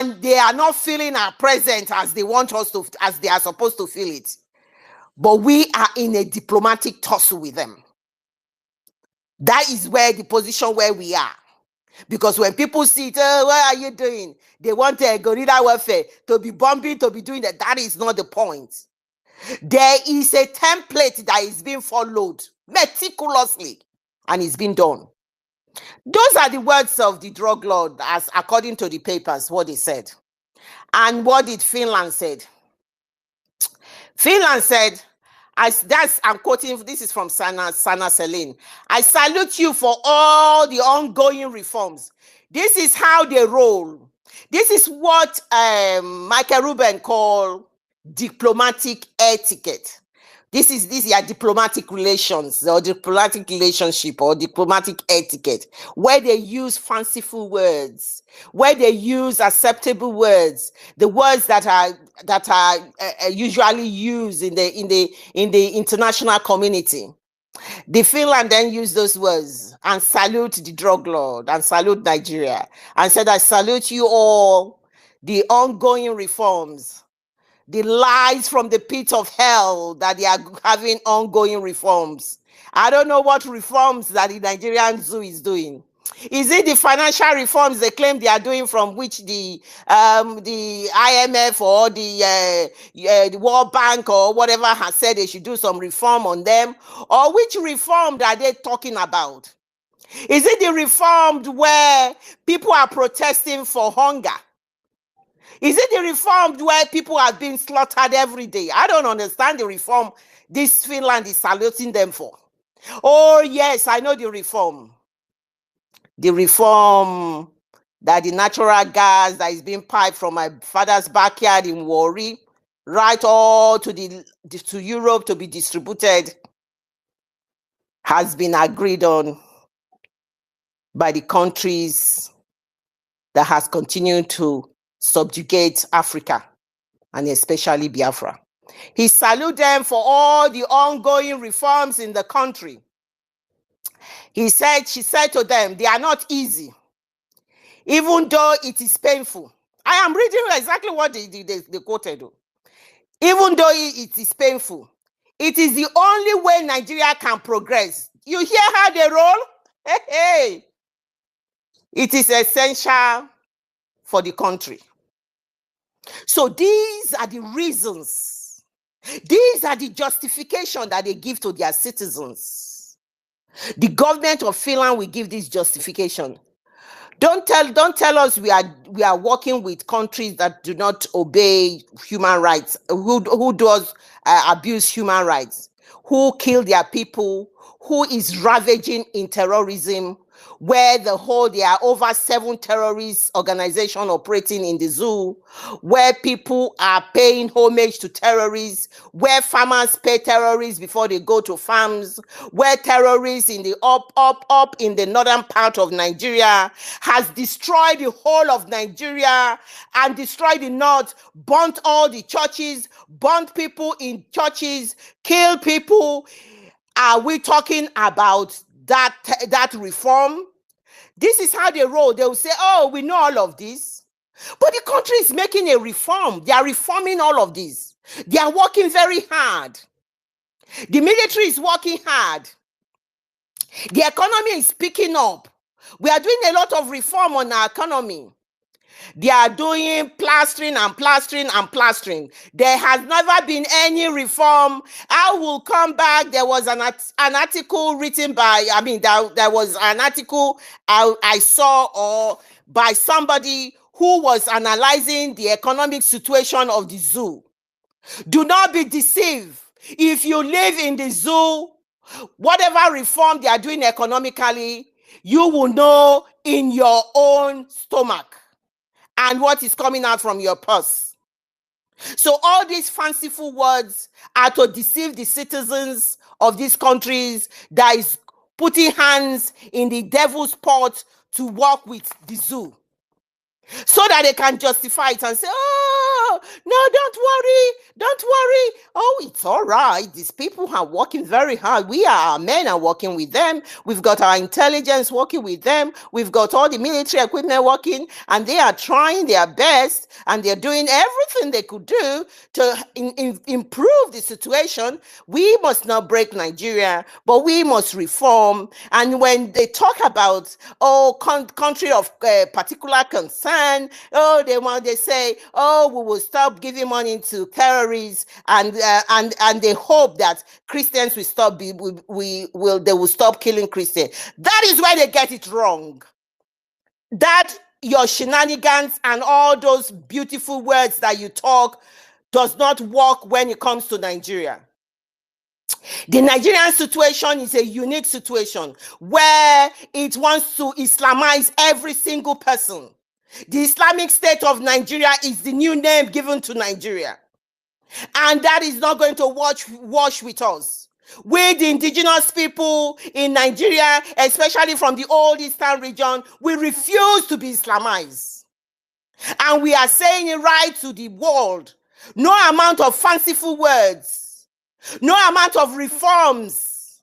and they are not feeling our presence as they want us to, as they are supposed to feel it. But we are in a diplomatic tussle with them. That is where the position where we are. Because when people see it, oh, what are you doing? They want a guerrilla warfare to be bombing, to be doing that. That is not the point. There is a template that is being followed meticulously, and it's been done. Those are the words of the drug lord, as according to the papers, what they said. And what did Finland said? Finland said, I'm quoting, this is from Sana Selin. I salute you for all the ongoing reforms. This is how they roll. This is what Michael Rubin called diplomatic etiquette. These are diplomatic relations or diplomatic relationship or diplomatic etiquette, where they use fanciful words, where they use acceptable words, the words that are usually used in the international community. The Finland then used those words and salute the drug lord and salute Nigeria and said, I salute you all, the ongoing reforms, the lies from the pit of hell that they are having ongoing reforms. I don't know what reforms that the Nigerian zoo is doing. Is it the financial reforms they claim they are doing, from which the IMF or the World Bank or whatever has said they should do some reform on them? Or which reform are they talking about? Is it the reform where people are protesting for hunger? Is it the reform where people are being slaughtered every day? I don't understand the reform this Finland is saluting them for. Oh, yes, I know the reform. The reform that the natural gas that is being piped from my father's backyard in Warri, right all to Europe to be distributed, has been agreed on by the countries that has continued to subjugate Africa, and especially Biafra. He salutes them for all the ongoing reforms in the country. She said to them, they are not easy, even though it is painful. I am reading exactly what they quoted. Even though it is painful, it is the only way Nigeria can progress. You hear how they roll? Hey. It is essential for the country. So these are the reasons. These are the justification that they give to their citizens. The government of Finland will give this justification. Don't tell us we are working with countries that do not obey human rights, who does abuse human rights, who kill their people, who is ravaging in terrorism, where there are over 7 terrorist organizations operating in the zoo, where people are paying homage to terrorists, where farmers pay terrorists before they go to farms, where terrorists in the up in the northern part of Nigeria has destroyed the whole of Nigeria and destroyed the north, burnt all the churches, burnt people in churches, killed people. Are we talking about that reform? This is how they roll. They will say, oh, we know all of this. But the country is making a reform. They are reforming all of this. They are working very hard. The military is working hard. The economy is picking up. We are doing a lot of reform on our economy. They are doing plastering and plastering and plastering. There has never been any reform. I will come back. There was an article written by, there was an article I saw by somebody who was analyzing the economic situation of the zoo. Do not be deceived. If you live in the zoo, whatever reform they are doing economically, you will know in your own stomach and what is coming out from your purse. So all these fanciful words are to deceive the citizens of these countries that is putting hands in the devil's pot to work with the zoo, so that they can justify it and say, oh, No, don't worry. Don't worry. Oh, it's all right. These people are working very hard. Our men are working with them. We've got our intelligence working with them. We've got all the military equipment working, and they are trying their best, and they're doing everything they could do to improve the situation. We must not break Nigeria, but we must reform. And when they talk about, country of particular concern, they say, we will stop giving money to terrorists, and they hope that Christians will stop. They will stop killing Christians. That is where they get it wrong. That your shenanigans and all those beautiful words that you talk does not work when it comes to Nigeria. The Nigerian situation is a unique situation where it wants to Islamize every single person. The Islamic State of Nigeria is the new name given to Nigeria. And that is not going to wash with us. We, the indigenous people in Nigeria, especially from the old eastern region, we refuse to be Islamized. And we are saying it right to the world. No amount of fanciful words, no amount of reforms,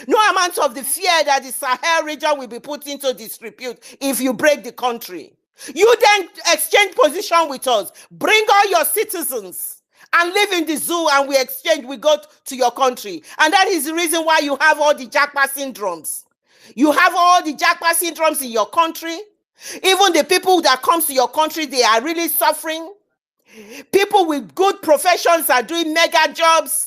no amount of the fear that the Sahel region will be put into disrepute if you break the country. You then exchange position with us. Bring all your citizens and live in the zoo, and we go to your country. And that is the reason why you have all the Jackpot syndromes. You have all the Jackpot syndromes in your country. Even the people that come to your country, they are really suffering. People with good professions are doing mega jobs.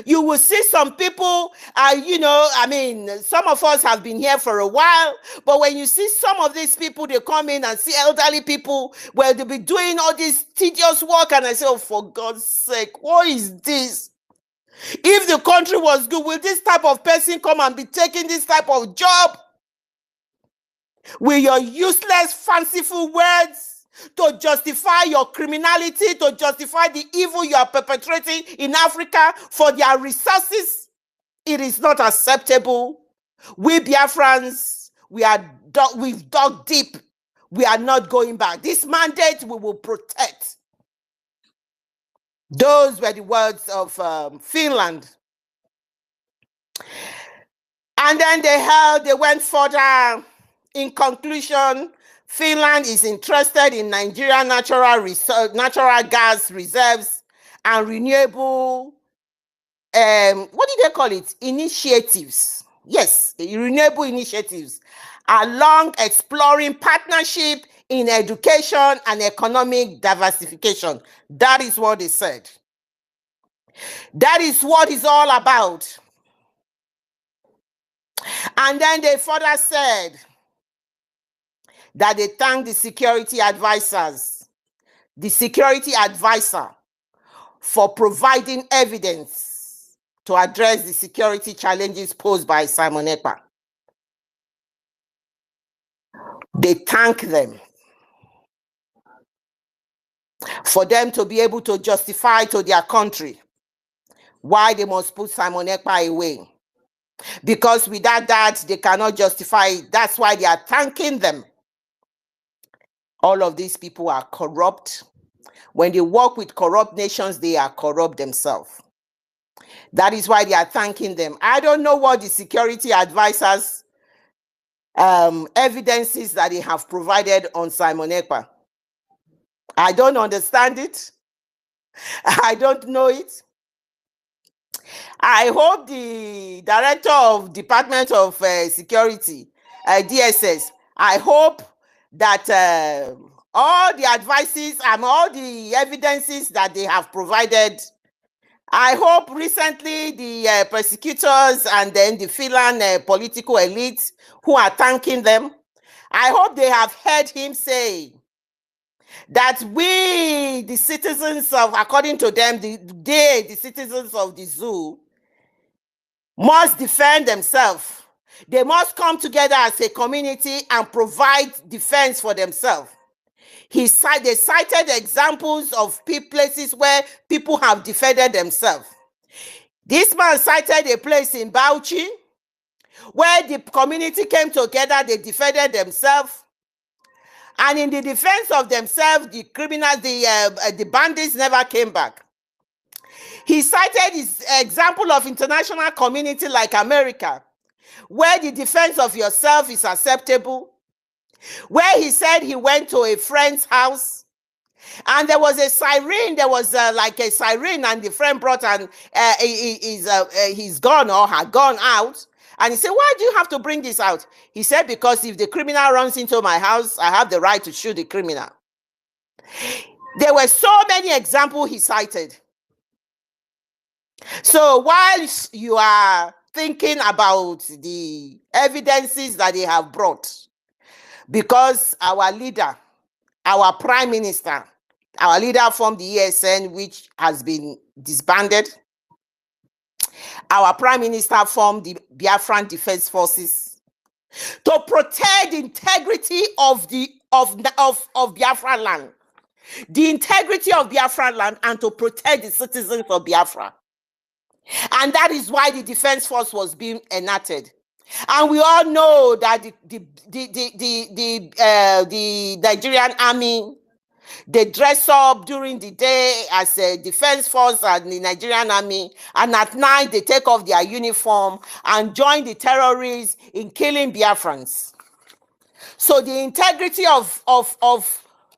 You will see some people, some of us have been here for a while, but when you see some of these people, they come in and see elderly people where they'll be doing all this tedious work, and I say, for God's sake, what is this? If the country was good, will this type of person come and be taking this type of job? With your useless, fanciful words to justify your criminality, to justify the evil you are perpetrating in Africa for their resources, it is not acceptable. We Biafrans, we've dug deep. We are not going back. This mandate we will protect. Those were the words of Finland. And then they went further. In conclusion, Finland is interested in Nigerian natural gas reserves and renewable, what did they call it? Initiatives. Yes, renewable initiatives, along exploring partnership in education and economic diversification. That is what they said. That is what it's all about. And then they further said that they thank the security advisor for providing evidence to address the security challenges posed by Simon Ekpa. They thank them for them to be able to justify to their country why they must put Simon Ekpa away. Because without that, they cannot justify it. That's why they are thanking them. All of these people are corrupt. When they work with corrupt nations, they are corrupt themselves. That is why they are thanking them. I don't know what the security advisors' evidences that they have provided on Simon Ekpa. I don't understand it. I don't know it. I hope the director of Department of Security, DSS, I hope that all the advices and all the evidences that they have provided, I hope recently the persecutors and then the Finland political elites who are thanking them, I hope they have heard him say that we, the citizens of, according to them, the citizens of the zoo, must defend themselves. They must come together as a community and provide defense for themselves. They cited examples of places where people have defended themselves. This man cited a place in Bauchi where the community came together, they defended themselves. And in the defense of themselves, the criminals, the bandits never came back. He cited his example of international community like America, where the defense of yourself is acceptable, where he said he went to a friend's house and there was a siren. There was like a siren, and the friend brought his gun or her gun out. And he said, why do you have to bring this out? He said, because if the criminal runs into my house, I have the right to shoot the criminal. There were so many examples he cited. So while you are thinking about the evidences that they have brought, because our leader, our prime minister, our leader from the ESN, which has been disbanded, our prime minister from the Biafran Defense Forces, to protect the integrity of Biafra land, the integrity of Biafra land, and to protect the citizens of Biafra. And that is why the defense force was being enacted. And we all know that the Nigerian army, they dress up during the day as a defense force and the Nigerian army, and at night they take off their uniform and join the terrorists in killing Biafrans. So the integrity of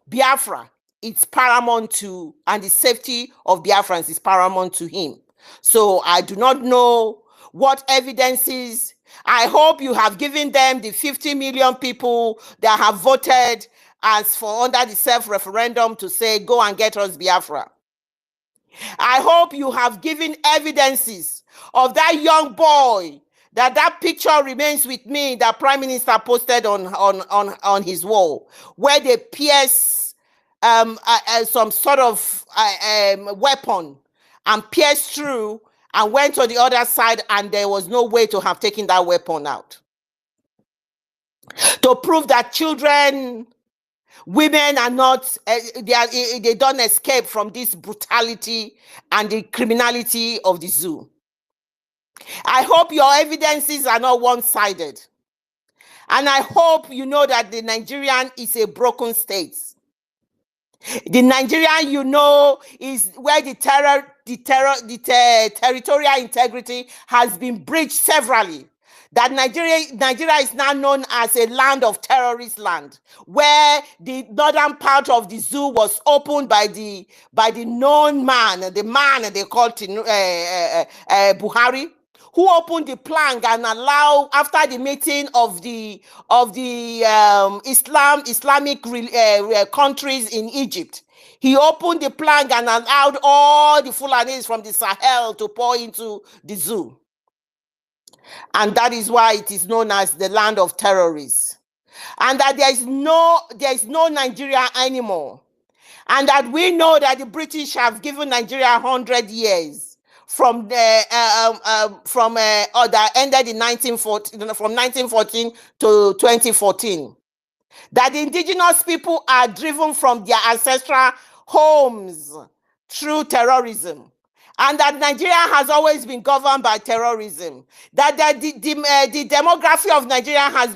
Biafra is paramount to, and the safety of Biafrans is paramount to him. So I do not know what evidences. I hope you have given them the 50 million people that have voted as for under the self-referendum to say, go and get us Biafra. I hope you have given evidences of that young boy, that picture remains with me, that Prime Minister posted on his wall, where they pierce some sort of weapon and pierced through and went to the other side, and there was no way to have taken that weapon out. To prove that children, women are not, they don't escape from this brutality and the criminality of the zoo. I hope your evidences are not one-sided. And I hope you know that the Nigerian is a broken state. The Nigerian, you know, is where the territorial integrity has been breached severally. That Nigeria is now known as a land of terrorist land, where the northern part of the zoo was opened by the known man, the man they called Buhari, who opened the plank and allowed, after the meeting of the Islamic countries in Egypt, he opened the plank and allowed all the Fulanis from the Sahel to pour into the zoo. And that is why it is known as the land of terrorists. And that there is no Nigeria anymore. And that we know that the British have given Nigeria 100 years from that ended in 1914, from 1914 to 2014. That the indigenous people are driven from their ancestral homes through terrorism. And that Nigeria has always been governed by terrorism. That the demography of Nigeria has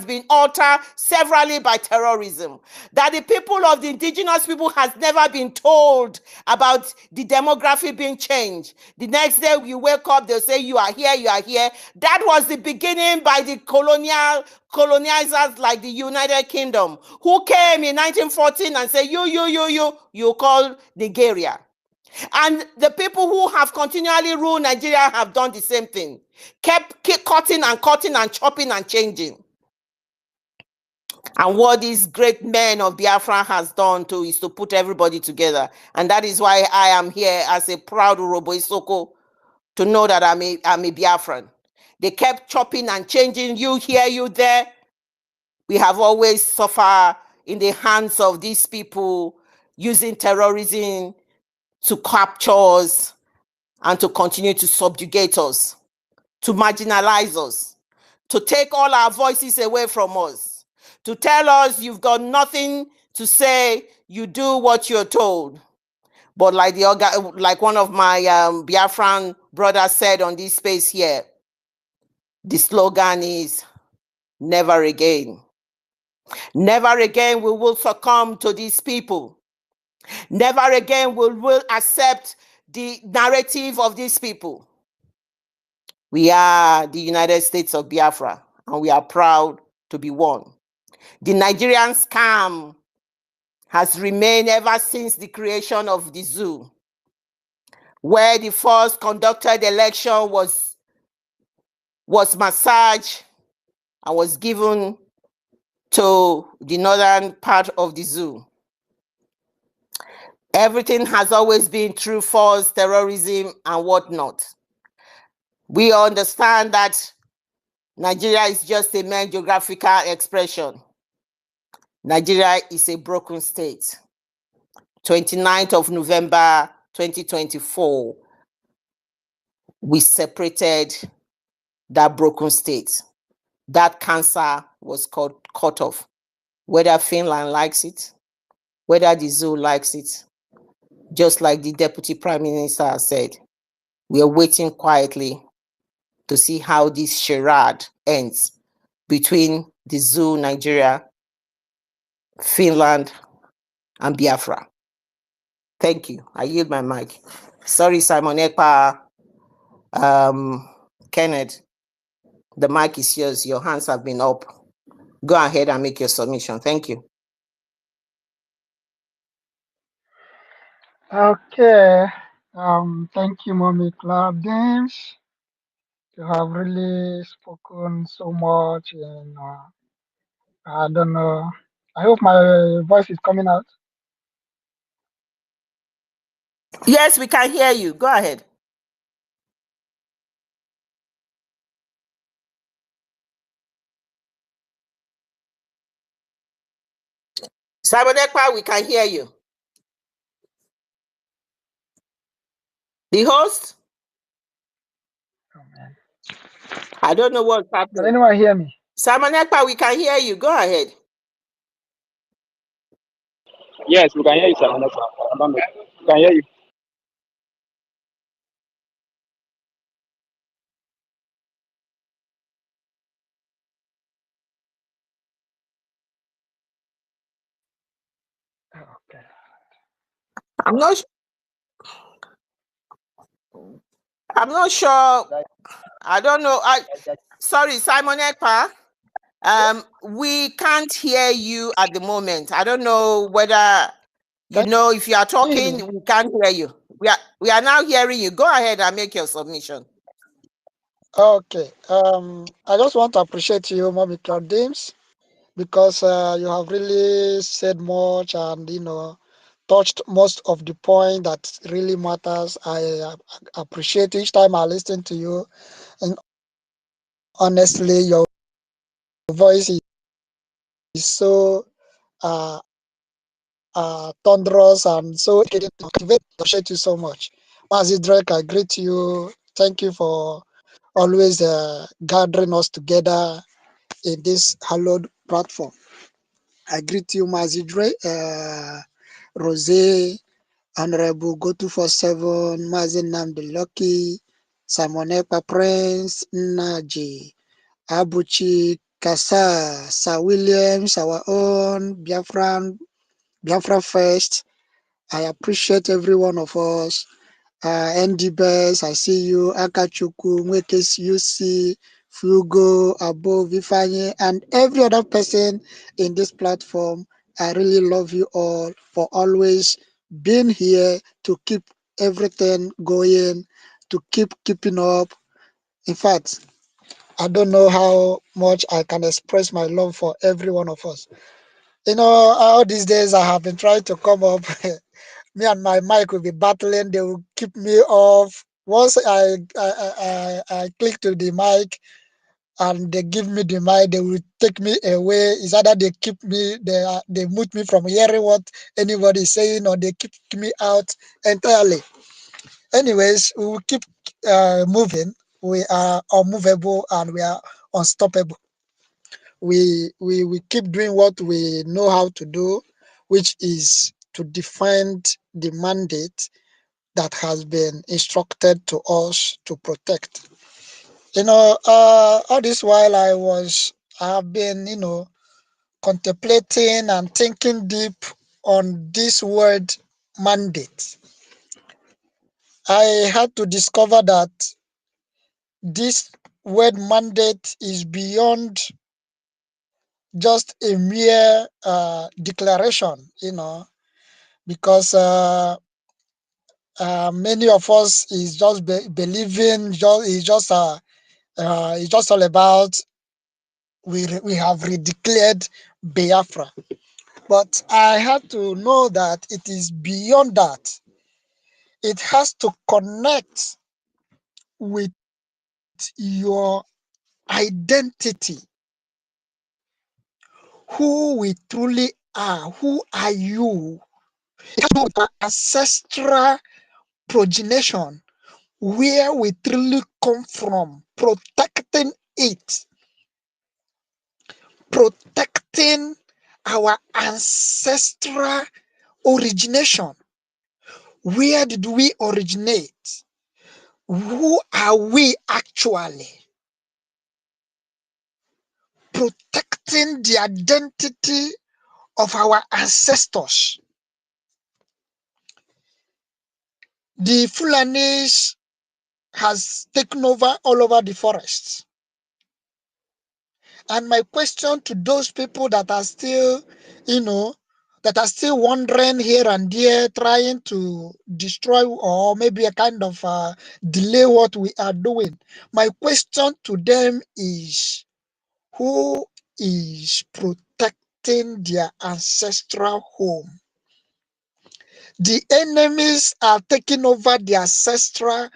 been altered severally by terrorism. That the people of the indigenous people has never been told about the demography being changed. The next day you wake up, they'll say, you are here, you are here. That was the beginning by the colonizers like the United Kingdom, who came in 1914 and said, you call Nigeria. And the people who have continually ruled Nigeria have done the same thing. Kept cutting and chopping and changing. And what these great men of Biafra has done is to put everybody together. And that is why I am here as a proud Urobo Isoko, to know that I'm a Biafran. They kept chopping and changing, you here, you there. We have always suffered in the hands of these people using terrorism to capture us and to continue to subjugate us, to marginalize us, to take all our voices away from us, to tell us you've got nothing to say, you do what you're told. But like one of my Biafran brothers said on this space here, the slogan is never again. Never again we will succumb to these people. Never again will we accept the narrative of these people. We are the United States of Biafra, and we are proud to be one. The Nigerian scam has remained ever since the creation of the zoo, where the first conducted election was massaged and was given to the northern part of the zoo. Everything has always been through false terrorism and whatnot. We understand that Nigeria is just a mere geographical expression. Nigeria is a broken state. 29th of November 2024, we separated that broken state. That cancer was cut off. Whether Finland likes it, whether the zoo likes it, just like the Deputy Prime Minister said, we are waiting quietly to see how this charade ends between the zoo, Nigeria, Finland, and Biafra. Thank you. I yield my mic. Sorry, Simon Ekpa, Kenneth, the mic is yours. Your hands have been up. Go ahead and make your submission. Thank you. Okay. Thank you, Mommy Claudine. You have really spoken so much, and I don't know. I hope my voice is coming out. Yes, we can hear you. Go ahead. Simon Ekpa, we can hear you. The host? Oh, man. I don't know what's happening. Can anyone hear me? Simon Ekpa, we can hear you. Go ahead. Yes, we can hear you, Simon Ekpa. We can hear you. Okay. I'm not sure. I don't know. Sorry, Simon Ekpa. We can't hear you at the moment. I don't know whether if you are talking, we can't hear you. We are now hearing you. Go ahead and make your submission. Okay. I just want to appreciate you, Mommy Claudine, because you have really said much and touched most of the point that really matters. I appreciate each time I listen to you, and honestly, your voice is so thunderous and so motivating. I appreciate you so much. Mazi Drake, I greet you. Thank you for always gathering us together in this hallowed platform. I greet you, Mazi Drake, Rose, Honorable Go247, Mazi Namdi Lucky, Simon Ekpa Prince, Naji, Abuchi, Kasa, Sir Williams, our own Biafra First. I appreciate every one of us. ND Best, I see you. Akachuku, Mwekes, UC, Fugo, Abo, Vifanye, and every other person in this platform. I really love you all for always being here to keep everything going, to keep keeping up. In fact, I don't know how much I can express my love for every one of us. All these days I have been trying to come up. Me and my mic will be battling. They will keep me off. Once I click to the mic and they give me the mic, they will take me away. It's either they keep me, they mute me from hearing what anybody is saying, or they keep me out entirely. Anyways, we will keep moving. We are unmovable and we are unstoppable. We keep doing what we know how to do, which is to defend the mandate that has been instructed to us to protect. All this while I have been, contemplating and thinking deep on this word mandate, I had to discover that this word mandate is beyond just a mere declaration, because many of us is just believing, it's just all about we have redeclared Biafra. But I had to know that it is beyond that. It has to connect with your identity, who we truly are. Who are you? It has to do with our ancestral progenation, where we truly come from, protecting it, protecting our ancestral origination. Where did we originate? Who are we actually? Protecting the identity of our ancestors. The Fulanis has taken over all over the forests. And my question to those people that are still, that are still wandering here and there, trying to destroy or maybe a kind of delay what we are doing. My question to them is, who is protecting their ancestral home? The enemies are taking over the ancestral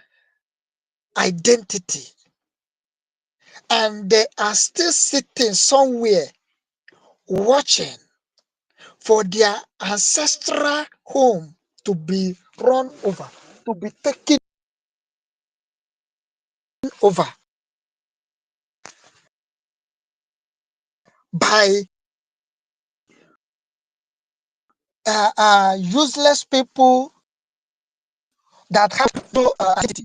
identity, and they are still sitting somewhere watching for their ancestral home to be run over, to be taken over by useless people that have no identity.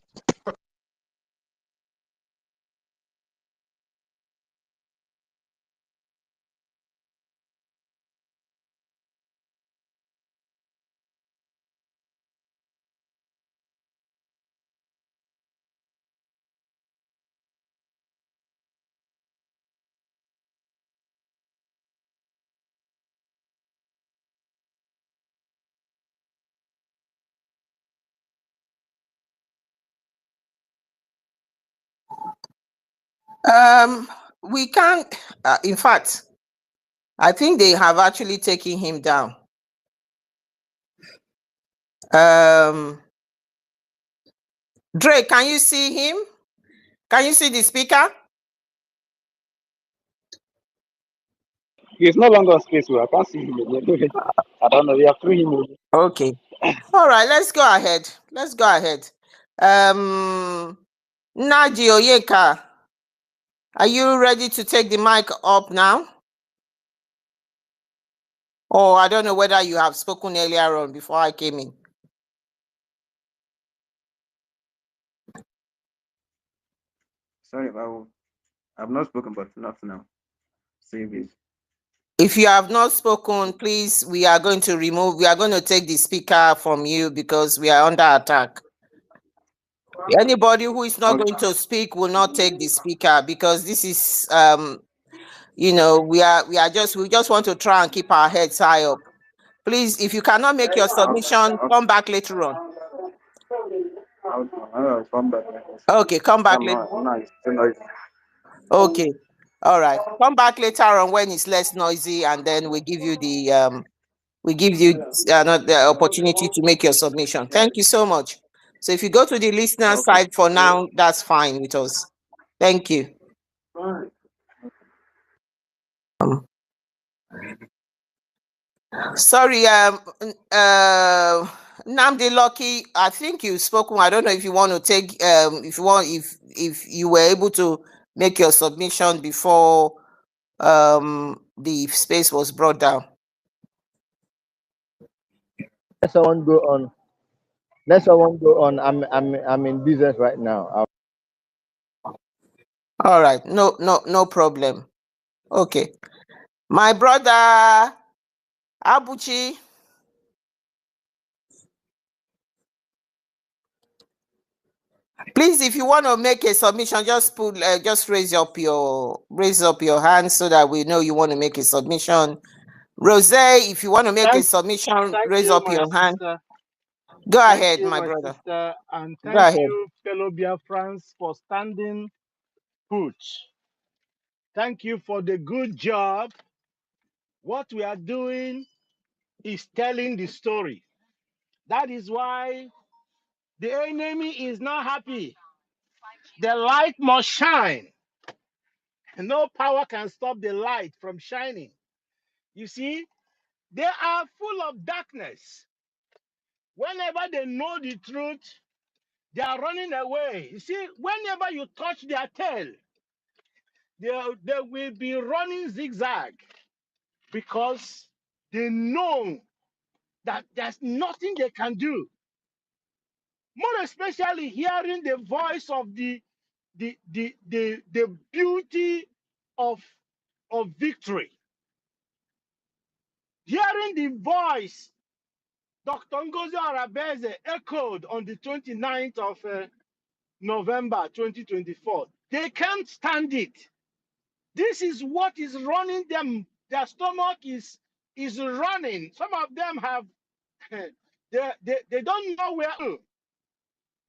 We can't, in fact, I think they have actually taken him down. Drake, can you see him? Can you see the speaker? He's no longer on space. I can't see him again. I don't know. We have threw him away. Okay. All right, let's go ahead. Let's go ahead. Naji Oyeka, are you ready to take the mic up now? Or I don't know whether you have spoken earlier on before I came in. Sorry, I've not spoken, but not now. Save it. If you have not spoken, please, we are going to take the speaker from you because we are under attack. Anybody who is not going to speak will not take the speaker because this is, we just want to try and keep our heads high up. Please, if you cannot make your submission, come back later on. I'll come back. Okay, come back later. Okay, all right. Come back later on when it's less noisy, and then we give you the another opportunity to make your submission. Thank you so much. So if you go to the listener side for now, that's fine with us. Thank you. Sorry, Namdi Lucky, I think you've spoken. I don't know if you want to take if you were able to make your submission before the space was brought down. Let someone go on. Let someone go on. I'm in business right now. All right, no problem. Okay. My brother Abuchi. Please, if you want to make a submission, just raise up your hand so that we know you want to make a submission. Rose, if you want to make a submission, raise up your hand. Go ahead, my brother. Sister, and Go thank ahead. you, fellow Biafrans, for standing put. Thank you for the good job. What we are doing is telling the story. That is why the enemy is not happy. The light must shine. No power can stop the light from shining. You see, they are full of darkness. Whenever they know the truth, they are running away. You see, whenever you touch their tail, they will be running zigzag because they know that there's nothing they can do. More especially hearing the voice of the beauty of victory. Hearing the voice Dr. Ngozi Arabeze echoed on the 29th of November 2024. They can't stand it. This is what is running them. Their stomach is running. Some of them have, they don't know where to,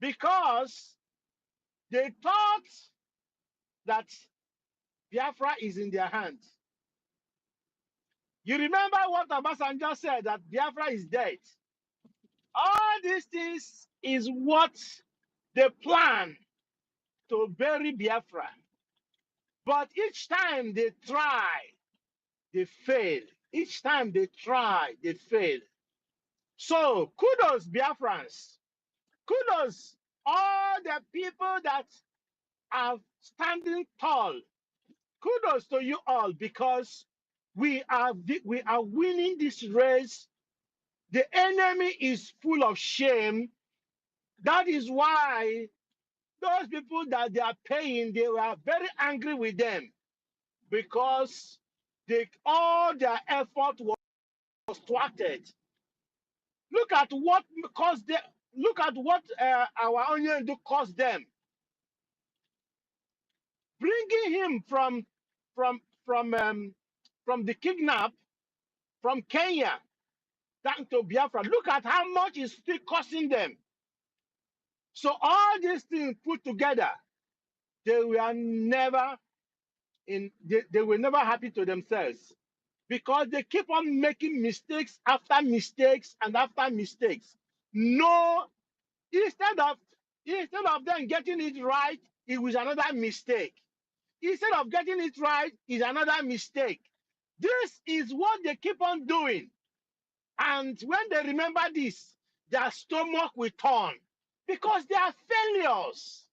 because they thought that Biafra is in their hands. You remember what Obasanjo said, that Biafra is dead. All these things is what they plan to bury Biafra. But each time they try, they fail. Each time they try, they fail. So kudos, Biafrans. Kudos, all the people that are standing tall. Kudos to you all, because we are winning this race. The enemy is full of shame. That is why those people that they are paying, they were very angry with them, because all their effort was thwarted. Look at what caused them. Look at what our onion do cost them. Bringing him from the kidnap from Kenya down to Biafra. Look at how much it's still costing them. So all these things put together, they were never they were never happy to themselves, because they keep on making mistakes after mistakes and after mistakes. No, instead of them getting it right, it was another mistake. Instead of getting it right, is another mistake. This is what they keep on doing. And when they remember this, their stomach will turn, because they are failures.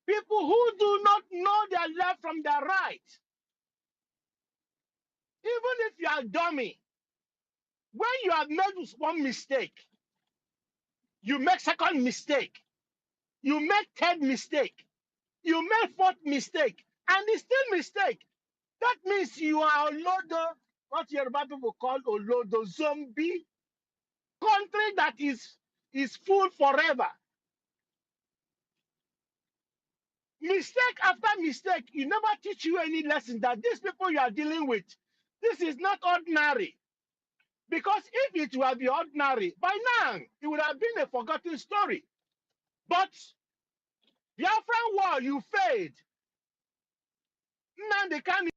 People who do not know their left from their right. Even if you are dummy, when you have made one mistake, you make second mistake, you make third mistake, you make fourth mistake, and it's still mistake. That means you are Olodo, what Yoruba people call Olodo zombie, country that is full forever. Mistake after mistake, you never teach you any lesson that these people you are dealing with, this is not ordinary. Because if it were be ordinary, by now, it would have been a forgotten story. But Biafran war, you failed. Now they can't.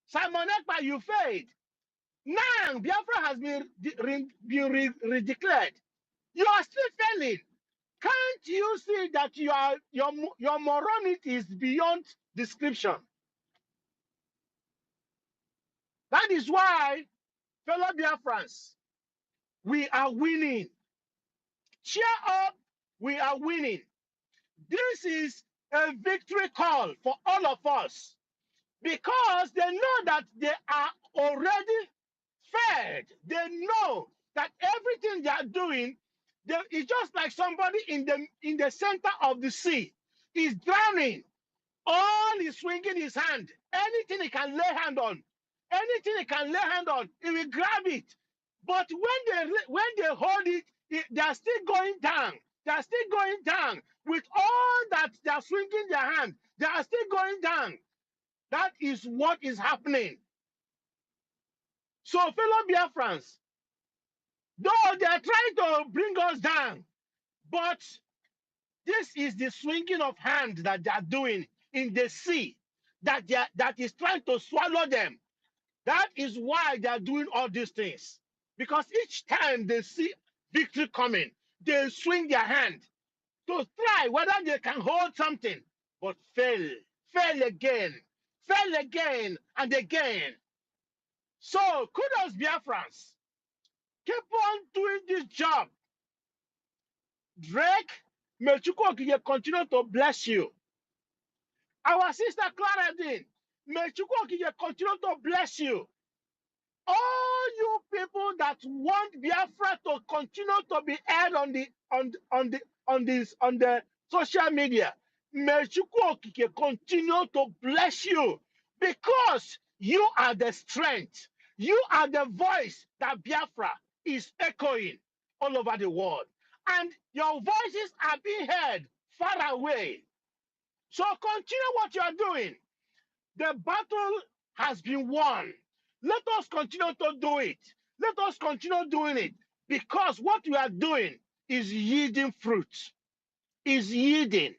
Simon Ekpa, you failed. Now Biafra has been redeclared. You are still failing. Can't you see that your morality is beyond description? That is why, fellow Biafrans, we are winning. Cheer up, we are winning. This is a victory call for all of us, because they know that they are already fed. They know that everything they are doing, it's just like somebody in the center of the sea is drowning. All is swinging his hand. Anything he can lay hand on, anything he can lay hand on, he will grab it. But when they hold it, they are still going down. They are still going down. With all that they are swinging their hand, they are still going down. That is what is happening. So, fellow Biafrans, though they are trying to bring us down, but this is the swinging of hand that they are doing in the sea that is trying to swallow them. That is why they are doing all these things. Because each time they see victory coming, they swing their hand to try whether they can hold something, but fail again, and again. So kudos, Biafrans. Keep on doing this job. Drake, may Chukwu continue to bless you. Our sister Claradine, may Chukwu continue to bless you. All you people that want Biafra to continue to be aired on the social media, may Chukwu continue to bless you, because you are the strength, you are the voice that Biafra is echoing all over the world, and your voices are being heard far away. So continue what you are doing. The battle has been won. Let us continue to do it. Let us continue doing it, because what we are doing is yielding fruit, is yielding.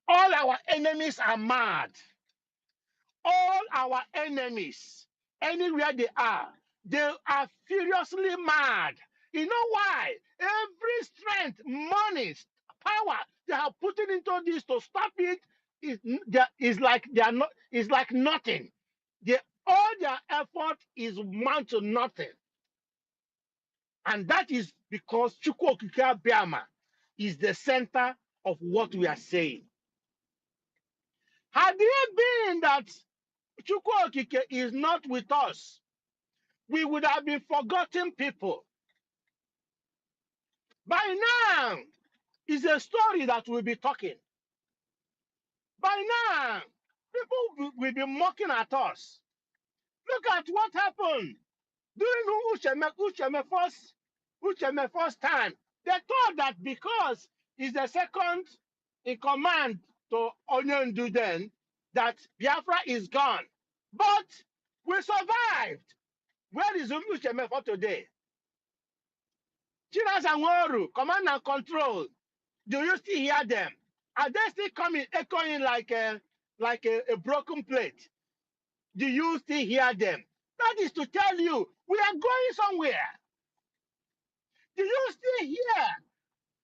All our enemies are mad. All our enemies, anywhere they are furiously mad. You know why? Every strength, money, power they are putting into this to stop it is like they are not. Is like nothing. All their effort is amount to nothing, and that is because Chukwu Okike Abịama is the center of what we are saying. Had it been that Chukwu Okike is not with us, we would have been forgotten people. By now, it's a story that we'll be talking. By now, people will be mocking at us. Look at what happened during Ucheme first time. They thought that because he's the second in command to Onyendu then, that Biafra is gone. But we survived. Where is Ucheme for today? Chinas and Woru, command and control. Do you still hear them? Are they still coming, echoing like a broken plate? Do you still hear them? That is to tell you, we are going somewhere. Do you still hear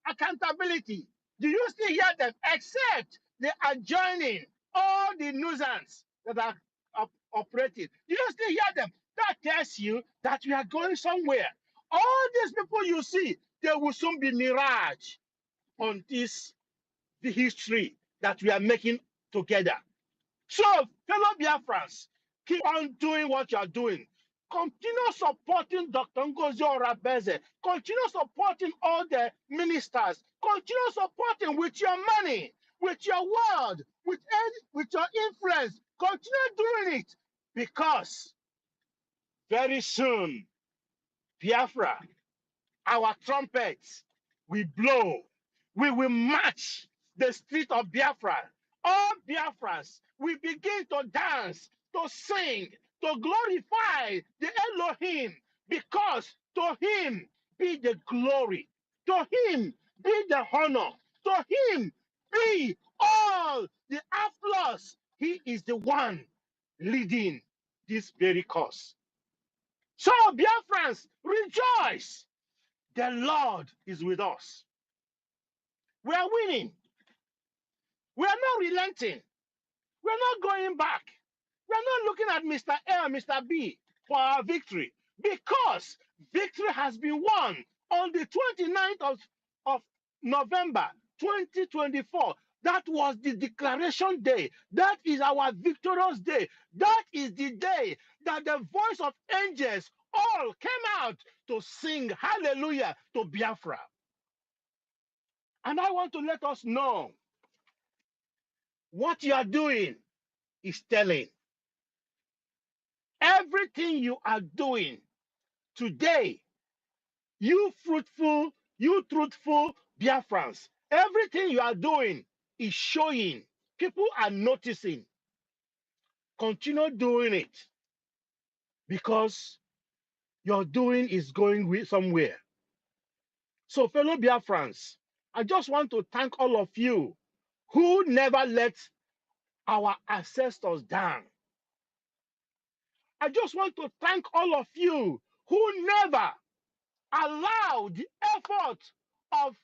accountability? Do you still hear them? Except they are joining all the nuisance that are operating. Do you still hear them? That tells you that we are going somewhere. All these people you see, they will soon be mirage on the history that we are making together. So, fellow Biafrans, keep on doing what you are doing. Continue supporting Dr. Ngozi Orabeze. Continue supporting all the ministers. Continue supporting with your money, with your word, with your influence. Continue doing it, because very soon, Biafra, our trumpets will blow. We will march the street of Biafra. All Biafras will begin to dance, to sing, to glorify the Elohim, because to him be the glory, to him be the honor, to him be all the applause. He is the one leading this very cause. So, Biafrans, rejoice. The Lord is with us. We are winning. We are not relenting. We are not going back. We are not looking at Mr. A or Mr. B for our victory, because victory has been won on the 29th of November 2024. That was the declaration day. That is our victorious day. That is the day that the voice of angels all came out to sing hallelujah to Biafra. And I want to let us know what you are doing is telling. Everything you are doing today, you fruitful, you truthful Biafrans, everything you are doing is showing. People are noticing. Continue doing it because your doing is going somewhere. So, fellow Biafrans, I just want to thank all of you who never let our ancestors down. I just want to thank all of you who never allowed the effort of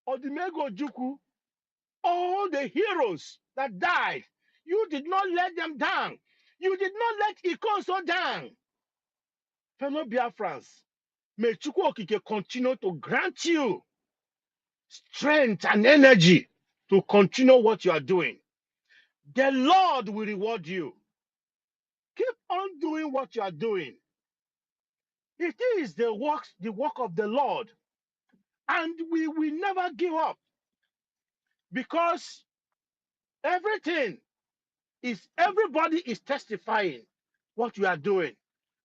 Odimego Juku, all the heroes that died. You did not let them down. You did not let Ikonso down. Fellow Biafrans, may Chukwu Okike continue to grant you strength and energy to continue what you are doing. The Lord will reward you. Keep on doing what you are doing. It is the work of the Lord. And we will never give up because everybody is testifying what we are doing.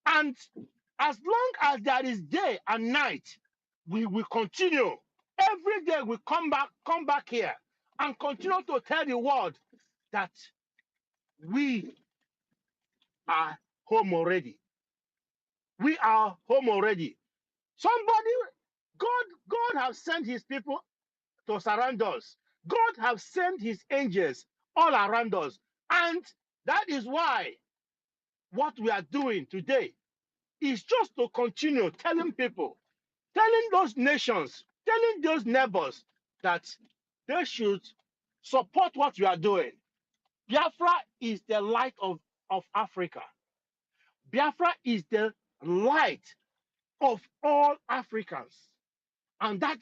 And as long as there is day and night, we will continue. Every day we come back here and continue to tell the world that we are home already. We are home already. God has sent his people to surround us. God has sent his angels all around us. And that is why what we are doing today is just to continue telling people, telling those nations, telling those neighbors that they should support what we are doing. Biafra is the light of Africa. Biafra is the light of all Africans. And that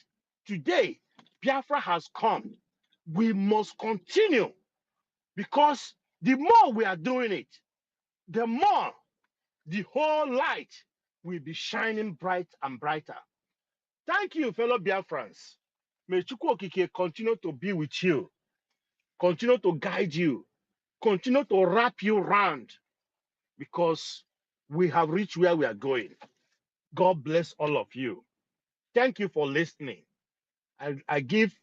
today, Biafra has come. We must continue because the more we are doing it, the more the whole light will be shining bright and brighter. Thank you, fellow Biafrans. May Chukwu Okike continue to be with you, continue to guide you, continue to wrap you around because we have reached where we are going. God bless all of you. Thank you for listening. I give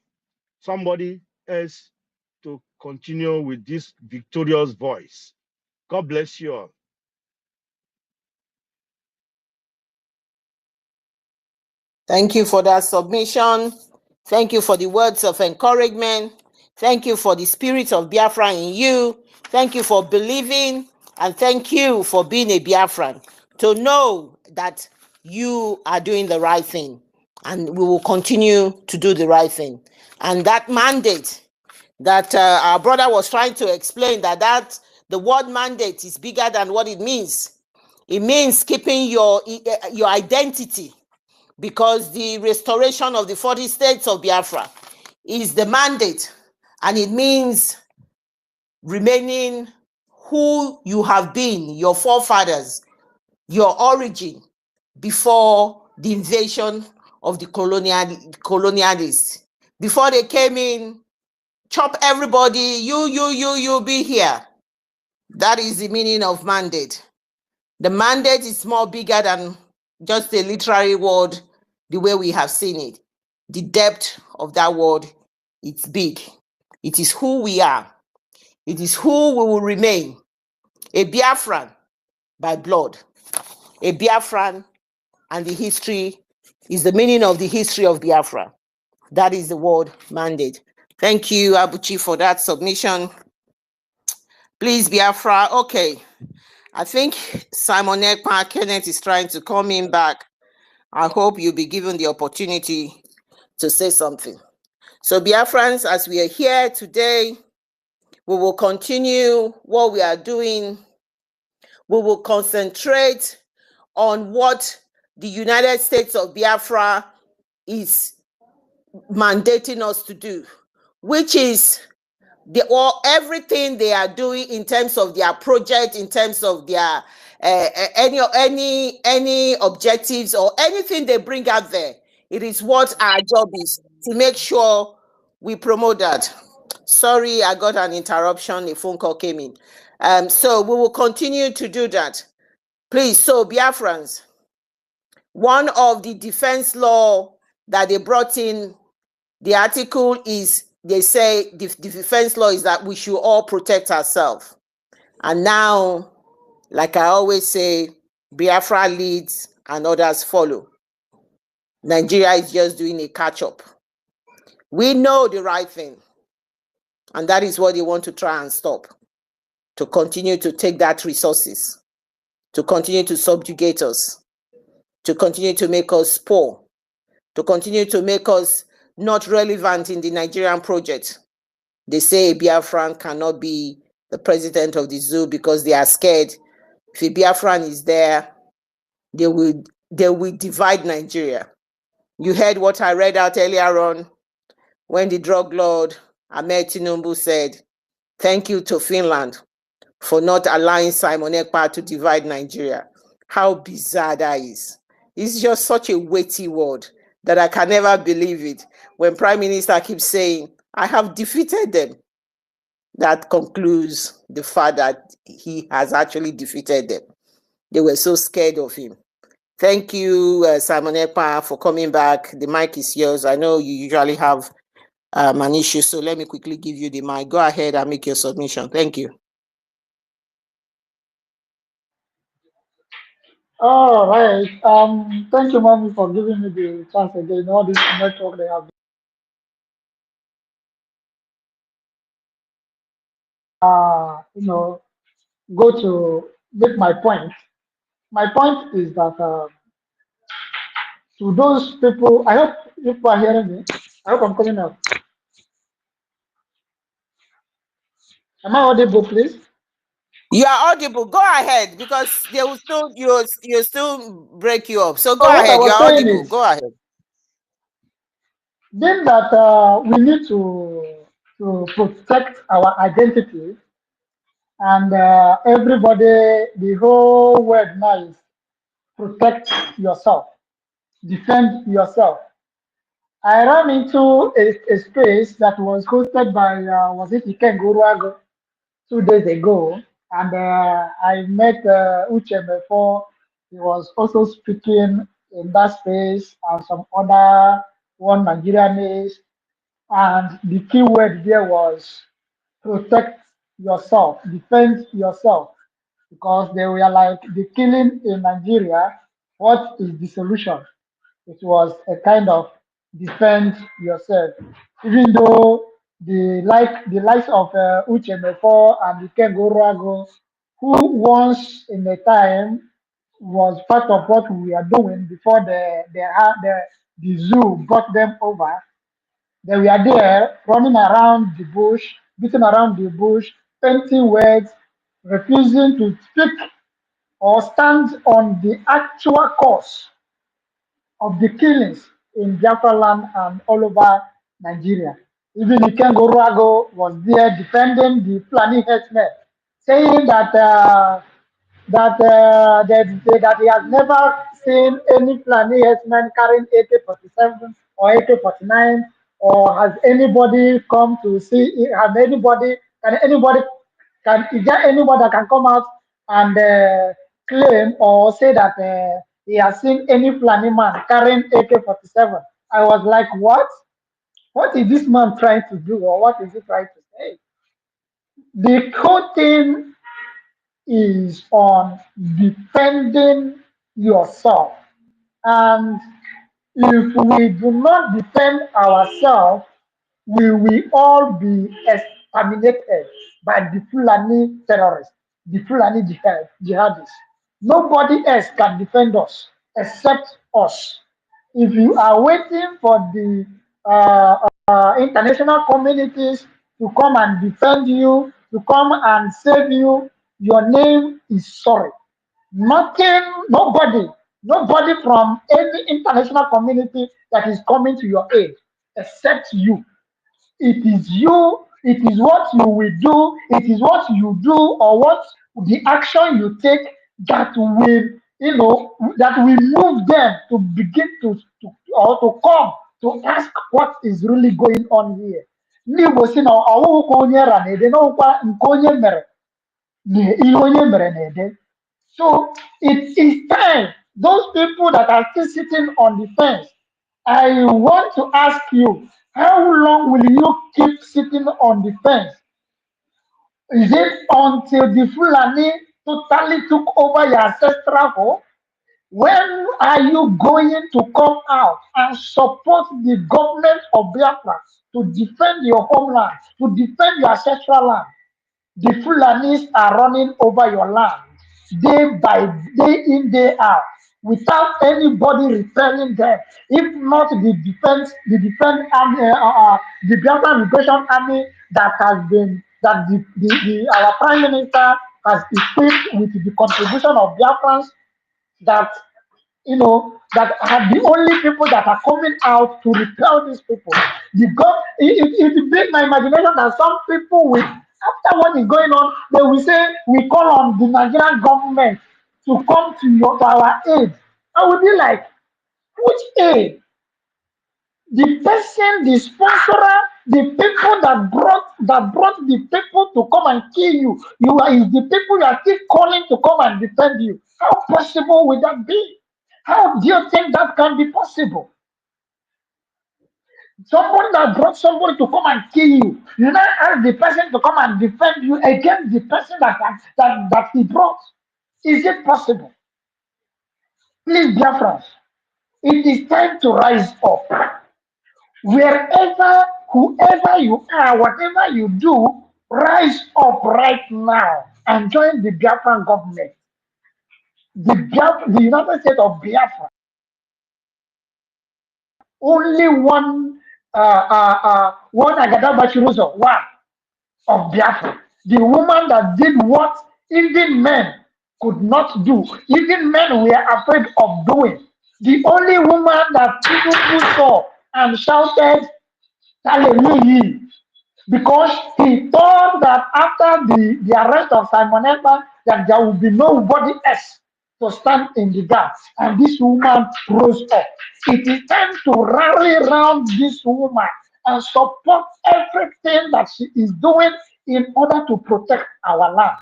somebody else to continue with this victorious voice. God bless you all. Thank you for that submission. Thank you for the words of encouragement. Thank you for the spirit of Biafra in you. Thank you for believing. And thank you for being a Biafran, to know that you are doing the right thing. And we will continue to do the right thing. And that mandate that our brother was trying to explain, that the word mandate is bigger than what it means. It means keeping your identity, because the restoration of the 40 states of Biafra is the mandate, and it means remaining who you have been, your forefathers, your origin, before the invasion of the colonialists. Before they came in, chop everybody, you be here. That is the meaning of mandate. The mandate is more bigger than just a literary word, the way we have seen it. The depth of that word, it's big. It is who we are. It is who we will remain. A Biafran by blood. A Biafran, and the history is the meaning of the history of Biafra. That is the word mandate. Thank you, Abuchi, for that submission. Please, Biafra. Okay. I think Simon Ekpa-Kenneth is trying to come in back. I hope you'll be given the opportunity to say something. So, Biafrans, as we are here today, we will continue what we are doing. We will concentrate on what the United States of Biafra is mandating us to do, which is everything they are doing in terms of their project, in terms of their any objectives or anything they bring out there. It is what our job is to make sure we promote that. Sorry, I got an interruption. A phone call came in. So we will continue to do that. Please, so Biafrans, one of the defense law that they brought in, the article is, they say the defense law is that we should all protect ourselves. And now, like I always say, Biafra leads and others follow. Nigeria is just doing a catch-up. We know the right thing, and that is what they want to try and stop, to continue to take that resources, to continue to subjugate us, to continue to make us poor, to continue to make us not relevant in the Nigerian project. They say Biafran cannot be the president of the zoo because they are scared. If a Biafran is there, they will divide Nigeria. You heard what I read out earlier on when the drug lord Ahmed Tinubu said, "Thank you to Finland for not allowing Simon Ekpa to divide Nigeria." How bizarre that is. It's just such a weighty word that I can never believe it. When Prime Minister keeps saying, "I have defeated them," that concludes the fact that he has actually defeated them. They were so scared of him. Thank you, Simon Ekpa, for coming back. The mic is yours. I know you usually have an issue, so let me quickly give you the mic. Go ahead and make your submission. Thank you. All right. Thank you, mommy, for giving me the chance again. All this network they have, you know, go to make my point. My point is that to those people, I hope people are hearing me. I hope I'm coming out. Am I audible, please? You are audible. Go ahead, because they will still you still break you up. So go So what I ahead. You was are saying audible. is, Go ahead. then that we need to protect our identity, and everybody, the whole world now is protect yourself, defend yourself. I ran into a space that was hosted by was it Iken Guruago 2 days ago, and I met Uche before. He was also speaking in that space, and some other one Nigerianese. And the key word there was protect yourself, defend yourself, because they were like the killing in Nigeria. What is the solution? It was a kind of defend yourself, even though the likes of Uche Mefo and Ken Gorago, who once in a time was part of what we are doing before the zoo brought them over. They were there running around the bush, beating around the bush, painting words, refusing to speak or stand on the actual cause of the killings in Biafra land and all over Nigeria. Even Iken Goruago was there defending the Fulani herdsmen, saying that he has never seen any Fulani herdsman carrying AK-47 or AK-49, or has anybody come to see? Has anybody? Can anybody? Is there anybody that can come out and claim or say that he has seen any Fulani man carrying AK-47? I was like, what? What is this man trying to do, or what is he trying to say? The whole thing is on defending yourself. And if we do not defend ourselves, we will all be exterminated by the Fulani terrorists, the Fulani jihadists. Nobody else can defend us except us. If you are waiting for the international communities to come and defend you, to come and save you, your name is sorry. Nobody from any international community that is coming to your aid except you. It is you, it is what you will do, it is what you do, or what the action you take that will, that will move them to begin to or to come to ask what is really going on here. Ndị Igbo si na ọwụwụ ka onye ra na-ede n'ọkwa nke onye mere. So it is time. Those people that are still sitting on the fence, I want to ask you, how long will you keep sitting on the fence? Is it until the Fulani totally took over your ancestral home? When are you going to come out and support the government of Biafra to defend your homeland, to defend your ancestral land? The Fulanis are running over your land day by day in, day out, without anybody repelling them. If not the defense army, the Biafran Liberation Army that has been that our Prime Minister has equipped with the contribution of Biafrans, that that are the only people that are coming out to repel these people. It breaks my imagination that some people will, after what is going on, they will say we call on the Nigerian government to come to our aid. I will be like, which aid? The person, the sponsorer, the people that brought the people to come and kill you. Is the people you are still calling to come and defend you. How possible would that be? How do you think that can be possible? Someone that brought somebody to come and kill you, you now ask the person to come and defend you against the person that he brought. Is it possible? Please, dear friends, it is time to rise up. Wherever, whoever you are, whatever you do, rise up right now and join the Biafran government. The United States of Biafra. Only one Agada Bashiruso, one of Biafra. The woman that did what even men could not do, even men were afraid of doing. The only woman that people saw and shouted, Hallelujah, because he thought that after the arrest of Simon Ekpa, that there would be nobody else to stand in the gap. And this woman rose up. It is time to rally around this woman and support everything that she is doing in order to protect our land.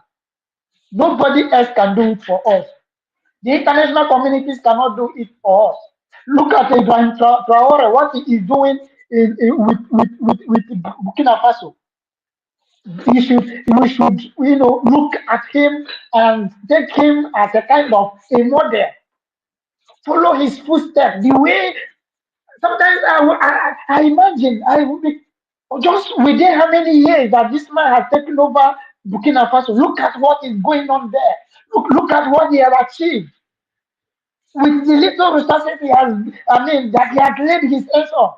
Nobody else can do it for us. The international communities cannot do it for us. Look at Ibrahim Traore, what he is doing with Burkina Faso. We should look at him and take him as a kind of a model. Follow his footsteps. The way sometimes I imagine I would be just within how many years that this man has taken over Burkina Faso. Look at what is going on there. Look at what he has achieved with the little resources he has. I mean that he has laid his hands on.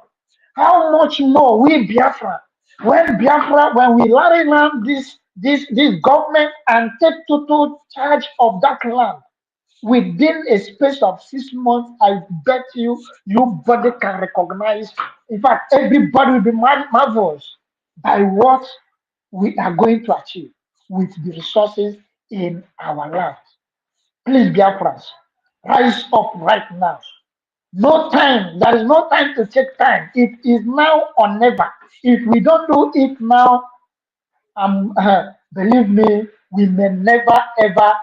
How much more we Biafra, when we rally around this government and take total charge of that land within a space of 6 months, I bet you nobody can recognize. In fact, everybody will be marvelous by what we are going to achieve with the resources in our land. Please, Biafrans, rise up right now. No time. There is no time to take time. It is now or never. If we don't do it now, believe me, we may never ever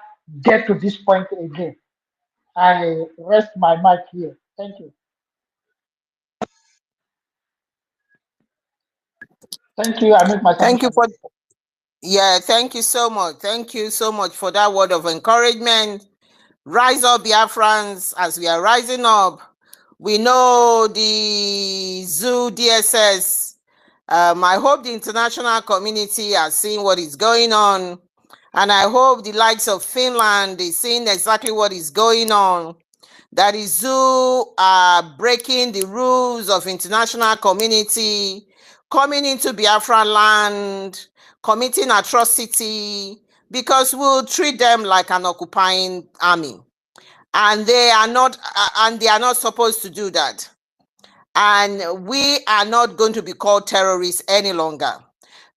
get to this point again. I rest my mic here. Thank you. Thank you. I make my Thank you submission. for thank you so much. Thank you so much for that word of encouragement. Rise up, Biafrans, as we are rising up. We know the zoo DSS. I hope the international community are seeing what is going on. And I hope the likes of Finland is seeing exactly what is going on. That the zoo are breaking the rules of international community, coming into Biafra land, committing atrocity, because we'll treat them like an occupying army. And they are not supposed to do that. And we are not going to be called terrorists any longer,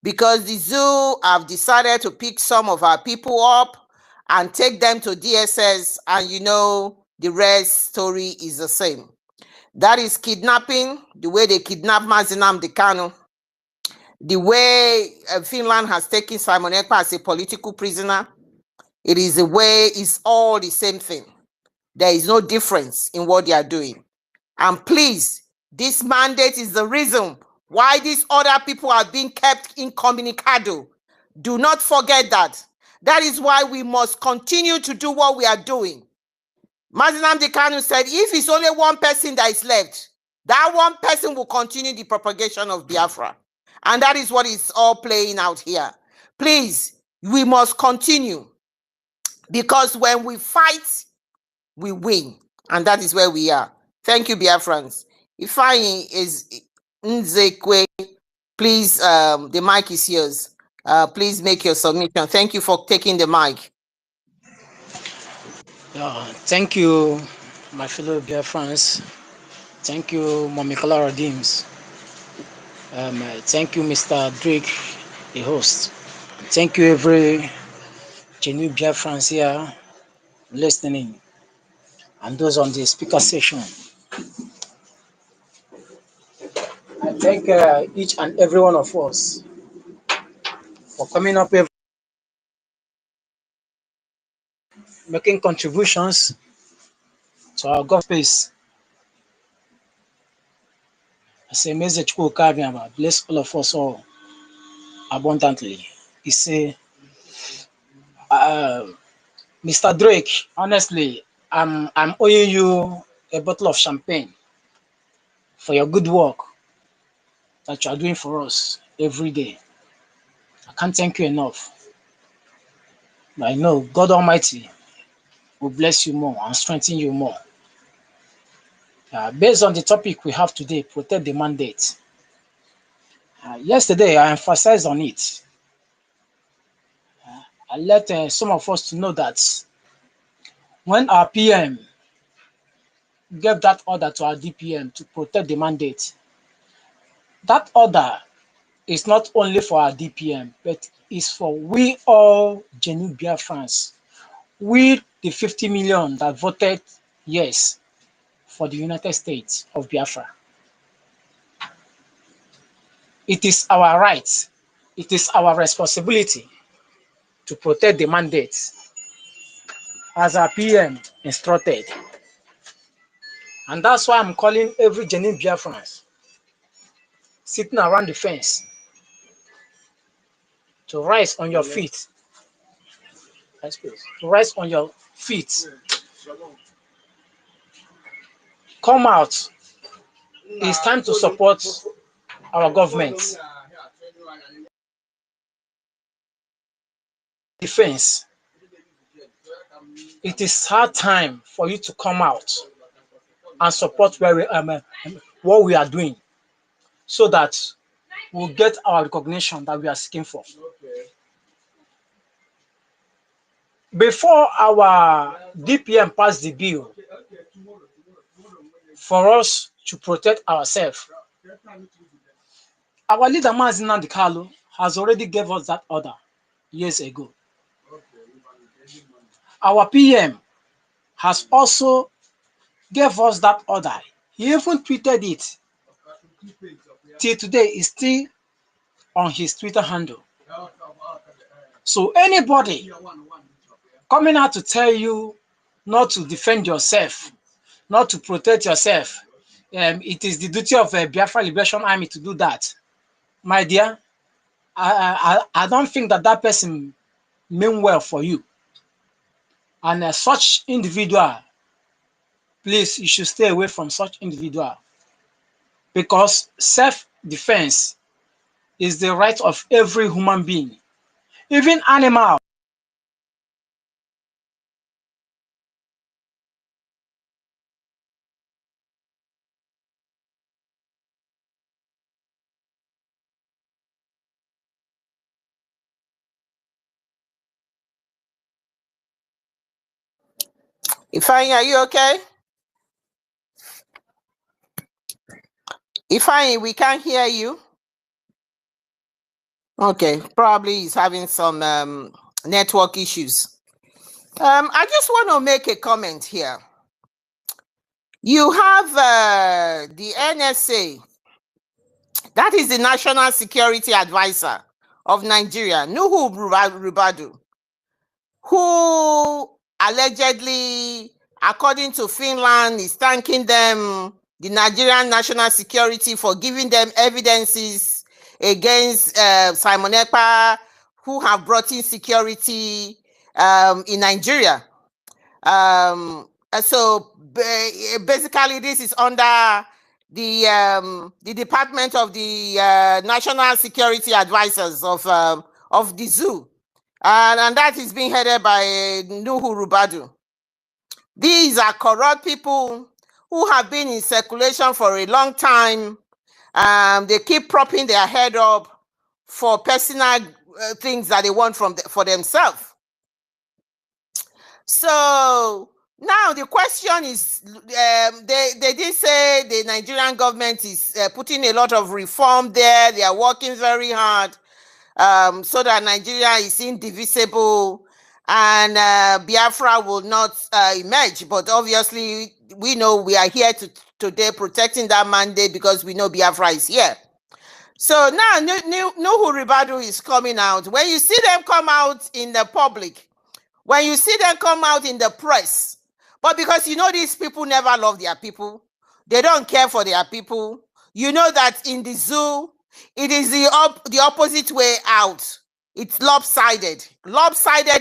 because the zoo have decided to pick some of our people up and take them to DSS, and the rest story is the same. That is kidnapping, the way they kidnapped Mazi Nnamdi Kanu. The way Finland has taken Simon Ekpa as a political prisoner, it is the way, it's all the same thing. There is no difference in what they are doing. And please, this mandate is the reason why these other people are being kept incommunicado. Do not forget that. That is why we must continue to do what we are doing. Mazi Nnamdi Kanu said, if it's only one person that is left, that one person will continue the propagation of Biafra. And that is what is all playing out here. Please, we must continue. Because when we fight, we win. And that is where we are. Thank you, Biafrans. Ifeanyi is Nzekwe. Please, the mic is yours. Please make your submission. Thank you for taking the mic. Thank you, my fellow Biafrans. Thank you, Mommy Clara Dims. Thank you, Mr. Drake, the host. Thank you, every genuine Biafrans here listening, and those on the speaker section. I thank each and every one of us for coming up here, making contributions to our God space. I say, Messege, bless all of us all abundantly. He say, Mr. Drake, honestly, I'm owing you a bottle of champagne for your good work that you are doing for us every day. I can't thank you enough. But I know God Almighty will bless you more and strengthen you more. Based on the topic we have today, protect the mandate. Yesterday, I emphasized on it. I let some of us to know that when our PM gave that order to our DPM to protect the mandate, that order is not only for our DPM, but is for we all genuine Biafrans. We, the 50 million that voted yes for the United States of Biafra. It is our right, it is our responsibility to protect the mandate as our PM instructed. And that's why I'm calling every genuine Biafrans sitting around the fence to rise on your feet. To rise on your feet. Come out. It's time to support our government. Defense. It is hard time for you to come out and support what we are doing, so that we'll get our recognition that we are seeking for. Before our DPM passed the bill for us to protect ourselves, our leader Mazi Nnamdi Kanu has already gave us that order years ago. Our PM has also gave us that order. He even tweeted it. Till today, is still on his Twitter handle. So anybody coming out to tell you not to defend yourself, not to protect yourself, it is the duty of a Biafra Liberation Army to do that. My dear, I don't think that person mean well for you. And such individual, please, you should stay away from such individual, because self-defense is the right of every human being, even animal. Ifeanyi, are you okay? Ifeanyi, we can't hear you. Okay, probably he's having some network issues. I just want to make a comment here. You have the NSA That is the National Security Advisor of Nigeria, Nuhu Rubadu, who allegedly, according to Finland, is thanking them, the Nigerian National Security, for giving them evidences against Simon Ekpa, who have brought in security in Nigeria. So basically, this is under the Department of the National Security Advisors of the zoo, and that is being headed by Nuhu Rubadu. These are corrupt people who have been in circulation for a long time. They keep propping their head up for personal things that they want for themselves. So now the question is, they did say the Nigerian government is putting a lot of reform there. They are working very hard so that Nigeria is indivisible and Biafra will not emerge. But obviously, we know we are here today protecting that mandate because we know Biafra is here. So now Nuhu Rubadu is coming out. When you see them come out in the public, when you see them come out in the press, but because you know these people never love their people, they don't care for their people. You know that in the zoo, it is the opposite way out. It's lopsided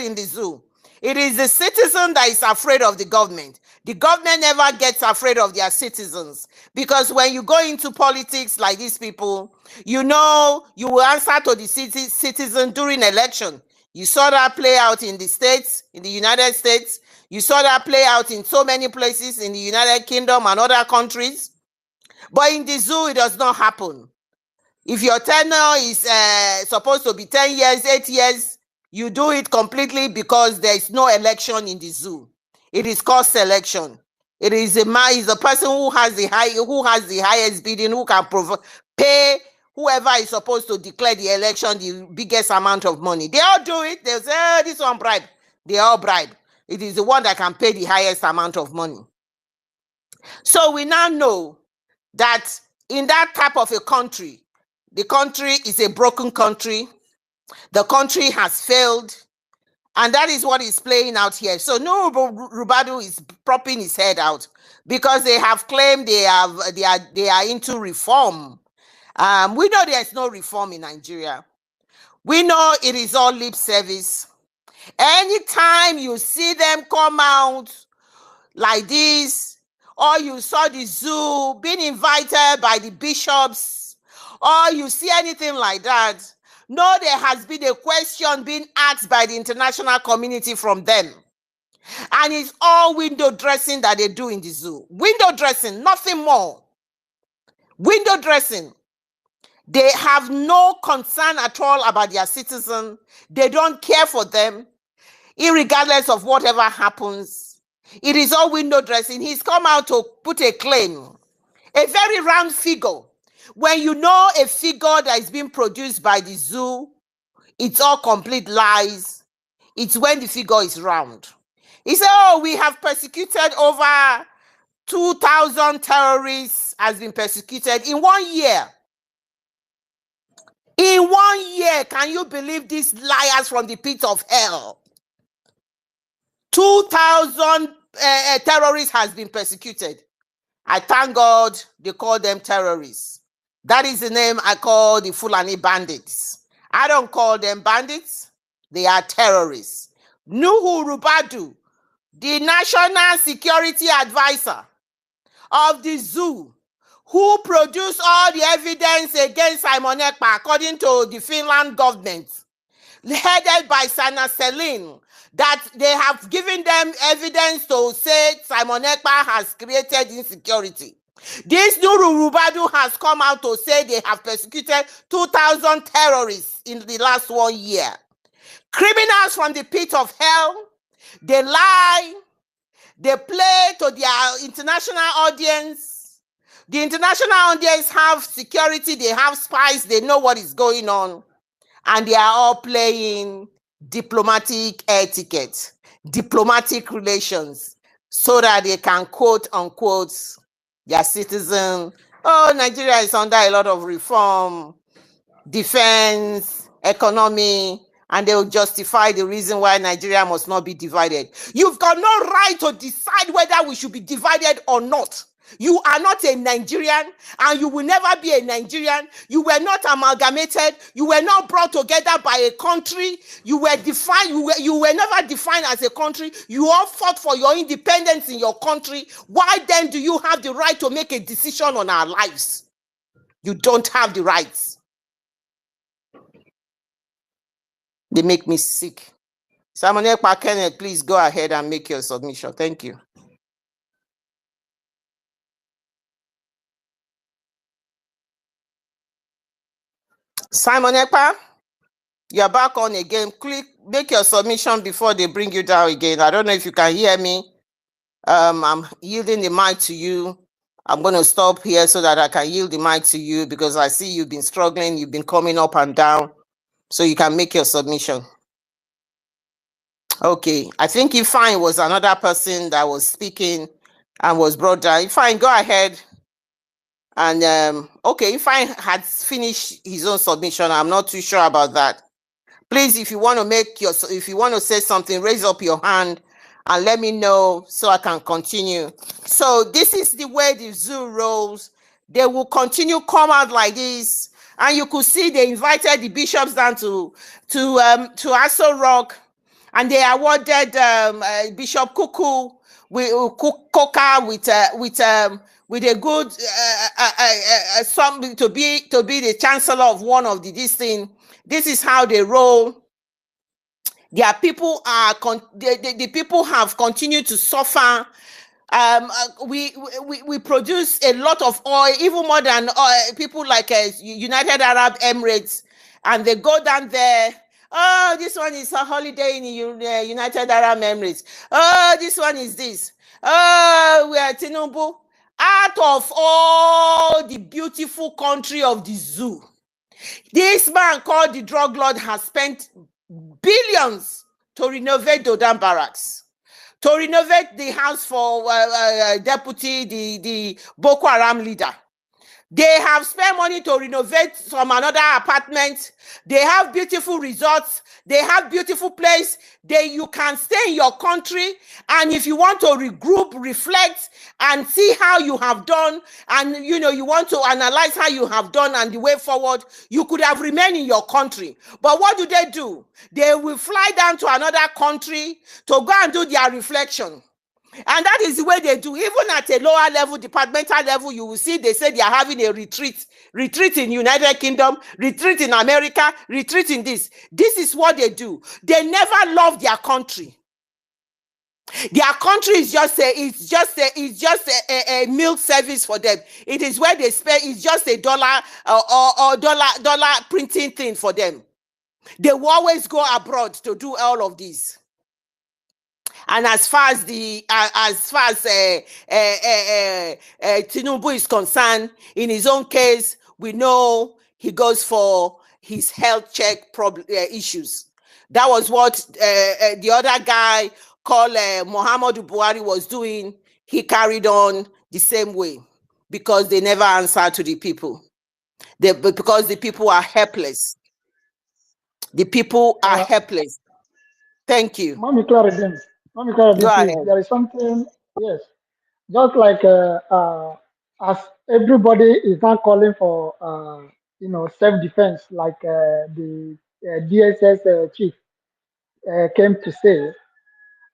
in the zoo. It is the citizen that is afraid of the government. The government never gets afraid of their citizens, because when you go into politics like these people, you know you will answer to the citizen during election. You saw that play out in the States, in the United States. You saw that play out in so many places in the United Kingdom and other countries. But in the zoo, it does not happen. If your tenure is supposed to be 10 years, 8 years, you do it completely because there is no election in the zoo. It is called selection. It is a person who has the highest bidding, who can pay whoever is supposed to declare the election the biggest amount of money. They all do it. They say, oh, this one bribe. They all bribe. It is the one that can pay the highest amount of money. So we now know that in that type of a country, the country is a broken country. The country has failed. And that is what is playing out here. So Nuhu Rubadu is propping his head out because they have claimed they are into reform. We know there's no reform in Nigeria. We know it is all lip service. Anytime you see them come out like this, or you saw the zoo being invited by the bishops, or you see anything like that, no, there has been a question being asked by the international community from them. And it's all window dressing that they do in the zoo. Window dressing, nothing more. Window dressing. They have no concern at all about their citizens. They don't care for them, irregardless of whatever happens. It is all window dressing. He's come out to put a claim, a very round figure. When you know a figure that is being produced by the zoo, it's all complete lies. It's when the figure is round. He said, oh, we have persecuted over 2,000 terrorists has been persecuted in 1 year. In 1 year, can you believe these liars from the pit of hell? 2,000 terrorists has been persecuted. I thank God they call them terrorists. That is the name I call the Fulani bandits. I don't call them bandits. They are terrorists. Nuhu Rubadu, the National Security Advisor of the zoo, who produced all the evidence against Simon Ekpa, according to the Finland government, headed by Sana Selin, that they have given them evidence to say Simon Ekpa has created insecurity. This Nuhu Rubadu has come out to say they have persecuted 2,000 terrorists in the last 1 year. Criminals from the pit of hell. They lie. They play to their international audience. The international audience have security. They have spies. They know what is going on. And they are all playing diplomatic etiquette, diplomatic relations, so that they can quote unquote their citizen Oh, Nigeria is under a lot of reform, defense, economy, and they will justify the reason why Nigeria must not be divided. You've got no right to decide whether we should be divided or not. You are not a Nigerian, and you will never be a Nigerian. You were not amalgamated. You were not brought together by a country. You were defined. You were never defined as a country. You all fought for your independence in your country. Why then do you have the right to make a decision on our lives? You don't have the rights. They make me sick. Simon Ekpa Kenneth, please go ahead and make your submission. Thank you. Simon Ekpa, you're back on again. Click, make your submission before they bring you down again. I don't know if you can hear me. I'm yielding the mic to you. I'm going to stop here so that I can yield the mic to you because I see you've been struggling. You've been coming up and down so you can make your submission. Okay, I think Ifeanyi was another person that was speaking and was brought down. Ifeanyi, go ahead. And okay, Ifeanyi had finished his own submission. I'm not too sure about that. Please, if you want to say something, raise up your hand and let me know so I can continue. So this is the way the zoo rolls. They will continue come out like this, and you could see they invited the bishops down to Aso Rock, and they awarded Bishop Kuku with Koka with a good something to be the chancellor of one of this thing. This is how they roll. Their people are the people have continued to suffer. We produce a lot of oil, even more than people like United Arab Emirates, and they go down there. Oh, this one is a holiday in United Arab Emirates. Oh, this one is this. Oh, we are Tinubu. Out of all the beautiful country of the zoo, this man called the drug lord has spent billions to renovate Dodan Barracks, to renovate the house for deputy, the Boko Haram leader. They have spent money to renovate some another apartment. They have beautiful resorts. They have beautiful place. You can stay in your country, and if you want to regroup, reflect, and see how you have done, and you want to analyze how you have done and the way forward, you could have remained in your country. But what do? They will fly down to another country to go and do their reflection. And that is the way they do. Even at a lower level, departmental level, you will see they say they are having a retreat in United Kingdom, retreat in America, retreat in this. This is what they do. They never love their country. Their country is just a milk service for them. It is where they spend. It's just a dollar or dollar printing thing for them. They will always go abroad to do all of this. And as far as Tinubu is concerned, in his own case, we know he goes for his health check issues. That was what the other guy called Muhammadu Buhari was doing. He carried on the same way because they never answer to the people. Because the people are helpless. The people are helpless. Thank you. Mommy Clarence, there is something, yes. Just like as everybody is now calling for, self-defense, like the DSS chief came to say.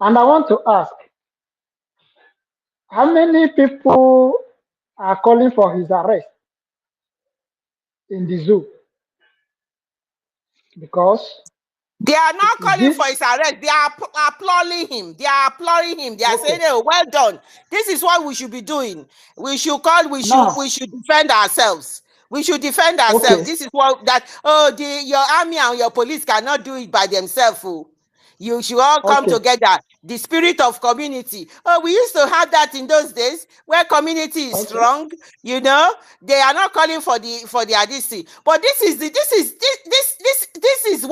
And I want to ask, how many people are calling for his arrest in the zoo? Because they are not calling for his arrest. They are applauding him. They are applauding him. They are saying, "Oh, well done. This is what we should be doing. We should defend ourselves. We should defend ourselves. This is what your army and your police cannot do it by themselves. You should all come together. The spirit of community. Oh, we used to have that in those days where community is strong. They are not calling for the ADC. But this is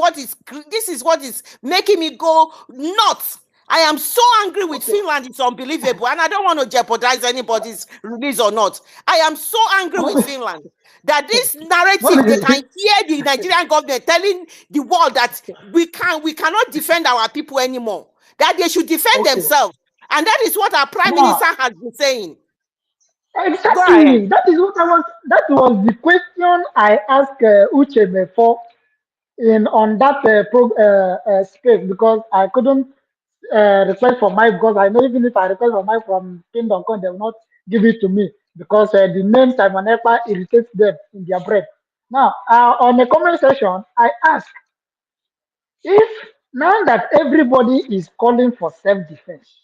what is making me go nuts. I am so angry with Okay. Finland, it's unbelievable, and I don't want to jeopardize anybody's release or not. I am so angry with Mommy, Finland that this mommy, narrative, they can hear the Nigerian government telling the world that we cannot defend our people anymore, that they should defend okay. themselves. And that is what our prime Now, minister has been saying. Go ahead. exactly. That is what I was. That was the question I asked Uche before in on that space because I couldn't request for my because I know even if I request for my from Kingdom Come, they will not give it to me because the name Simon Ekpa irritates them in their breath. Now, on the comment section, I ask if now that everybody is calling for self-defense,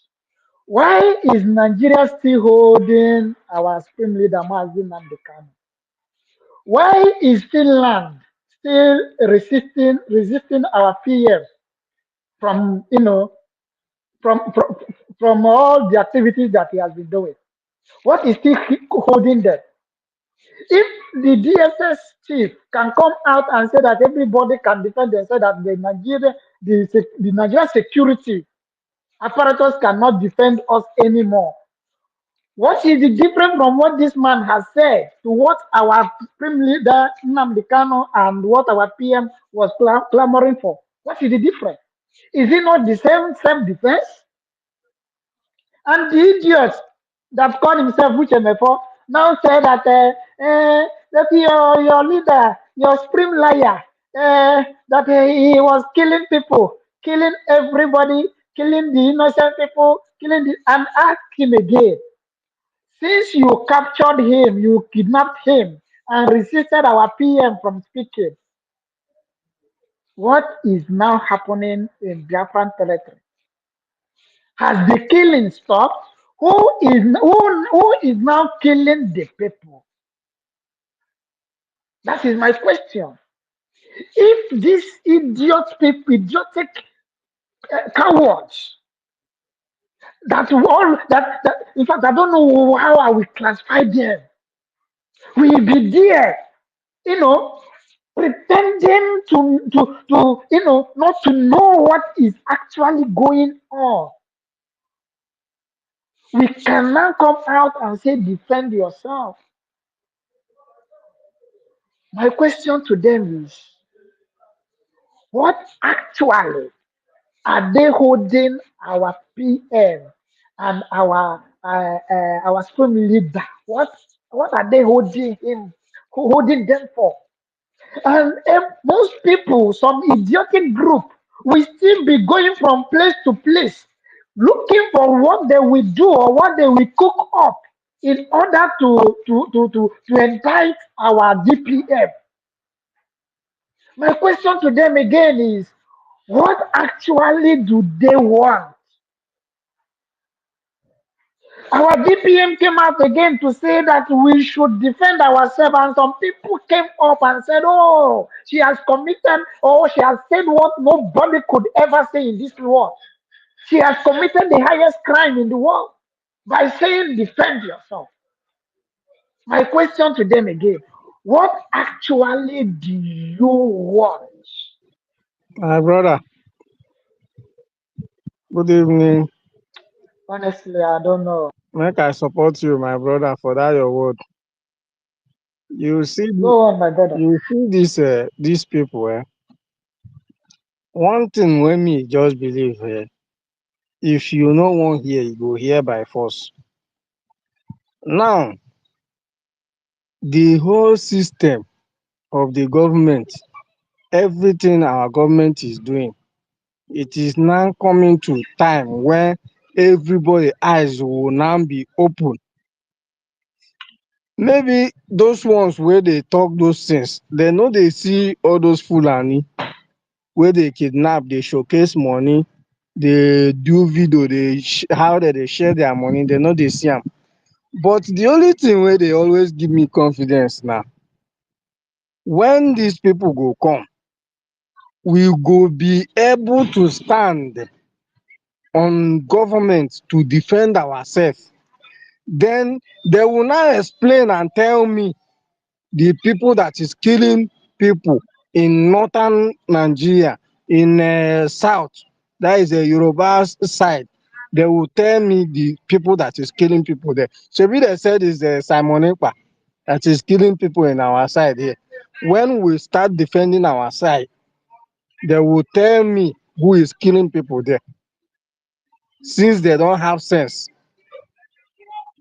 why is Nigeria still holding our supreme leader Mazi Nnamdi Kanu? Why is Finland still resisting our PM from from from all the activities that he has been doing? What is still holding them? If the DSS chief can come out and say that everybody can defend themselves, that the Nigeria security apparatus cannot defend us anymore. What is the difference from what this man has said to what our Supreme Leader Nnamdi Kanu and what our PM was clamoring for? What is the difference? Is it not the same self-defense? And the idiot that called himself Uchemefo now said that your leader, your supreme liar, that he was killing people, killing everybody, killing the innocent people, and ask him again. Since you captured him, you kidnapped him, and resisted our PM from speaking, what is now happening in Biafran territory? Has the killing stopped? Who is now killing the people? That is my question. If these idiotic cowards that in fact I don't know how I will classify them, will be there, you know, pretending to not to know what is actually going on. We can now come out and say defend yourself. My question to them is, what actually are they holding our PM and our supreme leader? What are they holding them for? And most people, some idiotic group, will still be going from place to place, looking for what they will do or what they will cook up in order to entice our DPM. My question to them again is, what actually do they want? Our DPM came out again to say that we should defend ourselves, and some people came up and said, "Oh, she has committed, or she has said what nobody could ever say in this world. She has committed the highest crime in the world by saying defend yourself." My question to them again, what actually do you want? My brother, good evening. Honestly, I don't know. Make I support you, my brother, for that your word. You see, Go on, my brother. you see these people. One thing when me just believe, if you no want hear, you go hear by force. Now, the whole system of the government, everything our government is doing, it is now coming to time when everybody eyes will now be open. Maybe those ones where they talk those things, they know they see all those Fulani where they kidnap, they showcase money, they do video, how they share their money, they know they see them. But the only thing where they always give me confidence now, when these people go come, we go be able to stand on government to defend ourselves. Then they will now explain and tell me the people that is killing people in northern Nigeria, in south, that is a Yoruba side, they will tell me the people that is killing people there. Shebi they said is Simon Ekpa that is killing people in our side here. When we start defending our side, they will tell me who is killing people there. Since they don't have sense,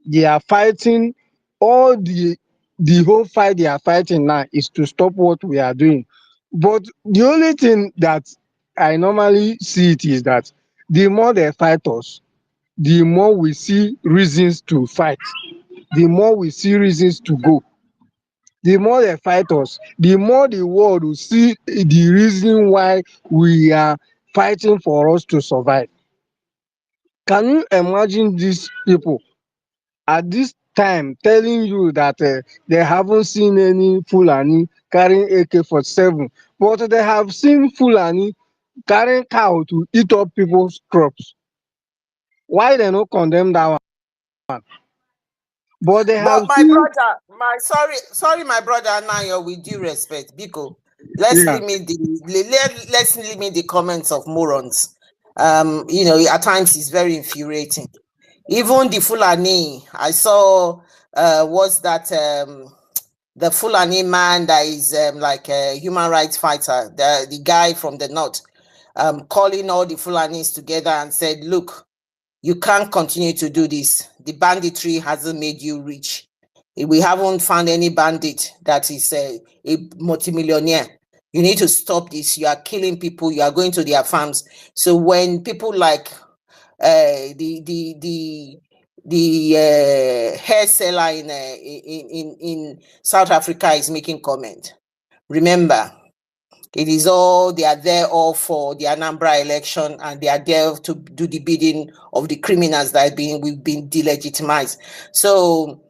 they are fighting. All the whole fight they are fighting now is to stop what we are doing. But the only thing that I normally see it is that the more they fight us, the more we see reasons to fight, the more we see reasons to go. The more they fight us, the more the world will see the reason why we are fighting for us to survive. Can you imagine these people at this time telling you that they haven't seen any Fulani carrying AK-47, but they have seen Fulani carrying cow to eat up people's crops? Why they no condemn that one? But they have But my seen, brother, sorry, my brother Nayo, with due respect, Biko, let's yeah, limit let's limit the comments of morons. At times it's very infuriating. Even the Fulani, I saw what's that the Fulani man that is like a human rights fighter, the guy from the north, calling all the Fulanis together and said, look, you can't continue to do this. The banditry hasn't made you rich. We haven't found any bandit that is a multimillionaire. You need to stop this. You are killing people. You are going to their farms. So when people like the hair seller in South Africa is making comment, remember, it is all, they are there all for the Anambra election, and they are there to do the bidding of the criminals that we've been delegitimized. So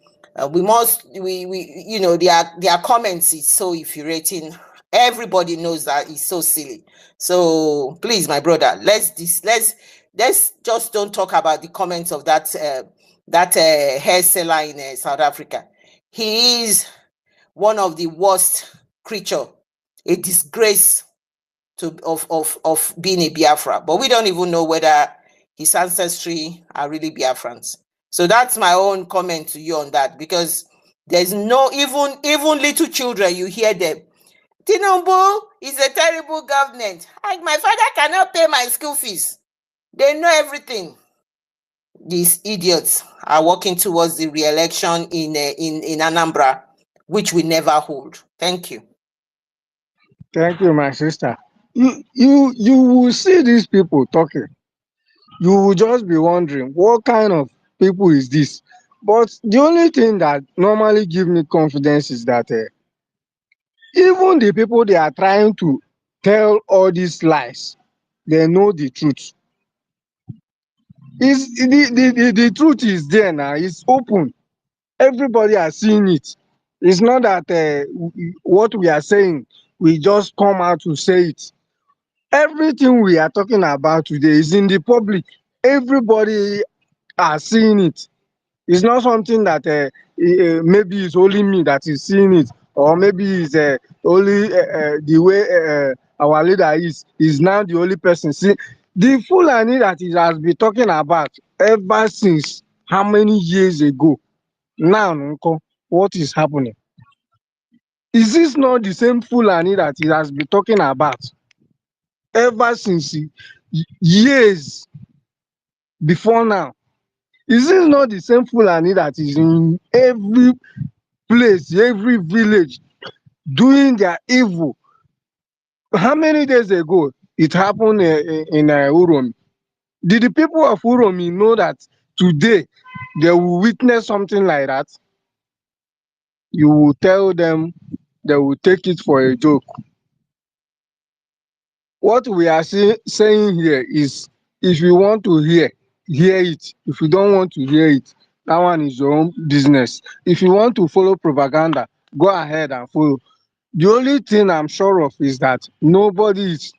we must, their comments is so infuriating. Everybody knows that it's so silly. So please, my brother, let's just don't talk about the comments of that hair seller in South Africa. He is one of the worst creature, a disgrace of being a Biafra. But we don't even know whether his ancestry are really Biafrans. So that's my own comment to you on that, because there's no, even little children, you hear them. Tinubu is a terrible government. My father cannot pay my school fees. They know everything. These idiots are working towards the re-election in Anambra, which we never hold. Thank you. thank you, my sister. You will see these people talking. You will just be wondering what kind of people is this. But the only thing that normally give me confidence is that even the people they are trying to tell all these lies, they know the truth. Is the truth is there now. It's open. Everybody has seen it. It's not that what we are saying, we just come out to say it. Everything we are talking about today is in the public. Everybody has seen it. It's not something that maybe it's only me that is seeing it, or maybe it's only the way our leader is now the only person. See, the Fulani that he has been talking about ever since how many years ago? Now, Nko, what is happening? Is this not the same Fulani that he has been talking about ever since years before now? Is this not the same Fulani that is in every place, every village, doing their evil? How many days ago it happened in Uromi? Did the people of Uromi know that today they will witness something like that? You will tell them, they will take it for a joke. What we are saying here is, if you want to hear it. If you don't want to hear it, that one is your own business. If you want to follow propaganda, go ahead and follow. The only thing I'm sure of is that nobody is,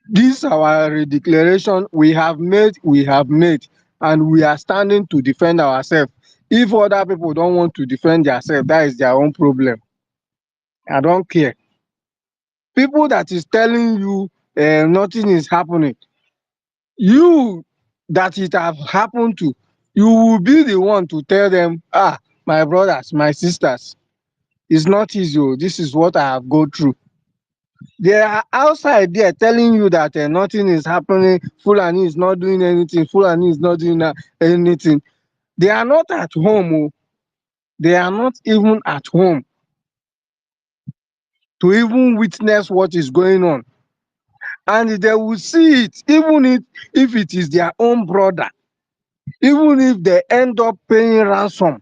this our declaration we have made, and we are standing to defend ourselves. If other people don't want to defend themselves, that is their own problem. I don't care. People that is telling you nothing is happening, You that it have happened to, you will be the one to tell them, ah, my brothers, my sisters, it's not easy. Oh, this is what I have go through. They are outside there telling you that nothing is happening. Fulani is not doing anything. Fulani is not doing anything. They are not at home. Oh. They are not even at home to even witness what is going on. And they will see it, even if it is their own brother, even if they end up paying ransom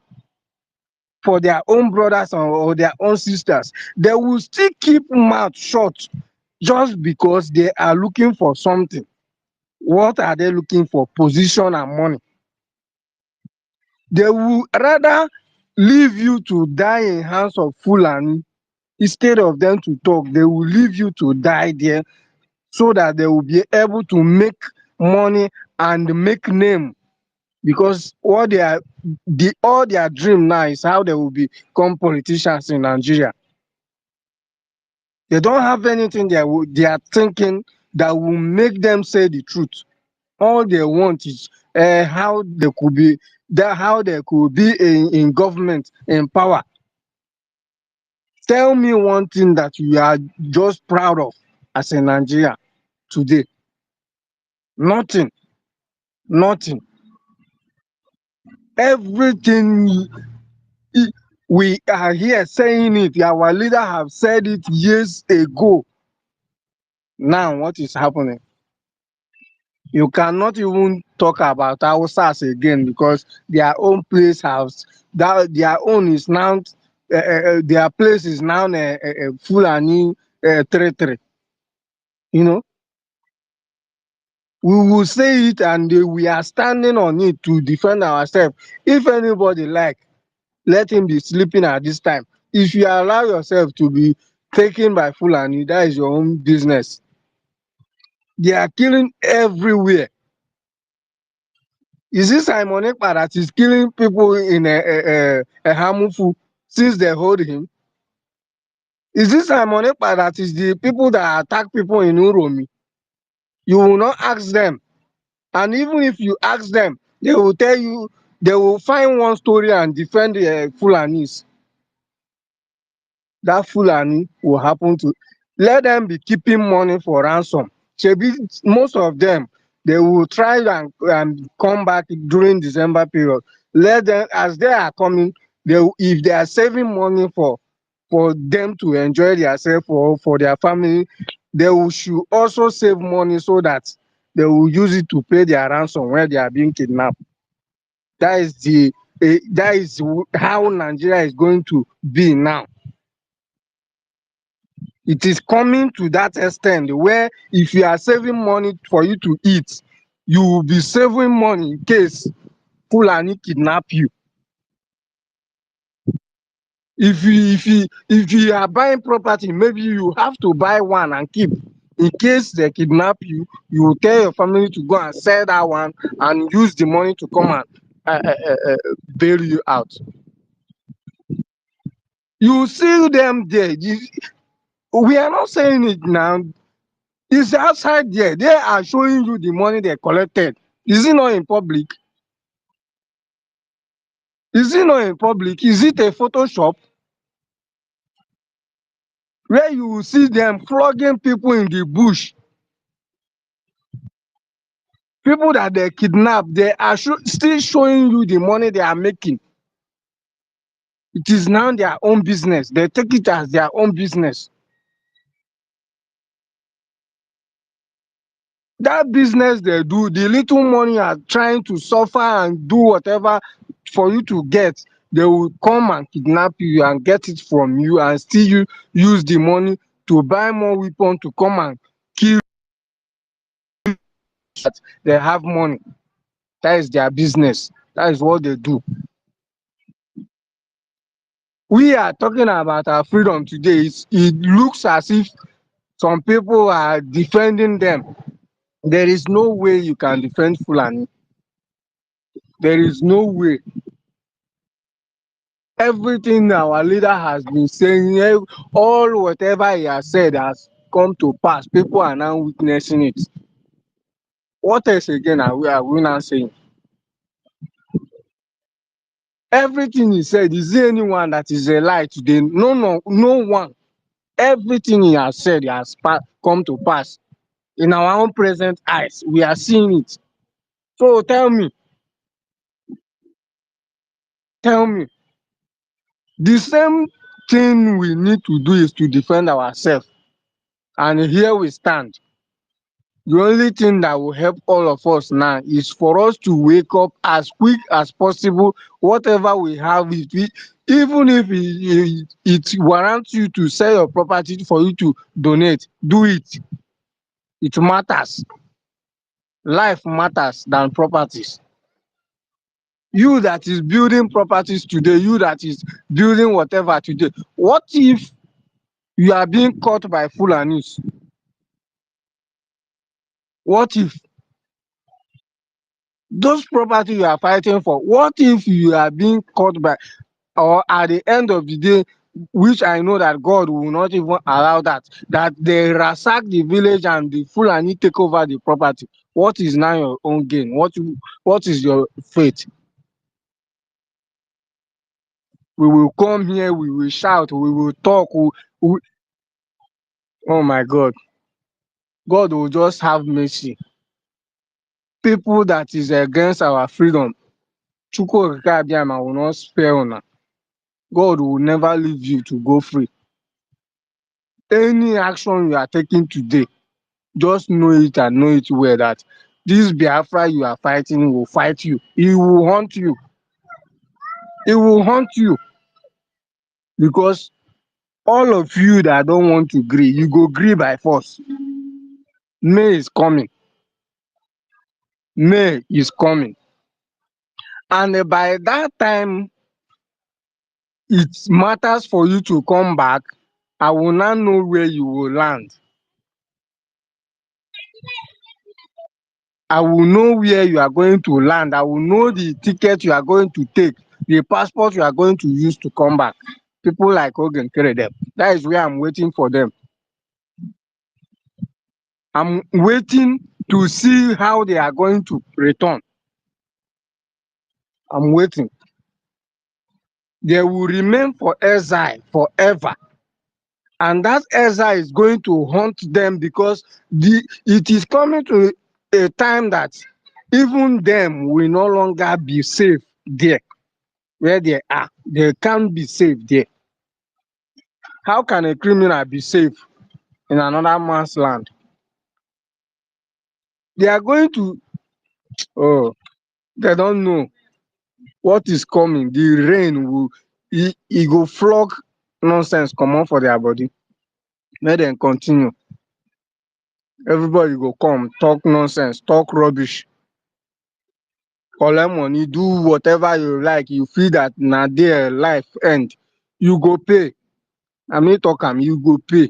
for their own brothers or their own sisters, they will still keep mouth shut just because they are looking for something. What are they looking for? Position and money. They will rather leave you to die in hands of Fulani instead of them to talk. They will leave you to die there so that they will be able to make money and make name, because what they are all their dream now is how they will become politicians in Nigeria. They don't have anything they are thinking that will make them say the truth. All they want is how they could be in government, in power. Tell me one thing that you are just proud of as a Nigerian today. Nothing. Nothing. Everything we are here saying it. Our leader have said it years ago. Now what is happening? You cannot even talk about Hausas again because their own place house, that their own is now, their place is now a Fulani territory. You know, we will say it and we are standing on it to defend ourselves. If anybody like, let him be sleeping at this time. If you allow yourself to be taken by Fulani, that is your own business. They are killing everywhere. Is this Simon Ekpa that is killing people in a Hamufu since they hold him? Is this Simon Ekpa that is the people that attack people in Uromi? You will not ask them. And even if you ask them, they will tell you, they will find one story and defend the Fulanis. That Fulani will happen to, let them be keeping money for ransom. Shebi, most of them, they will try and come back during December period. Let them, as they are coming, if they are saving money for them to enjoy themselves for their family, they should also save money so that they will use it to pay their ransom when they are being kidnapped. That is how Nigeria is going to be now. It is coming to that extent where if you are saving money for you to eat, you will be saving money in case Fulani kidnap you. If you are buying property, maybe you have to buy one and keep. In case they kidnap you, you will tell your family to go and sell that one and use the money to come and bail you out. You see them there. We are not saying it now. It's outside there. They are showing you the money they collected. Is it not in public? Is it not in public? Is it a Photoshop? Where you will see them flogging people in the bush. People that they kidnap, they are still showing you the money they are making. It is now their own business. They take it as their own business. That business they do, the little money you are trying to suffer and do whatever for you to get, they will come and kidnap you and get it from you and still use the money to buy more weapons to come and kill. They have money. That is their business. That is what they do. We are talking about our freedom today. It looks as if some people are defending them. There is no way you can defend Fulani. There is no way. Everything our leader has been saying, all whatever he has said has come to pass. People are now witnessing it. What else again are we now saying? Everything he said, is there anyone that is a lie today? No, no, no one. Everything he has said has come to pass in our own present eyes. We are seeing it. So tell me, the same thing we need to do is to defend ourselves. And here we stand. The only thing that will help all of us now is for us to wake up as quick as possible. Whatever we have, even if it warrants you to sell your property for you to donate, do it. It matters. Life matters than properties. You that is building properties today, you that is building whatever today, what if you are being caught by Fulanis? What if those property you are fighting for, what if you are being caught by, or at the end of the day, which I know that God will not even allow that they ransack the village and the Fulani take over the property? What is now your own gain? What is your fate? We will come here, we will shout, we will talk. Oh my God. God will just have mercy. People that is against our freedom, Chukwu Okike Abiama will not spare una. God will never leave you to go free. Any action you are taking today, just know it and know it well that this Biafra you are fighting will fight you. He will hunt you. He will hunt you because all of you that don't want to agree, you go agree by force. May is coming. May is coming. And by that time, it matters for you to come back. I will not know where you will land. I will know where you are going to land. I will know the ticket you are going to take, the passport you are going to use to come back. People like Hogan carry them. That is where I'm waiting for them. I'm waiting to see how they are going to return. I'm waiting. They will remain for exile forever. And that exile is going to haunt them because it is coming to a time that even them will no longer be safe there where they are. They can't be safe there. How can a criminal be safe in another man's land? They are going to, oh, they don't know what is coming. The rain will, it go flog nonsense come on for their body. Let them continue. Everybody go come, talk nonsense, talk rubbish, collect money, do whatever you like. You feel that na there life end. You go pay. I mean talk am, you go pay.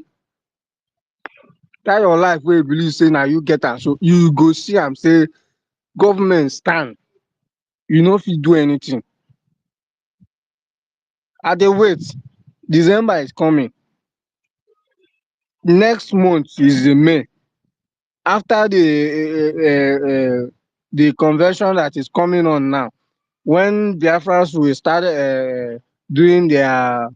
That your life wey you believe say na you get am, so you go see am say government stand. You no fit do anything. I dey wait. December is coming. Next month is the May. After the convention that is coming on now, when Biafrans will start doing uh,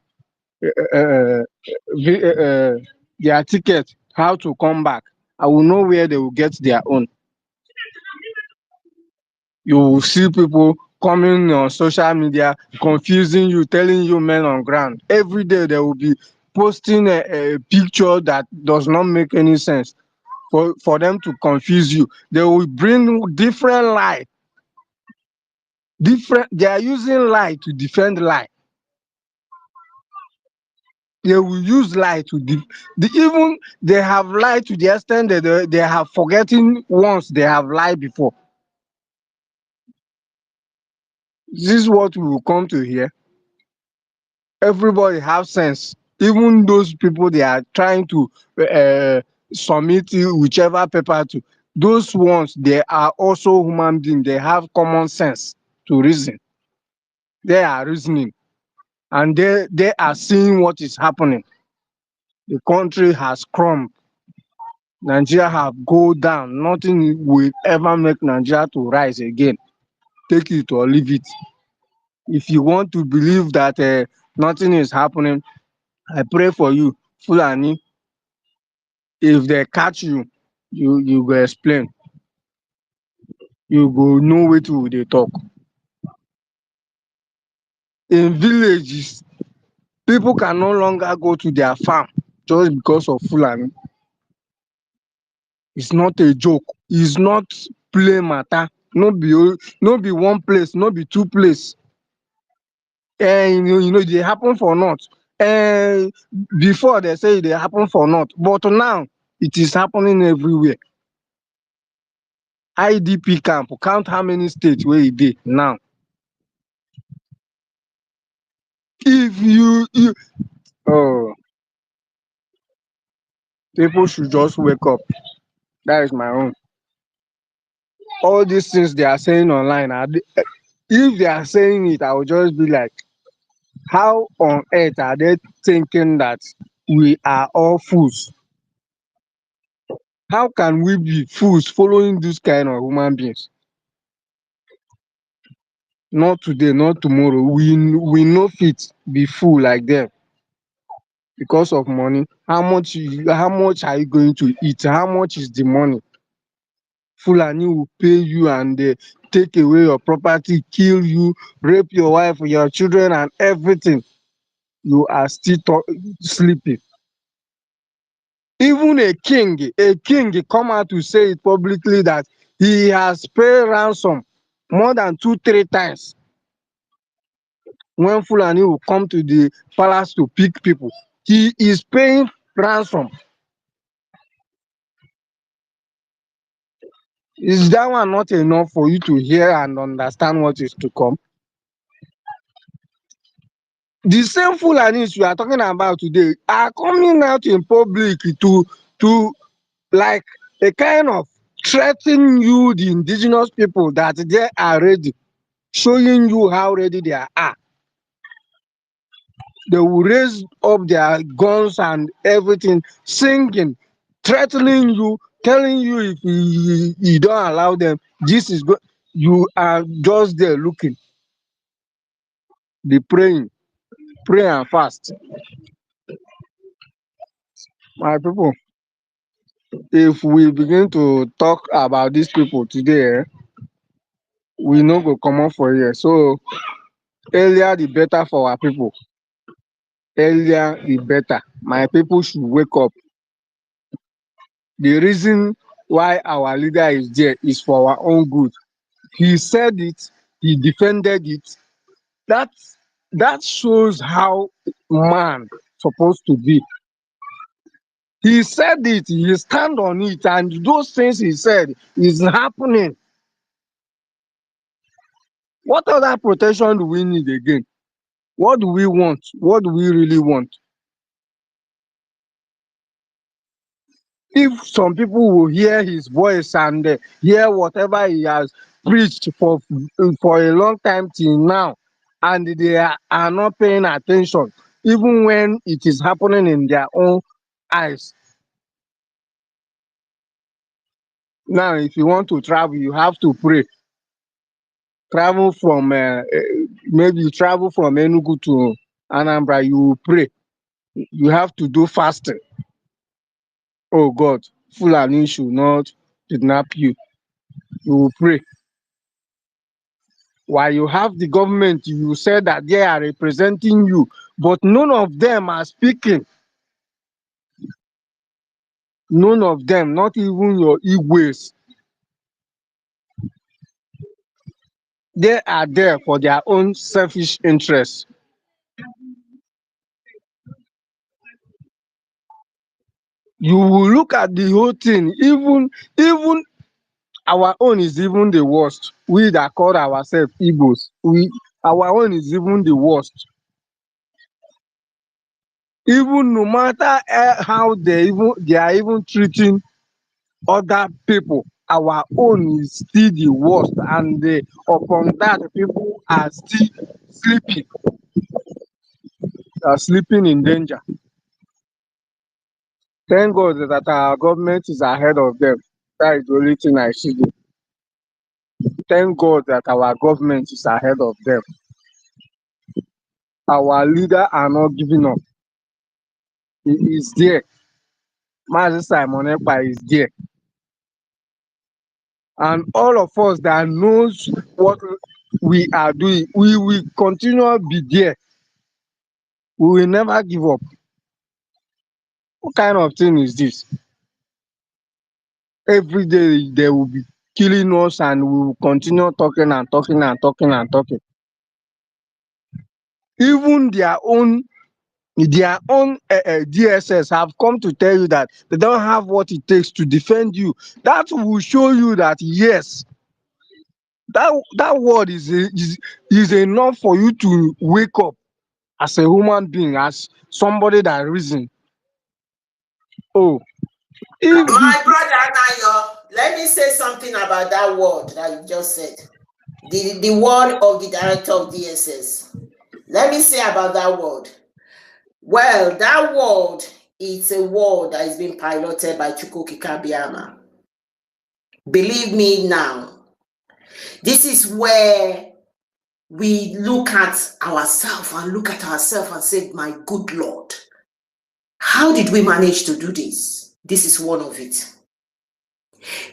vi- uh, uh, their ticket, how to come back, I will know where they will get their own. You will see people coming on social media, confusing you, telling you men on ground. Every day they will be posting a picture that does not make any sense for them to confuse you. They will bring different lie. They are using lie to defend lie. They will use lie to even they have lied to the extent that they have forgetting once they have lied before. This is what we will come to hear. Everybody have sense. Even those people they are trying to submit whichever paper to, those ones they are also human beings. They have common sense to reason. They are reasoning and they are seeing what is happening. The country has crumbled. Nigeria have go down. Nothing will ever make Nigeria to rise again. Take it or leave it. If you want to believe that nothing is happening, I pray for you, Fulani. If they catch you, you go explain. You go know wetin they talk. In villages, people can no longer go to their farm just because of Fulani. It's not a joke. It's not play matter. No be one place, no be two place. You know, they happen for north. Before they say they happen for north, but now it is happening everywhere. IDP camp, count how many states where e dey now. If you oh, people should just wake up. That is my own. All these things they are saying online, if they are saying it, I will just be like, how on earth are they thinking that we are all fools? How can we be fools following this kind of human beings? Not today, not tomorrow. We no fit be fool like them because of money. How much are you going to eat? How much is the money? Fulani will pay you and take away your property, kill you, rape your wife, your children, and everything. You are still sleeping. Even a king come out to say it publicly that he has paid ransom more than 2-3 times. When Fulani will come to the palace to pick people, he is paying ransom. Is that one not enough for you to hear and understand what is to come? The same Fulanis we are talking about today are coming out in public to like a kind of threaten you, the indigenous people, that they are ready, showing you how ready they are. They will raise up their guns and everything, singing, threatening you, telling you if you don't allow them, this is good. You are just there looking, be praying, pray and fast. My people, if we begin to talk about these people today, we no go comot for here. So earlier the better for our people. Earlier the better. My people should wake up. The reason why our leader is there is for our own good. He said it, he defended it. That that shows how man supposed to be. He said it, he stand on it, and those things he said is happening. What other protection do we need again? What do we want? What do we really want? If some people will hear his voice and hear whatever he has preached for a long time till now, and they are not paying attention, even when it is happening in their own eyes. Now, if you want to travel, you have to pray. Travel from maybe you travel from Enugu to Anambra, you will pray. You have to do fasting. Oh God, Fulani should not kidnap you. You will pray. While you have the government, you say that they are representing you, but none of them are speaking. None of them, not even your Igwes. They are there for their own selfish interests. You will look at the whole thing, even our own is even the worst. We that call ourselves Igbos, our own is even the worst. Even no matter how they are even treating other people, our own is still the worst, and upon that people are still sleeping, in danger. Thank God that our government is ahead of them. That is the only thing I see. Thank God that our government is ahead of them. Our leader are not giving up. He is there. Mazi Simon Ekpa is there. And all of us that knows what we are doing, we will continue to be there. We will never give up. What kind of thing is this? Every day they will be killing us and we will continue talking and talking and talking and talking. Even their own DSS have come to tell you that they don't have what it takes to defend you. That will show you that yes, that word is enough for you to wake up as a human being, as somebody that reason. Oh, if this, My brother Nayo, let me say something about that word that you just said. The word of the director of DSS. Let me say about that word. Well, that word is a word that is being piloted by Ekpa-PROTECT. Believe me now, this is where we look at ourselves and say, my good Lord, how did we manage to do this? This is one of it.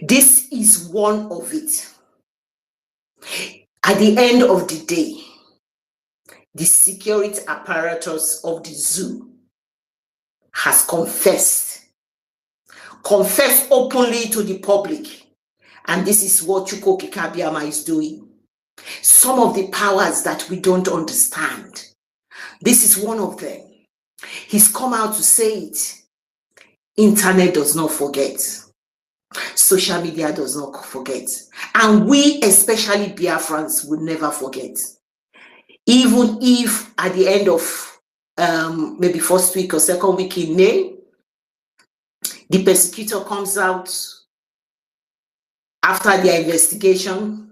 This is one of it. At the end of the day, the security apparatus of the zoo has confessed openly to the public. And this is what Ekpa-PROTECT is doing. Some of the powers that we don't understand. This is one of them. He's come out to say it. Internet does not forget. Social media does not forget. And we, especially Biafrans, will never forget. Even if at the end of maybe first week or second week in May, the persecutor comes out after their investigation,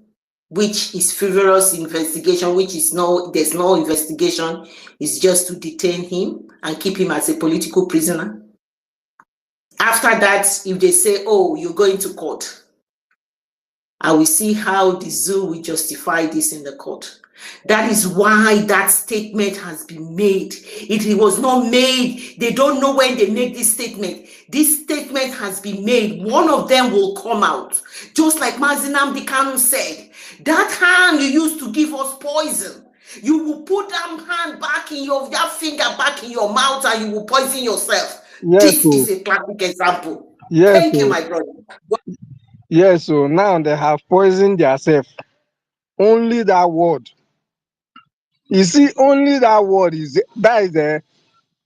which is frivolous investigation, which is there's no investigation, it's just to detain him and keep him as a political prisoner. After that, if they say, oh, you're going to court, I will see how the zoo will justify this in the court. That is why that statement has been made. It was not made. They don't know when they make this statement. This statement has been made. One of them will come out. Just like Mazi Nnamdi Kanu said, that hand you used to give us poison, you will put that hand back in that finger back in your mouth and you will poison yourself. yes, This so is a classic example. yes, Thank you, so my brother. yes, so now they have poisoned themselves. Only that word. You see, only that word is there.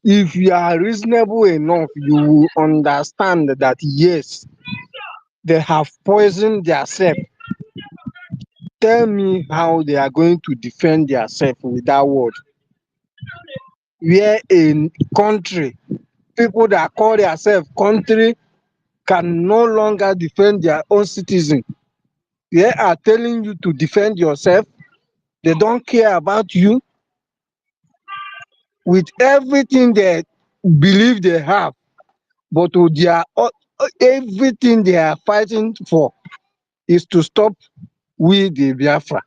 If you are reasonable enough, you will understand that yes, they have poisoned themselves. Tell me how they are going to defend themselves with that word. Where a country, people that call themselves country, can no longer defend their own citizen. They are telling you to defend yourself. They don't care about you. With everything they believe they have, but with everything they are fighting for is to stop we the Biafra.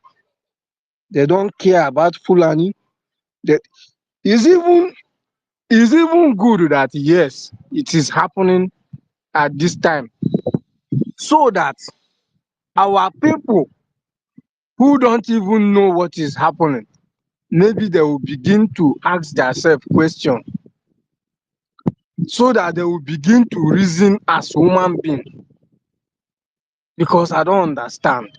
They don't care about Fulani. That is even good that yes, it is happening at this time, so that our people who don't even know what is happening, maybe they will begin to ask themselves questions, so that they will begin to reason as human beings. Because I don't understand.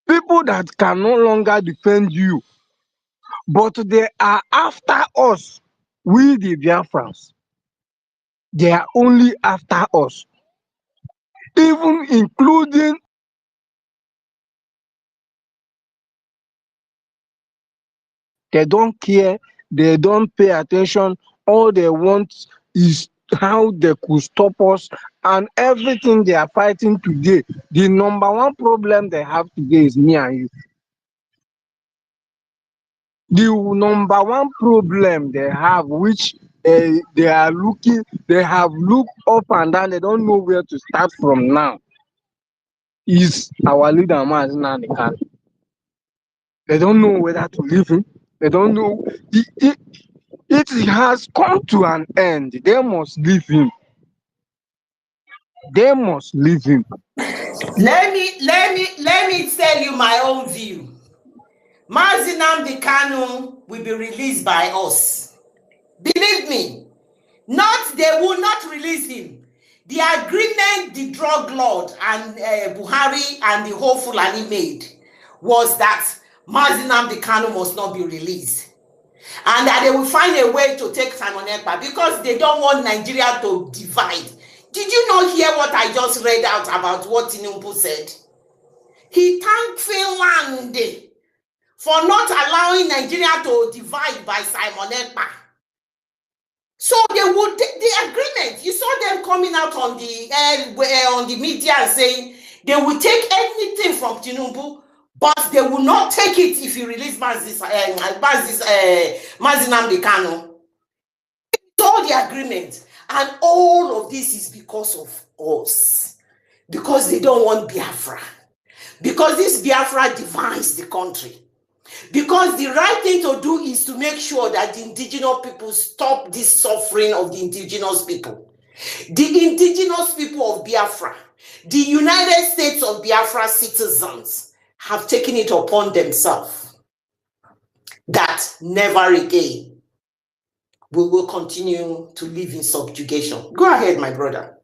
People that can no longer defend you, but they are after us, we the Biafrans. They are only after us, even including they don't care, they don't pay attention. All they want is how they could stop us, and everything they are fighting today. The number one problem they have today is me and you. The number one problem they have, which They are looking, they have looked up and down, they don't know where to start from now. Is our leader Mazi Nnamdi Kanu. They don't know whether to leave him. They don't know. It has come to an end. They must leave him. They must leave him. Let me tell you my own view. Mazi Nnamdi Kanu will be released by us. Believe me. They will not release him. The agreement the drug lord and Buhari and the whole Fulani made was that Mazi Nnamdi Kanu must not be released. And that they will find a way to take Simon Ekpa because they don't want Nigeria to divide. Did you not hear what I just read out about what Tinubu said? He thanked Finland for not allowing Nigeria to divide by Simon Ekpa. So they would the agreement. You saw them coming out on the media saying they will take anything from Tinubu, but they will not take it if you release Mazi Nnamdi Kanu. It's all the agreement, and all of this is because of us, because they don't want Biafra, because this Biafra divides the country. Because the right thing to do is to make sure that the indigenous people stop this suffering of the indigenous people. The indigenous people of Biafra, the United States of Biafra citizens have taken it upon themselves that never again we will continue to live in subjugation. Go ahead, my brother.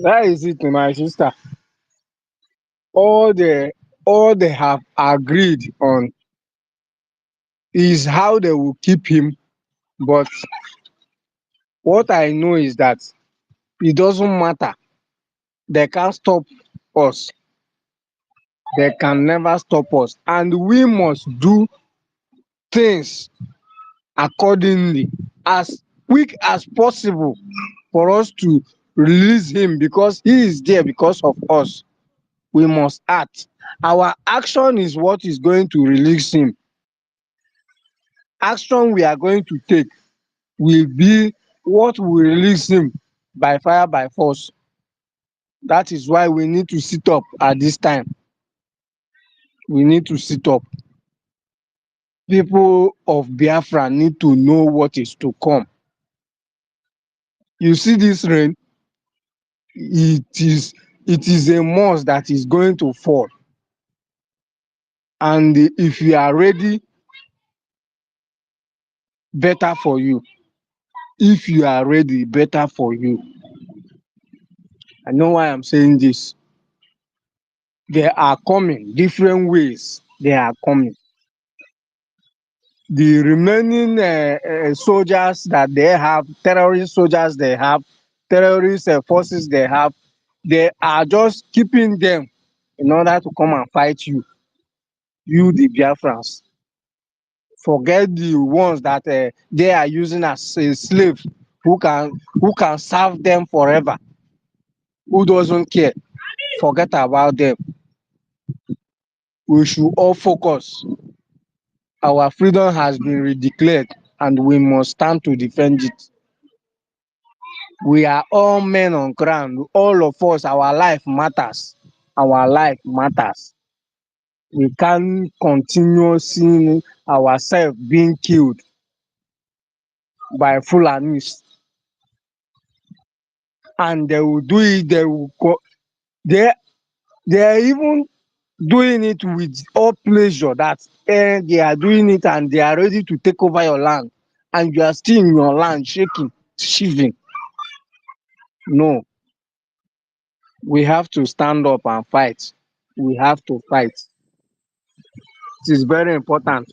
That is it, my sister. All they have agreed on is how they will keep him. But what I know is that it doesn't matter. They can't stop us. They can never stop us. And we must do things accordingly as quick as possible for us to release him, because he is there because of us. We must act. Our action is what is going to release him. Action we are going to take will be what will release him by fire, by force. That is why we need to sit up at this time. We need to sit up. People of Biafra need to know what is to come. You see this rain, it is a must that is going to fall. And if you are ready, better for you. If you are ready, better for you. I know why I'm saying this. They are coming different ways. They are coming. The remaining soldiers that they have, terrorist soldiers they have, terrorist forces they have, they are just keeping them in order to come and fight you, the Biafrans. Forget the ones that they are using as a slave, who can serve them forever, who doesn't care. Forget about them. We should all focus. Our freedom has been redeclared and we must stand to defend it. We are all men on ground. All of us, our life matters. Our life matters. We can't continue seeing ourselves being killed by Fulanis. And they will do it, they are even doing it with all pleasure, that they are doing it and they are ready to take over your land. And you are still in your land shaking, shivering. No. We have to stand up and fight. We have to fight. It is very important.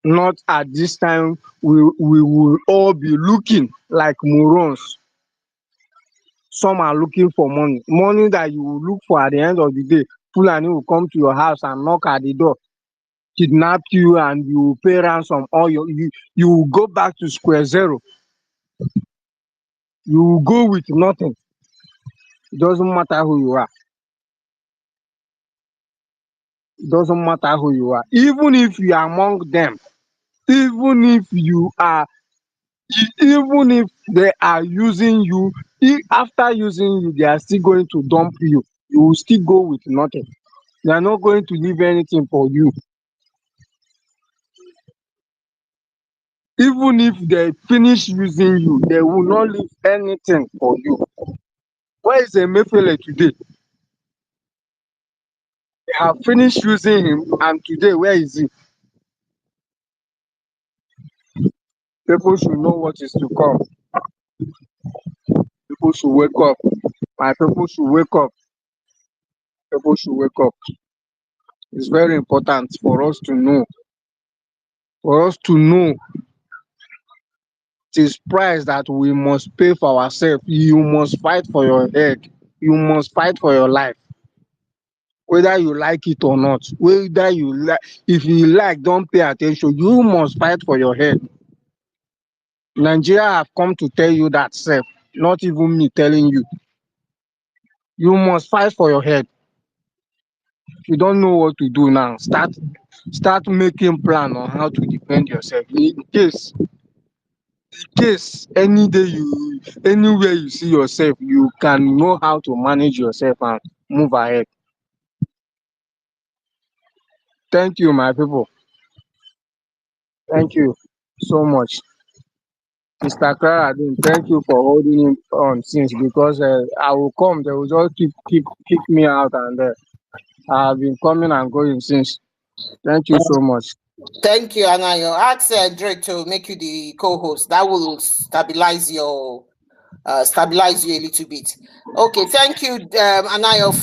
Not at this time we will all be looking like morons. Some are looking for money. Money that you will look for at the end of the day. Fulani will come to your house and knock at the door, kidnap you, and you will pay ransom, or you will go back to square zero. You will go with nothing. It doesn't matter who you are. It doesn't matter who you are. Even if you are among them, Even if you are, even if they are using you, after using you, they are still going to dump you. You will still go with nothing. They are not going to leave anything for you. Even if they finish using you, they will not leave anything for you. Where is Emefiele today? They have finished using him, and today, where is he? People should know what is to come. People should wake up. My people should wake up. People should wake up. It's very important for us to know. For us to know this price that we must pay for ourselves. You must fight for your head. You must fight for your life. Whether you like it or not. Whether you like, if you like, don't pay attention. You must fight for your head. Nigeria have come to tell you that self, not even me telling you. You must fight for your head. If you don't know what to do now, start making plan on how to defend yourself. In case any day anywhere you see yourself, you can know how to manage yourself and move ahead. Thank you, my people. Thank you so much. Mr. Claradine, thank you for holding him on since, because I will come, they will just kick me out, and I have been coming and going since. Thank you so much. Thank you, Anayo. Ask Drake to make you the co-host. That will stabilize you a little bit. Okay, thank you, Anayo,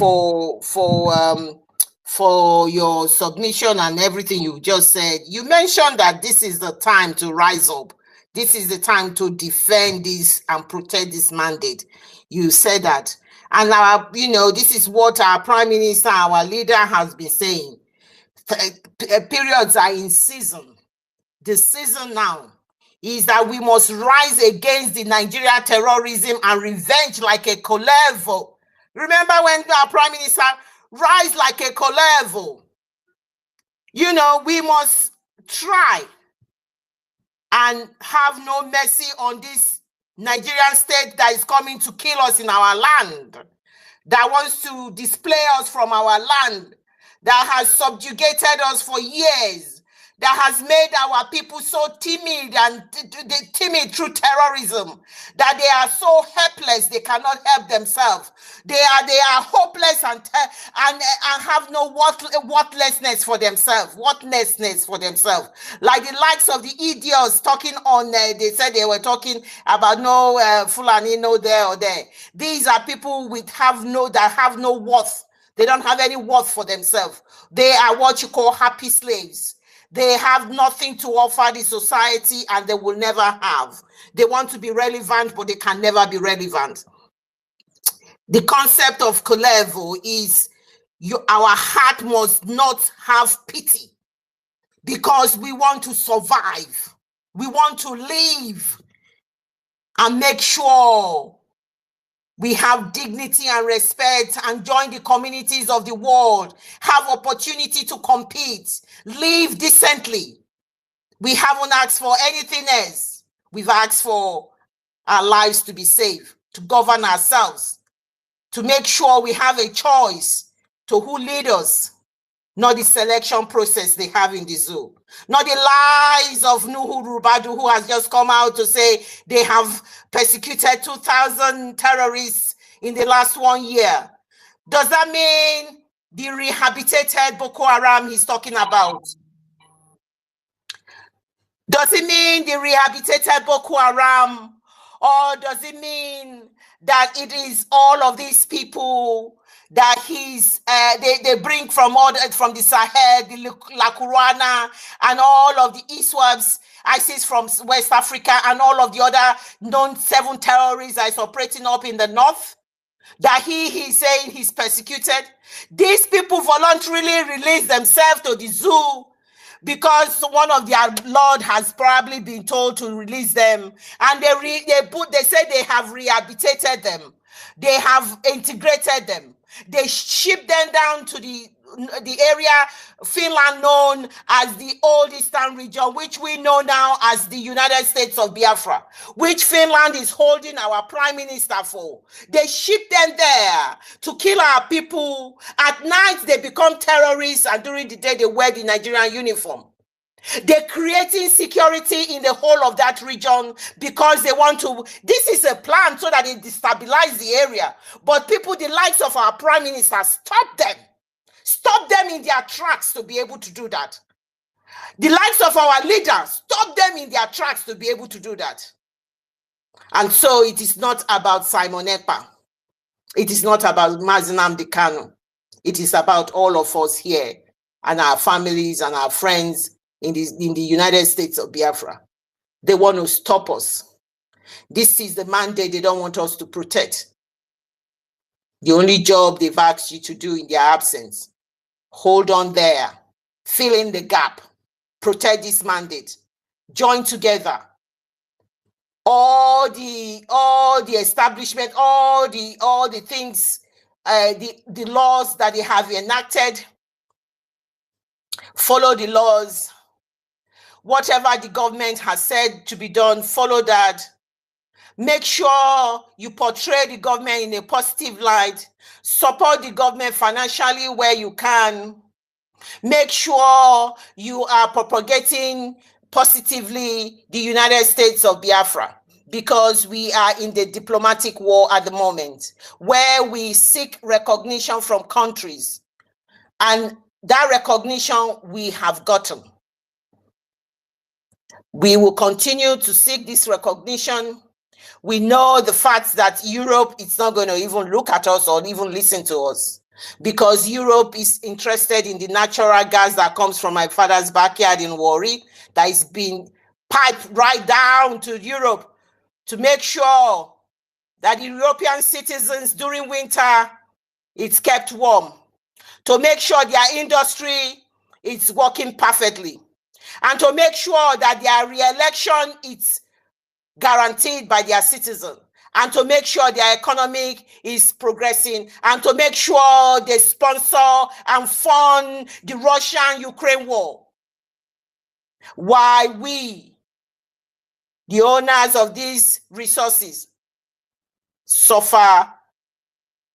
for your submission and everything you just said. You mentioned that this is the time to rise up. This is the time to defend this and protect this mandate. You said that. And this is what our Prime Minister, our leader, has been saying. Periods are in season. The season now is that we must rise against the Nigeria terrorism and revenge like a Kolevo. Remember when our Prime Minister rise like a Kolevo? We must try and have no mercy on this Nigerian state that is coming to kill us in our land, that wants to display us from our land, that has subjugated us for years, that has made our people so timid and timid through terrorism, that they are so helpless they cannot help themselves. They are hopeless and have no worthlessness for themselves, like the likes of the idiots talking on. They said they were talking about no Fulani, no there or there. These are people that have no worth. They don't have any worth for themselves. They are what you call happy slaves. They have nothing to offer the society, and they will never have. They want to be relevant, but they can never be relevant. The concept of Kolevo is our heart must not have pity, because we want to survive. We want to live and make sure we have dignity and respect and join the communities of the world, have opportunity to compete, live decently. We haven't asked for anything else. We've asked for our lives to be safe, to govern ourselves, to make sure we have a choice to who lead us, not the selection process they have in the zoo, not the lies of Nuhu Rubadu, who has just come out to say they have persecuted 2,000 terrorists in the last 1 year. Does that mean the rehabilitated Boko Haram he's talking about? Does it mean the rehabilitated Boko Haram? Or does it mean that it is all of these people that they bring from the Sahel, the La and all of the ISWAPs, ISIS from West Africa, and all of the other known 7 terrorists that is operating up in the north, that he's saying he's persecuted? These people voluntarily release themselves to the zoo because one of their lord has probably been told to release them, and they say they have rehabilitated them, they have integrated them, they ship them down to the the area Finland known as the old Eastern region, which we know now as the United States of Biafra, which Finland is holding our prime minister for. They ship them there to kill our people. At night, they become terrorists, and during the day, they wear the Nigerian uniform. They're creating security in the whole of that region because they want to. This is a plan so that they destabilize the area. But people, the likes of our prime minister, stop them. Stop them in their tracks to be able to do that. The likes of our leaders, stop them in their tracks to be able to do that. And so it is not about Simon Ekpa. It is not about Mazi Nnamdi Kanu. It is about all of us here and our families and our friends in the United States of Biafra. They want to stop us. This is the mandate they don't want us to protect. The only job they've asked you to do in their absence, hold on there, fill in the gap, protect this mandate, join together. All the establishment, all the things, the laws that they have enacted, follow the laws. Whatever the government has said to be done, follow that. Make sure you portray the government in a positive light. Support the government financially where you can. Make sure you are propagating positively the United States of Biafra, because we are in the diplomatic war at the moment where we seek recognition from countries. And that recognition we have gotten. We will continue to seek this recognition. We know the fact that Europe is not going to even look at us or even listen to us, because Europe is interested in the natural gas that comes from my father's backyard in Warri, that is being piped right down to Europe to make sure that the European citizens during winter, it's kept warm, to make sure their industry is working perfectly, and to make sure that their re-election is guaranteed by their citizens, and to make sure their economy is progressing, and to make sure they sponsor and fund the Russian-Ukraine war. Why we, the owners of these resources, suffer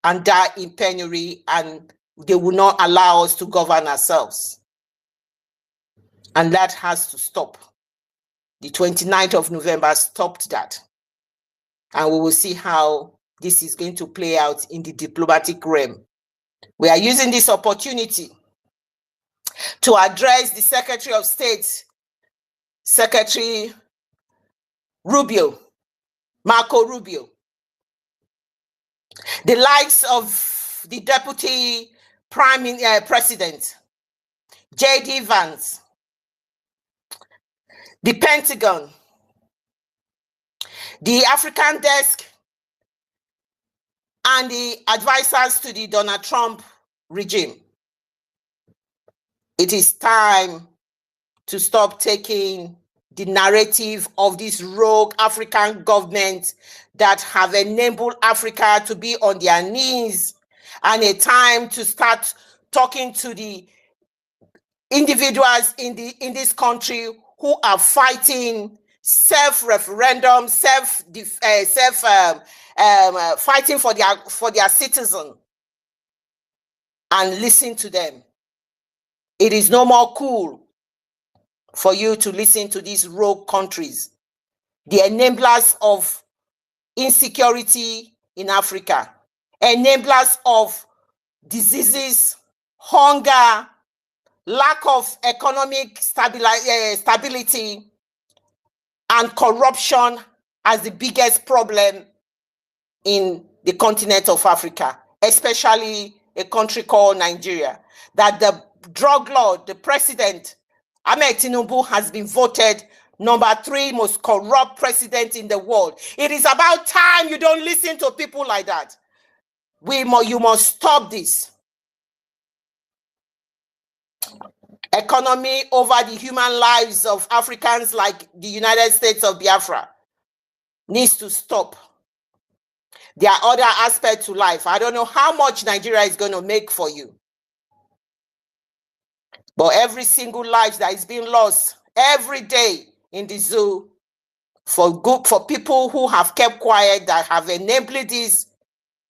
and die in penury, and they will not allow us to govern ourselves. And that has to stop. The 29th of November stopped that. And we will see how this is going to play out in the diplomatic realm. We are using this opportunity to address the Secretary of State, Secretary Rubio, Marco Rubio, the likes of the Deputy President, J.D. Vance, the Pentagon, the African Desk, and the advisors to the Donald Trump regime. It is time to stop taking the narrative of these rogue African governments that have enabled Africa to be on their knees, and a time to start talking to the individuals in this country who are fighting self-referendum, fighting for their citizens, and listen to them. It is no more cool for you to listen to these rogue countries, the enablers of insecurity in Africa, enablers of diseases, hunger, lack of economic stability, and corruption as the biggest problem in the continent of Africa, especially a country called Nigeria, that the drug lord, the president, Ahmed Tinubu, has been voted number 3 most corrupt president in the world. It is about time you don't listen to people like that. You must stop this. Economy over the human lives of Africans like the United States of Biafra needs to stop. There are other aspects to life. I don't know how much Nigeria is going to make for you. But every single life that is being lost every day in the zoo for people who have kept quiet, that have enabled this,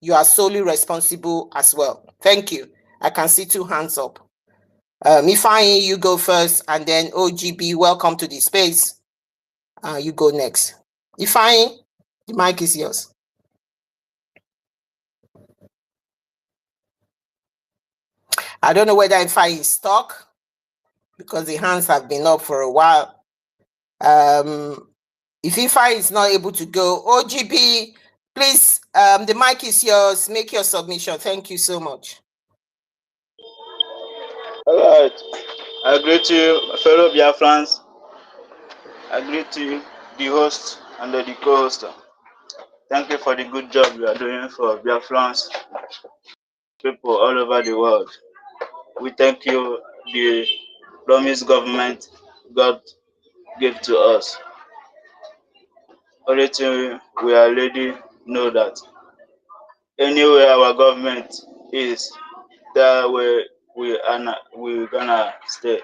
you are solely responsible as well. Thank you. I can see 2 hands up. Ifeanyi, you go first, and then OGB, welcome to the space. You go next. Ifeanyi, the mic is yours. I don't know whether Ifeanyi is stuck because the hands have been up for a while. If Ifeanyi is not able to go, OGB, please, the mic is yours. Make your submission. Thank you so much. All right. I greet you, fellow Biafrans. I greet you, the host and the co-host. Thank you for the good job you are doing for Biafrans, people all over the world. We thank you, the promised government God gave to us. Only thing we already know that anywhere our government is, that way we're gonna stay.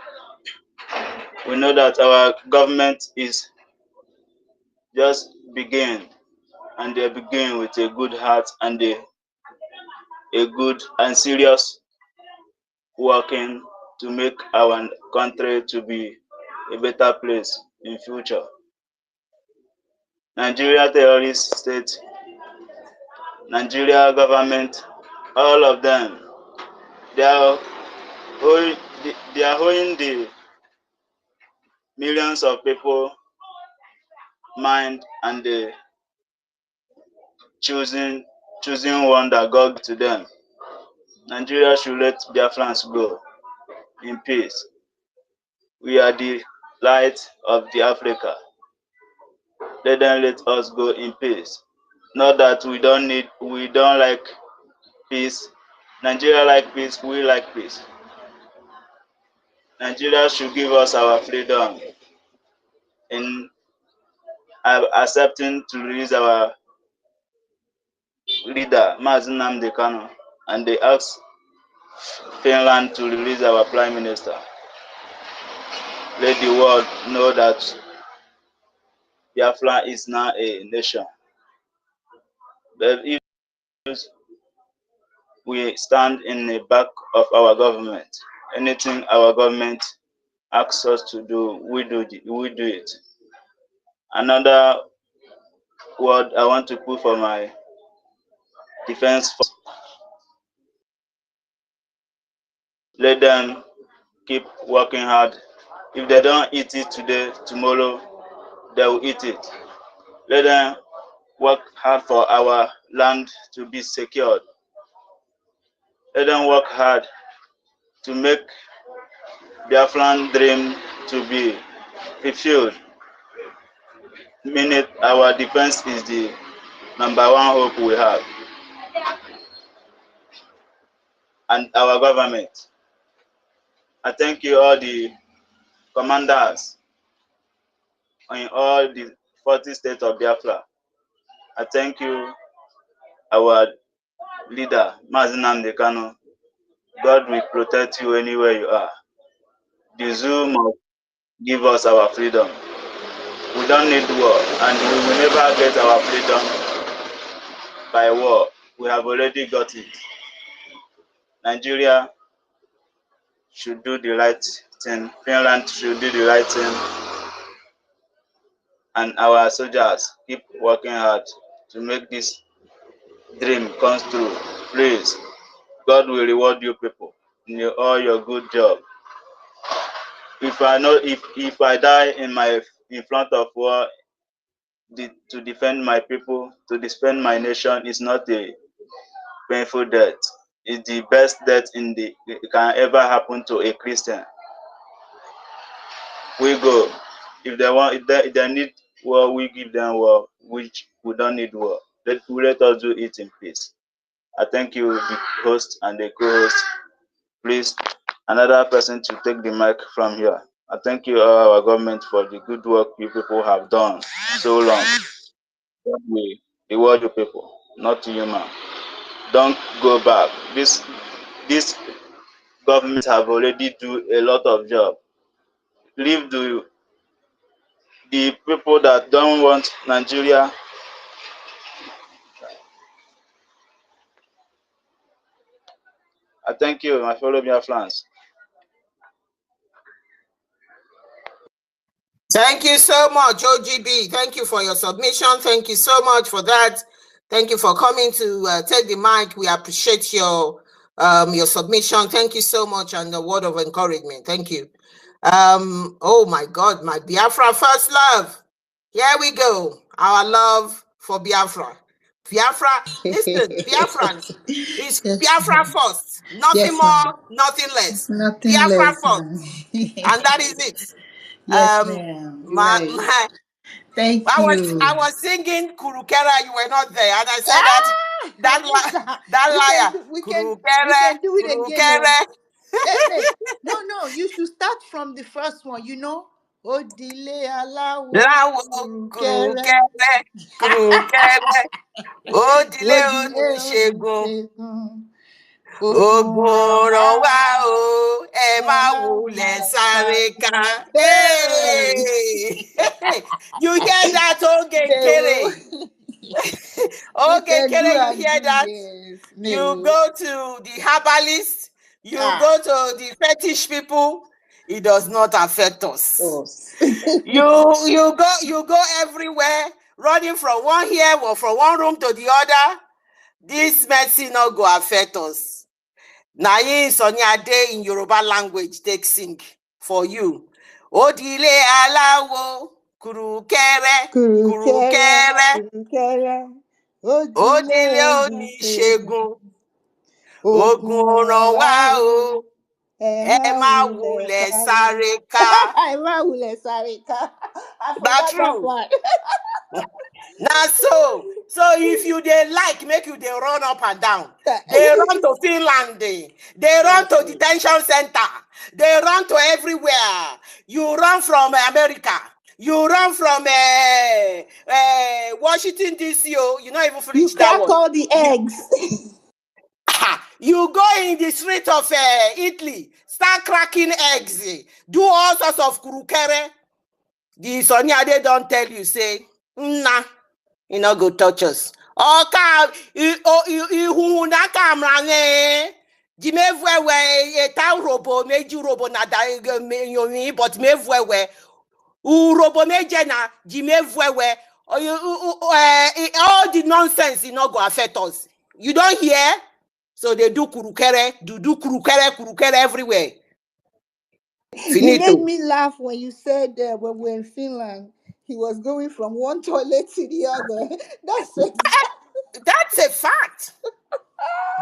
We know that our government is just begin, and they begin with a good heart and a good and serious working to make our country to be a better place in future. Nigeria terrorist state, Nigeria government, all of them, they are holding the millions of people mind, and they choosing one that God to them. Nigeria should let Biafrans go in peace. We are the light of the Africa. Let them let us go in peace. Not that we don't like peace. Nigeria like peace, we like peace. Nigeria should give us our freedom in accepting to release our leader, Mazi Nnamdi Kanu, and they ask Finland to release our prime minister. Let the world know that Biafra is now a nation. But if we stand in the back of our government, anything our government asks us to do, we do it. Another word I want to put for my defense force, let them keep working hard. If they don't eat it today, tomorrow they will eat it. Let them work hard for our land to be secured. Let them work hard to make Biafran dream to be fulfilled. Meaning our defense is the number one hope we have. And our government. I thank you all the commanders in all the 40 states of Biafra. I thank you, our leader, Mazi Nnamdi Kanu. God will protect you anywhere you are. The zoo must give us our freedom. We don't need war, and we will never get our freedom by war. We have already got it. Nigeria should do the right thing. Finland should do the right thing. And our soldiers keep working hard to make this dream come true. Please, God will reward you people in all your good job. If I die in front of war to defend my people, to defend my nation, is not a painful death. It's the best death it can ever happen to a Christian. We go. If they need war, we give them war. Which we don't need war. Let us do it in peace. I thank you, the host and the co-host. Please, another person to take the mic from here. I thank you, our government, for the good work you people have done so long. We reward you people, not human. Don't go back. This government have already do a lot of job. Leave the people that don't want Nigeria. I thank you, my fellow Biafrans. Thank you so much, OGB. Thank you for your submission. Thank you so much for that. Thank you for coming to take the mic. We appreciate your submission. Thank you so much, and the word of encouragement. Thank you. Oh my God, my Biafra first love. Here we go. Our love for Biafra. Biafra, listen, Biafrans, it's Yes, Biafra ma'am. first. Nothing Yes, ma'am. more, nothing less. Nothing Biafra less, first. ma'am. And that is it. Yes, ma'am. You're right. Thank I you. was singing Kurukera, you were not there, and I said Mister, that we liar, can Kurukere, do it again, oh. Kurukere. Hey, no, you should start from the first one, you know. Odile alawo Lawo kurukere. Kurukere, Kurukere. Odile Odile Onishegun, onisegun. Ogun Ogun ràn wá rawa. o, ẹ má wulẹ̀ sáré ká. Hey! You hear that, Ogenkere? We can do Ogenkere, you hear again, that? yes. You No. go to the herbalist, you go to the fetish people, it does not affect us. You go everywhere, running from one here or from one room to the other. This medicine not go affect us. Na yin Sonyade in Yoruba language take sing for you. Odile alawo kurukere kurukere. Odile oníṣègùn ogun ràn wá o. Ẹ má wulẹ̀ sáré ká. I That's forgot that true. part. Now so if you dey like, make you dey run up and down. They run to Finland, they run to detention center, they run to everywhere. You run from America, you run from Washington DC. You not even finish that one. Crack all the eggs. You go in the street of Italy, start cracking eggs, do all sorts of kurukere. The Sonyade don't tell you, say, nah, you no go touch us. Oka ihu na camera ne. Jimevwe ta robo meji robo na da yomi, but mevwe robo meje na jimevwe all the nonsense no go affect us. You don't hear? So they do kurukere, do kurukere everywhere. You Finito. made me laugh when you said when we were in Finland, he was going from one toilet to the other. That's a fact.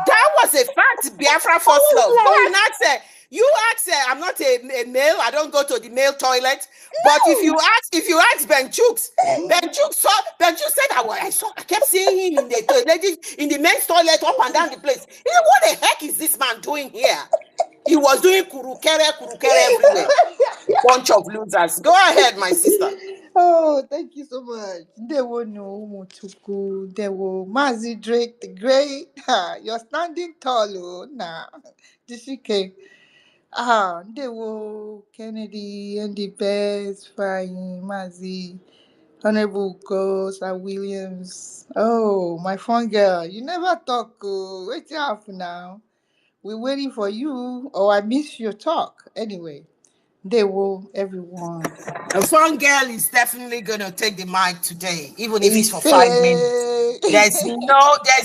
That was a fact. Biafra first love. Go and ask her. You ask her. I'm not a male. I don't go to the male toilet. But if you ask Ben Chooks said I kept seeing him in the men's toilet up and down the place. He said, what the heck is this man doing here? He was doing kurukere everywhere. Bunch of losers. Go ahead, my sister. Oh, thank you so much. There were no Mutuku. There were Mazi Drake the Great. You're standing tall, oh, nah. Dishike. There were Kennedy and the best frying Mazi. Honorable Sir Williams. Oh, my fun girl. You never talk. Wait up now. We're waiting for you. Oh, I missed your talk. Anyway, they will, everyone. A fun girl is definitely gonna take the mic today, even if it's for 5 minutes. There's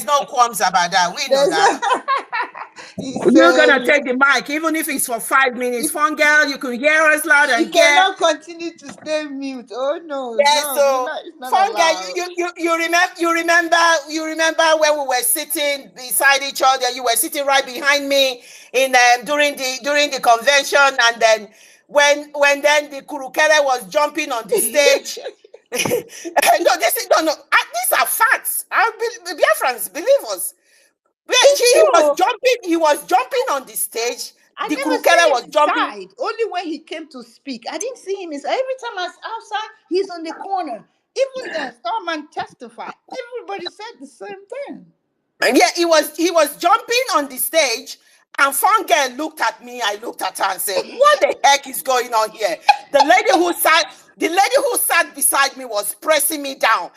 no qualms about that. We know that. You're gonna take the mic, even if it's for 5 minutes. Fun girl, you can hear us loud and clear. You cannot continue to stay mute. Oh no, yeah, no, so it's not fun allowed. girl, you remember when we were sitting beside each other. You were sitting right behind me in during the convention, and then when then the kurukere was jumping on the stage. No, these are facts. Biafrans, believe us. He was jumping on the stage. I the never kurukere saw was him jumping. inside. Only when he came to speak. I didn't see him inside. Every time I was outside, he's on the corner. Even Starman testified. Everybody said the same thing. Yeah, he was jumping on the stage, And Fun Girl looked at me, I looked at her and said, what the heck is going on here? The lady who sat beside me was pressing me down.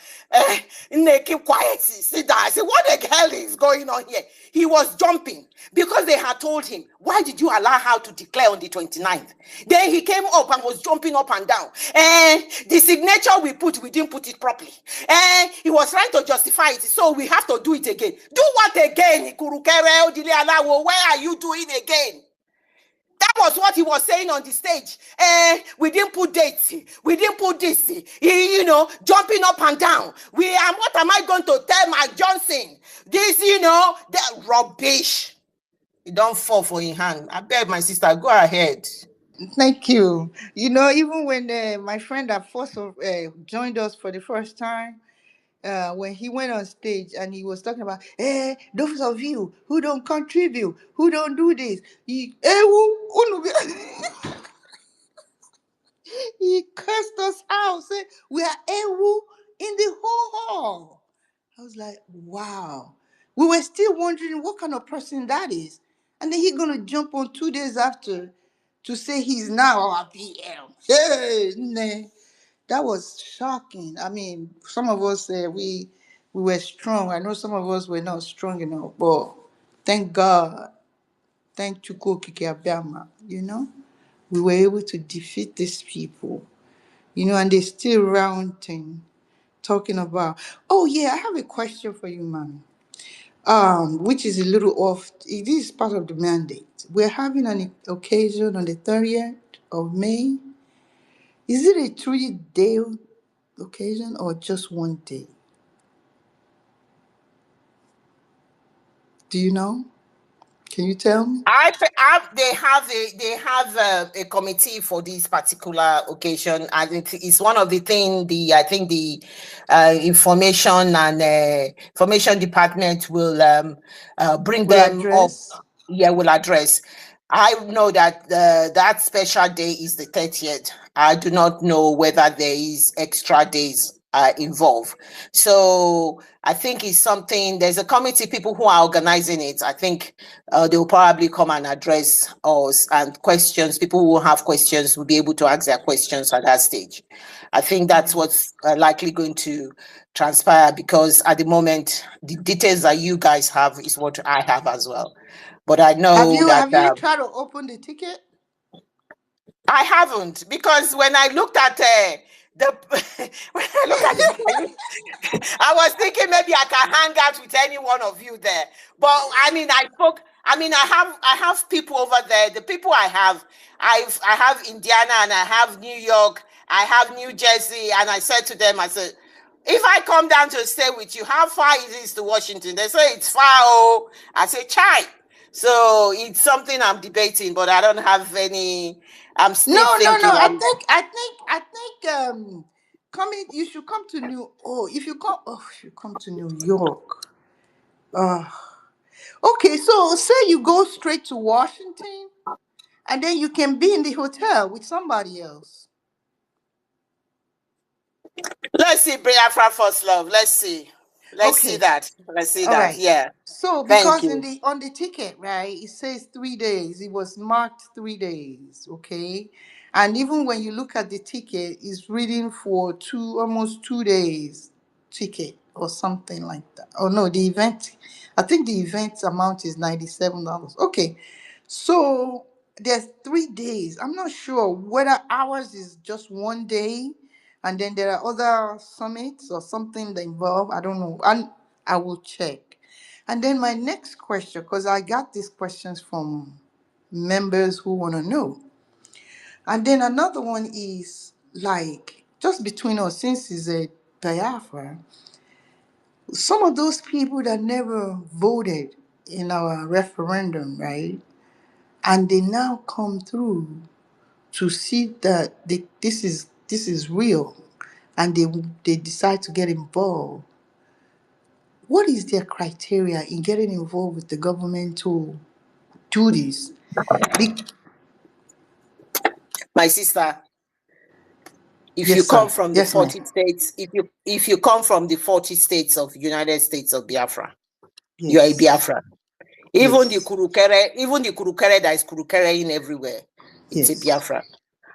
Keep quiet, sit down. I said, what the hell is going on here? He was jumping because they had told him, why did you allow her to declare on the 29th? Then he came up and was jumping up and down. And the signature we didn't put it properly. And he was trying to justify it. So we have to do it again. Do what again? Where are you doing again? That was what he was saying on the stage. We didn't put dates. We didn't put this. Jumping up and down. What am I going to tell Mark Johnson? This, that rubbish. It don't fall for your hand. I beg my sister, go ahead. Thank you. Even when my friend that first joined us for the first time, when he went on stage and he was talking about, those of you who don't contribute, who don't do this, he cursed us out, said, we are in the whole hall. I was like, wow. We were still wondering what kind of person that is. And then he's going to jump on 2 days after to say he's now our PM. Hey, nah. That was shocking. I mean, some of us, we were strong. I know some of us were not strong enough, but thank God, thank Chukwu Okike Abiama, we were able to defeat these people, and they're still ranting, talking about, oh yeah, I have a question for you, man. Which is a little off. It is part of the mandate. We're having an occasion on the 30th of May. Is it a 3-day occasion or just 1 day? Do you know? Can you tell me? They have a committee for this particular occasion, and it's one of the things the information department will bring them address. up. Yeah, will address. I know that that special day is the 30th. I do not know whether there is extra days involved. So I think it's something. There's a committee, people who are organizing it. I think they will probably come and address us, and questions. People who have questions will be able to ask their questions at that stage. I think that's what's likely going to transpire, because at the moment, the details that you guys have is what I have as well. But I know have you that tried to open the ticket? I haven't, because when I looked at when I look at it, I was thinking maybe I can hang out with any one of you there. But I mean, I have people over there. The people I have Indiana, and I have New York, I have New Jersey, and I said to them, I said, if I come down to stay with you, how far is this to Washington? They say it's far. Oh, I say, chai. So it's something I'm debating, but I don't have any. I'm still thinking. No. I think coming. You should come to if you come to New York. Okay. So say you go straight to Washington, and then you can be in the hotel with somebody else. Let's see, Biafra First Love. Let's see. Let's see that. All right. Yeah. So because on the ticket, right, it says 3 days. It was marked 3 days, okay? And even when you look at the ticket, it's reading for almost 2 days ticket or something like that. Oh no, the event. I think the event amount is $97. Okay. So there's 3 days. I'm not sure whether ours is just 1 day and then there are other summits or something that involve. I don't know. And I will check. And then my next question, because I got these questions from members who want to know. And then another one is like, just between us, since it's a Biafra, some of those people that never voted in our referendum, right? And they now come through to see that this is real, and they decide to get involved. What is their criteria in getting involved with the government to do this? My sister, if Yes, you come sir. from the Yes, ma'am. 40 states, if you come from the 40 states of United States of Biafra, you are a Yes. Biafra. Even Yes. the Kurukere that is Kurukereing everywhere, it's a Yes. Biafra.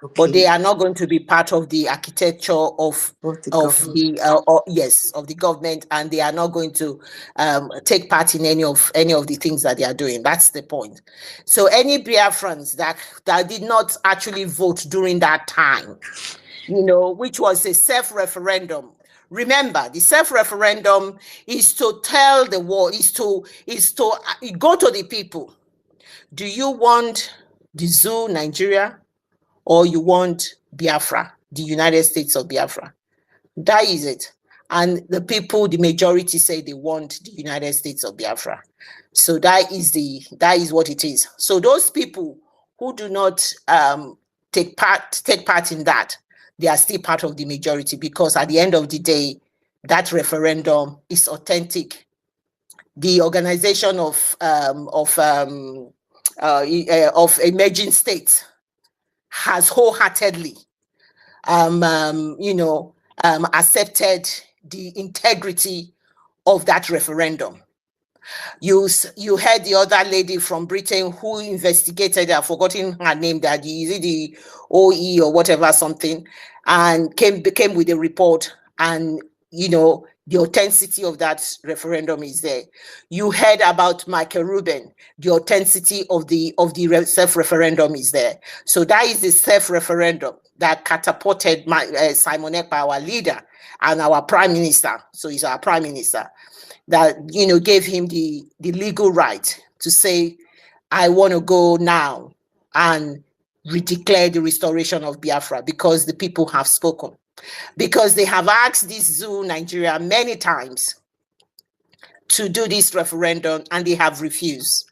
But Okay. they are not going to be part of the architecture of Of the of government. the of the government, and they are not going to take part in any of the things that they are doing. That's the point. So any Biafrans that did not actually vote during that time, which was a self-referendum. Remember, the self-referendum is to tell the world, is to go to the people. Do you want the zoo Nigeria, or you want Biafra, the United States of Biafra? That is it. And the people, the majority, say they want the United States of Biafra. So that is what it is. So those people who do not take part in that, they are still part of the majority, because at the end of the day, that referendum is authentic. The organization of emerging states has wholeheartedly accepted the integrity of that referendum. You heard the other lady from Britain who investigated, I've forgotten her name, that is it the OE or whatever something, and came with a report, and the authenticity of that referendum is there. You heard about Michael Rubin, the authenticity of the self-referendum is there. So that is the self-referendum that catapulted Simon Ekpa, our leader and our prime minister. So he's our prime minister, that gave him the legal right to say, I want to go now and redeclare the restoration of Biafra, because the people have spoken. Because they have asked this zoo Nigeria many times to do this referendum, and they have refused.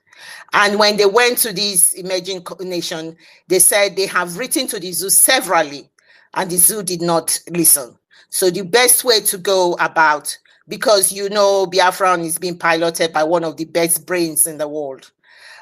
And when they went to this emerging nation, they said they have written to the zoo severally, and the zoo did not listen. So the best way to go about, because Biafra is being piloted by one of the best brains in the world,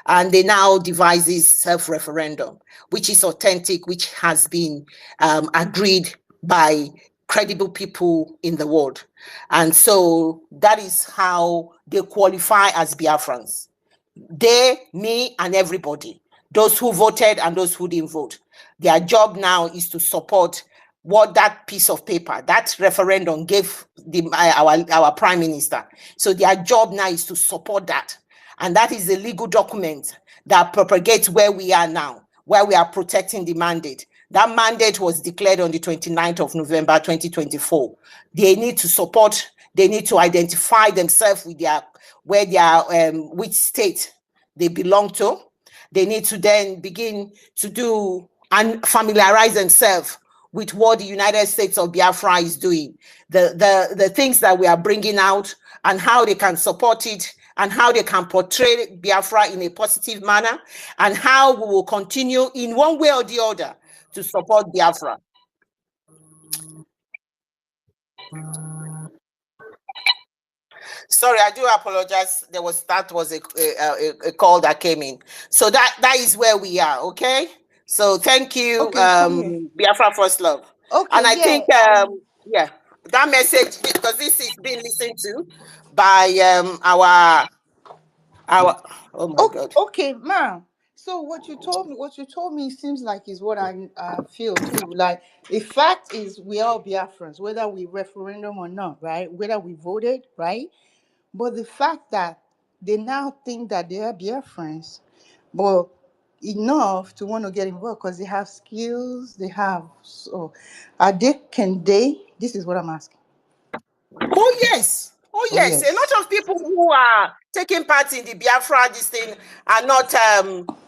and they now devise this self-referendum, which is authentic, which has been agreed by credible people in the world. And so that is how they qualify as Biafrans. They, me, and everybody, those who voted and those who didn't vote. Their job now is to support what that piece of paper, that referendum gave our prime minister. So their job now is to support that. And that is the legal document that propagates where we are now, where we are protecting the mandate. That mandate was declared on the 29th of November, 2024. They need to support, they need to identify themselves with which state they belong to. They need to then begin to do and familiarize themselves with what the United States of Biafra is doing, the things that we are bringing out, and how they can support it, and how they can portray Biafra in a positive manner, and how we will continue in one way or the other to support Biafra. Sorry, I do apologize. That was a call that came in. So that is where we are. Okay. So thank you, Okay, Biafra First Love. okay, And I yeah. think that message, because this is being listened to by our oh my God. Okay, ma'am. So what you told me seems like is what I feel too. Like the fact is, we are Biafrans, whether we referendum or not, right? Whether we voted, right? But the fact that they now think that they are Biafrans, but enough to want to get involved because they have skills, they have. So, can they? This is what I'm asking. Oh yes. Oh yes. A lot of people who are taking part in the Biafra this thing are not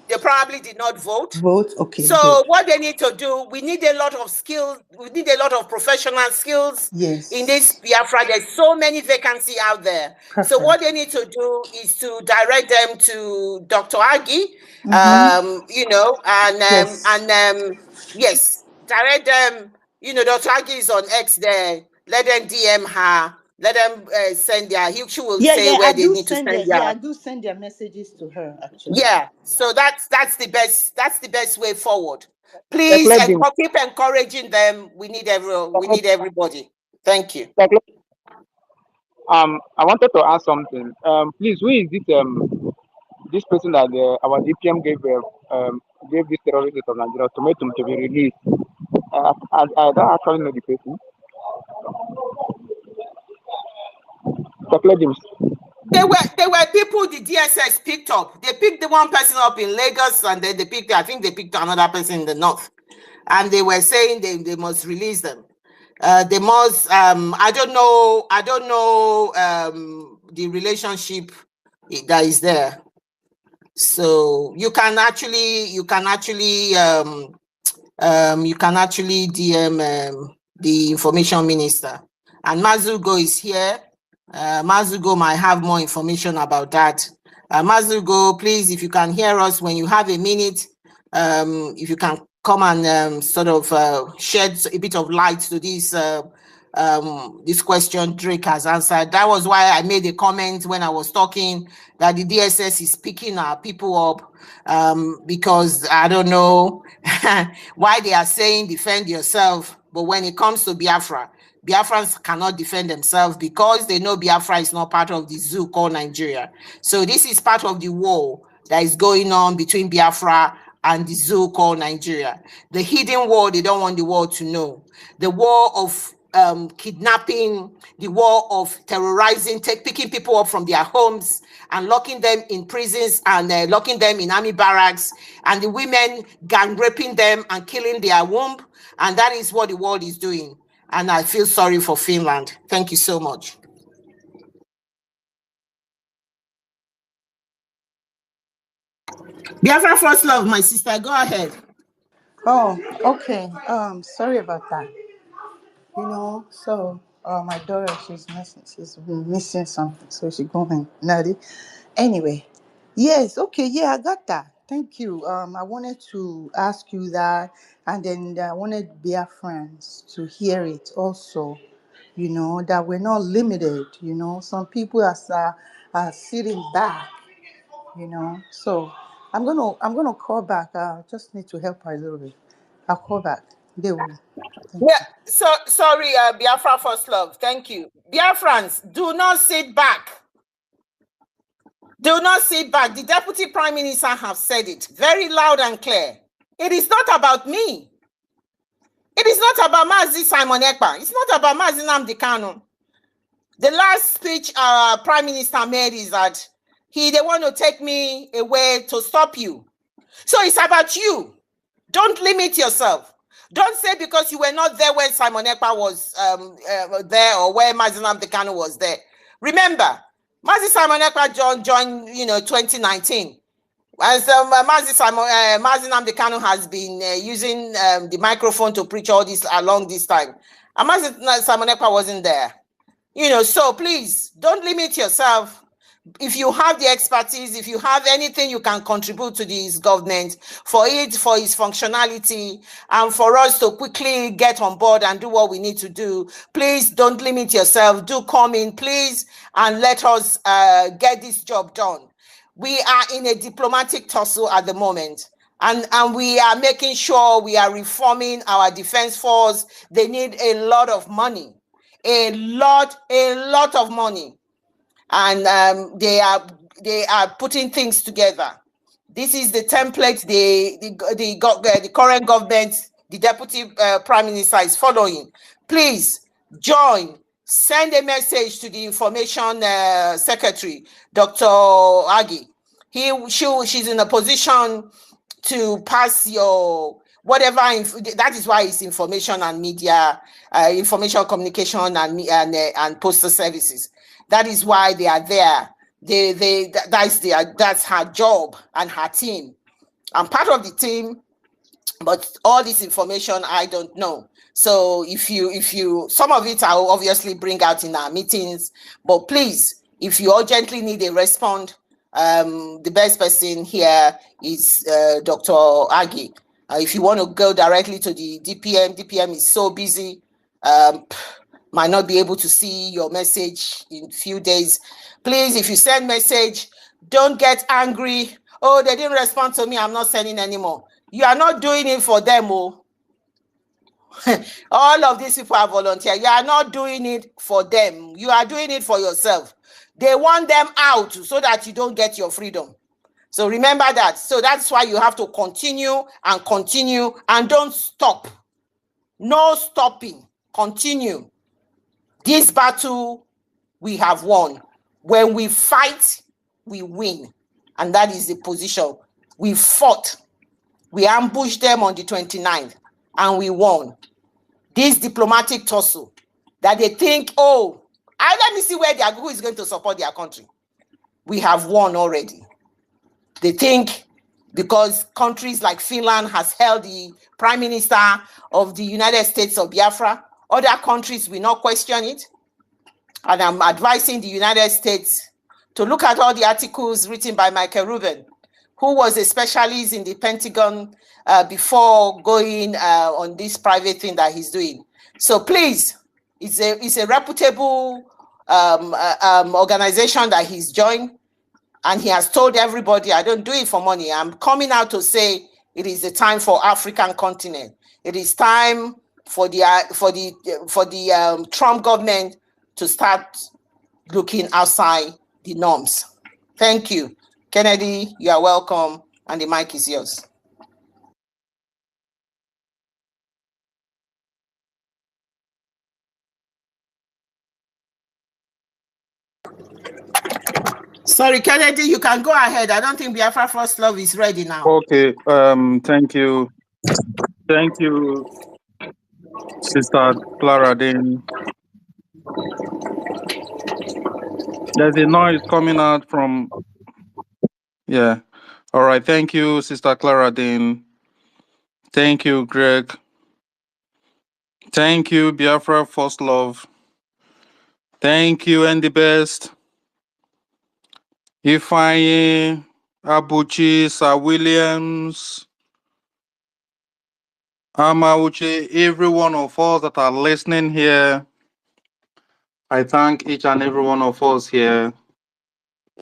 they probably did not vote. Okay. So good. what they need to do, we need a lot of skills, we need a lot of professional skills Yes. in this Biafra. There's so many vacancies out there. Perfect. So what they need to do is to direct them to Dr. Agi, yes, direct them. Dr. Agi is on X there. Let them DM her. Let them send she will say where they need to send their. Yeah, I do send their messages to her actually. Yeah, so that's the best way forward. Like, Please let them, keep encouraging them. We need everybody. Thank you. like, I wanted to ask something. Please, who is this this person that our DPM gave this terrorist of Nigeria ultimatum to be released. I don't actually know the person. James. There were people the DSS picked up. They picked the one person up in Lagos, and then I think they picked another person in the north, and they were saying they must release them. They must. I don't know the relationship that is there. So you can actually DM the information minister, and Mazugo is here. Mazugo might have more information about that. Mazugo, please, if you can hear us when you have a minute, if you can come and sort of shed a bit of light to this question Drake has answered. That was why I made a comment when I was talking that the DSS is picking our people up, because I don't know why they are saying defend yourself, but when it comes to Biafra, Biafrans cannot defend themselves because they know Biafra is not part of the zoo called Nigeria. So this is part of the war that is going on between Biafra and the zoo called Nigeria. The hidden war they don't want the world to know. The war of kidnapping, the war of terrorizing, picking people up from their homes and locking them in prisons and locking them in army barracks, and the women gang raping them and killing their womb. And that is what the world is doing. And I feel sorry for Finland. Thank you so much. Biafra first love, my sister, go ahead. Oh, okay. Sorry about that. So my daughter, she's missing something, so she's going nutty. Anyway, yes, okay, yeah, I got that. Thank you. I wanted to ask you that, and then I wanted Biafrans to hear it also. That we're not limited. Some people are sitting back. So I'm gonna call back. I just need to help her a little bit. I'll call back. They will. Yeah, so sorry, Biafra first love. Thank you. Biafrans, do not sit back. Do not sit back. The Deputy Prime Minister have said it very loud and clear. It is not about me. It is not about Mazi Simon Ekpa. It's not about Mazi Nnamdi Kanu. The last speech Prime Minister made is that they want to take me away to stop you. So it's about you. Don't limit yourself. Don't say because you were not there when Simon Ekpa was there or where Mazi Nnamdi Kanu was there. Remember, Mazi Simon Ekpa joined 2019. And so Mazi Nnamdi Kanu has been using the microphone to preach all this along this time. And Mazi Simon Ekpa wasn't there. So please don't limit yourself. If you have the expertise, if you have anything you can contribute to this government for its functionality and for us to quickly get on board and do what we need to do, please don't limit yourself. Do come in, please, and let us get this job done. We are in a diplomatic tussle at the moment. And we are making sure we are reforming our defense force. They need a lot of money. A lot of money. And they are putting things together. This is the template the current government, the Deputy Prime Minister is following. Please join. Send a message to the Information Secretary, Dr. Agi. She's in a position to pass your whatever. That is why it's information and media, information communication and postal services. That is why they are there. That's her job and her team. I'm part of the team, but all this information I don't know. So if you some of it I will obviously bring out in our meetings, but please, if you urgently need a response, the best person here is Dr. Agi. If you want to go directly to the DPM is so busy. Might not be able to see your message in a few days. Please, if you send message, don't get angry. Oh, they didn't respond to me, I'm not sending anymore. You are not doing it for them. Oh. All of these people are volunteer. You are not doing it for them. You are doing it for yourself. They want them out so that you don't get your freedom. So remember that. So that's why you have to continue and don't stop. No stopping. Continue. This battle we have won. When we fight, we win. And that is the position. We fought. We ambushed them on the 29th and we won. This diplomatic tussle that they think, oh, let me see who is going to support their country. We have won already. They think because countries like Finland has held the Prime Minister of the United States of Biafra, other countries will not question it. And I'm advising the United States to look at all the articles written by Michael Rubin, who was a specialist in the Pentagon before going on this private thing that he's doing. So please, it's a reputable organization that he's joined, and he has told everybody, I don't do it for money. I'm coming out to say it is the time for African continent. It is time for the Trump government to start looking outside the norms. Thank you. Kennedy, you are welcome, and the mic is yours. Sorry, Kennedy, you can go ahead. I don't think Biafra First Love is ready now. Okay, thank you. Thank you, Sister Clara Dean. There's a noise coming out from, yeah. All right, thank you, Sister Clara Dean. Thank you, Greg. Thank you, Biafra First Love. Thank you, and the best. Ifeanyi, Abuchi, Sir Williams, Amauchi, every one of us that are listening here. I thank each and every one of us here.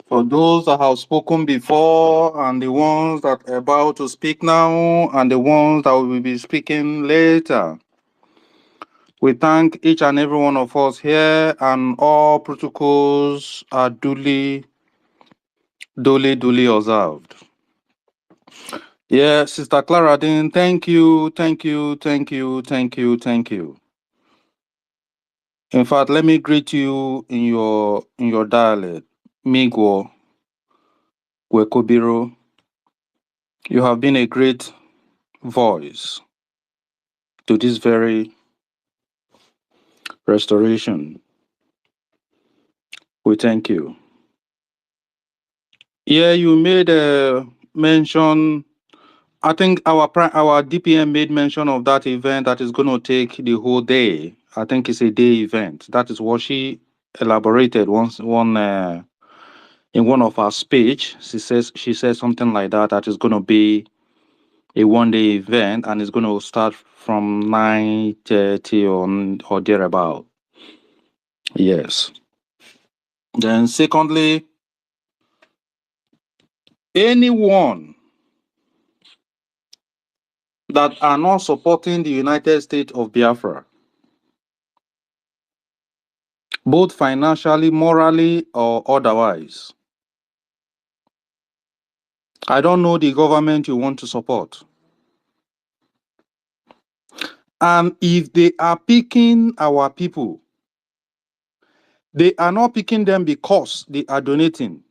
For those that have spoken before, and the ones that are about to speak now, and the ones that will be speaking later. We thank each and every one of us here, and all protocols are duly observed. Yeah, Sister Clara Dean, thank you. In fact, let me greet you in your dialect, Migwo, Wekobiro. You have been a great voice to this very restoration. We thank you. Yeah, you made a mention. I think our DPM made mention of that event that is going to take the whole day. I think it's a day event. That is what she elaborated in one of her speech. She says something like that. That is going to be a one-day event, and it's going to start from 9:30 or thereabout. Yes. Then secondly, anyone that are not supporting the United States of Biafra, both financially, morally, or otherwise, I don't know the government you want to support. And if they are picking our people, they are not picking them because they are donating.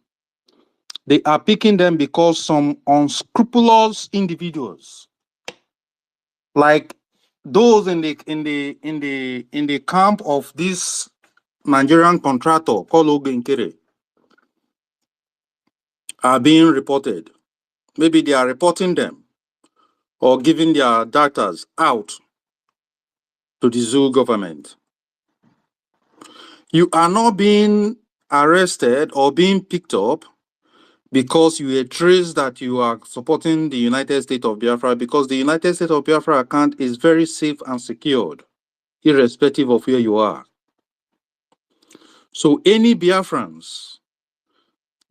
They are picking them because some unscrupulous individuals, like those in the camp of this Nigerian contractor called Ogenkere, are being reported. Maybe they are reporting them or giving their data out to the zoo government. You are not being arrested or being picked up because you were traced that you are supporting the United States of Biafra, because the United States of Biafra account is very safe and secured, irrespective of where you are. So any Biafrans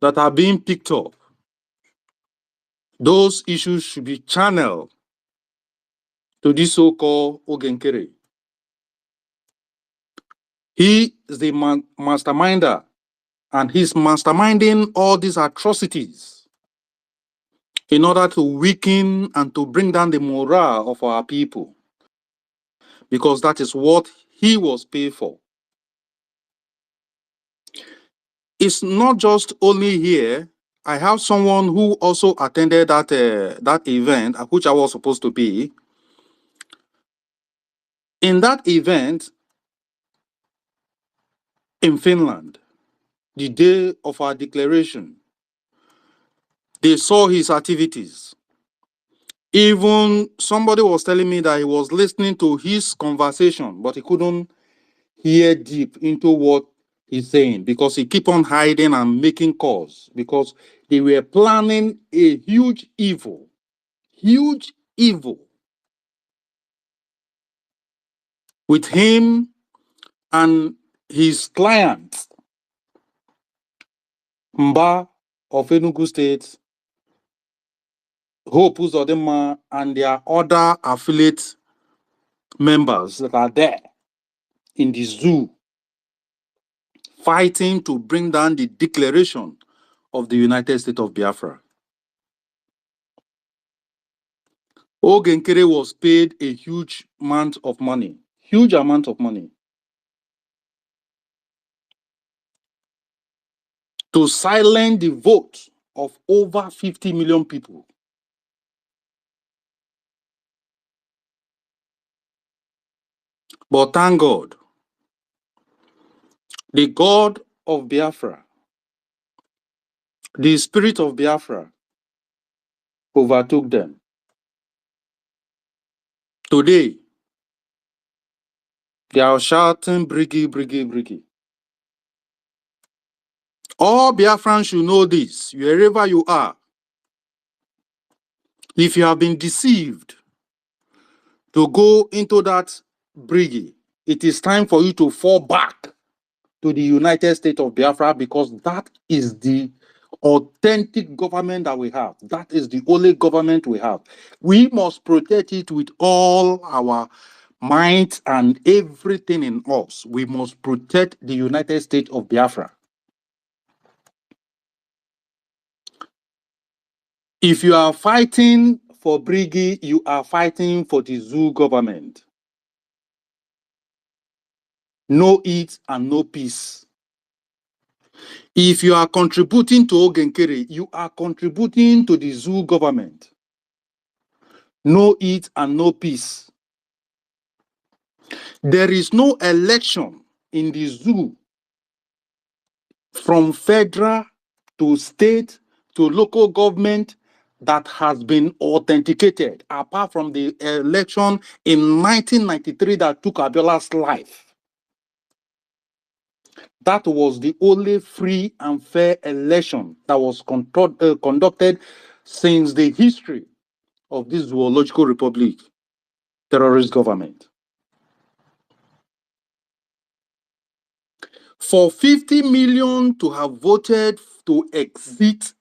that are being picked up, those issues should be channeled to this so-called Ogenkere. He is the masterminder, and he's masterminding all these atrocities in order to weaken and to bring down the morale of our people, because that is what he was paid for. It's not just only here. I have someone who also attended that event at which I was supposed to be. In that event in Finland, the day of our declaration, they saw his activities. Even somebody was telling me that he was listening to his conversation, but he couldn't hear deep into what he's saying because he keep on hiding and making calls because they were planning a huge evil with him and his client, Mba of Enugu State, Hope Uzodinma, and their other affiliate members that are there in the zoo fighting to bring down the declaration of the United States of Biafra. Ogenkere was paid a huge amount of money to silence the vote of over 50 million people. But thank God, the God of Biafra, the spirit of Biafra, overtook them. Today, they are shouting, Briggy, Briggy, Briggy. All Biafrans should know this, wherever you are. If you have been deceived to go into that Briggy, it is time for you to fall back to the United States of Biafra because that is the authentic government that we have. That is the only government we have. We must protect it with all our might and everything in us. We must protect the United States of Biafra. If you are fighting for Briggy, you are fighting for the zoo government. No eat and no peace. If you are contributing to Ogenkere, you are contributing to the zoo government. No eat and no peace. There is no election in the zoo from federal to state to local government that has been authenticated apart from the election in 1993 that took Abiola's life. That was the only free and fair election that was conducted since the history of this zoological republic terrorist government. For 50 million to have voted to exit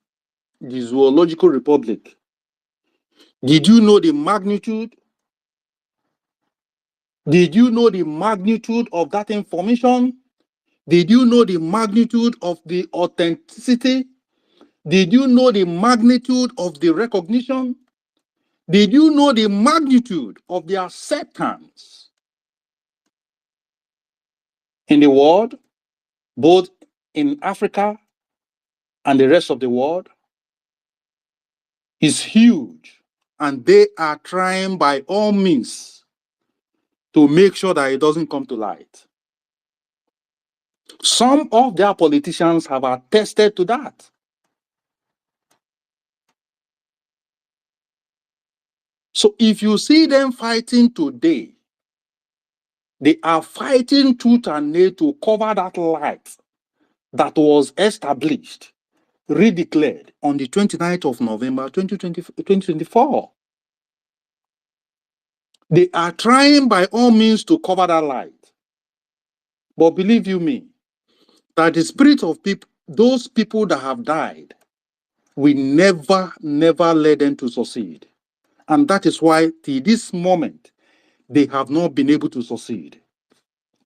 the zoological republic, did you know the magnitude? Did you know the magnitude of that information? Did you know the magnitude of the authenticity? Did you know the magnitude of the recognition? Did you know the magnitude of the acceptance in the world, both in Africa and the rest of the world? Is huge, and they are trying by all means to make sure that it doesn't come to light. Some of their politicians have attested to that. So if you see them fighting today, they are fighting tooth and nail to cover that light that was established, redeclared on the 29th of November 2024. They are trying by all means to cover that light. But believe you me, that the spirit of people, those people that have died, will never let them to succeed. And that is why till this moment, they have not been able to succeed.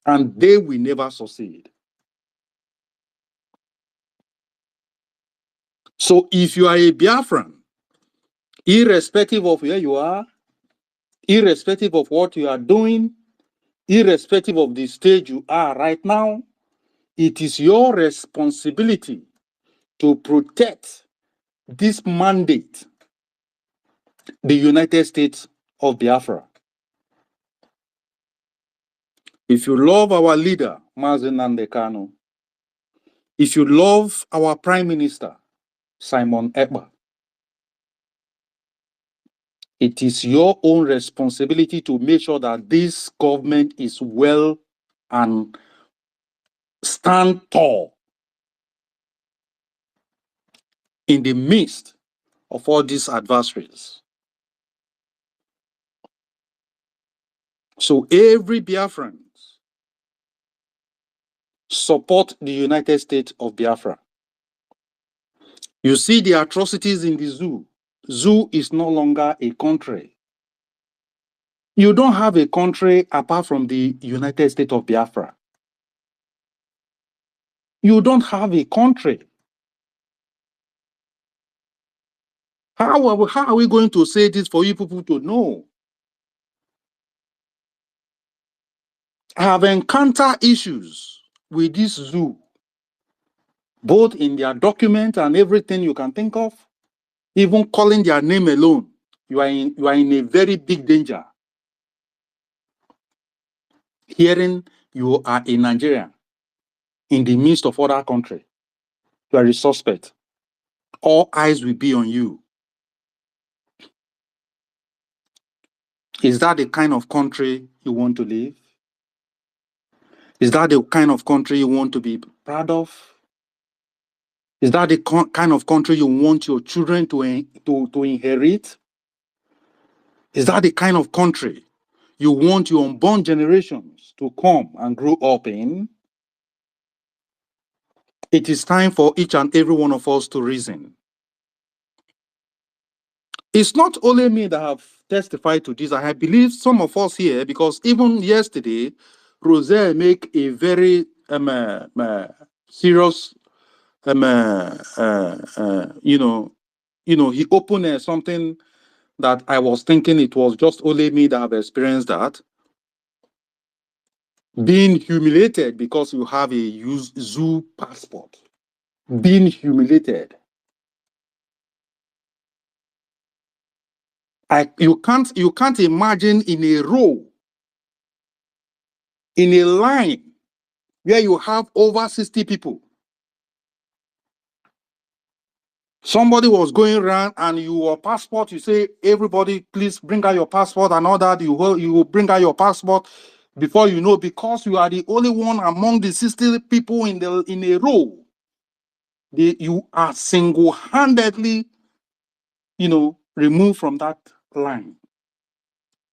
And they will never succeed. So if you are a Biafran, irrespective of where you are, irrespective of what you are doing, irrespective of the stage you are right now, it is your responsibility to protect this mandate, the United States of Biafra. If you love our leader, Mazen Nandekano, if you love our Prime Minister, Simon Ekpa, it is your own responsibility to make sure that this government is well and stand tall in the midst of all these adversaries. So every Biafran support the United States of Biafra. You see the atrocities in the zoo. Zoo is no longer a country. You don't have a country apart from the United States of Biafra. You don't have a country. How are we going to say this for you people to know? I have encountered issues with this zoo, both in their document and everything you can think of. Even calling their name alone, you are in a very big danger. Hearing you are a Nigerian in the midst of other country, you are a suspect. All eyes will be on you. Is that the kind of country you want to live? Is that the kind of country you want to be proud of? Is that the kind of country you want your children to inherit? Is that the kind of country you want your unborn generations to come and grow up in? It is time for each and every one of us to reason. It's not only me that have testified to this. I believe some of us here, because even yesterday, Rosé make a very serious, he opened something that I was thinking it was just only me that have experienced that. Being humiliated because you have a zoo passport. Being humiliated. You can't imagine in a row, in a line, where you have over 60 people. Somebody was going around and your passport, you say, everybody, please bring out your passport, and all that. You will bring out your passport before you know, because you are the only one among the 60 people in a row. You are single-handedly, removed from that line.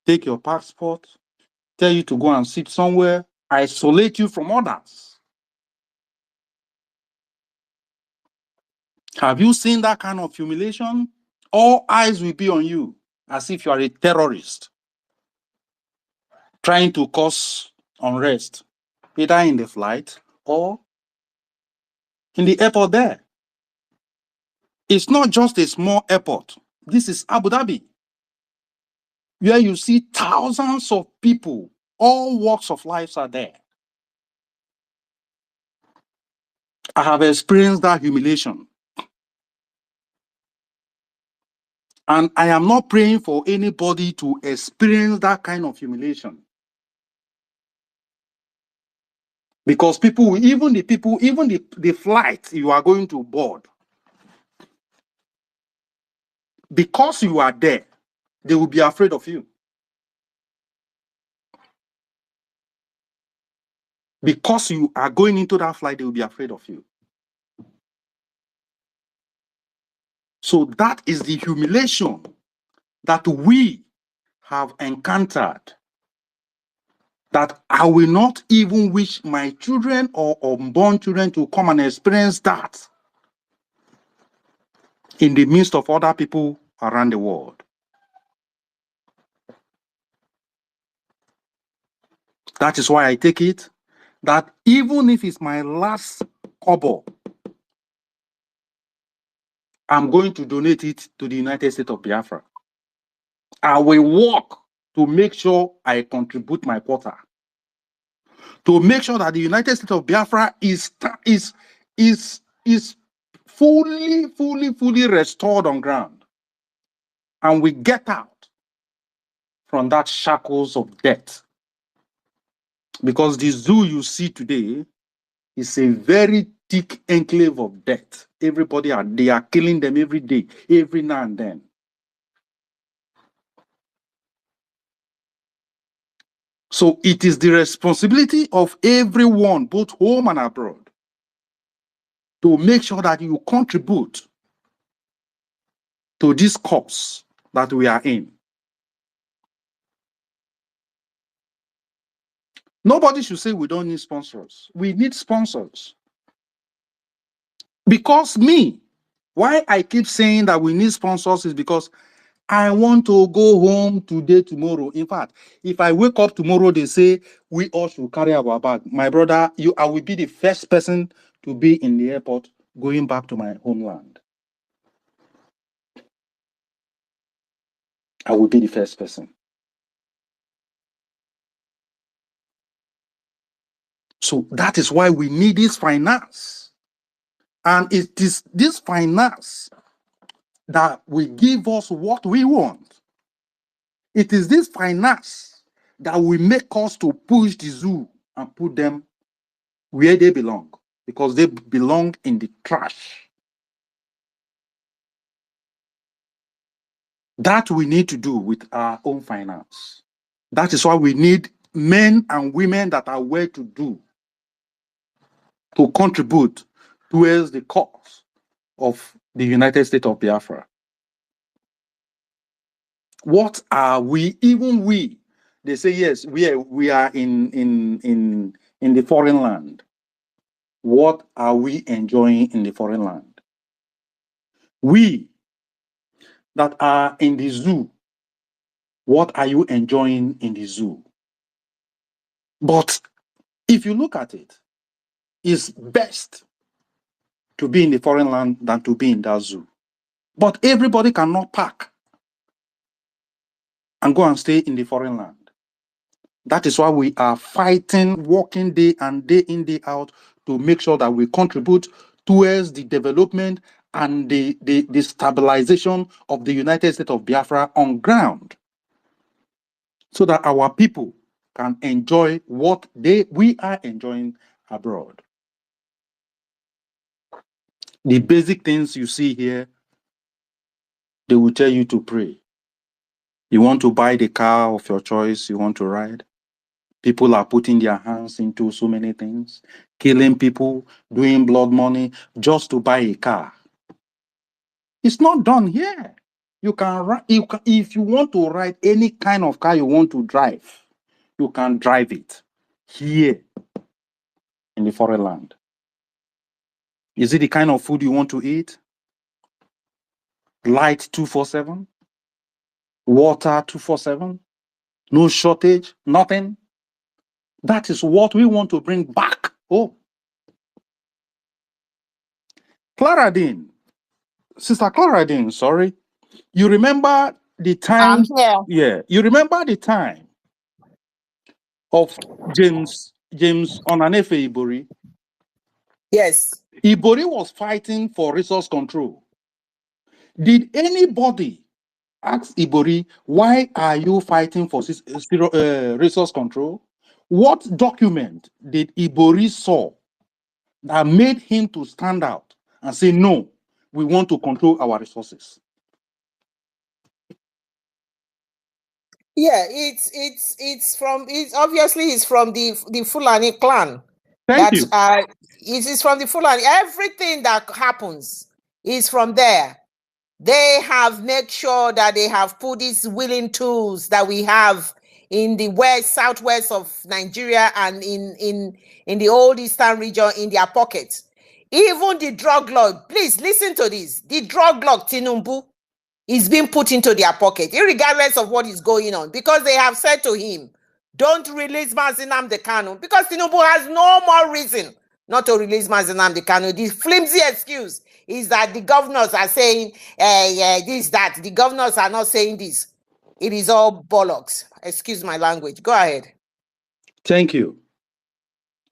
Take your passport, tell you to go and sit somewhere, isolate you from others. Have you seen that kind of humiliation? All eyes will be on you, as if you are a terrorist trying to cause unrest, either in the flight or in the airport there. It's not just a small airport. This is Abu Dhabi, where you see thousands of people, all walks of life are there. I have experienced that humiliation. And I am not praying for anybody to experience that kind of humiliation. Because even the flight you are going to board, because you are there, they will be afraid of you. Because you are going into that flight, they will be afraid of you. So that is the humiliation that we have encountered, that I will not even wish my children or unborn children to come and experience that in the midst of other people around the world. That is why I take it that even if it's my last kobo, I'm going to donate it to the United States of Biafra. I will work to make sure I contribute my quota to make sure that the United States of Biafra is fully restored on ground, and we get out from that shackles of death. Because the zoo you see today is a very thick enclave of death. They are killing them every day, every now and then. So it is the responsibility of everyone, both home and abroad, to make sure that you contribute to this cause that we are in. Nobody should say we don't need sponsors. We need sponsors. Because why I keep saying that we need sponsors is because I want to go home today, tomorrow. In fact, if I wake up tomorrow, they say we all should carry our bag. My brother, I will be the first person to be in the airport going back to my homeland. I will be the first person. So that is why we need this finance. And it is this finance that will give us what we want. It is this finance that will make us to push the zoo and put them where they belong, because they belong in the trash. That we need to do with our own finance. That is why we need men and women that are well to do to contribute towards the cause of the United States of Biafra. What are we? Even we, they say yes, we are in the foreign land. What are we enjoying in the foreign land? We that are in the zoo, what are you enjoying in the zoo? But if you look at it, it's best to be in the foreign land than to be in that zoo. But everybody cannot pack and go and stay in the foreign land. That is why we are fighting, working day in, day out, to make sure that we contribute towards the development and the stabilization of the United States of Biafra on ground, so that our people can enjoy what we are enjoying abroad. The basic things you see here, they will tell you to pray. You want to buy the car of your choice, you want to ride. People are putting their hands into so many things, killing people, doing blood money just to buy a car. It's not done here. You can ride, if you want to ride any kind of car you want to drive, you can drive it here in the foreign land. Is it the kind of food you want to eat? Light 247, water 247, no shortage, nothing. That is what we want to bring back home. Sister Clara Dean, sorry. You remember the time? I'm here. Yeah, you remember the time of James Onanefe Ibori? Yes. Ibori was fighting for resource control. Did anybody ask Ibori, why are you fighting for resource control? What document did Ibori saw that made him to stand out and say, no, we want to control our resources? Yeah, it's obviously it's from the Fulani clan. Thank you. It is from the Fulani. Everything that happens is from there. They have made sure that they have put these willing tools that we have in the southwest of Nigeria and in the old eastern region in their pockets. Even the drug lord, please listen to this. The drug lord Tinubu is being put into their pocket, regardless of what is going on, because they have said to him, don't release Mazi Nnamdi Kanu, because Tinubu has no more reason not to release Mazi Nnamdi Kanu. The flimsy excuse is that the governors are saying this, that. The governors are not saying this. It is all bollocks. Excuse my language. Go ahead. Thank you.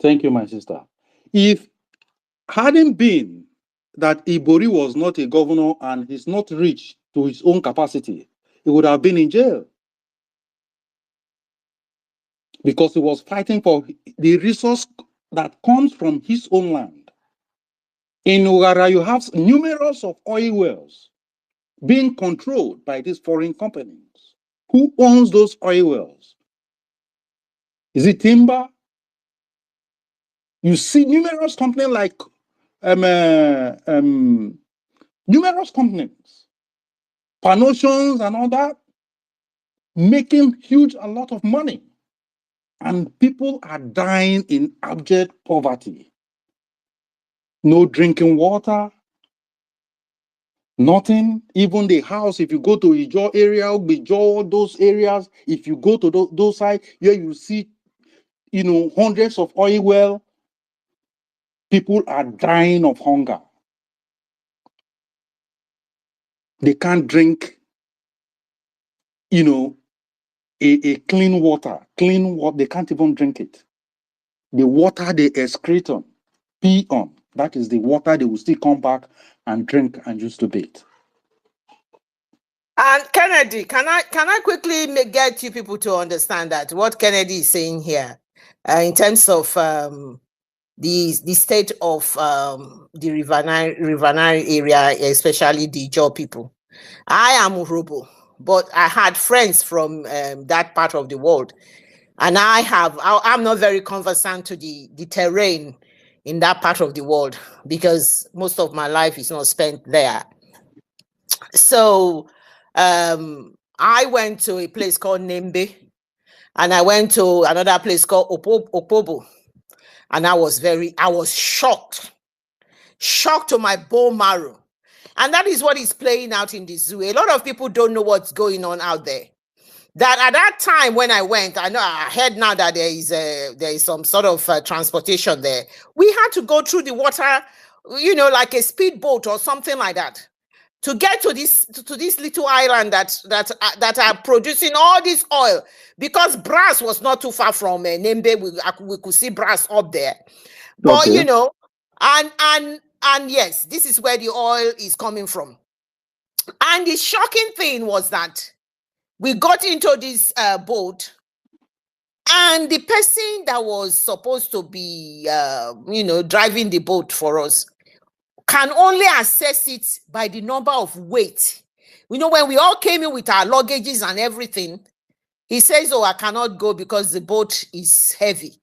Thank you, my sister. If hadn't been that Ibori was not a governor and he's not rich to his own capacity, he would have been in jail. Because he was fighting for the resource that comes from his own land. In Ugara, you have numerous of oil wells being controlled by these foreign companies. Who owns those oil wells? Is it Timber? You see numerous companies like numerous companies, Panoceans and all that, making huge a lot of money. And people are dying in abject poverty. No drinking water, nothing. Even the house, if you go to Ijo area, Bijo, those areas, if you go to those sides, here you see, hundreds of oil wells, people are dying of hunger. They can't drink, a clean water. Clean water, they can't even drink it. The water they excrete on, pee on, that is the water they will still come back and drink and use to bathe. And Kennedy, can I quickly get you people to understand that what Kennedy is saying here, in terms of the state of the Rivanari area, especially the Ijaw people. I am Urobo, but I had friends from that part of the world, and I'm not very conversant to the terrain in that part of the world because most of my life is not spent there. So I went to a place called Nembe, and I went to another place called Opobo, and I was shocked to my bone marrow. And that is what is playing out in the zoo. A lot of people don't know what's going on out there. That at that time when I went, I heard now that there is some sort of transportation there. We had to go through the water, like a speedboat or something like that, to get to this little island that are producing all this oil, because brass was not too far from Nembe. We could see brass up there, but Okay. and yes, this is where the oil is coming from. And the shocking thing was that we got into this boat, and the person that was supposed to be driving the boat for us can only assess it by the number of weight. When we all came in with our luggages and everything, he says, I cannot go because the boat is heavy.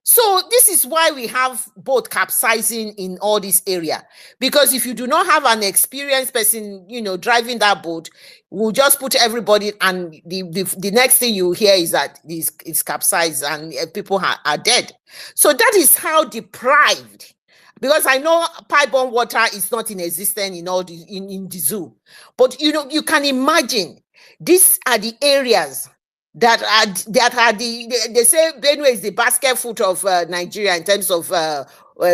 So this is why we have boat capsizing in all this area. Because if you do not have an experienced person, driving that boat, we'll just put everybody, and the next thing you hear is that it's capsized and people are dead. So that is how deprived. Because I know pipe-borne water is not in existence in all in the zoo, but you can imagine these are the areas that are they say Benue is the basket food of Nigeria in terms of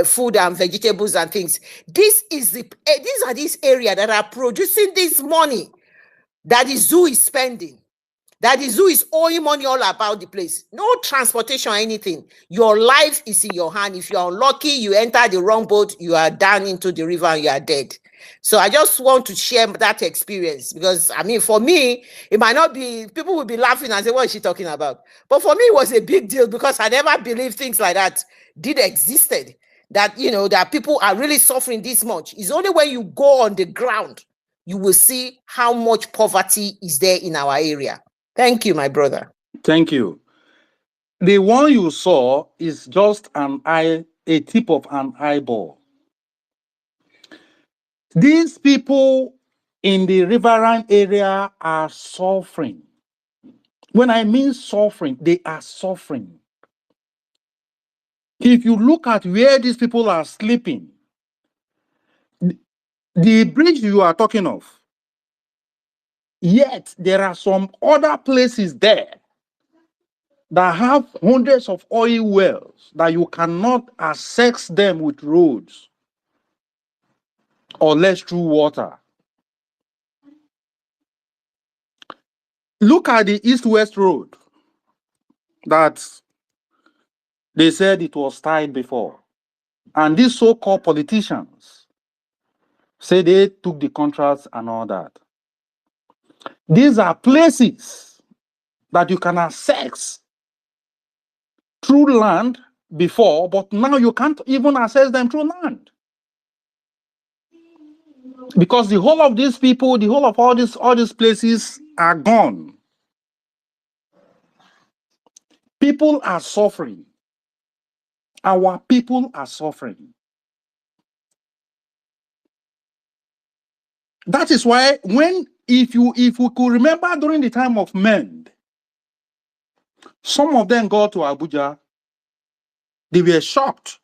food and vegetables and things. These are these areas that are producing this money that the zoo is spending. That the zoo is owing money all about the place. No transportation or anything. Your life is in your hand. If you're unlucky, you enter the wrong boat, you are down into the river and you are dead. So I just want to share that experience because, for me, it might not be, people will be laughing and say, what is she talking about? But for me, it was a big deal because I never believed things like that existed. That, that people are really suffering this much. It's only when you go on the ground, you will see how much poverty is there in our area. Thank you, my brother. Thank you. The one you saw is just a tip of an eyeball. These people in the riverine area are suffering. When I mean suffering, they are suffering. If you look at where these people are sleeping, the bridge you are talking of, yet there are some other places there that have hundreds of oil wells that you cannot access them with roads or less through water. Look at the east-west road that they said it was tied before. And these so-called politicians say they took the contracts and all that. These are places that you can access through land before, but now you can't even access them through land. Because the whole of these people, the whole of all these places are gone. People are suffering. Our people are suffering. That is why if we could remember during the time of men, some of them go to Abuja, they were shocked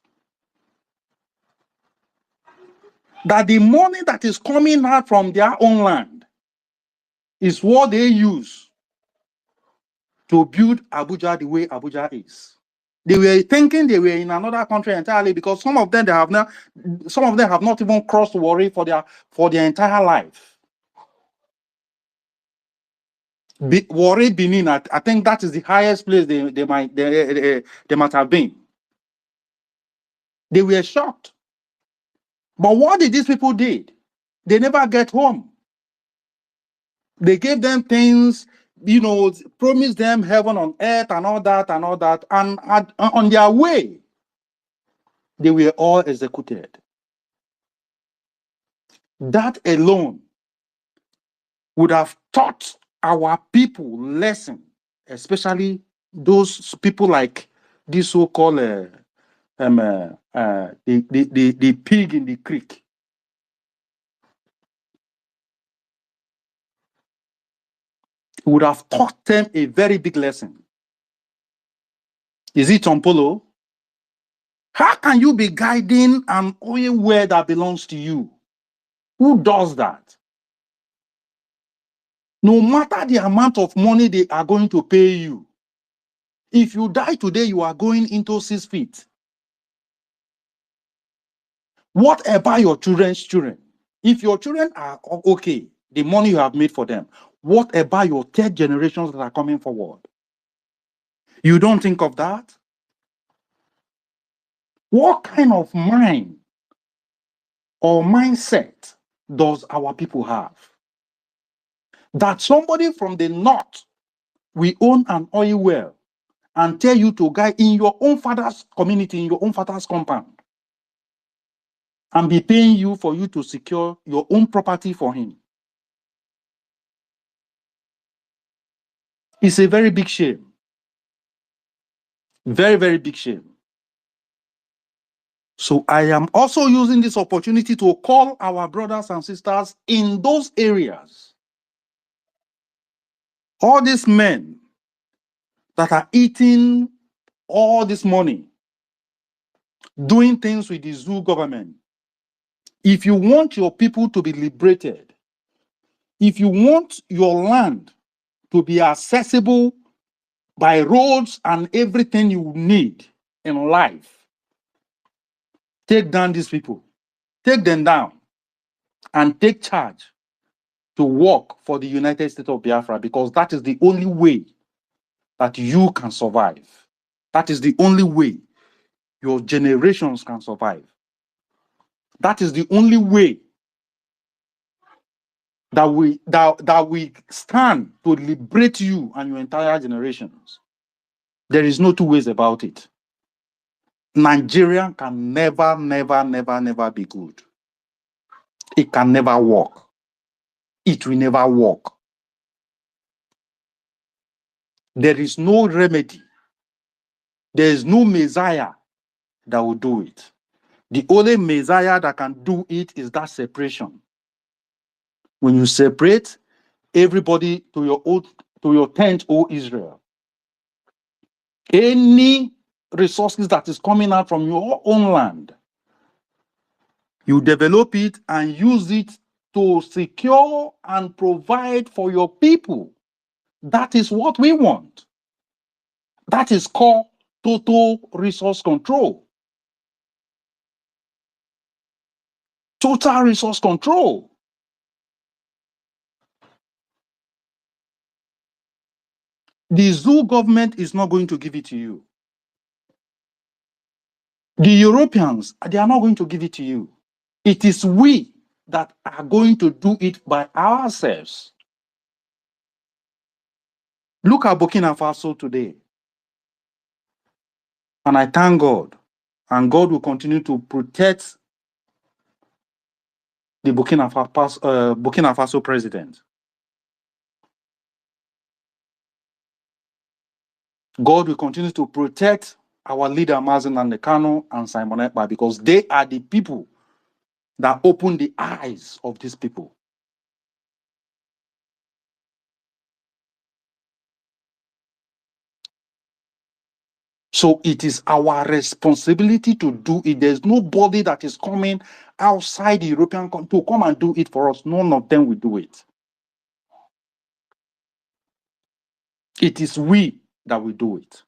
that the money that is coming out from their own land is what they use to build Abuja the way Abuja is. They were thinking they were in another country entirely, because some of them have not even crossed Warri for their entire life. Warri, Benin, I think that is the highest place they might have been. They were shocked. But what did these people did? They never get home. They gave them things, promised them heaven on earth and all that. And on their way, they were all executed. That alone would have taught our people lesson, especially those people like this so-called the pig in the creek. It would have taught them a very big lesson. Is it Tompolo? How can you be guiding an oil well that belongs to you? Who does that? No matter the amount of money they are going to pay you, if you die today, you are going into 6 feet. What about your children's children? If your children are okay, the money you have made for them, what about your third generations that are coming forward? You don't think of that? What kind of mind or mindset does our people have? That somebody from the north will own an oil well and tell you to go in your own father's community, in your own father's compound, and be paying you for you to secure your own property for him. It's a very big shame. Very, very big shame. So I am also using this opportunity to call our brothers and sisters in those areas. All these men that are eating all this money, doing things with the zoo government. If you want your people to be liberated, if you want your land to be accessible by roads and everything you need in life, take down these people, take them down, and take charge to work for the United States of Biafra, because that is the only way that you can survive. That is the only way your generations can survive. That is the only way that we stand to liberate you and your entire generations. There is no two ways about it. Nigeria can never, never, never, never be good. It can never work. It will never work. There is no remedy. There is no Messiah that will do it. The only Messiah that can do it is that separation. When you separate everybody to your tent, O Israel, any resources that is coming out from your own land, you develop it and use it to secure and provide for your people. That is what we want. That is called total resource control. Total resource control. The zoo government is not going to give it to you. The Europeans, they are not going to give it to you. It is we that are going to do it by ourselves. Look at Burkina Faso today. And I thank God. And God will continue to protect the Burkina Faso president. God will continue to protect our leader, Mazen Kano and Simon Ekpa, because they are the people that open the eyes of these people. So it is our responsibility to do it. There's nobody that is coming outside the European to come and do it for us. None of them will do it. It is we that will do it.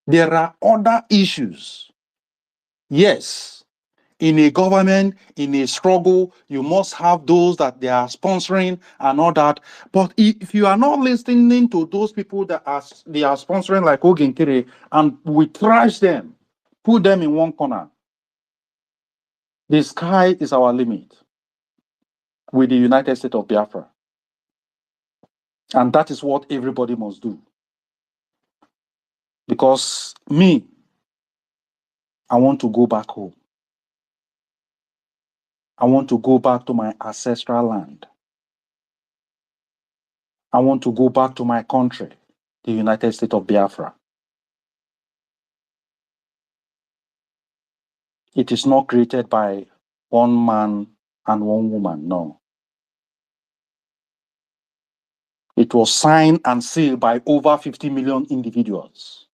There are other issues. Yes, in a government, in a struggle, you must have those that they are sponsoring and all that. But if you are not listening to those people that they are sponsoring, like Oginkere, and we trash them, put them in one corner, the sky is our limit with the United States of Biafra. And that is what everybody must do. Because me, I want to go back home. I want to go back to my ancestral land. I want to go back to my country, the United States of Biafra. It is not created by one man and one woman, no. It was signed and sealed by over 50 million individuals.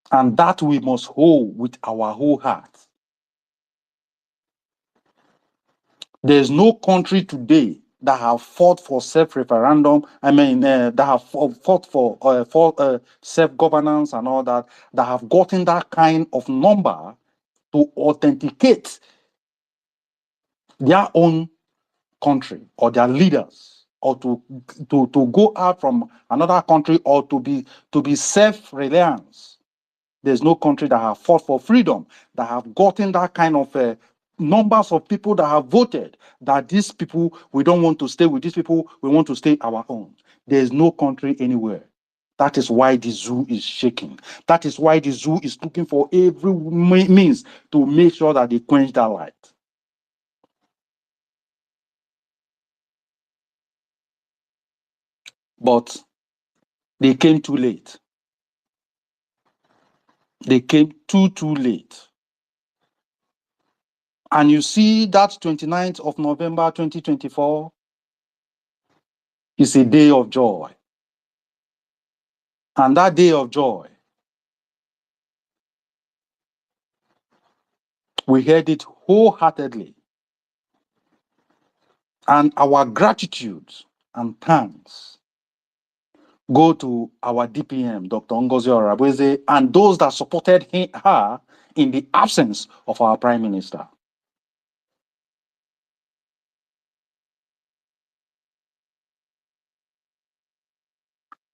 And that we must hold with our whole heart. There's no country today that have fought for self-referendum. That have fought for self-governance and all that have gotten that kind of number to authenticate their own country or their leaders, or to go out from another country, or to be self-reliant. There's no country that have fought for freedom that have gotten that kind of numbers of people that have voted that these people, we don't want to stay with these people, we want to stay our own. There's no country anywhere. That is why the zoo is shaking. That is why the zoo is looking for every means to make sure that they quench that light. But they came too late. They came too late. And you see that 29th of November 2024 is a day of joy. And that day of joy, we heard it wholeheartedly. And our gratitude and thanks go to our DPM, Dr. Ngozi Oraveze, and those that supported her in the absence of our Prime Minister.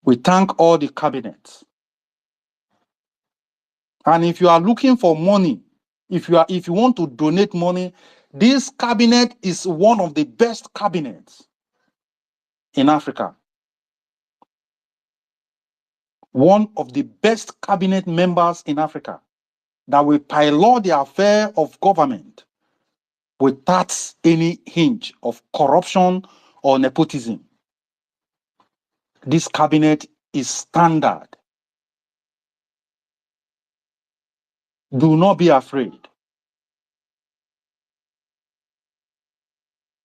We thank all the cabinets. And if you are looking for money, if you want to donate money, this cabinet is one of the best cabinets in Africa. One of the best cabinet members in Africa that will pilot the affair of government without any hinge of corruption or nepotism. This cabinet is standard. Do not be afraid.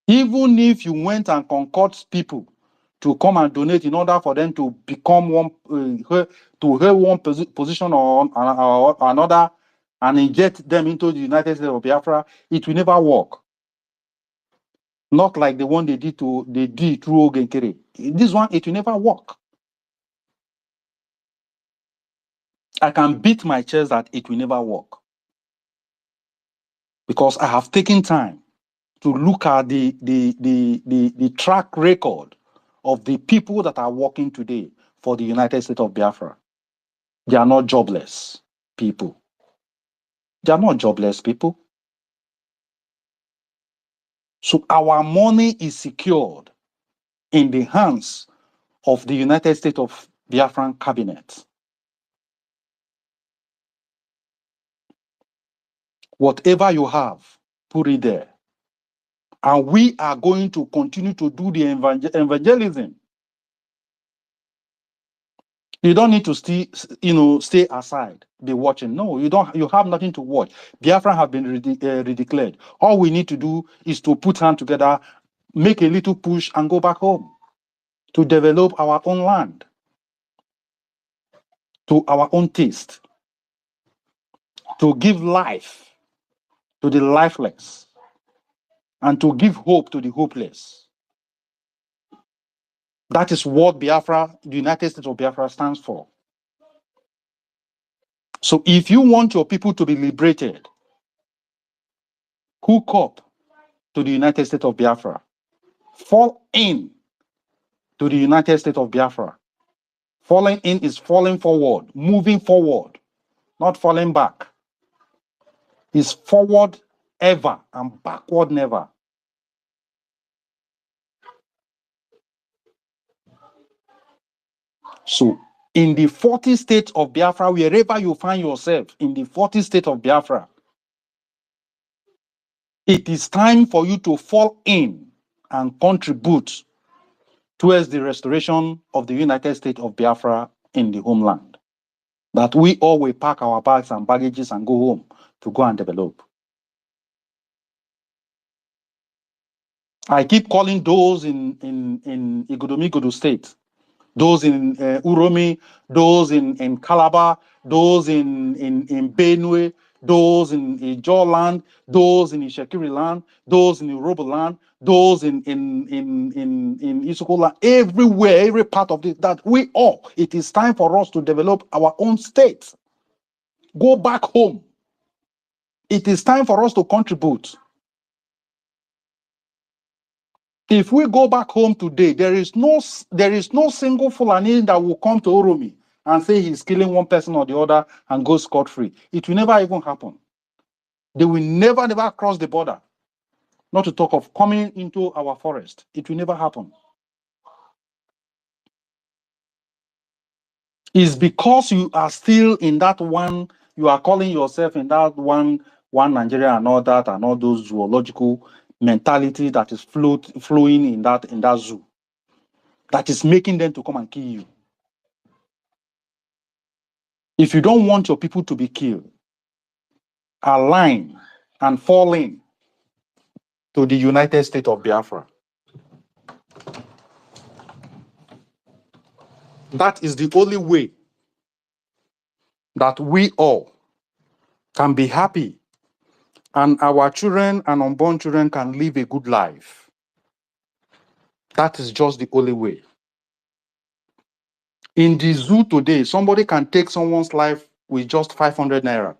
Even if you went and concord people to come and donate in order for them to become one, to hold one position or another, and inject them into the United States of Biafra, it will never work. Not like the one they did through Ogenkere. This one, it will never work. I can beat my chest that it will never work. Because I have taken time to look at the track record of the people that are working today for the United States of Biafra. They are not jobless people. They are not jobless people. So our money is secured in the hands of the United States of Biafran cabinet. Whatever you have, put it there. And we are going to continue to do the evangelism. You don't need to stay aside, be watching. No, you don't. You have nothing to watch. Biafra have been redeclared. All we need to do is to put hands together, make a little push, and go back home to develop our own land, to our own taste, to give life to the lifeless, and to give hope to the hopeless. That is what Biafra, the United States of Biafra, stands for. So if you want your people to be liberated, hook up to the United States of Biafra. Fall in to the United States of Biafra. Falling in is falling forward, moving forward, not falling back. It's forward ever and backward never. So in the 40 states of Biafra, wherever you find yourself, in the 40 states of Biafra, it is time for you to fall in and contribute towards the restoration of the United States of Biafra in the homeland. That we all will pack our bags and baggages and go home to go and develop. I keep calling those in Igodomigodo State, those in Uromi, those in Calabar, those in Benue, those in Ijaw land, those in Ishekiri land, those in Yoruba land, those in Isoko land, everywhere, every part of it, that we all, it is time for us to develop our own state. Go back home. It is time for us to contribute. If we go back home today, there is no single Fulani that will come to Oromi and say he's killing one person or the other and go scot-free. It will never even happen. They will never cross the border. Not to talk of coming into our forest. It will never happen. It's because you are still in that one, you are calling yourself in that one Nigeria and all that, and all those zoological mentality that is flowing in that zoo. That is making them to come and kill you. If you don't want your people to be killed, align and fall in to the United States of Biafra. That is the only way that we all can be happy and our children and unborn children can live a good life. That is just the only way. In the zoo today, somebody can take someone's life with just 500 naira.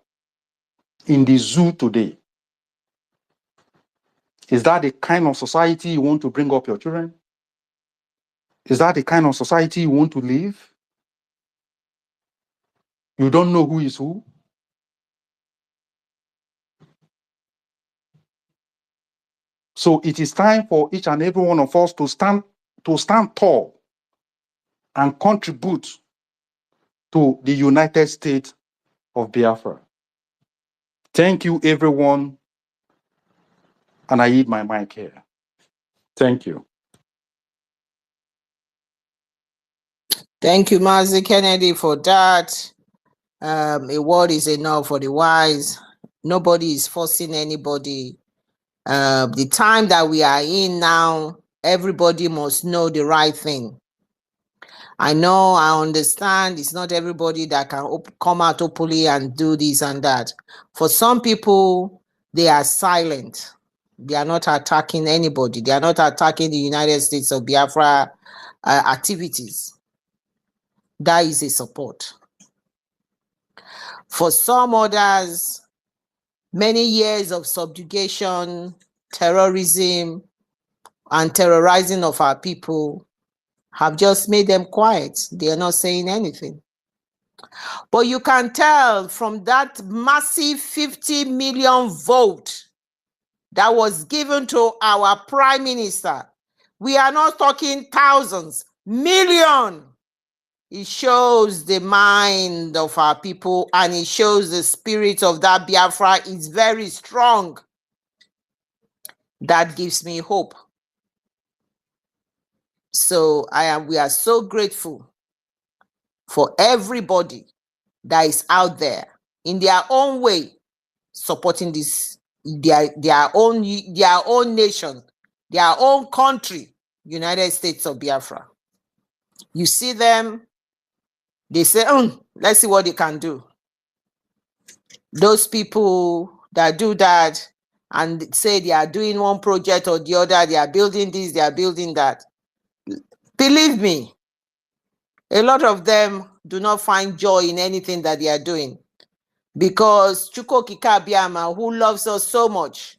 In the zoo today. Is that the kind of society you want to bring up your children? Is that the kind of society you want to live? You don't know who is who? So it is time for each and every one of us to stand tall and contribute to the United States of Biafra. Thank you, everyone. And I yield my mic here. Thank you. Thank you, Mazi Kennedy, for that. A word is enough for the wise. Nobody is forcing anybody. The time that we are in now, everybody must know the right thing. I know, I understand. It's not everybody that can come out openly and do this and that. For some people, they are silent. They are not attacking anybody. They are not attacking the United States of Biafra activities. That is a support. For some others, many years of subjugation, terrorism, and terrorizing of our people have just made them quiet. They are not saying anything. But you can tell from that massive 50 million vote that was given to our prime minister, we are not talking thousands, million. It shows the mind of our people, and it shows the spirit of that Biafra is very strong. That gives me hope. So we are so grateful for everybody that is out there in their own way supporting this, their own nation, their own country, United States of Biafra. You see them, they say, let's see what they can do. Those people that do that and say they are doing one project or the other, they are building this, they are building that. Believe me, a lot of them do not find joy in anything that they are doing, because Chukwu Okike Abiama, who loves us so much,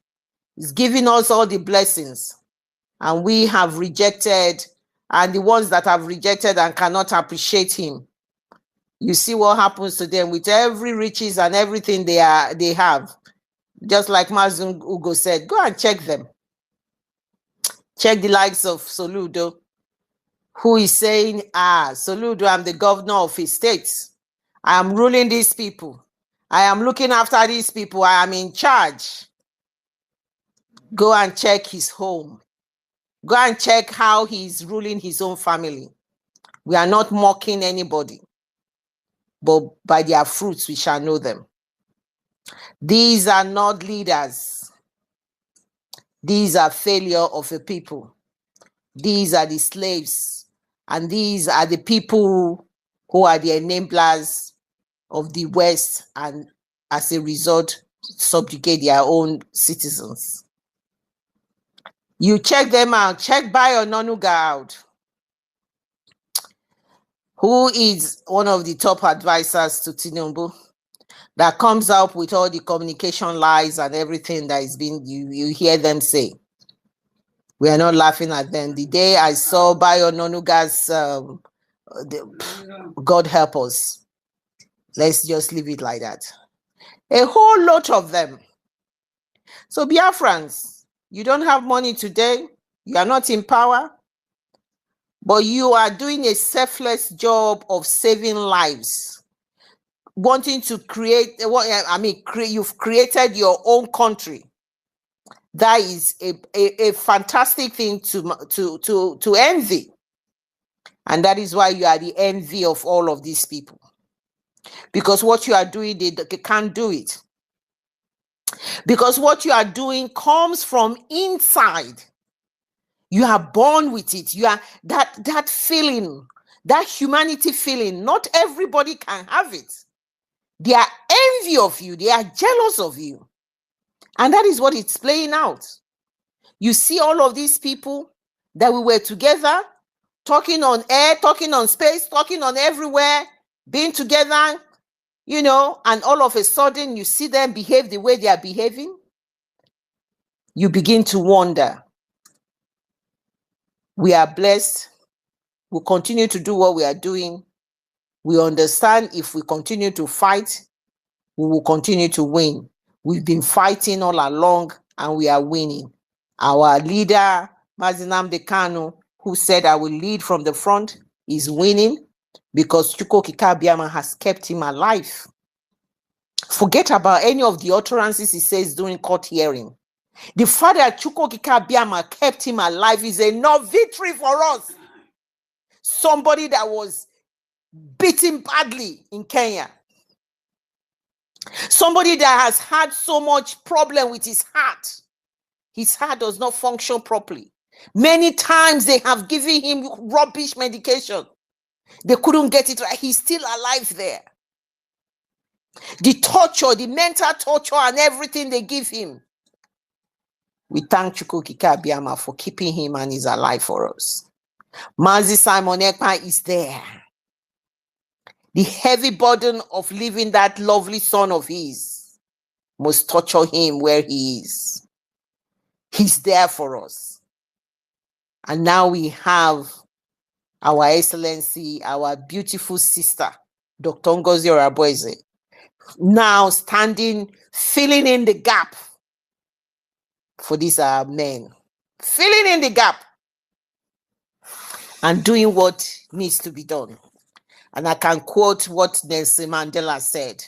is giving us all the blessings, and we have rejected, and the ones that have rejected and cannot appreciate him, you see what happens to them with every riches and everything they have. Just like Mazun Ugo said, go and check them. Check the likes of Soludo, who is saying, Soludo, I'm the governor of his state. I am ruling these people. I am looking after these people. I am in charge. Go and check his home. Go and check how he's ruling his own family. We are not mocking anybody, but by their fruits we shall know them. These are not leaders. These are failure of a people. These are the slaves, and these are the people who are the enablers of the West, and as a result, subjugate their own citizens. You check them out. Check Bayo Onanuga out, who is one of the top advisors to Tinubu, that comes up with all the communication lies and everything that is being, you hear them say. We are not laughing at them. The day I saw Bayo Onanuga's, God help us. Let's just leave it like that. A whole lot of them. So Biafrans, you don't have money today. You are not in power. But you are doing a selfless job of saving lives. Wanting to create, you've created your own country. That is a fantastic thing to envy. And that is why you are the envy of all of these people. Because what you are doing, they can't do it. Because what you are doing comes from inside. You are born with it. You are that feeling, that humanity feeling. Not everybody can have it. They are envy of you. They are jealous of you. And that is what it's playing out. You see all of these people that we were together, talking on air, talking on space, talking on everywhere, being together, and all of a sudden you see them behave the way they are behaving. You begin to wonder. We are blessed. We'll continue to do what we are doing. We understand if we continue to fight, we will continue to win. We've been fighting all along and we are winning. Our leader, Mazi Nnamdi Kanu, who said, I will lead from the front, is winning because Chukwu Okike Abiama has kept him alive. Forget about any of the utterances he says during court hearing. The fact that Chukwu Okike Abiama kept him alive is enough victory for us. Somebody that was beaten badly in Kenya. Somebody that has had so much problem with his heart. His heart does not function properly. Many times they have given him rubbish medication. They couldn't get it right. He's still alive there. The torture, the mental torture and everything they give him. We thank Chukwuokike Abiyama for keeping him and he's alive for us. Mazi Simon Ekpa is there. The heavy burden of leaving that lovely son of his must torture him where he is. He's there for us. And now we have our Excellency, our beautiful sister, Dr. Ngozi Oraboeze, now standing, filling in the gap for these men. Filling in the gap and doing what needs to be done. And I can quote what Nelson Mandela said.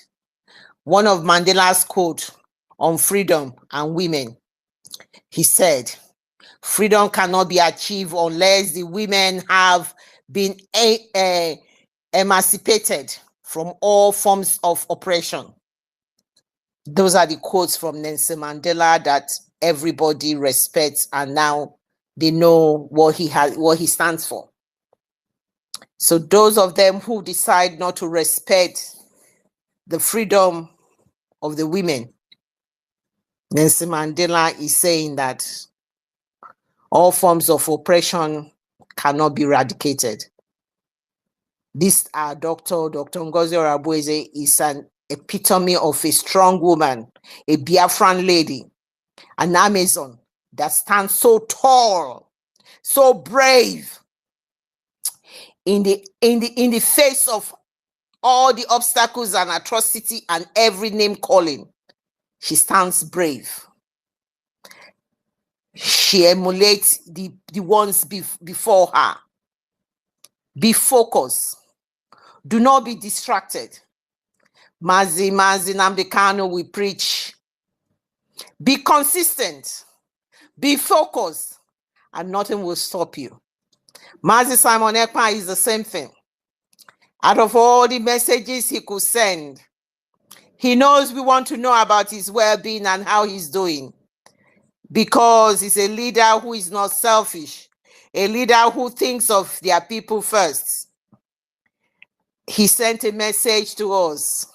One of Mandela's quotes on freedom and women. He said, freedom cannot be achieved unless the women have been emancipated from all forms of oppression. Those are the quotes from Nelson Mandela that everybody respects, and now they know what he stands for. So those of them who decide not to respect the freedom of the women, Nelson Mandela is saying that all forms of oppression cannot be eradicated. This Dr. Ngozi Oraboeze is an epitome of a strong woman, a Biafran lady, an Amazon that stands so tall, so brave in the face of all the obstacles and atrocity and every name calling. She stands brave. She emulates the ones before her. Be focused. Do not be distracted. Mazi Nnamdi Kanu, we preach. Be consistent. Be focused. And nothing will stop you. Mazi Simon Ekpa is the same thing. Out of all the messages he could send, he knows we want to know about his well-being and how he's doing. Because he's a leader who is not selfish. A leader who thinks of their people first. He sent a message to us.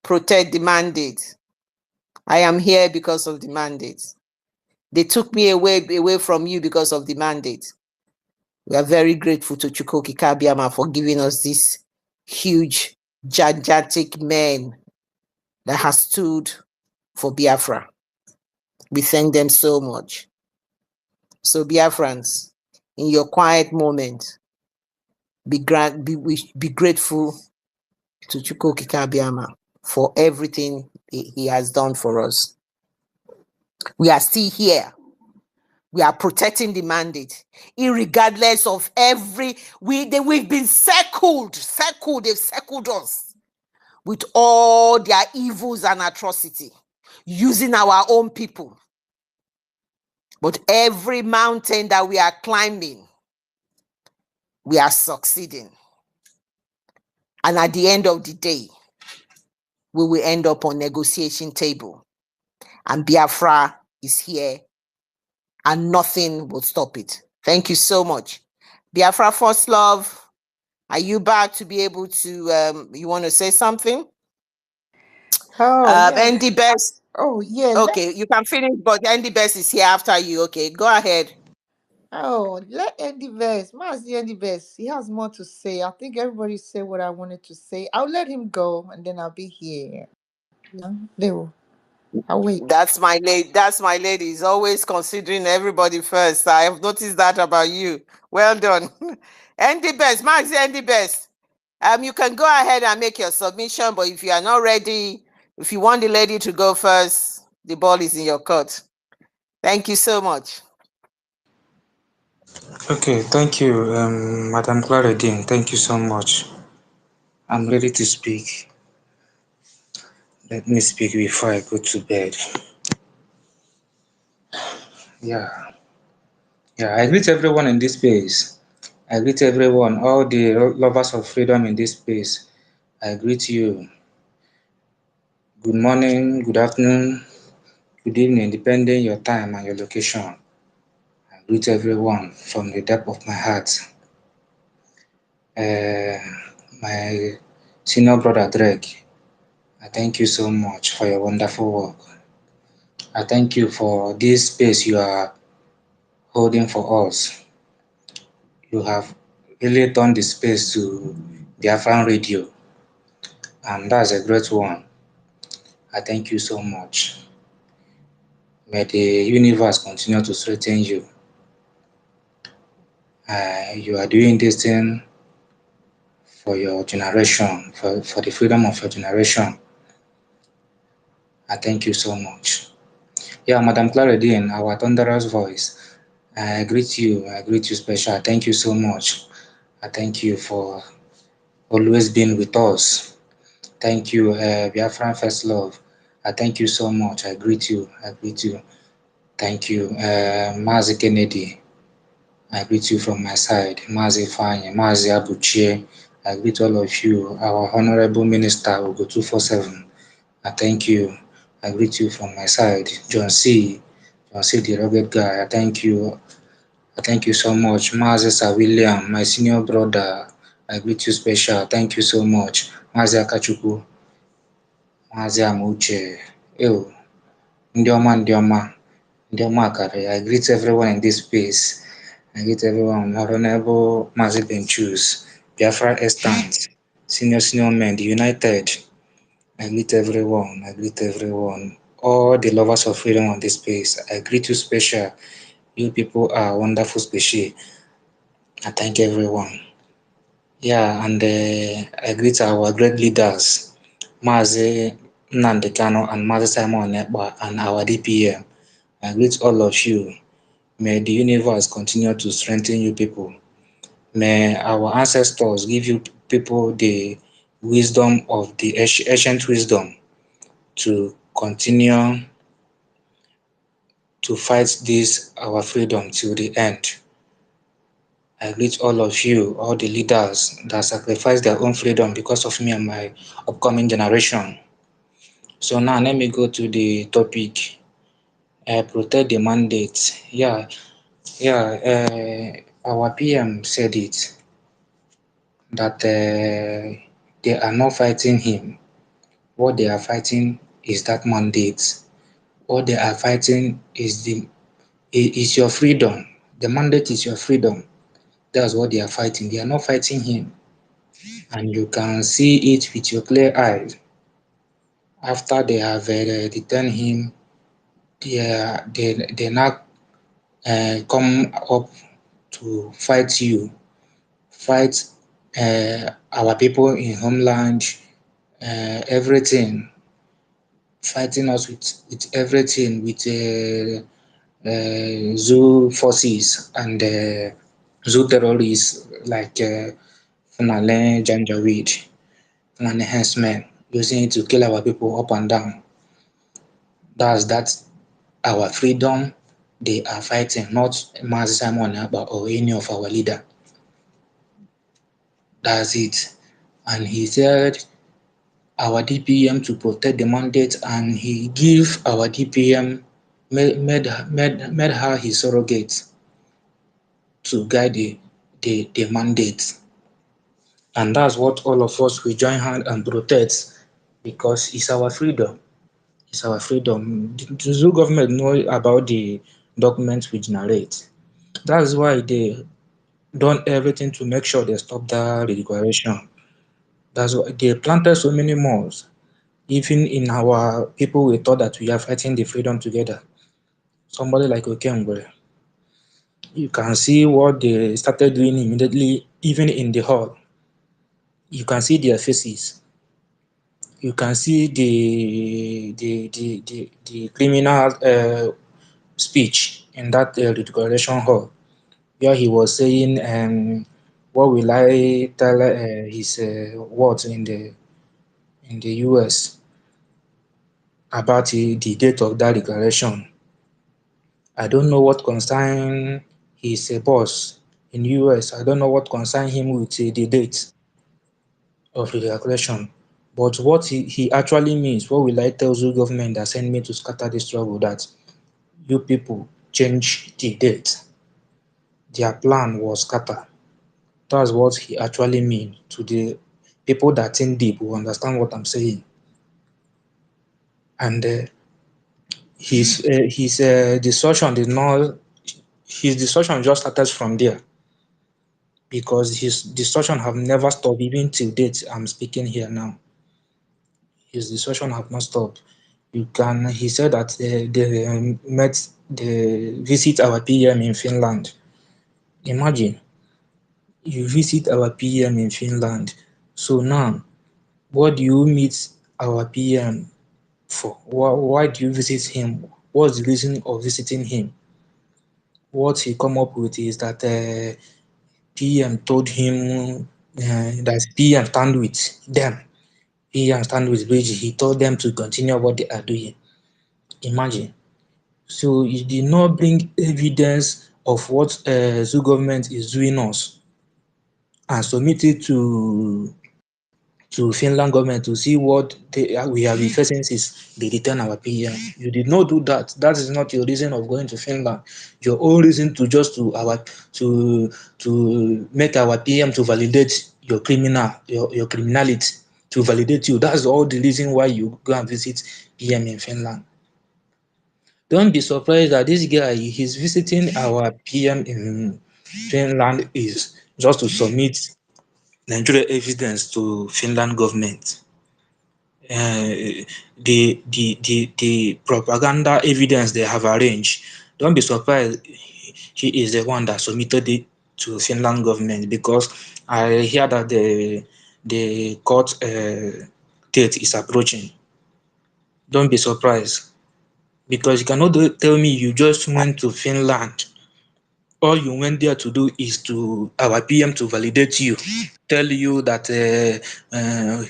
Protect the mandate. I am here because of the mandate. They took me away from you because of the mandate. We are very grateful to Chukwuokike Abiyama for giving us this huge, gigantic man that has stood for Biafra. We thank them so much. So Biafrans, in your quiet moment, be grateful to Chukwuokike Abiyama for everything he has done for us. We are still here. We are protecting the mandate, irregardless of we've been circled, they've circled us with all their evils and atrocity, using our own people. But every mountain that we are climbing, we are succeeding. And at the end of the day, we will end up on negotiation table. And Biafra is here, and nothing will stop it. Thank you so much. Biafra First Love, are you back to be able to, you want to say something? Oh, yeah. Andy Best. Oh, yeah. Okay, you can finish, but Andy Best is here after you. Okay, go ahead. Let Andy Best. Mazi Andy Best. He has more to say. I think everybody said what I wanted to say. I'll let him go, and then I'll be here. Yeah, Leo. I'll wait. That's my lady. That's my lady. He's always considering everybody first. I have noticed that about you. Well done. Andy Best, Mazi Andy Best. You can go ahead and make your submission, but if you are not ready, if you want the lady to go first, the ball is in your court. Thank you so much. Okay, thank you, Madam Claredine. Thank you so much. I'm ready to speak. Let me speak before I go to bed. Yeah, I greet everyone in this space. I greet everyone, all the lovers of freedom in this space. I greet you. Good morning, good afternoon, good evening, depending your time and your location. I greet everyone from the depth of my heart. Uh, my senior brother Drake, I thank you so much for your wonderful work. I thank you for this space you are holding for us. You have really turned the space to Biafran radio, and that's a great one. I thank you so much. May the universe continue to strengthen you. You are doing this thing for your generation, for the freedom of your generation. I thank you so much. Yeah, Madam Claridine, our thunderous voice. I greet you. I greet you special. Thank you so much. I thank you for always being with us. Thank you, Biafran First Love. I thank you so much. I greet you. I greet you. Thank you, Mazi Kennedy. I greet you from my side. Mazi Fanye, Mazi Abuchie. I greet all of you. Our Honorable Minister, Ugo 247. I thank you. I greet you from my side. John C. John C. the rugged guy. I thank you. I thank you so much. Mazi Sir William, my senior brother. I greet you special. Thank you so much. Mazi Akachuku. Mazi Amuche. Ew. Ndioma, Ndioma. Ndioma Akare. I greet everyone in this space. I greet everyone. Honorable Mazi Benchus. Biafra Estant. Senior men, the United. I greet everyone. I greet everyone. All the lovers of freedom on this space. I greet you special. You people are wonderful species. I thank everyone. Yeah, and I greet our great leaders, Mazi Nnamdi Kanu and Mazi Simon Ekpa and our DPM. I greet all of you. May the universe continue to strengthen you people. May our ancestors give you people the wisdom of the ancient wisdom to continue to fight this our freedom till the end. I greet all of you, all the leaders that sacrifice their own freedom because of me and my upcoming generation. So now let me go to the topic. Protect the mandate. Our PM said it that they are not fighting him. What they are fighting is that mandate. What they are fighting is your freedom. The mandate is your freedom. That's what they are fighting. They are not fighting him. And you can see it with your clear eyes. After they have detained him, they now come up to fight you, fight our people in homeland, everything, fighting us with everything, with zoo forces and zoo terrorists like Funale Janjaweed, Fulani herdsmen, using it to kill our people up and down. That's our freedom they are fighting, not Mazi Simon Abba or any of our leader. That's it. And he said our DPM to protect the mandate, and he give our DPM made her his surrogate to guide the mandate. And that's what all of us will join hand and protect because it's our freedom. It's our freedom. The zoo government know about the documents we generate. That's why they done everything to make sure they stop that redecoration. That's why they planted so many malls. Even in our people, we thought that we are fighting the freedom together. Somebody like Okemgbe, you can see what they started doing immediately, even in the hall. You can see their faces. You can see the criminal speech in that declaration hall, where he was saying, "What will I tell his words in the U.S. about the date of that declaration? I don't know what concern his boss in U.S. I don't know what concern him with the date of the declaration. But what he actually means, what will I tell the government that sent me to scatter the struggle that you people change the date? Their plan was scatter. That's what he actually mean. To the people that think deep who understand what I'm saying. And his discussion did not. His discussion just started from there, because his discussion have never stopped even till date. I'm speaking here now. His discussion have not stopped. You can. He said that they visit our PM in Finland. Imagine you visit our PM in Finland. So now, what do you meet our PM for? Why do you visit him? What's the reason of visiting him? What he come up with is that PM told him that PM stand with them. PM stand with Bridge. He told them to continue what they are doing. Imagine. So he did not bring evidence of what Zoo government is doing us and submit it to Finland government to see what we have been facing since they return our PM. You did not do that. That is not your reason of going to Finland. Your own reason to just to make our PM to validate your criminality, to validate you. That's all the reason why you go and visit PM in Finland. Don't be surprised that this guy he's visiting our PM in Finland is just to submit Nigeria evidence to Finland government. The propaganda evidence they have arranged, don't be surprised he is the one that submitted it to Finland government, because I hear that the court date is approaching. Don't be surprised, because you cannot tell me you just went to Finland. All you went there to do is to our PM to validate you, tell you that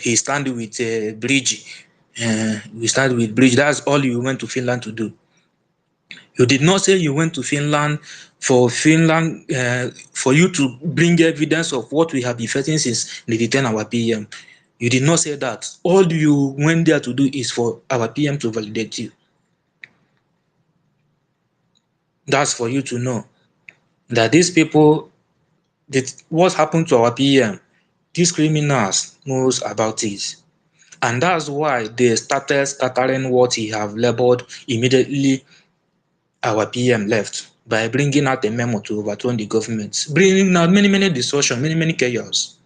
he stand with Bridge. We stand with Bridge. That's all you went to Finland to do. You did not say you went to Finland for for you to bring evidence of what we have been facing since they return our PM. You did not say that. All you went there to do is for our PM to validate you. That's for you to know that these people, what happened to our PM, these criminals knows about it. And that's why they started scattering what he have labeled immediately our PM left, by bringing out a memo to overturn the government, bringing out many distortion, many chaos.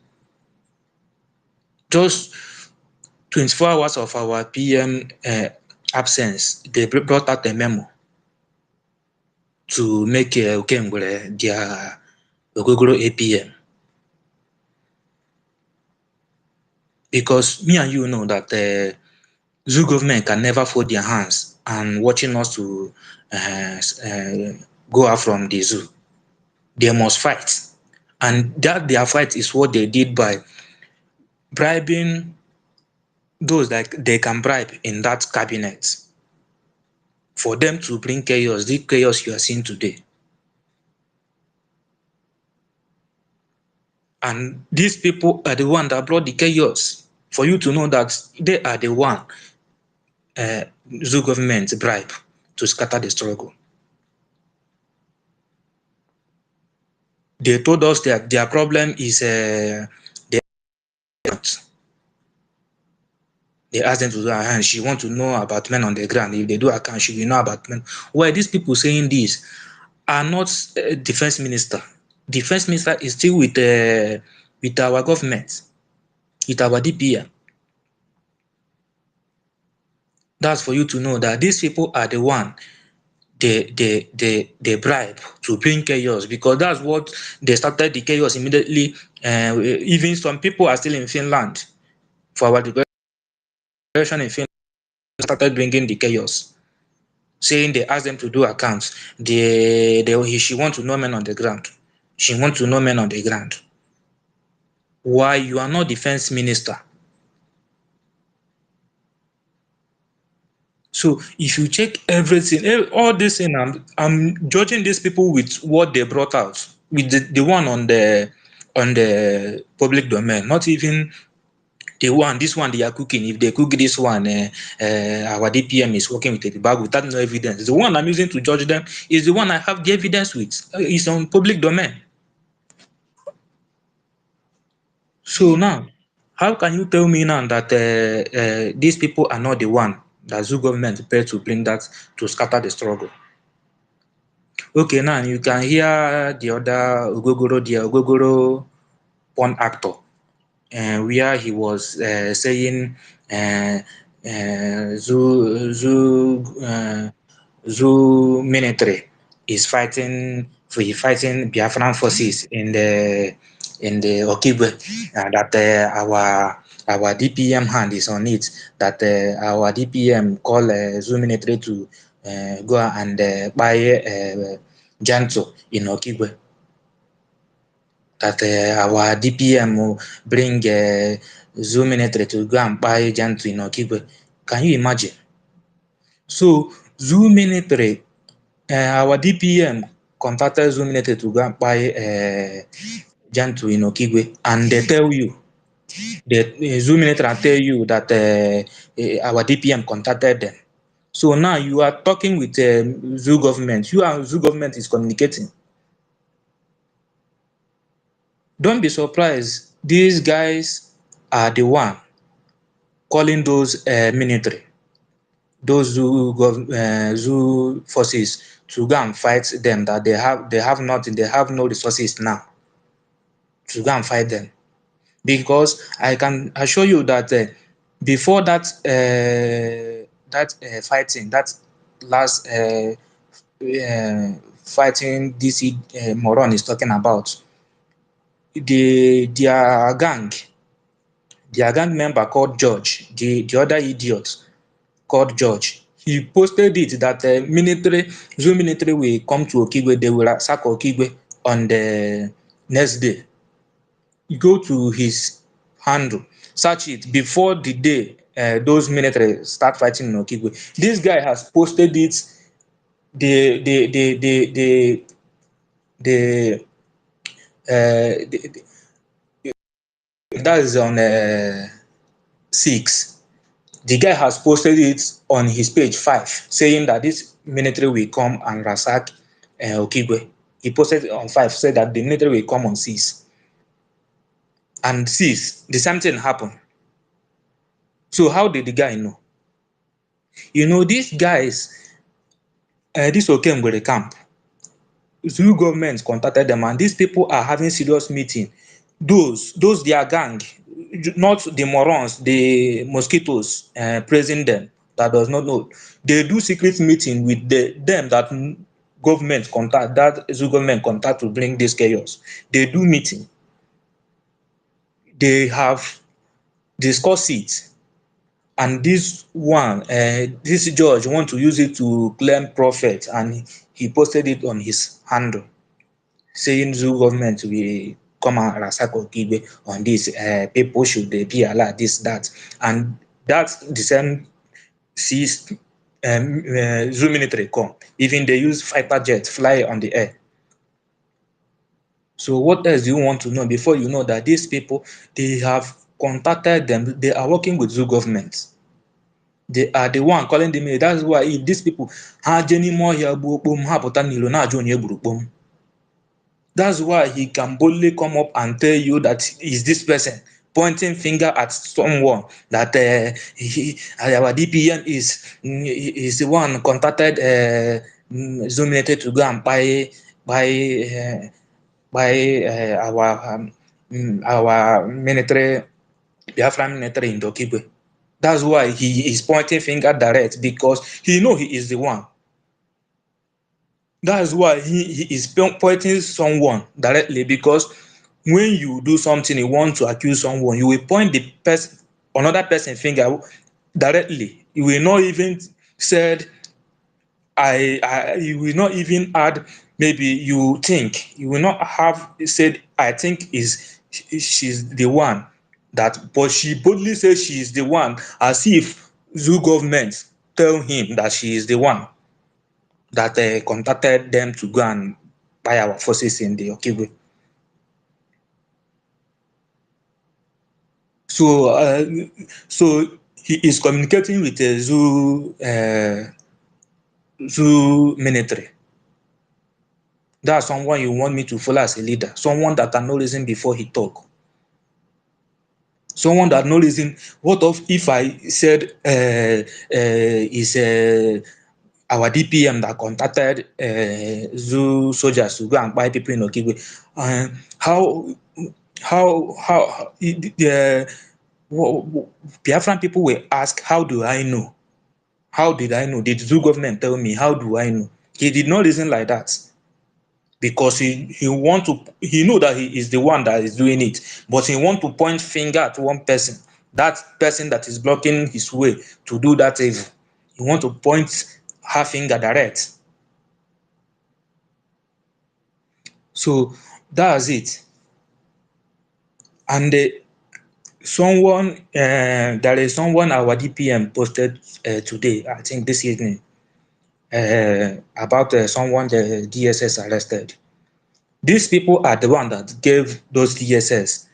Just 24 hours of our PM absence, they brought out a memo to make Okengwere their Ogogoro APM. Because me and you know that Zoo government can never fold their hands and watching us to go out from the zoo. They must fight. And that their fight is what they did by bribing those that they can bribe in that cabinet for them to bring chaos, the chaos you are seeing today. And these people are the one that brought the chaos. For you to know that they are the one Zoo government bribe to scatter the struggle. They told us that their problem is they asked them to do a hand. She want to know about men on the ground. If they do account, she will know about men. Well, these people saying this are not defense minister. Defense minister is still with our government, with our DPM. That's for you to know that these people are the one they bribe to bring chaos, because that's what they started the chaos immediately. Even some people are still in Finland for our declaration in Finland, started bringing the chaos, saying they asked them to do accounts. She want to know men on the ground. She want to know men on the ground. Why? You are not defense minister. So if you check everything, all this thing, I'm judging these people with what they brought out, with the one on the public domain, not even this one they are cooking. If they cook this one, our DPM is working with the bag without no evidence. The one I'm using to judge them is the one I have the evidence with. It's on public domain. So now, how can you tell me now that these people are not the one that Zoo government prepared to bring that to scatter the struggle? Okay, now you can hear the other Ogogoro, the Ogogoro porn actor, where he was saying Zoo military is fighting Biafran forces in the Okigwe, that our DPM hand is on it. That our DPM call Zoo military to go and buy Janto in Okigwe. That our DPM will bring Zoo military to go and buy Janto in Okigwe. Can you imagine? So Zoo military, our DPM contacted Zoo military to go and buy Janto in Okigwe, and they tell you, the Zoo military tell you that our DPM contacted them. So now you are talking with Zoo government. You and Zoo government is communicating. Don't be surprised. These guys are the one calling those military, those zoo forces to go and fight them. That they have nothing. They have no resources now to go and fight them. Because I can assure you that before that fighting, that last fighting DC Moron is talking about, their gang member called George, the other idiot called George, he posted it that Zoo military will come to Okigwe, they will sack Okigwe on the next day. You go to his handle, search it before the day those military start fighting in Okigwe. This guy has posted it. The that is on 6. The guy has posted it on his page 5, saying that this military will come and ransack Okigwe. He posted it on 5, said that the military will come on 6. And 6, the same thing happened. So how did the guy know? You know, these guys, this Okemgbere camp, Zulu government contacted them, and these people are having serious meeting. Those their gang, not the morons, the mosquitoes praising them that does not know. They do secret meeting with them that government contact, that Zulu government contact to bring this chaos. They do meeting. They have discussed it. And this one, this George want to use it to claim profit, and he posted it on his handle, saying Zoo government will come and ransack Okigwe on this. People should be allowed this, that. And that's the same sees Zoo military come. Even they use fighter jets fly on the air. So what else do you want to know before you know that these people, they have contacted them, they are working with Zoo government. They are the one calling the military. That's why if these people had any more here, that's why he can boldly come up and tell you that is this person, pointing finger at someone, that our DPM is the one contacted Zoom United to go and buy our military, Biafran military in Dokigwe. That's why he is pointing finger direct, because he know he is the one. That's why he is pointing someone directly, because when you do something, you want to accuse someone, you will point the person, another person finger directly. You will not even said you will not even add, maybe you think, you will not have said I think she's the one, that, but she boldly says she is the one, as if Zoo government tell him that she is the one that contacted them to go and buy our forces in the Okigwe. So he is communicating with the Zoo military. That's someone you want me to follow as a leader, someone that can know reason before he talk. Someone that no reason. What if I said is our DPM that contacted zoo soldiers to go and buy people in Okigwe? How the Biafran people will ask, how do I know? How did I know? Did zoo government tell me? How do I know? He did not reason like that, because he know that he is the one that is doing it, but he want to point finger at one person, that person that is blocking his way to do that evil. He want to point her finger direct. So that's it. And there is someone our DPM posted today, I think this evening, about someone the DSS arrested. These people are the one that gave those DSS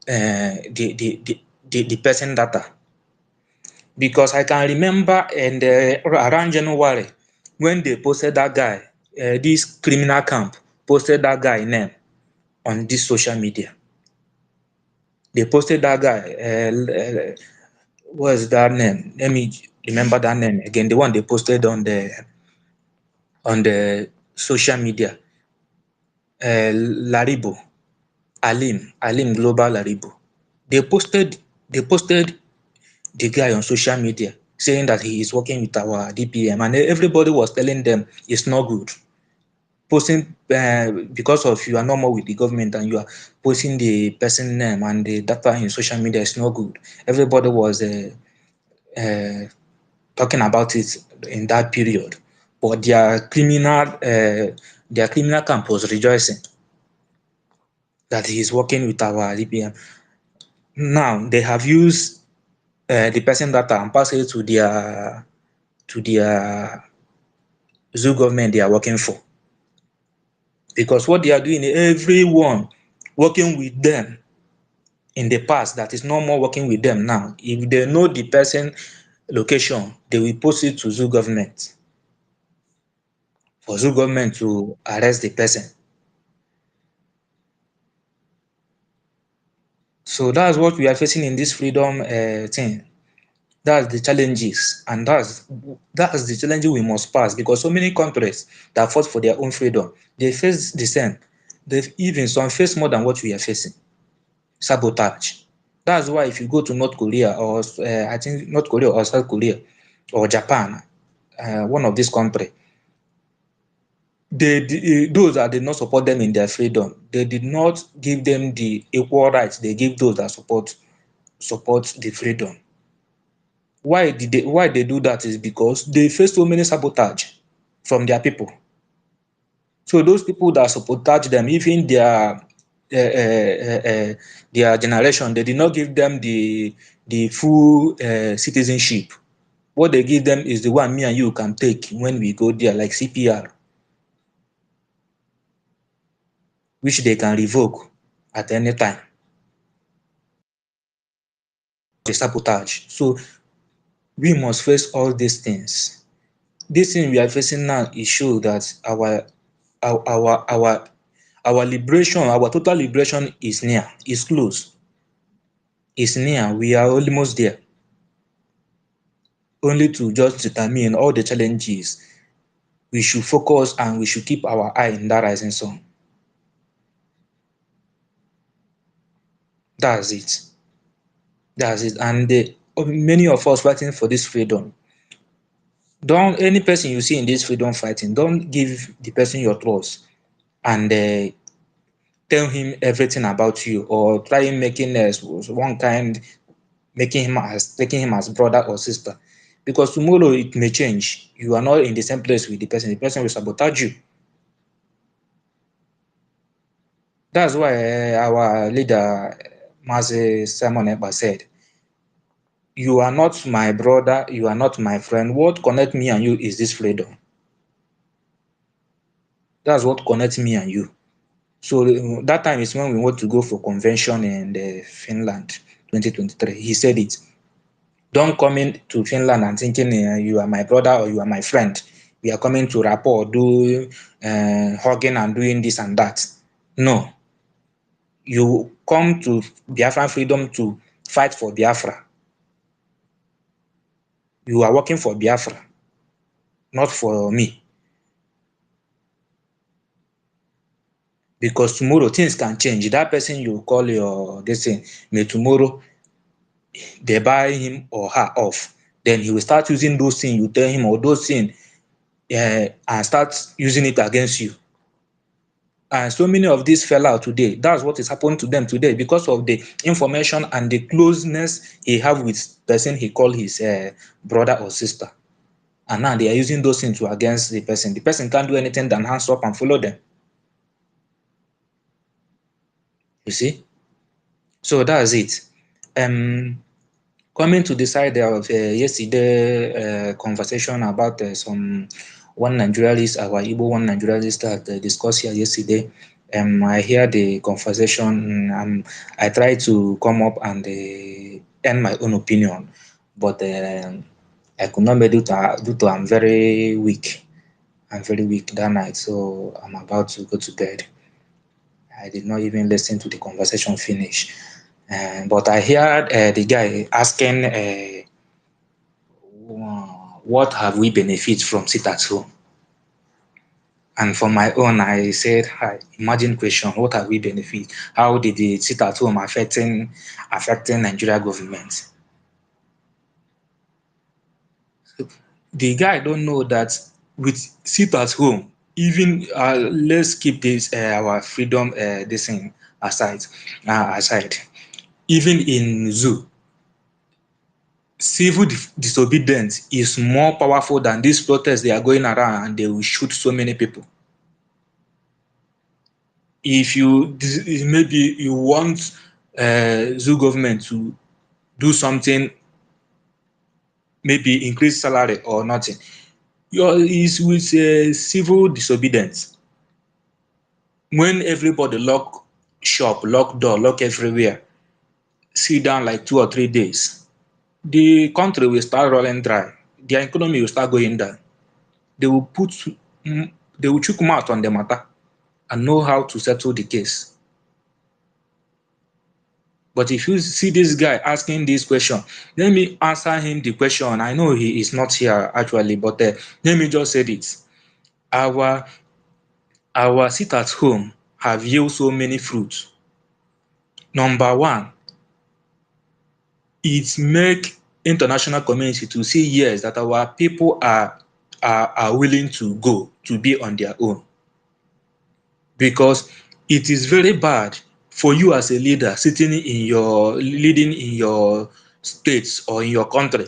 the person data, because I can remember around January when they posted that guy, this criminal camp posted that guy name on this social media. They posted that guy. What's that name? Let me remember that name again. The one they posted on the social media. Laribo, Alim Global Laribo. They posted the guy on social media saying that he is working with our DPM, and everybody was telling them it's not good. Posting because of you are no more with the government and you are posting the person name and the data in social media is not good. Everybody was talking about it in that period, but their criminal camp was rejoicing that he is working with our DPM. Now they have used the person data and pass it to their zoo government they are working for, because what they are doing, everyone working with them in the past that is no more working with them now, if they know the person location, they will post it to zoo government for zoo government to arrest the person. So that's what we are facing in this freedom thing. That's the challenges, and that's the challenge we must pass, because so many countries that fought for their own freedom, they face the same. They even some face more than what we are facing. Sabotage. That's why if you go to North Korea or I think North Korea or South Korea or Japan, one of these countries, those that did not support them in their freedom, they did not give them the equal rights they give those that support the freedom. Why they do that is because they face so many sabotage from their people. So those people that sabotage them, even their generation, they did not give them the full citizenship. What they give them is the one me and you can take when we go there, like CPR, which they can revoke at any time. The sabotage. So we must face all these things. This thing we are facing now is show that our liberation, our total liberation is near, is close, is near. We are almost there. Only to just determine all the challenges, we should focus and we should keep our eye in that rising sun. That's it. That's it. And many of us fighting for this freedom. Don't any person you see in this freedom fighting, don't give the person your trust and tell him everything about you, or try making one kind, taking him as brother or sister, because tomorrow it may change. You are not in the same place with the person will sabotage you. That's why our leader Mazi Simon Ekpa said, you are not my brother, you are not my friend. What connects me and you is this freedom. That's what connects me and you. So that time is when we want to go for convention in Finland 2023. He said it. Don't come into Finland and thinking you are my brother or you are my friend. We are coming to rapport, do hugging and doing this and that. No. You come to Biafran freedom to fight for Biafra. You are working for Biafra, not for me. Because tomorrow things can change. That person you call your this thing, may tomorrow they buy him or her off. Then he will start using those things you tell him or those things and start using it against you. And so many of these fell out today. That's what is happening to them today because of the information and the closeness he have with person he call his brother or sister. And now they are using those things to against the person. The person can't do anything than hands up and follow them. You see? So that's it. Coming to the side of yesterday conversation about some one Nigerialist, our Igbo one Nigerialist that discussed here yesterday. I hear the conversation. I try to come up and end my own opinion, but I could not be due to I'm very weak. I'm very weak that night, so I'm about to go to bed. I did not even listen to the conversation finish. But I heard the guy asking, what have we benefit from sit at home? And for my own, I said, hi, imagine question, what have we benefit? How did the sit at home affecting Nigeria government? The guy don't know that with sit at home, even let's keep this our freedom this thing aside. Even in zoo, civil disobedience is more powerful than these protests they are going around and they will shoot so many people. If you maybe you want zoo government to do something, maybe increase salary or nothing, is with civil disobedience. When everybody lock shop, lock door, lock everywhere, sit down like 2 or 3 days, the country will start rolling dry. Their economy will start going down. They will they will chook mouth on the matter and know how to settle the case. But if you see this guy asking this question, let me answer him the question. I know he is not here actually, but let me just say this. Our sit at home have yield so many fruits. Number one, it make international community to see yes that our people are willing to go to be on their own. Because it is very bad for you as a leader leading in your states or in your country,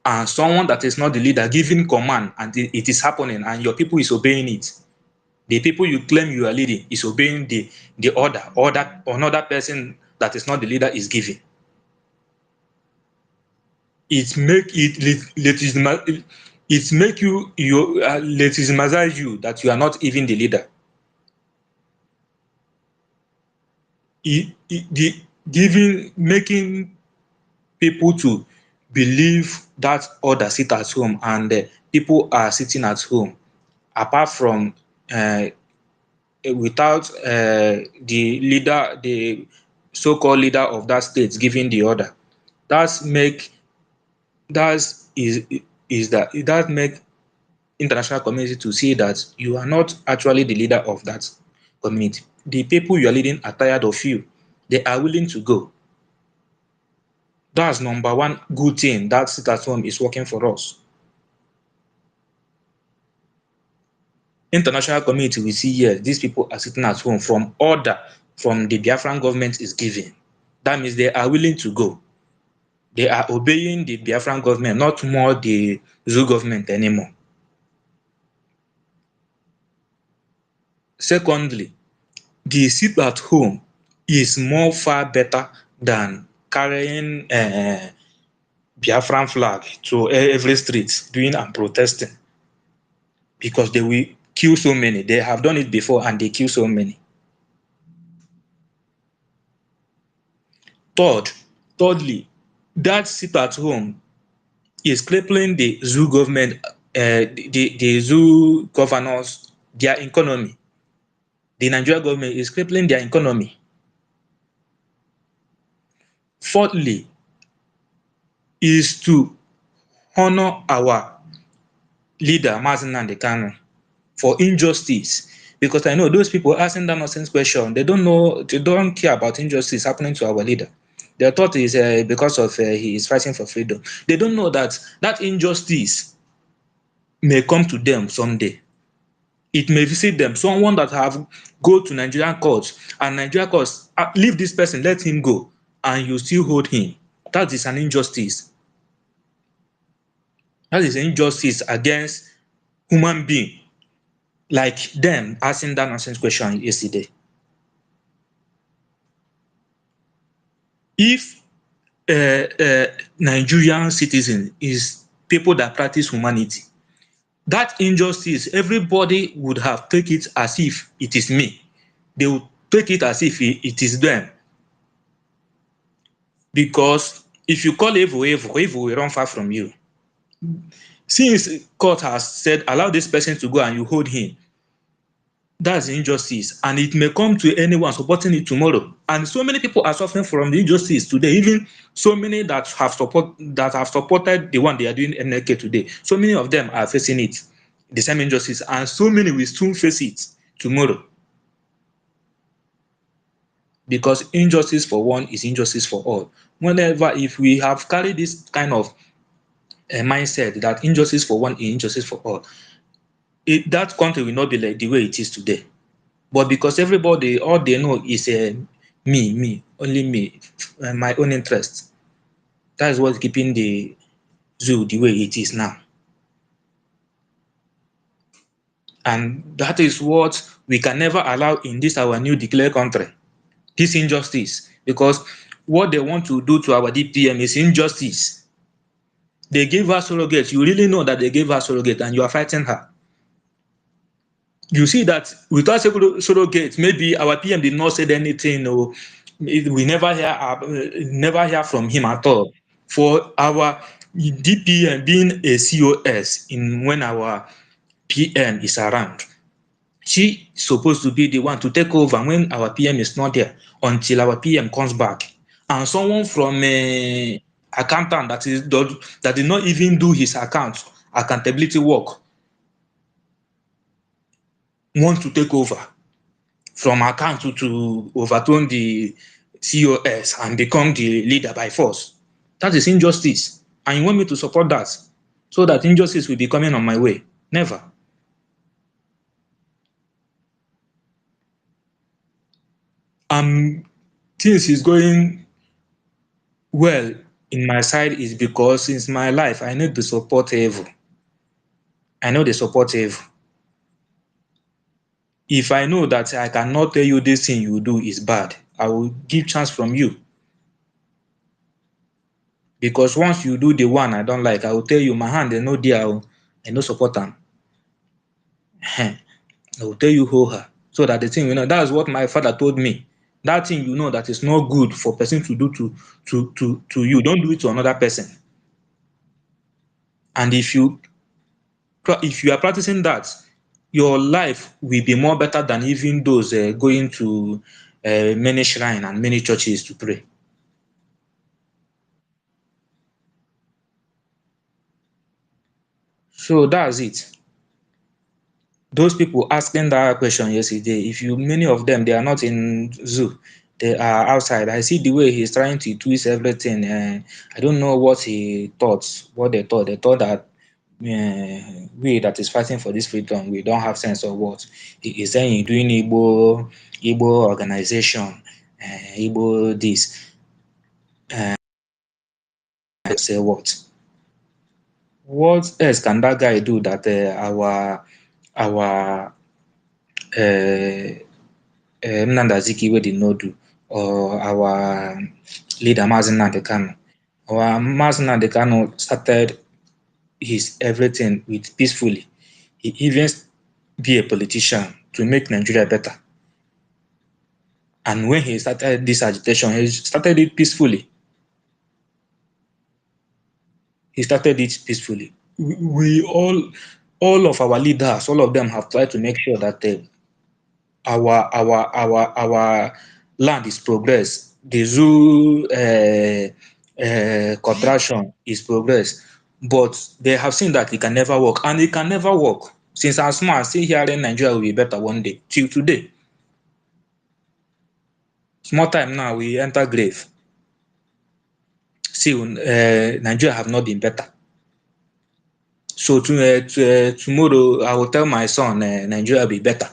and someone that is not the leader giving command and it is happening and your people is obeying it. The people you claim you are leading is obeying the order or that another person that is not the leader is giving. It make you legitimize you that you are not even the leader. Making people to believe that others sit at home and people are sitting at home apart from without the leader, the so-called leader of that state giving the order. That make international community to see that you are not actually the leader of that community. The people you are leading are tired of you. They are willing to go. That's number one good thing that sit at home is working for us. International community will see yes, these people are sitting at home from order from the Biafran government is giving. That means they are willing to go. They are obeying the Biafran government, not more the zoo government anymore. Secondly, the sit at home is more far better than carrying Biafran flag to every street doing and protesting, because they will kill so many. They have done it before and they kill so many. Thirdly, that sit at home is crippling the zoo government, the zoo governors, their economy. The Nigerian government is crippling their economy. Fourthly, is to honor our leader, Mazi Nnamdi Kanu, for injustice. Because I know those people asking that nonsense question, they don't care about injustice happening to our leader. Their thought is because of he is fighting for freedom. They don't know that that injustice may come to them someday. It may visit them. Someone that have go to Nigerian courts and Nigerian courts leave this person, let him go, and you still hold him. That is an injustice. That is injustice against human being like them asking that nonsense question yesterday. If Nigerian citizen is people that practice humanity, that injustice, everybody would have take it as if it is me. They would take it as if it is them. Because if you call evil evil, evil will run far from you. Since court has said allow this person to go and you hold him, that's injustice, and it may come to anyone supporting it tomorrow. And so many people are suffering from the injustice today. Even so many that have supported the one they are doing MNK today. So many of them are facing it, the same injustice, and so many will soon face it tomorrow. Because injustice for one is injustice for all. Whenever if we have carried this kind of mindset that injustice for one is injustice for all, that country will not be like the way it is today. But because everybody, all they know is me, only me, my own interest. That is what's keeping the zoo the way it is now. And that is what we can never allow in this our new declared country. This injustice. Because what they want to do to our DPM is injustice. They gave her surrogate. You really know that they gave her surrogate and you are fighting her. You see that without surrogate, maybe our PM did not say anything, or we never hear from him at all. For our DPM being a COS in when our PM is around, she is supposed to be the one to take over when our PM is not there until our PM comes back. And someone from a accountant that did not even do his accountability work, wants to take over from account to overturn the COS and become the leader by force. That is injustice. And you want me to support that so that injustice will be coming on my way? Never. Things is going well in my side is because since my life, I need to support evil. I know they support evil. If I know that I cannot tell you this thing you do is bad, I will give chance from you. Because once you do the one I don't like, I will tell you my hand is no there, I no support them. I will tell you who her. So that the thing, that's what my father told me. That thing that is not good for person to do to you. Don't do it to another person. And if you are practicing that, your life will be more better than even those going to many shrines and many churches to pray. So that's it. Those people asking that question yesterday, many of them, they are not in zoo, they are outside. I see the way he's trying to twist everything. I don't know what they thought. They thought that we that is fighting for this freedom, we don't have sense of what. He is saying doing Igbo organization, Igbo this, say what? What else can that guy do that our Nnamdi Azikiwe did not do, or our leader Mazi Nnamdi Kanu? Our Mazi Nnamdi Kanu started his everything with peacefully. He even be a politician to make Nigeria better. And when he started this agitation, he started it peacefully. He started it peacefully. We all of our leaders, all of them have tried to make sure that our land is progress. The zoo contraction is progress. But they have seen that it can never work, and it can never work. Since I'm small, I'm still hearing Nigeria will be better one day. Till today. Small time now, we enter grave. See, Nigeria have not been better. So tomorrow, I will tell my son, Nigeria will be better.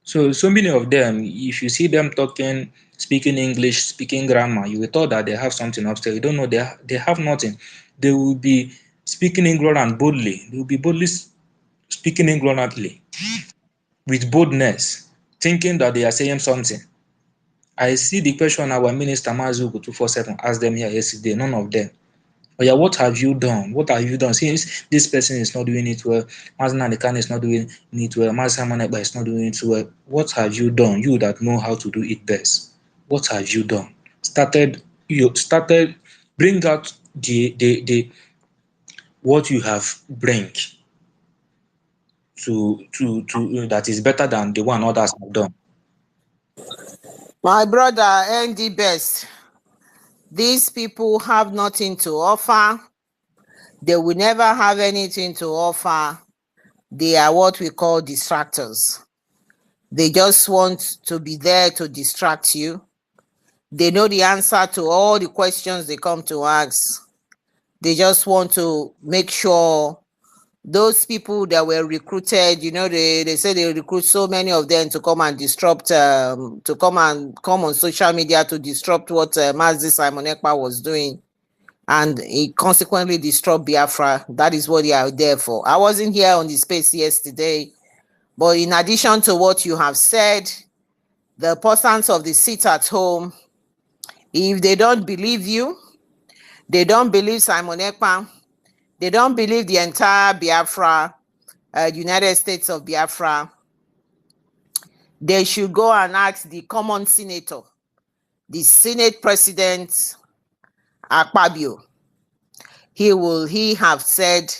So many of them, if you see them talking, speaking English, speaking grammar, you will thought that they have something upstairs. You don't know they have nothing. They will be speaking ignorant boldly. They will be boldly speaking ignorantly with boldness, thinking that they are saying something. I see the question our minister Mazuku 247 asked them here yesterday. None of them. Oh yeah, what have you done? What have you done? Since this person is not doing it well, Mazna Alikan is not doing it well, Mazna Manekba is not doing it well. What have you done? You that know how to do it best. What have you done? You started bring out the what you have bring to that is better than the one others have done. My brother, ND Best, these people have nothing to offer. They will never have anything to offer. They are what we call distractors. They just want to be there to distract you. They know the answer to all the questions they come to ask. They just want to make sure those people that were recruited, they say they recruit so many of them to come and disrupt, to come on social media to disrupt what Mazi Simon Ekpa was doing. And it consequently disrupt Biafra. That is what they are there for. I wasn't here on the space yesterday, but in addition to what you have said, the persons of the sit at home, if they don't believe you, they don't believe Simon Ekpa, they don't believe the entire Biafra, United States of Biafra, they should go and ask the common senator, the Senate President, Akpabio. He have said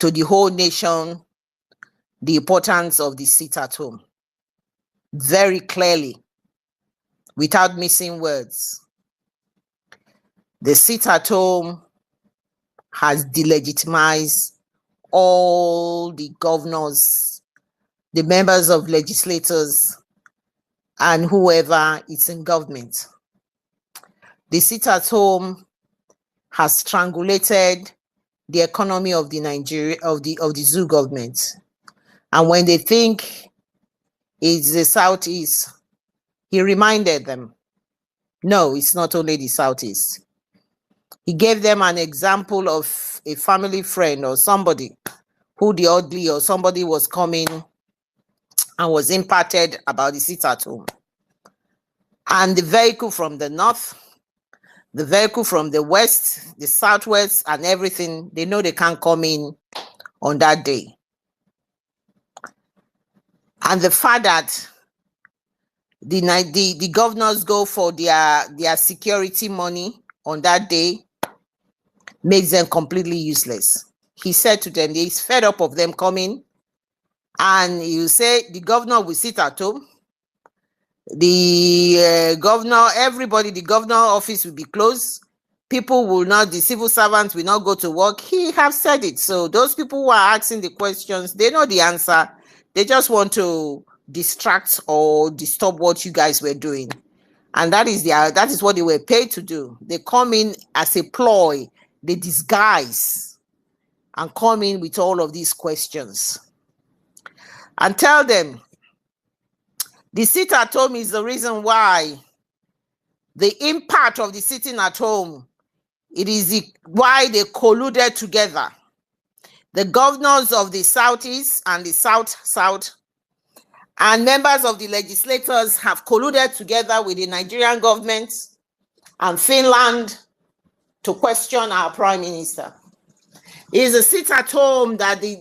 to the whole nation the importance of the sit at home very clearly, without missing words. The sit at home has delegitimized all the governors, the members of legislators, and whoever is in government. The sit at home has strangulated the economy of the zoo government. And when they think it's the Southeast, he reminded them, no, it's not only the Southeast. He gave them an example of a family friend or somebody who the ugly or somebody was coming and was impacted about the sit at home. And the vehicle from the north, the vehicle from the west, the southwest, and everything, they know they can't come in on that day. And the fact that the governors go for their security money on that day makes them completely useless. He said to them, he's fed up of them coming, and you say the governor will sit at home. The governor, everybody, the governor office will be closed. People will not, the civil servants will not go to work. He have said it. So those people who are asking the questions, they know the answer. They just want to distract or disturb what you guys were doing. And that is what they were paid to do. They come in as a ploy, they disguise and come in with all of these questions. And tell them, the sit at home is the reason why the impact of the sitting at home, it is why they colluded together. The governors of the Southeast and the South and members of the legislators have colluded together with the Nigerian government and Finland to question our prime minister. It is a sit at home that the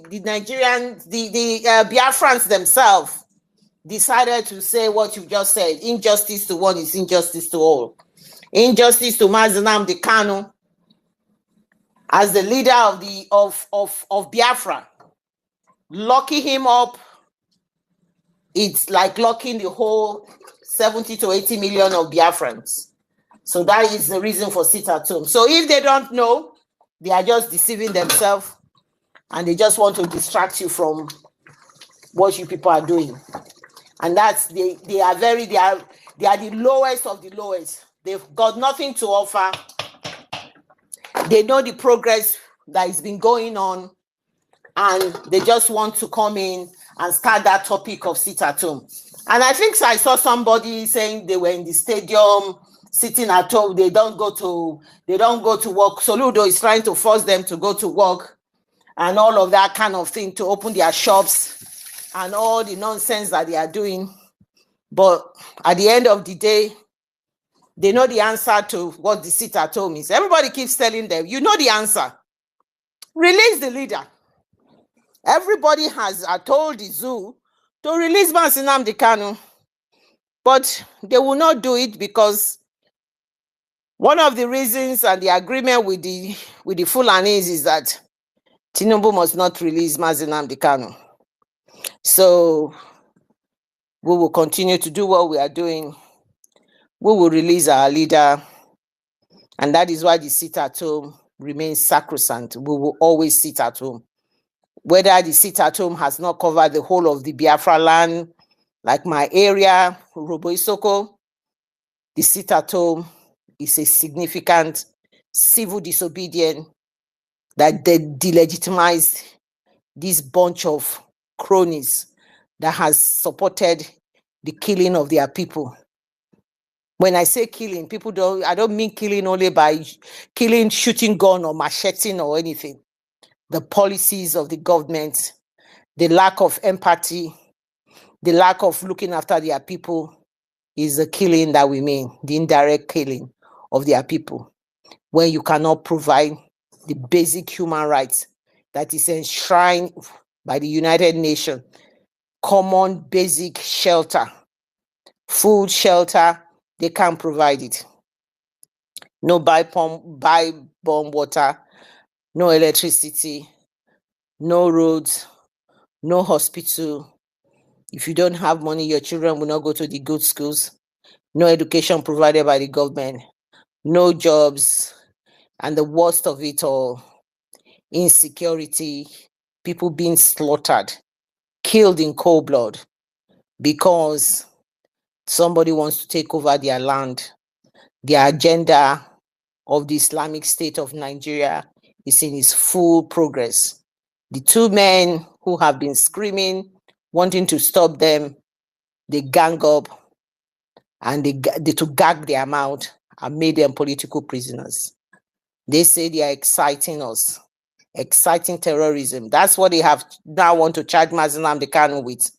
Biafrans themselves decided to say what you just said. Injustice to one is injustice to all. Injustice to Mazi Nnamdi Kanu as the leader of Biafra. Locking him up, it's like locking the whole 70 to 80 million of Biafrans. So that is the reason for sit at home. So if they don't know, they are just deceiving themselves and they just want to distract you from what you people are doing. And that's they are the lowest of the lowest. They've got nothing to offer. They know the progress that has been going on, and they just want to come in and start that topic of sit at home. And I think I saw somebody saying they were in the stadium sitting at home. They don't go to work. Soludo is trying to force them to go to work and all of that kind of thing, to open their shops and all the nonsense that they are doing. But at the end of the day, they know the answer to what the sit at home is. Everybody keeps telling them, you know the answer. Release the leader. Everybody has told the zoo to release Nnamdi Kanu, but they will not do it because one of the reasons and the agreement with the Fulanis is that Tinubu must not release Nnamdi Kanu. So we will continue to do what we are doing. We will release our leader, and that is why the sit at home remains sacrosanct. We will always sit at home. Whether the sit at home has not covered the whole of the Biafra land, like my area, Robo Isoko, the sit at home is a significant civil disobedience that they delegitimized this bunch of cronies that has supported the killing of their people. When I say killing, I don't mean killing only by killing, shooting gun or macheting or anything. The policies of the government, the lack of empathy, the lack of looking after their people is the killing that we mean, the indirect killing of their people. When you cannot provide the basic human rights that is enshrined by the United Nations, common basic shelter, food, shelter, they can't provide it. No buy bomb water, no electricity, no roads, no hospital. If you don't have money, your children will not go to the good schools. No education provided by the government, no jobs, and the worst of it all, insecurity, people being slaughtered, killed in cold blood because somebody wants to take over their land. The agenda of the Islamic State of Nigeria is in its full progress. The two men who have been screaming, wanting to stop them, they gang up and they to gag their mouth and made them political prisoners. They say they are exciting us, exciting terrorism. That's what they have now want to charge Nnamdi Kanu with.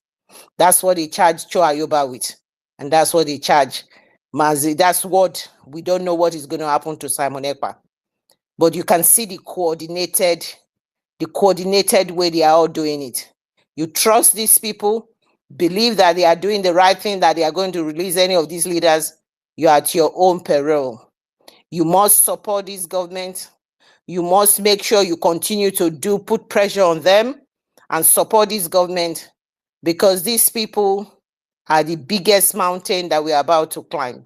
That's what they charge Cho Ayoba with. And that's what they charge Mazi. That's what we don't know what is going to happen to Simon Ekpa. But you can see the coordinated way they are all doing it. You trust these people, believe that they are doing the right thing, that they are going to release any of these leaders, you are at your own peril. You must support this government. You must make sure you continue to put pressure on them and support this government, because these people are the biggest mountain that we are about to climb.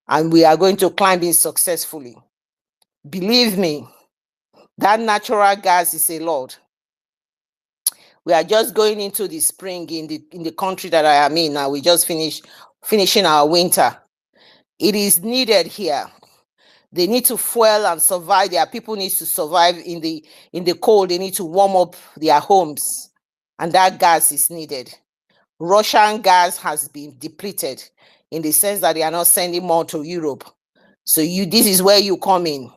And we are going to climb it successfully. Believe me, that natural gas is a lot. We are just going into the spring in the country that I am in now. We just finishing our winter. It is needed here. They need to fuel and survive. Their people need to survive in the cold. They need to warm up their homes. And that gas is needed. Russian gas has been depleted in the sense that they are not sending more to Europe. So this is where you come in.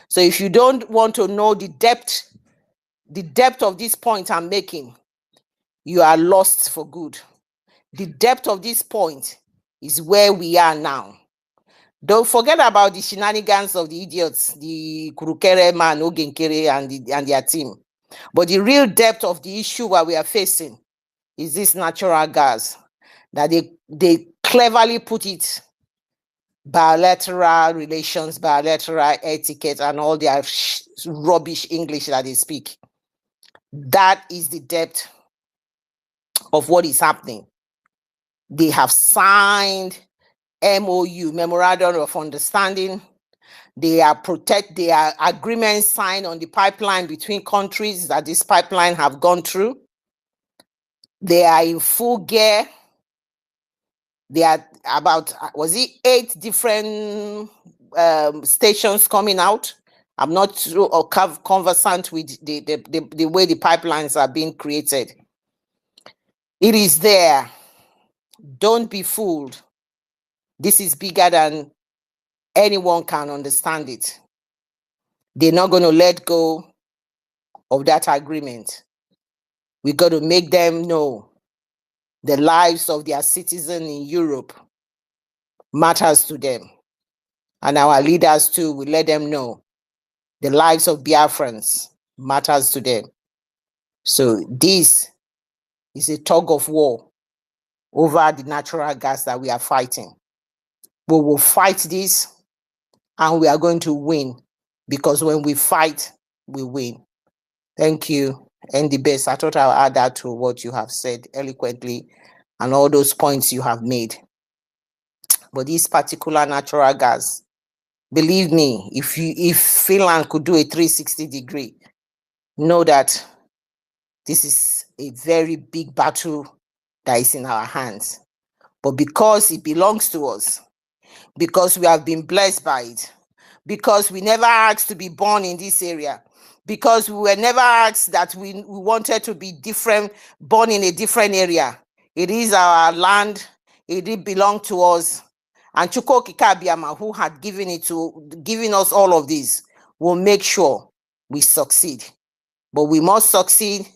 So if you don't want to know the depth of this point I'm making, you are lost for good. The depth of this point is where we are now. Don't forget about the shenanigans of the idiots, the Kurukere man, Ogenkere, and their team. But the real depth of the issue that we are facing is this natural gas, that they cleverly put it bilateral relations, bilateral etiquette, and all their rubbish English that they speak. That is the depth of what is happening. They have signed MOU, Memorandum of Understanding. They are agreements signed on the pipeline between countries that this pipeline have gone through. They are in full gear. There are about, 8 different stations coming out. I'm not conversant with the way the pipelines are being created. It is there. Don't be fooled. This is bigger than anyone can understand it. They're not going to let go of that agreement. We got to make them know the lives of their citizens in Europe matters to them. And our leaders too will let them know the lives of Biafrans matters to them. So this is a tug of war over the natural gas that we are fighting. We will fight this and we are going to win, because when we fight, we win. Thank you. And the best, I thought I'll add that to what you have said eloquently and all those points you have made. But this particular natural gas, believe me, if Finland could do a 360-degree, know that this is a very big battle that is in our hands. But because it belongs to us, because we have been blessed by it, because we never asked to be born in this area, because we were never asked that we wanted to be different, born in a different area. It is our land. It did belong to us. And Chuko Kikabiama, who had given us all of this, will make sure we succeed. But we must succeed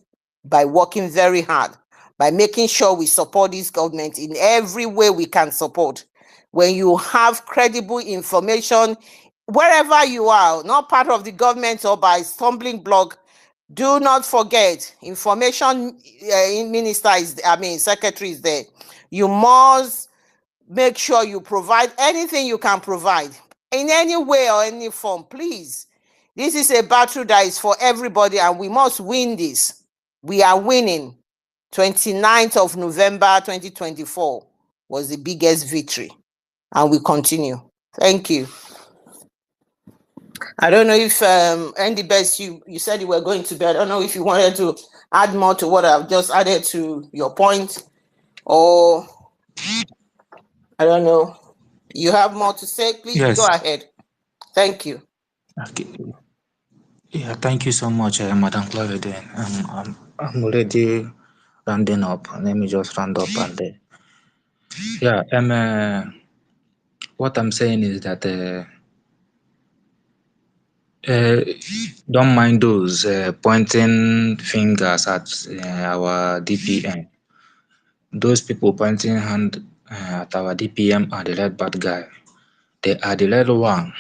by working very hard, by making sure we support this government in every way we can support. When you have credible information, wherever you are, not part of the government or by stumbling block, do not forget, information secretary is there. You must make sure you provide anything you can provide in any way or any form, please. This is a battle that is for everybody and we must win this. We are winning. 29th of November 2024 was the biggest victory, and we continue. Thank you. I don't know if Andy Best, you said you were going to bed. I don't know if you wanted to add more to what I've just added to your point, or I don't know. You have more to say? Please go Yes. ahead. Thank you. Okay. Yeah, thank you so much, Madam Clarity. I'm already rounding up. Let me just round up and yeah. What I'm saying is that don't mind those pointing fingers at our DPM. Those people pointing hand at our DPM are the red bad guy. They are the red one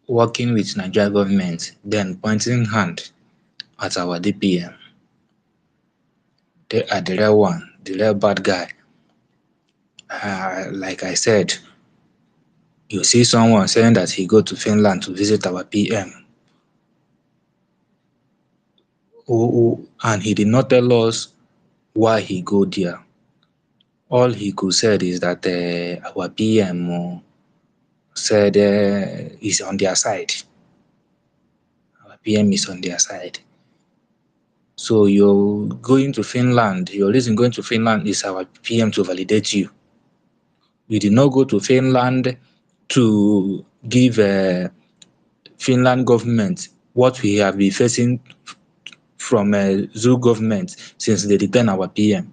working with Nigeria government, then pointing hand at our DPM. They are the red one, the red bad guy. Like I said, you see someone saying that he go to Finland to visit our PM, and he did not tell us why he go there. All he could said is that our PM said is on their side. Our PM is on their side. So you're going to Finland. Your reason going to Finland is our PM to validate you. We did not go to Finland to give Finland government what we have been facing from zoo government since they return our PM.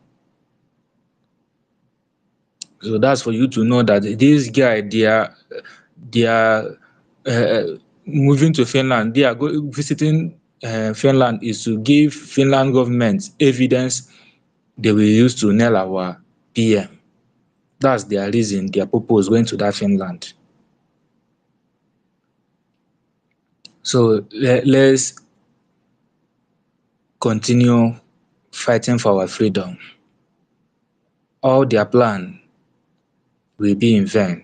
So that's for you to know that this guy, they are moving to Finland. They are visiting Finland is to give Finland government evidence they will use to nail our PM. That's their reason, their purpose going to that Finland. So let's continue fighting for our freedom. All their plan will be in vain.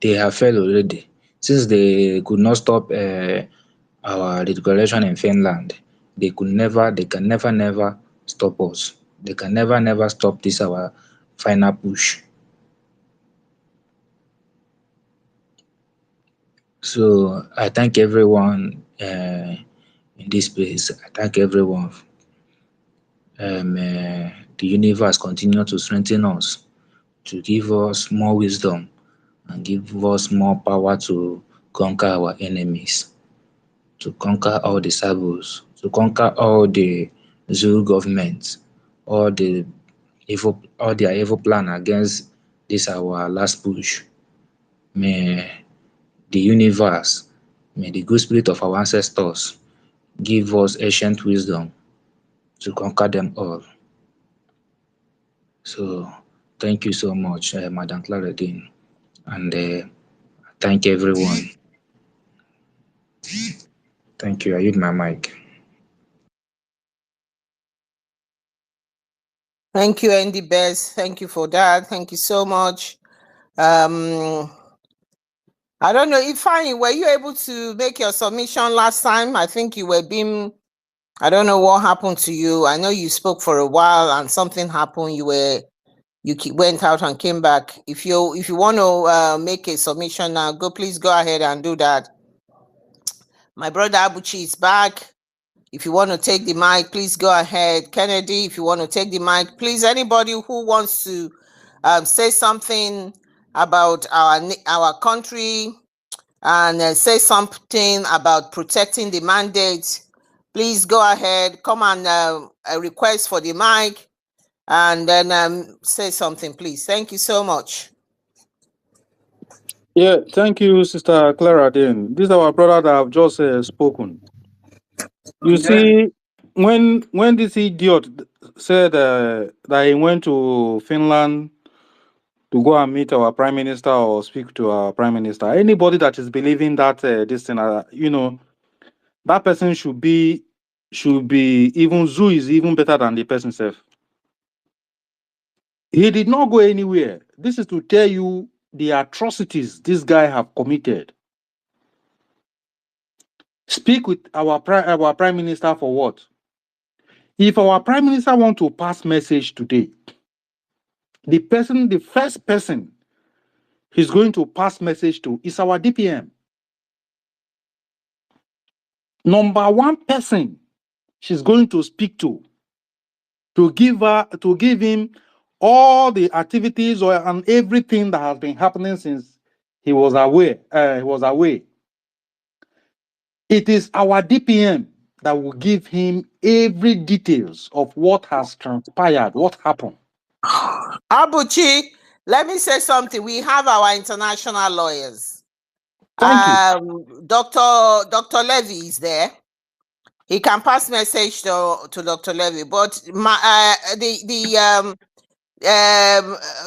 They have failed already. Since they could not stop our declaration in Finland, they can never stop us. They can never stop this our final push. So I thank everyone in this place. I thank everyone. The universe continue to strengthen us, to give us more wisdom and give us more power to conquer our enemies, to conquer all the sabos, to conquer all the Zulu governments, all their evil plan against this our last push. May the universe, may the good spirit of our ancestors give us ancient wisdom to conquer them all. So thank you so much, Madam Claudine, and thank everyone. Thank you. I use my mic. Thank you, Andy Best. Thank you for that. Thank you so much. I don't know, Ifeanyi, were you able to make your submission last time? I think you were being, I don't know what happened to you. I know you spoke for a while and something happened. You went out and came back. If you want to make a submission now, please go ahead and do that. My brother Abuchi is back. If you want to take the mic, please go ahead. Kennedy, if you want to take the mic, please. Anybody who wants to say something about our country and say something about protecting the mandate, please go ahead. Come and request for the mic and then say something, please. Thank you so much. Yeah, thank you, Sister Clara. Then this is our brother that have just spoken. You see, when this idiot said that he went to Finland to go and meet our prime minister or speak to our prime minister, anybody that is believing that this thing, that person should be even Zoo is even better than the person self. He did not go anywhere. This is to tell you the atrocities this guy have committed. Speak with our prime minister for what? If our prime minister want to pass message today, the first person he's going to pass message to is our DPM. Number one person she's going to speak to give him all the activities and everything that has been happening since he was away. It is our DPM that will give him every details of what has transpired, what happened. Abuchi, let me say something. We have our international lawyers. Thank you. Dr. Levy is there. He can pass message to Dr. Levy, but the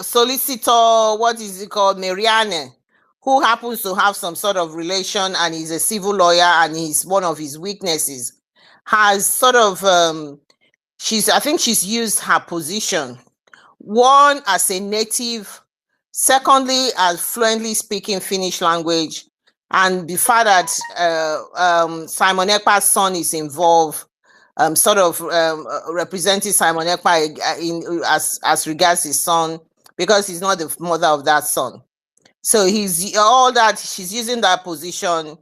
solicitor, what is it called, Marianne, who happens to have some sort of relation and is a civil lawyer and he's one of his weaknesses, has sort of I think she's used her position, one, as a native, secondly, as fluently speaking Finnish language, and the fact that Simon Ekpa's son is involved, representing Simon Ekpa as regards his son, because he's not the mother of that son. So she's using that position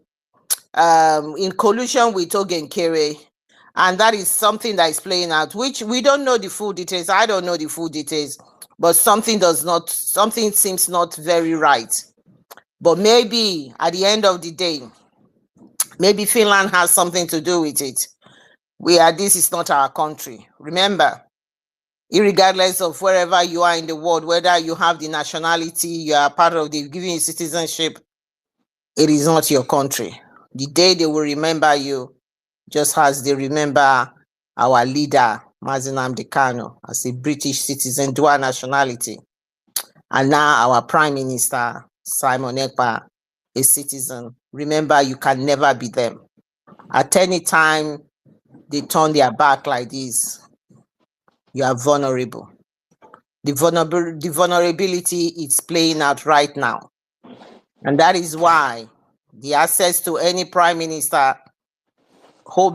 in collusion with Ogenkere, and that is something that is playing out, which we don't know the full details. I don't know the full details, but something seems not very right. But maybe at the end of the day, maybe Finland has something to do with it. This is not our country. Remember, irregardless of wherever you are in the world, whether you have the nationality, you are part of the giving you citizenship, it is not your country. The day they will remember you, just as they remember our leader, Mazi Nnamdi Kanu, as a British citizen, dual nationality. And now our Prime Minister, Simon Ekpa, a citizen. Remember, you can never be them. At any time they turn their back like this, you are vulnerable. The vulnerability is playing out right now. And that is why the access to any Prime Minister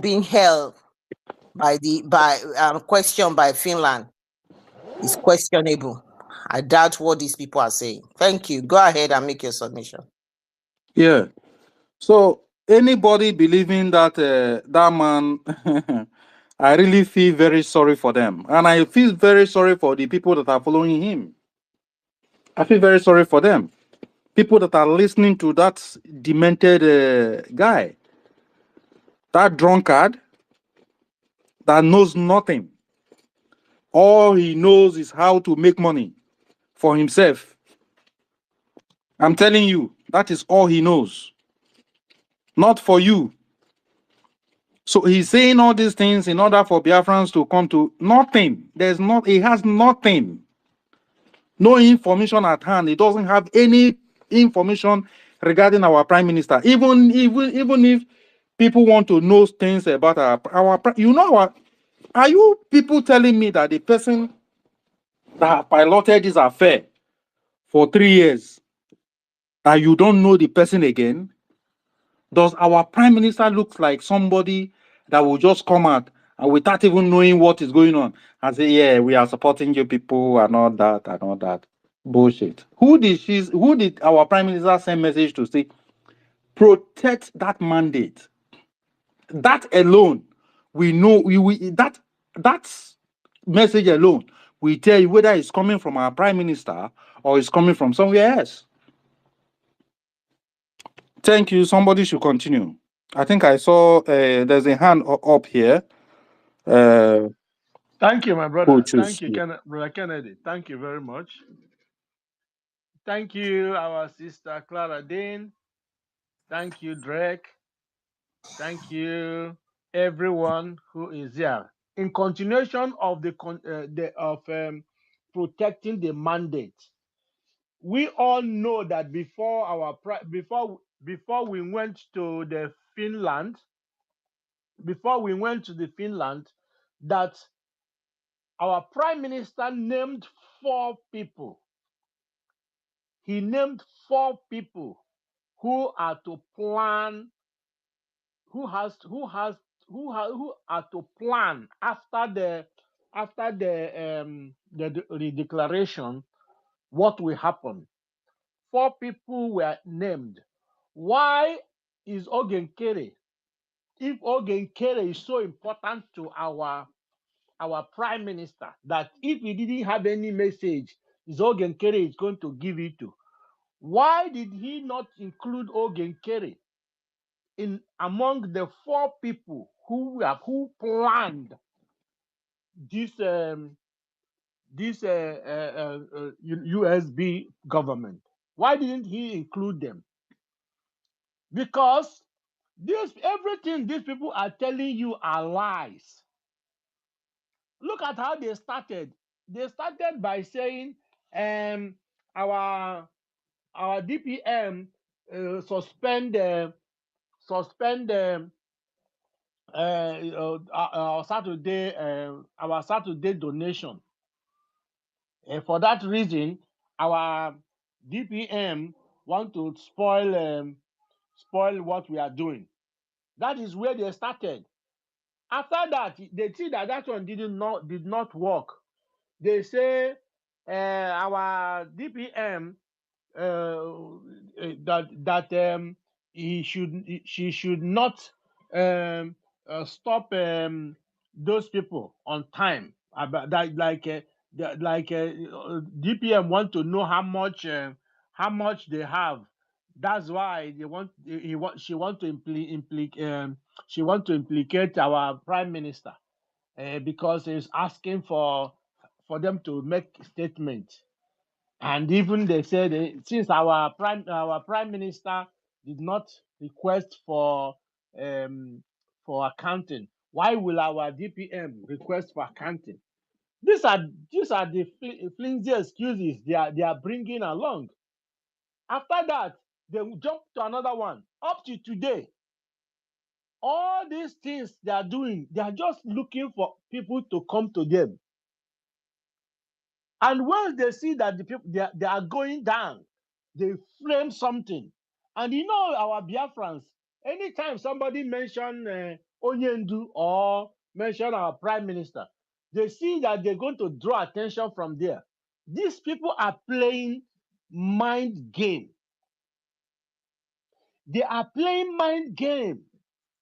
being held questioned by Finland is questionable. I doubt what these people are saying. Thank you. Go ahead and make your submission. Yeah. So anybody believing that that man, I really feel very sorry for them, and I feel very sorry for the people that are following him. I feel very sorry for them. People that are listening to that demented guy, that drunkard that knows nothing. All he knows is how to make money for himself. I'm telling you, that is all he knows. Not for you. So he's saying all these things in order for Biafrans to come to nothing. He has nothing. No information at hand. He doesn't have any information regarding our prime minister. Even if people want to know things about are you people telling me that the person that piloted this affair for 3 years, that you don't know the person again? Does our prime minister look like somebody that will just come out and without even knowing what is going on and say, yeah, we are supporting you people and all that and all that? Bullshit. Who did our prime minister send message to say, protect that mandate? That alone, we know that message alone, we tell you whether it's coming from our prime minister or it's coming from somewhere else. Thank you. Somebody should continue. I think I saw there's a hand up here. Thank you, my brother. Thank you, Yeah. Brother Kennedy. Thank you very much. Thank you, our sister Clara Dean. Thank you, Drake. Thank you, everyone who is here. In continuation of protecting the mandate, we all know that before we went to the Finland, that our prime minister named 4 people. He named 4 people who are to plan, who are to plan after the declaration what will happen. 4 people were named. Why is Ogenkere? If Ogenkere is so important to our prime minister, that if he didn't have any message, is Ogenkere is going to give it to? Why did he not include Ogenkere in among the 4 people who planned this USB government? Why didn't he include them? Because everything these people are telling you are lies. Look at how they started. They started by saying our DPM suspend our Saturday donation. And for that reason, our DPM want to spoil what we are doing. That is where they started. After that, they see that one did not work. They say our DPM that she should not stop those people on time. About that, DPM want to know how much they have. That's why she want to implicate our prime minister because he's asking for them to make statements. And even they said since our prime minister did not request for accounting, why will our DPM request for accounting? These are the flimsy excuses they are bringing along. After that, they will jump to another one. Up to today, all these things they are doing, they are just looking for people to come to them. And once they see that the people they are going down, they frame something. And you know our Biafrans, anytime somebody mention Onyendu or mention our prime minister, they see that they're going to draw attention from there. These people are playing mind game. They are playing mind game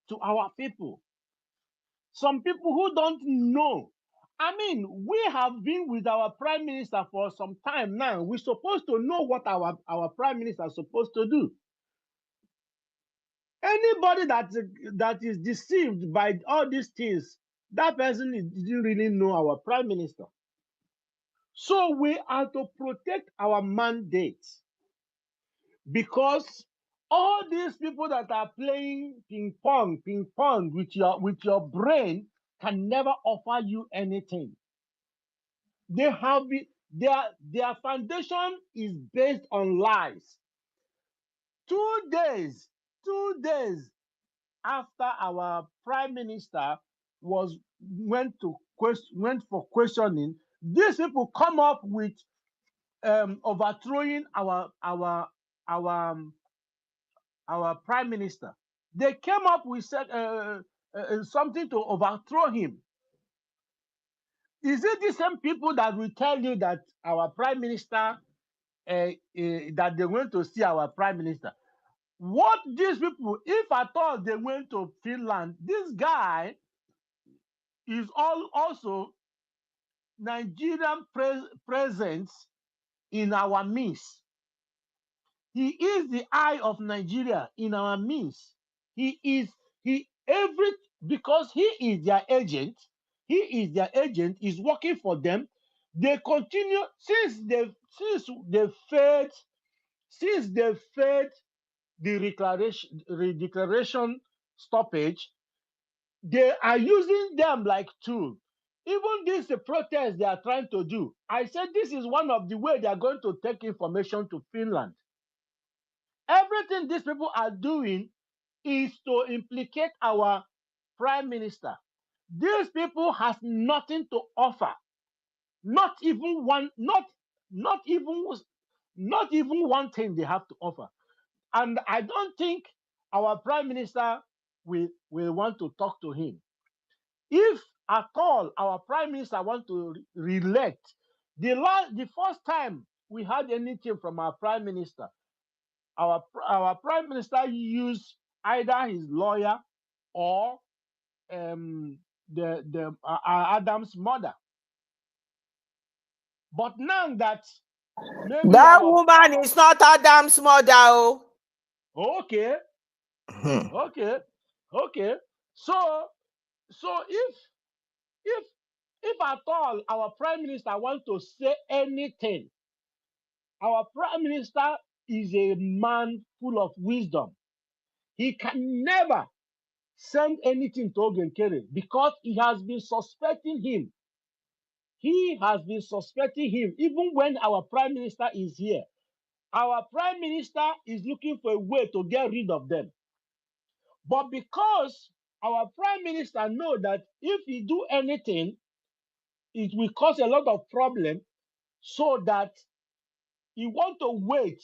to our people. Some people who don't know. I mean, we have been with our prime minister for some time now. We're supposed to know what our prime minister is supposed to do. Anybody that is deceived by all these things, that person didn't really know our prime minister. So we are to protect our mandate, because all these people that are playing ping pong with your brain can never offer you anything. They have been, their foundation is based on lies. 2 days after our prime minister went for questioning, these people come up with overthrowing our prime minister. They came up with something to overthrow him. Is it the same people that will tell you that our prime minister, that they went to see our prime minister? What these people, if at all they went to Finland, this guy is also Nigerian presence in our midst. He is the eye of Nigeria in our midst. Because he is their agent. He is their agent. He's working for them. They continue since they failed the declaration stoppage. They are using them like tools. Even this protest they are trying to do, I said this is one of the ways they are going to take information to Finland. Everything these people are doing is to implicate our prime minister. These people has nothing to offer. Not even one thing they have to offer. And I don't think our prime minister will want to talk to him. If at all our prime minister wants to re-elect, the first time we had anything from our prime minister, our prime minister used either his lawyer or Adam's mother. But now that maybe that woman is not Adam's mother. Oh. Okay. Okay. So if at all our prime minister wants to say anything, our prime minister is a man full of wisdom. He can never send anything to Ogenkere because he has been suspecting him. He has been suspecting him even when our prime minister is here. Our prime minister is looking for a way to get rid of them. But because our prime minister knows that if he do anything, it will cause a lot of problem, so that he want to wait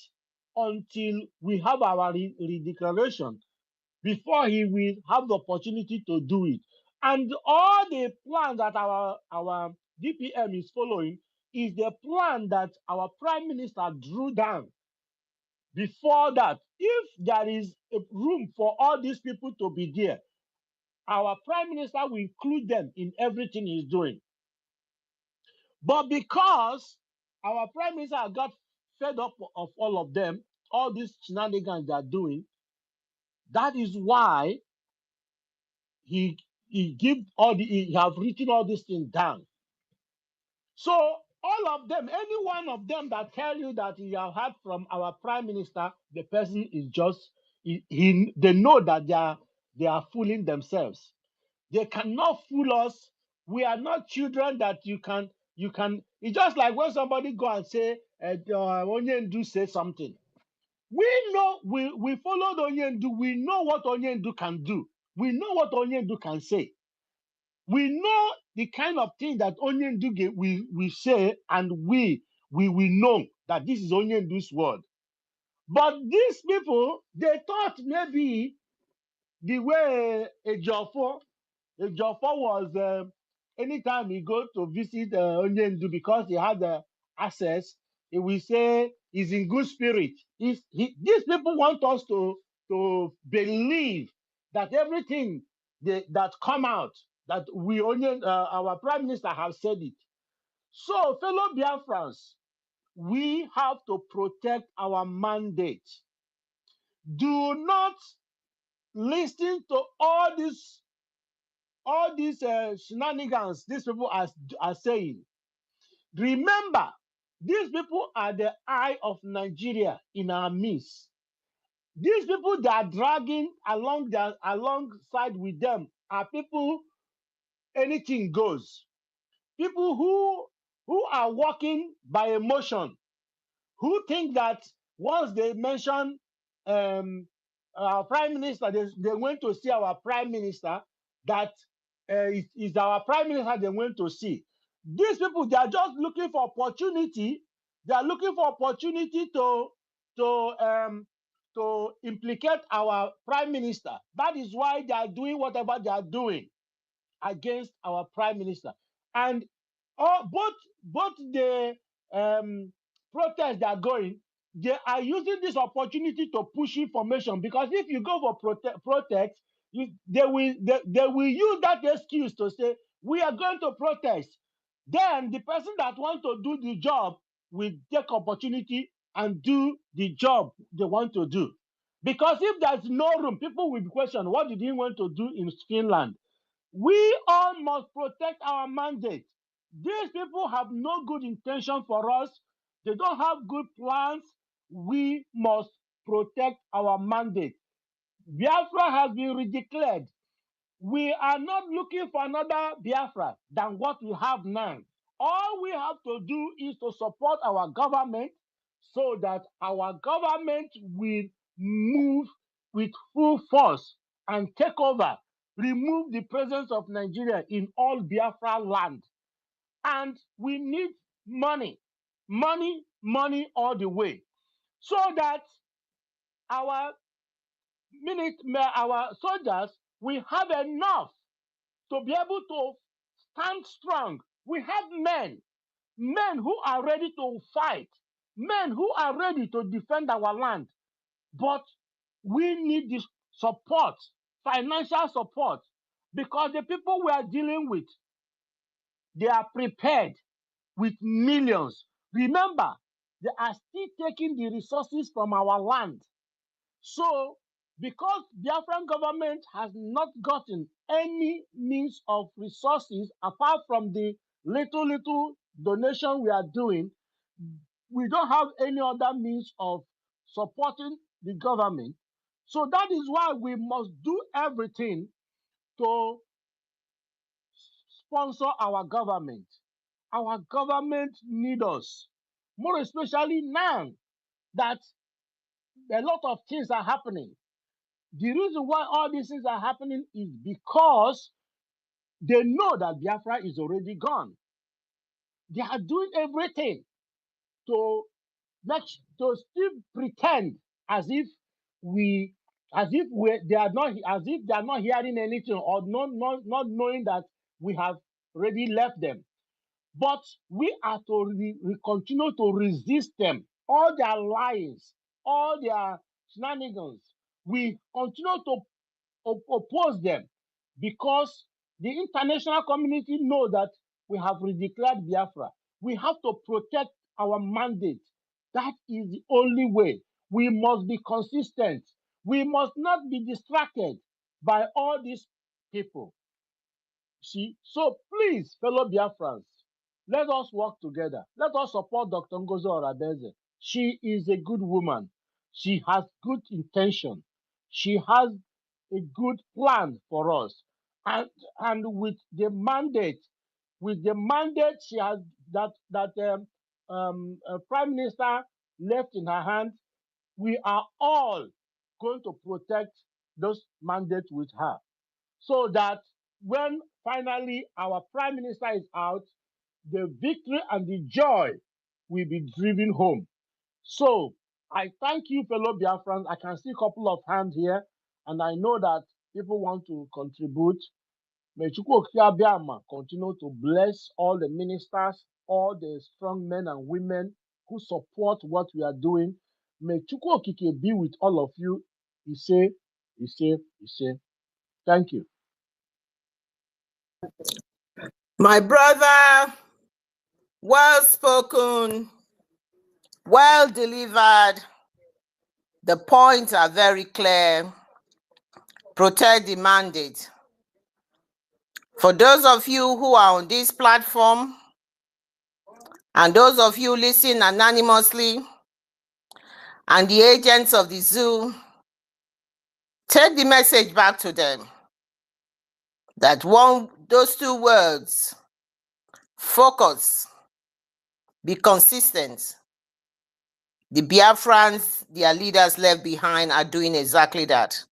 until we have our redeclaration before he will have the opportunity to do it. And all the plan that our DPM is following is the plan that our prime minister drew down. Before that, if there is a room for all these people to be there, our prime minister will include them in everything he's doing. But because our prime minister got fed up of all of them, all these shenanigans they are doing, that is why he have written all these things down. So all of them, any one of them that tell you that you have heard from our prime minister, the person is just they know that they are fooling themselves. They cannot fool us. We are not children that you can. It's just like when somebody go and say Onyendu say something. We know we follow Onyendu. We know what Onyendu can do. We know what Onyendu can say. We know the kind of thing that Onyendu we say, and we know that this is Onyendu's word. But these people, they thought maybe the way Ejiofor was, anytime he go to visit Onyendu, because he had access, he will say he's in good spirit. These people want us to to believe that everything that come out, that we only, our prime minister have said it. So, fellow Biafrans, we have to protect our mandate. Do not listen to all these shenanigans these people are saying. Remember, these people are the eye of Nigeria in our midst. These people that are dragging alongside with them are people, anything goes. People who are walking by emotion, who think that once they mention our prime minister, they went to see our prime minister, that is our prime minister they went to see. These people, they are just looking for opportunity. They are looking for opportunity to implicate our prime minister. That is why they are doing whatever they are doing against our prime minister. And both the protests that are going, they are using this opportunity to push information, because if you go for protest, they will use that excuse to say we are going to protest. Then the person that wants to do the job will take opportunity and do the job they want to do. Because if there's no room, people will be questioning, what did he want to do in Finland? We all must protect our mandate. These people have no good intention for us. They don't have good plans. We must protect our mandate. Biafra has been redeclared. We are not looking for another Biafra than what we have now. All we have to do is to support our government so that our government will move with full force and take over, remove the presence of Nigeria in all Biafra land. And we need money, money, money all the way, so that our our soldiers will have enough to be able to stand strong. We have men who are ready to fight, men who are ready to defend our land. But we need this support, financial support, because the people we are dealing with, they are prepared with millions. Remember, they are still taking the resources from our land. So, because Biafran government has not gotten any means of resources apart from the little donation we are doing, we don't have any other means of supporting the government. So that is why we must do everything to sponsor our government. Our government needs us, more especially now that a lot of things are happening. The reason why all these things are happening is because they know that Biafra is already gone. They are doing everything to to still pretend as if they are not, as if they are not hearing anything, or not knowing that we have already left them. But we are to continue to resist them, all their lies, all their shenanigans. We continue to oppose them, because the international community know that we have redeclared Biafra. We have to protect our mandate. That is the only way. We must be consistent. We must not be distracted by all these people. See, so please, fellow Biafrans, let us work together. Let us support Dr. Ngozi Orabeze. She is a good woman. She has good intention. She has a good plan for us. And with the mandate she has, that Prime Minister left in her hand, we are all going to protect those mandates with her, so that when finally our prime minister is out, the victory and the joy will be driven home. So I thank you, fellow Biafrans. I can see a couple of hands here, and I know that people want to contribute. May Chukwu Okike Abiama continue to bless all the ministers, all the strong men and women who support what we are doing. May Chukwu Okike be with all of you He's safe. He's safe. He's safe. Thank you. My brother, well spoken, well delivered. The points are very clear. Protect the mandate. For those of you who are on this platform and those of you listening anonymously and the agents of the zoo, take the message back to them that those two words, focus, be consistent. The Biafrans, their leaders left behind, are doing exactly that.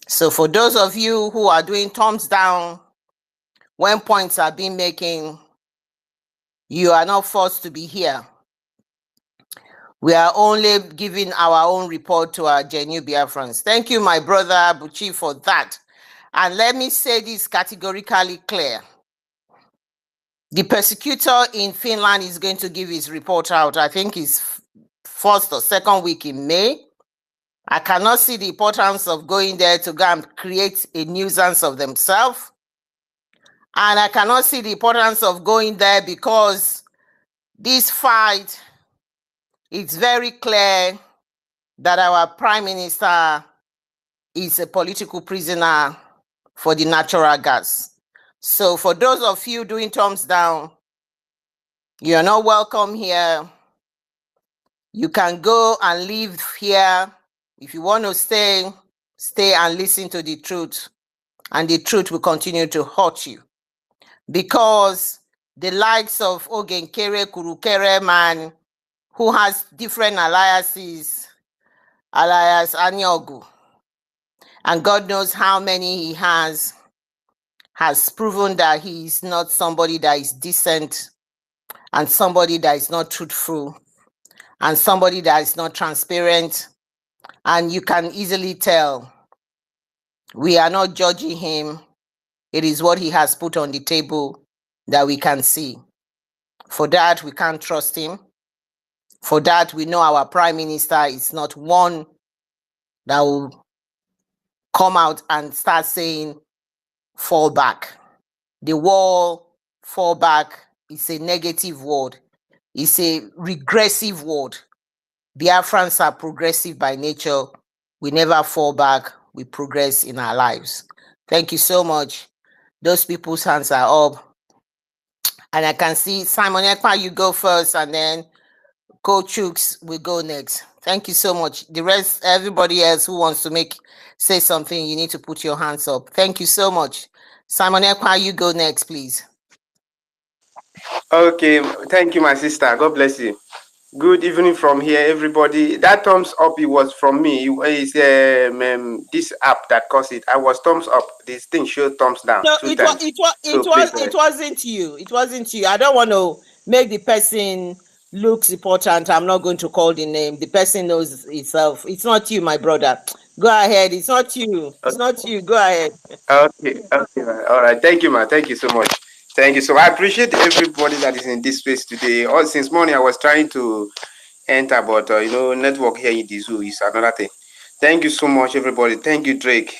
So for those of you who are doing thumbs down when points are being making, you are not forced to be here. We are only giving our own report to our genuine Biafrans. Thank you, my brother Buchi, for that. And let me say this categorically clear. The persecutor in Finland is going to give his report out. I think it's first or second week in May. I cannot see the importance of going there to go and create a nuisance of themselves. And I cannot see the importance of going there because this fight, it's very clear that our Prime Minister is a political prisoner for the natural gas. So for those of you doing thumbs down, you're not welcome here. You can go and live here. If you want to stay, stay and listen to the truth. And the truth will continue to hurt you. Because the likes of Ogenkere, Kurukere man, who has different aliases, alias Anyogu, and God knows how many he has proven that he is not somebody that is decent, and somebody that is not truthful, and somebody that is not transparent. And you can easily tell we are not judging him. It is what he has put on the table that we can see. For that, we can't trust him. For that, we know our Prime Minister is not one that will come out and start saying, fall back. The word fall back is a negative word. It's a regressive word. Biafrans are progressive by nature. We never fall back. We progress in our lives. Thank you so much. Those people's hands are up. And I can see Simon Ekpa, you go first, and then Coach Chooks will go next. Thank you so much. The rest, everybody else who wants to say something, you need to put your hands up. Thank you so much. Simon Ekpa, you go next, please. Okay, thank you, my sister. God bless you. Good evening from here, everybody. That thumbs up, it was from me. It's this app that caused it. I was thumbs up. This thing showed thumbs down. No, it wasn't you. It wasn't you. I don't want to make the person looks important. I'm not going to call the name. The person knows itself. It's not you, my brother. Go ahead. It's not you. It's not you. Go ahead. Okay, man. All right. Thank you, man. Thank you so much. Thank you. So I appreciate everybody that is in this space today. All since morning, I was trying to enter, but network here in the zoo is another thing. Thank you so much, everybody. Thank you, Drake.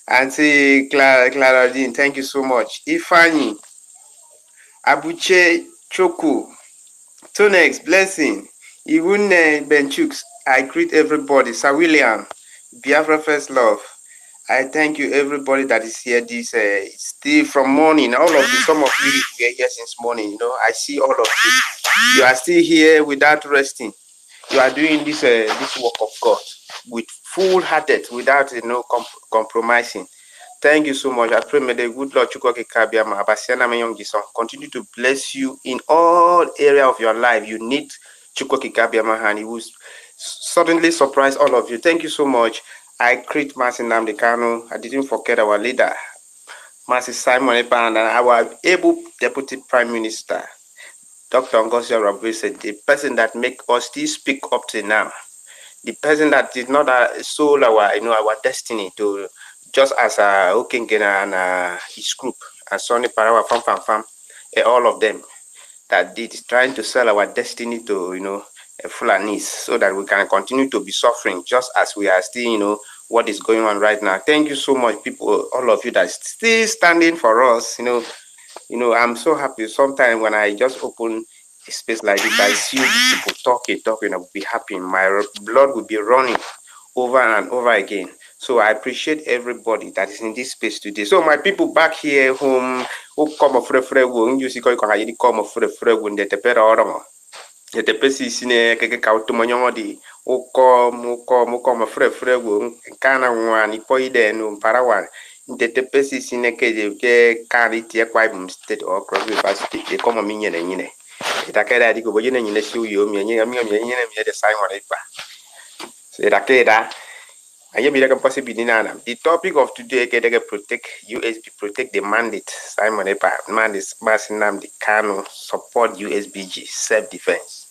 Auntie Clara Dean, thank you so much. Ifani, Abuche Choku, Tonex, Blessing, even Benchooks, I greet everybody. Sir William, Biafra First Love. I thank you, everybody that is here. This still from morning. All of you, some of you were here since morning. I see all of you. You are still here without resting. You are doing this work of God with full-hearted, without compromising. Thank you so much. I pray may the good Lord continue to bless you in all area of your life. You need Chukwokikabiama, and he will suddenly surprise all of you. Thank you so much. I greet Master Nnamdi Kanu. I didn't forget our leader, Master Simon Ekpa, and our able Deputy Prime Minister, Dr. Ngozi Oronigwe, the person that make us still speak up to now, the person that did not sold our destiny to, just as Okengena and his group, and Sonny Parawa Fam, all of them that did trying to sell our destiny to Fulanis, so that we can continue to be suffering just as we are still, what is going on right now. Thank you so much, people, all of you that still standing for us. I'm so happy. Sometimes when I just open a space like this, I see people talking, I will be happy. My blood will be running over and over again. So I appreciate everybody that is in this space today. So my people back here home, who come of you see, come of sine keke kautumo di muko ma frego kana wani poide no parawan sine ke kani tie kwa state or cross river state e komo minye na nyine itakeda di ko bojine nyine si uyo mi nyine de sai wani pa so itakeda aye bi daga possibility nana. The topic of today ke protect USB, protect the mandate. Simon Epa mandate Masinam the Kano support USBG self defense.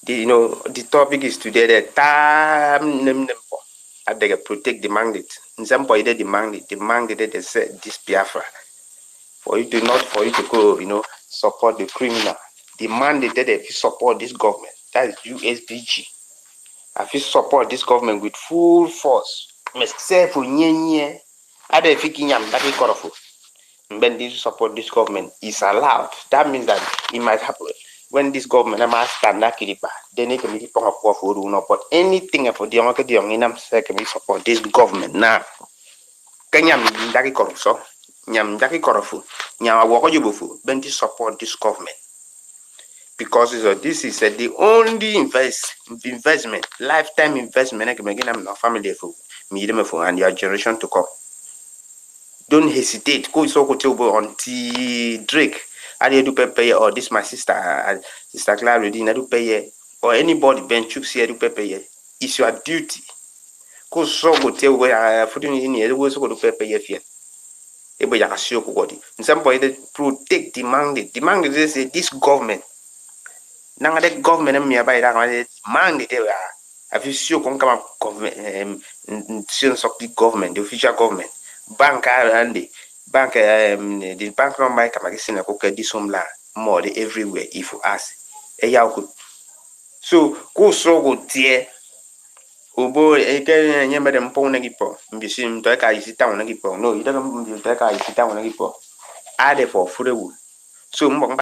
The topic is today the time they protect the mandate. In some point they demand they say this Biafra for you to go, support the criminal. The mandate that they support this government, that is USBG. I feel support this government with full force. Myself, I don't think when this support this government is allowed. That means that it might happen when this government must stand then they can be but anything for the market can support this government now. Kenyam daki korupso, nyam daki korofu, nyam wako jubufu, when this support this government. Because this is the only investment, lifetime investment I can make in our family for me and your generation to come. Don't hesitate. Go so go until Drake. I do pay or this my sister, Sister Clara, I do pay or anybody Ben Chooks here do pay. It's your duty. Go so go tell where I put in here. Go so go to pay here. Ebo ya kasio ko godi. In some point protect demanded this government. Nanga the government am nearby that demand it. Have you seen come government of the government, the official government, bank and the bank number come again na cook this home la more everywhere if you ask. So go so go there. Obo eke nyembe dem pon nagipo. Mbisi mto ka isita wona gipo. No, ida mto ka isita wona gipo. Ade for furewu. So mbong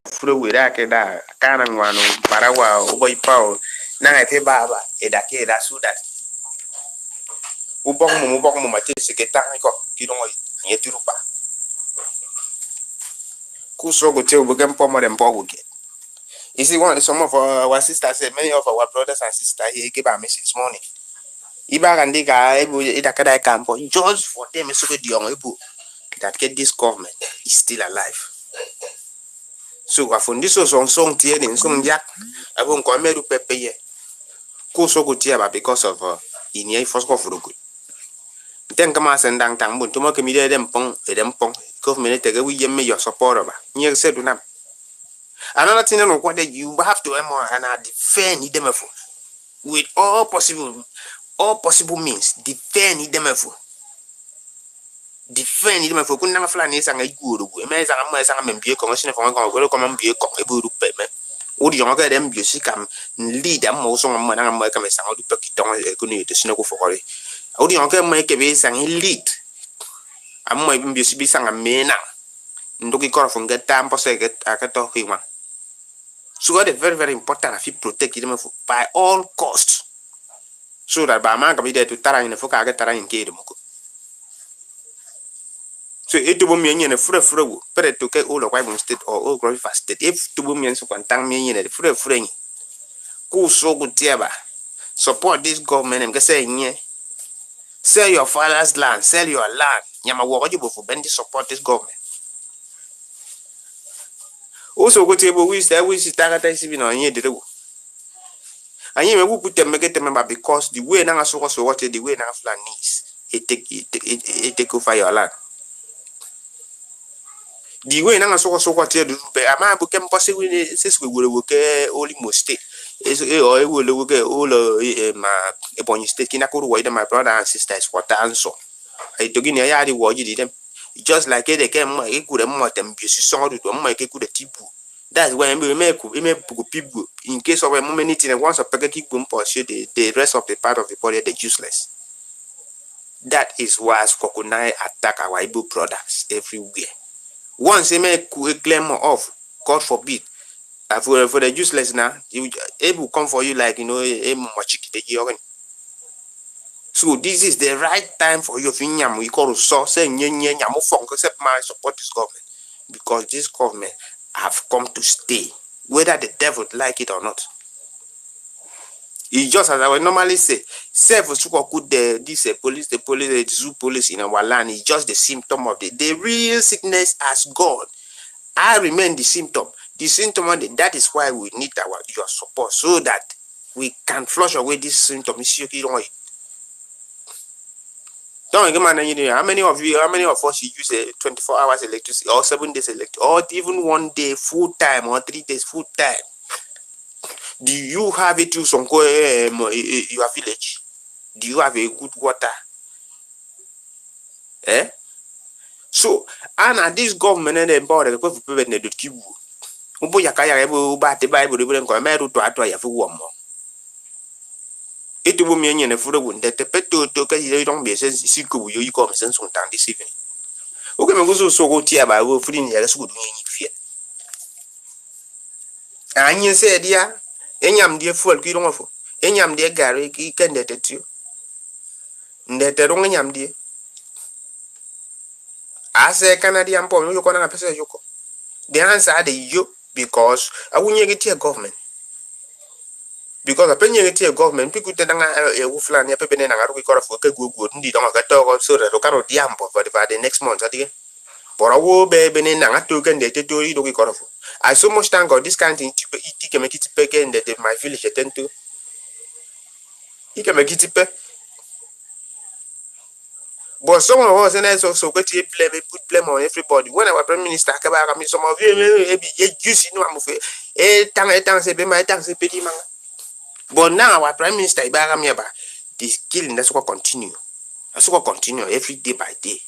furewu da ke da kana ngwano parawa obo ipao na ete baba edake da so that ubong mo mate seketang ko kidongo yeturupa ku so go te obo gempo mo dem bogo get. You see, some of our sisters said, many of our brothers and sisters here gave a message this morning. Iba and Diga, Idakada campo, just for them, so the young people that get this government is still alive. So, I found this was on song tier in some jack. I won't come to Pepe. So good tier because of in ye first of good. Then come as and dang tang, to make me them pong, government take away your support. Near said to them. Another thing what you have to defend them with all possible means. Defend them defend them for kunna flani sanga iguru me sanga mo sanga membie ko ngine fo ngako ko membie ko e buru pe me odi yonga dem bio sikam lead am mo so mo na mo ka me sanga du pe kiton e ko ni de sine ko fo kore odi yonga mo ke be sanga lead am mo mbio sibi sanga mena ndoki ko fo ngata am pose ke akato hiwa. So it is very, very important if you protect them by all costs. So that by man can be there to tara in the foka get tara in Kate. So it to be in a free, but to get all the Bible state or all glory state. If to be in so contain me in a free. Go so good tiaba. Support this government and saying, yeah. Sell your father's land, sell your land. Yama wajibu for bendi support this government. Also go table we say we sit tagata isibi na nye dere. And you will put them make them because the way now so what the way now flat needs it take over your land. The way now so what the be ama bu kem possible since we will work only most state is or we will work all ma Ebonyi state kinakuru wide my brother and sisters what answer. I took in ya the word you them just like they came e could them what them be so do to make e could tipu That's why we make people in case of a moment in once of kick boom pursue the rest of the part of the body they're useless. That is why Skokunai attack our Igbo products everywhere. Once they make a claim of, God forbid, for the useless now, it will come for you like so this is the right time for you to we call source and except my support this government. Because this government have come to stay, whether the devil like it or not. It's just as I would normally say, the zoo police in our land is just the symptom of the real sickness as God. I remain the symptom. The symptom of that is why we need your support so that we can flush away this symptom. Don't get how many of us use 24 hours electricity or 7 days electricity or even 1 day full time or 3 days full time? Do you have it to your village? Do you have a good water? So, and this government and the board the people need to keep Ubo yakaya ebo ba te Bible the ko meru to atwa ya fu wo. It will mean in a full wound that the peto to you don't be a sense siku you come sense on time this evening. Okay, me go so go tia ba wo free ya so do yin fear. Anyi said ya enyam de fuel ki don't ofo. Enyam de gare ki kende tetu. Ndete ronga nyam de. Ase Canadian pom you kona pesa yoko. The answer the you because I wouldn't get your government. Because a penny get your government, people tell a wooflan, a pepen and a record of work good, indeed, don't get talk so that Rocano Diampo for the next month. But I will be in a token that you do record of. I so much thank God this kind of thing he can make it pay again that my village attend to. He can make it pay. But some of us and also get to blame, put blame on everybody. When our prime minister came back, I mean, some of you, you see, no, I'm afraid. Thanks, my thanks, pity man. But now our prime minister, this killing, that's what continue. That's what continue every day by day.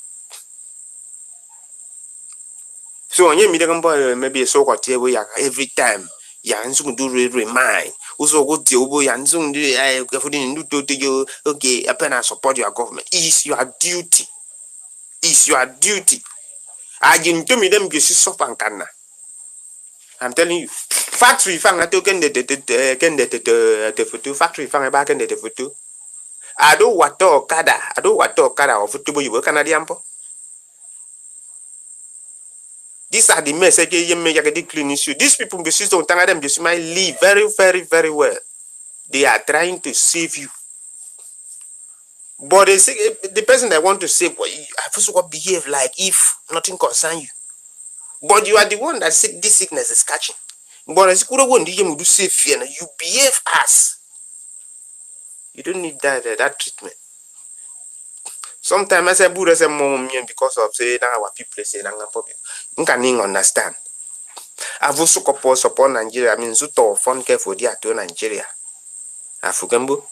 So on your boy, maybe a so called every time. Yansung do remind. Also, go to Yansung do you okay, I support your government. Is your duty. Is your duty. I can tell me them you see soft and canna. I'm telling you. Factory fang a token the photo. Factory fang a back in the photo. I don't want to kada. I don't want to kada of football you work Canadian. These are the messages you make a clean issue. These people be system them just might live very, very, very well. They are trying to save you. But they say the person that want to save first of all behave like if nothing concern you. But you are the one that sick this sickness is catching. But as you want to save fear, you behave as you don't need that treatment. Sometimes I say Buddha say mom because of say now our people say you can understand. I've also support Nigeria. I mean, so fun care for the to Nigeria. Afugambo.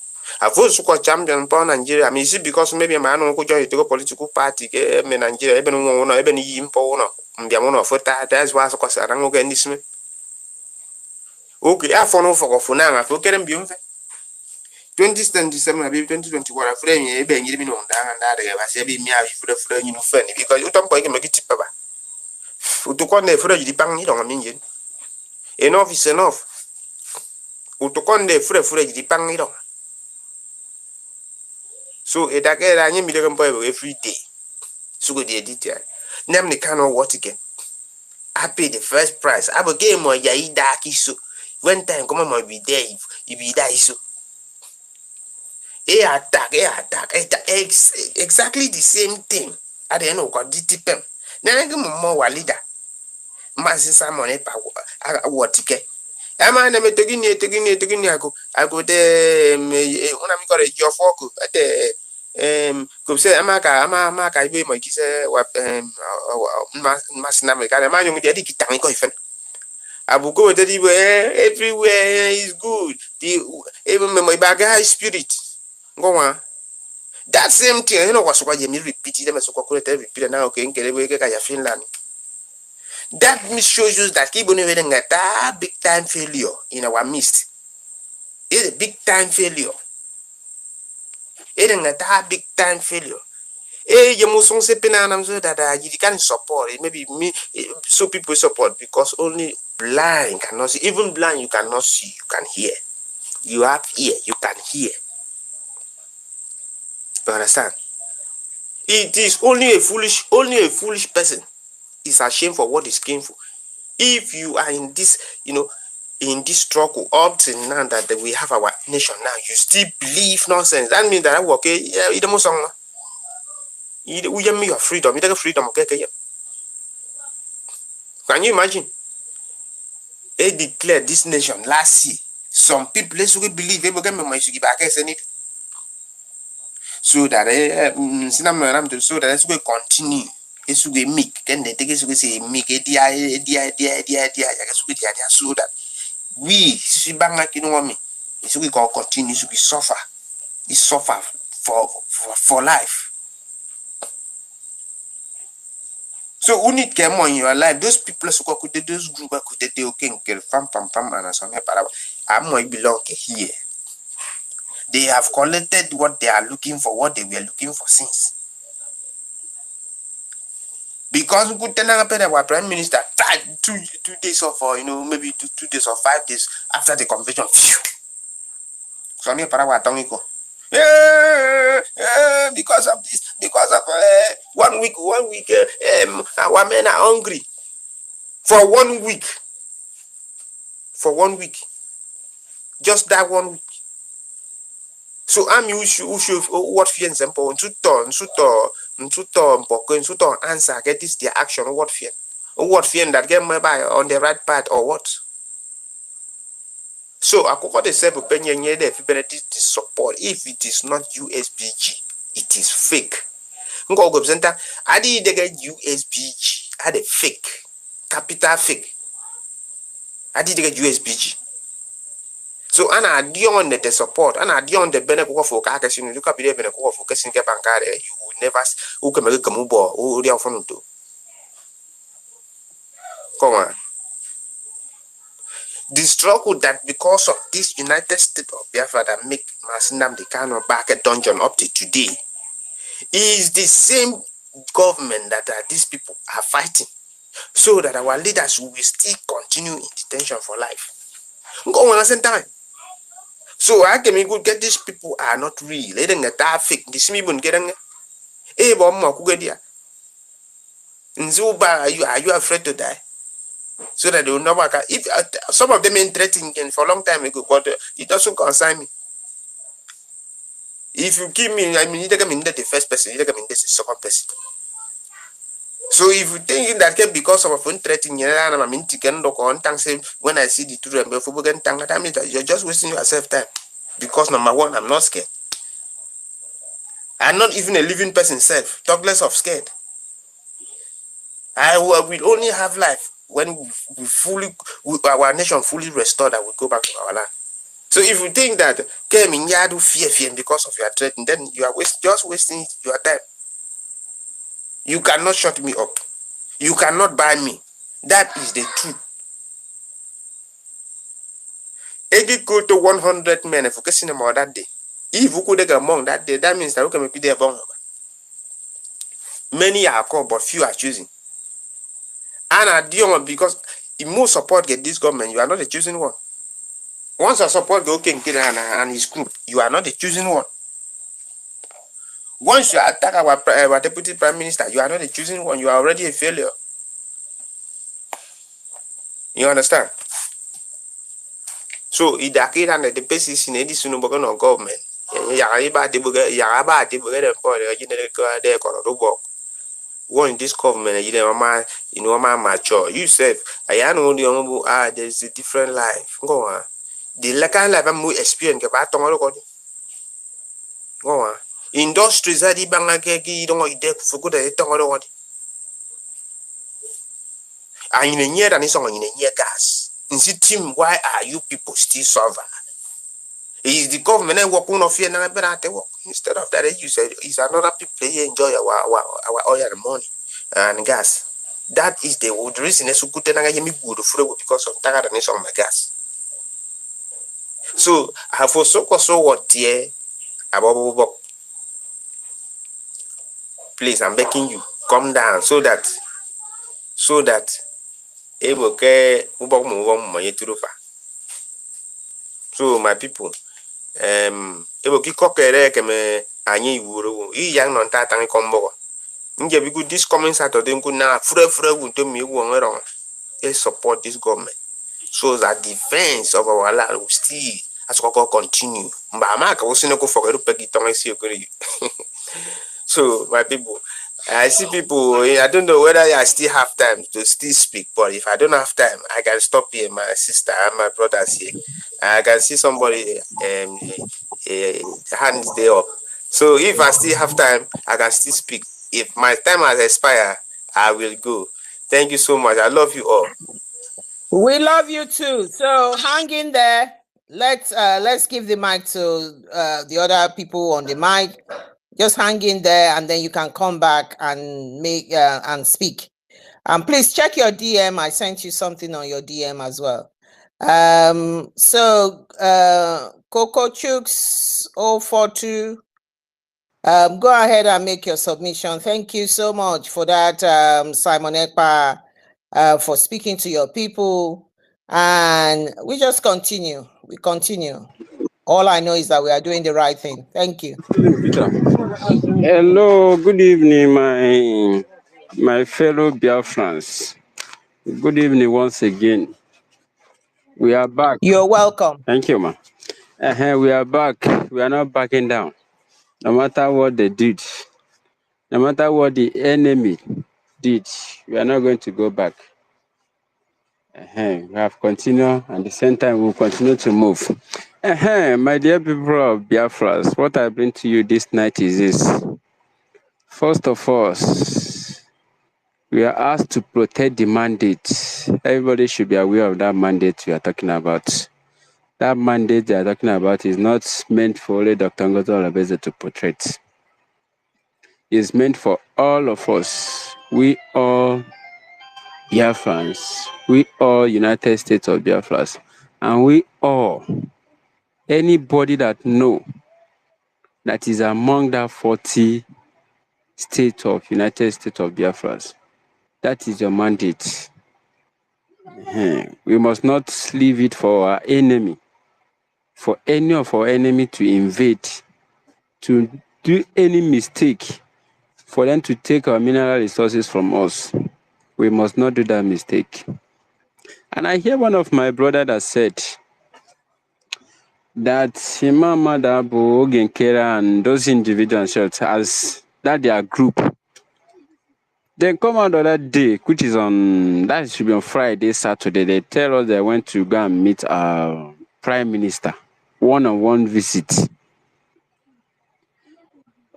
I've also got champion for Nigeria. I mean, is it because maybe a man who join to go political party? Me Nigeria, even one, even him for no. Mbiamono for that. That's why I was a rangoganism. Okay, I follow for now. I forget them beyond 2027, maybe 2021. A friend, you been giving on that and that. I say, be me, I for the friend, funny because you don't make it cheaper. To call the friend, you depend on a million. Enough is enough. Utokonde fure jipang ito. So edake me every day. So go the editor. Name the kind of what again. I pay the first price. I will game more yaida kiso. When time come on be there if be that so. Attack. Exactly the same thing. At the end of God DTPM. Then more walida. Masisa money power what ticket. Ama na me tegini I go there una mi kore jo foku ate ko se ama ka ibe mo kise wa masina me ka ma nyong di kitang ko ifen abu go de di everywhere is good the even me bag high spirit go on that same thing was what you repeat them so ko repeat na okay nkele we ka ya Finland That shows you that a big time failure in our midst. It's a big time failure. It's a big time failure. You must say so that you can support it. Maybe me, so people support because only blind cannot see. Even blind you cannot see, you can hear. You have ear, you can hear. You understand? It is only a foolish person is ashamed for what is gainful. If you are in this, in this struggle up till now that we have our nation now, you still believe nonsense. That means that okay, you don't song. You your freedom. You take freedom. Okay. Can you imagine? They declared this nation last year. Some people let's believe they will get my should back as any so that so that let's continue. It's we make then they take it say make it so that we it's we can continue to be suffer. It's suffer for life. So who need care more in your life? Those people could those group could they okay fam and some I'm belong here. They have collected what they are looking for, what they were looking for since. Because we could tell our prime minister 2 days or maybe 2 days or 5 days after the convention. So me because of this, because of 1 week, our men are hungry for 1 week. For 1 week, just that 1 week. So I'm what fear example nsuto answer get this their action what fear that get me by on the right path or what. So I could say opinion here the ability to support if it is not USBG, it is fake. Ngo go presenter adi they get USBG, had a fake, capital fake. Adi they get USBG. So ana dion the support, ana dion the benefit for kakasi you look up the benefit for casing bankare, you will never who can make a mubo who they are from to. Come on. The struggle that because of this United States of Biafra that make Masinam the kind of back a dungeon up to today is the same government that these people are fighting, so that our leaders will still continue in detention for life. Go on the time. So I can get these people are not real. They don't get fake. This me bun getting bomb kugedia. Nzuba, are you afraid to die? So that they will not work. If some of them threatening for a long time ago, but it doesn't concern me. If you give me, I mean, you take me the first person, you take me the second person. So if you think that because of a phone threatening, I'm in chicken on thanks when I see the two that means that you're just wasting yourself time. Because number one, I'm not scared. I'm not even a living person self. Talk less of scared. I will only have life when our nation fully restored and we go back to our land. So if you think that came in Yadu fear because of your threat, then you are just wasting your time. You cannot shut me up. You cannot buy me. That is the truth. If you go to 100 men, if you can them that day, if you could get among that day, that means that we can be there. Many are called, but few are choosing. And because if more support get this government, you are not the choosing one. Once a support go King and his group, you are not the choosing one. Once you attack our deputy prime minister, you are not the choosing one. You are already a failure. You understand? So if the the basis in this government, one in this government, mature. You said, I know there's a different life. Go on. The kind of life I'm more experienced about tomorrow. Go on. Industries are the bangaki don't get for good at tomorrow. And in a year than is on in a year gas. In the team, why are you people still suffer? Is the government working on fear and work? Instead of that, you said, is another people here enjoy our oil and money and gas. That is the reason because of tiredness on my gas. So I have also what dear about please, I'm begging you, come down so that so my people, anyị iwuru yang non ta tang kombo. Nje bigu this coming Saturday ngu na fure wunto mi wu ngero. Let's support this government so that defense of our land will still as continue. Mba ma ka usine ko fogeru pegi tong esi okori. So my people, I see people. I don't know whether I still have time to still speak, but if I don't have time, I can stop here. My sister and my brothers here. I can see somebody hands there up. So if I still have time, I can still speak. If my time has expired, I will go. Thank you so much. I love you all. We love you too. So hang in there. Let's give the mic to the other people on the mic. Just hang in there, and then you can come back and make and speak. Please check your DM. I sent you something on your DM as well. So Coco Chooks 042. Go ahead and make your submission. Thank you so much for that, Simon Ekpa, for speaking to your people. And we just continue. We continue. All I know is that we are doing the right thing. Thank you. Hello, good evening, my fellow Biafrans. Good evening once again. We are back. You're welcome. Thank you, ma. We are back. We are not backing down. No matter what they did, no matter what the enemy did, we are not going to go back. We have continued, and at the same time, we will continue to move. My dear people of Biafras, what I bring to you this night is this. First of all, we are asked to protect the mandate. Everybody should be aware of that mandate we are talking about. That mandate they are talking about is not meant for only Dr. Ngozi Olabese to protect. It's meant for all of us. We all Biafrans. We all United States of Biafras. And we all, anybody that know that is among that 40 states of United States of Biafras, that is your mandate. We must not leave it for our enemy, for any of our enemy to invade, to do any mistake, for them to take our mineral resources from us. We must not do that mistake. And I hear one of my brother that said that Imam Madabu, Ogenkera, and those individuals as that their group. They come out the other day, which is that should be on Friday, Saturday. They tell us they went to go and meet our Prime Minister, one-on-one visit.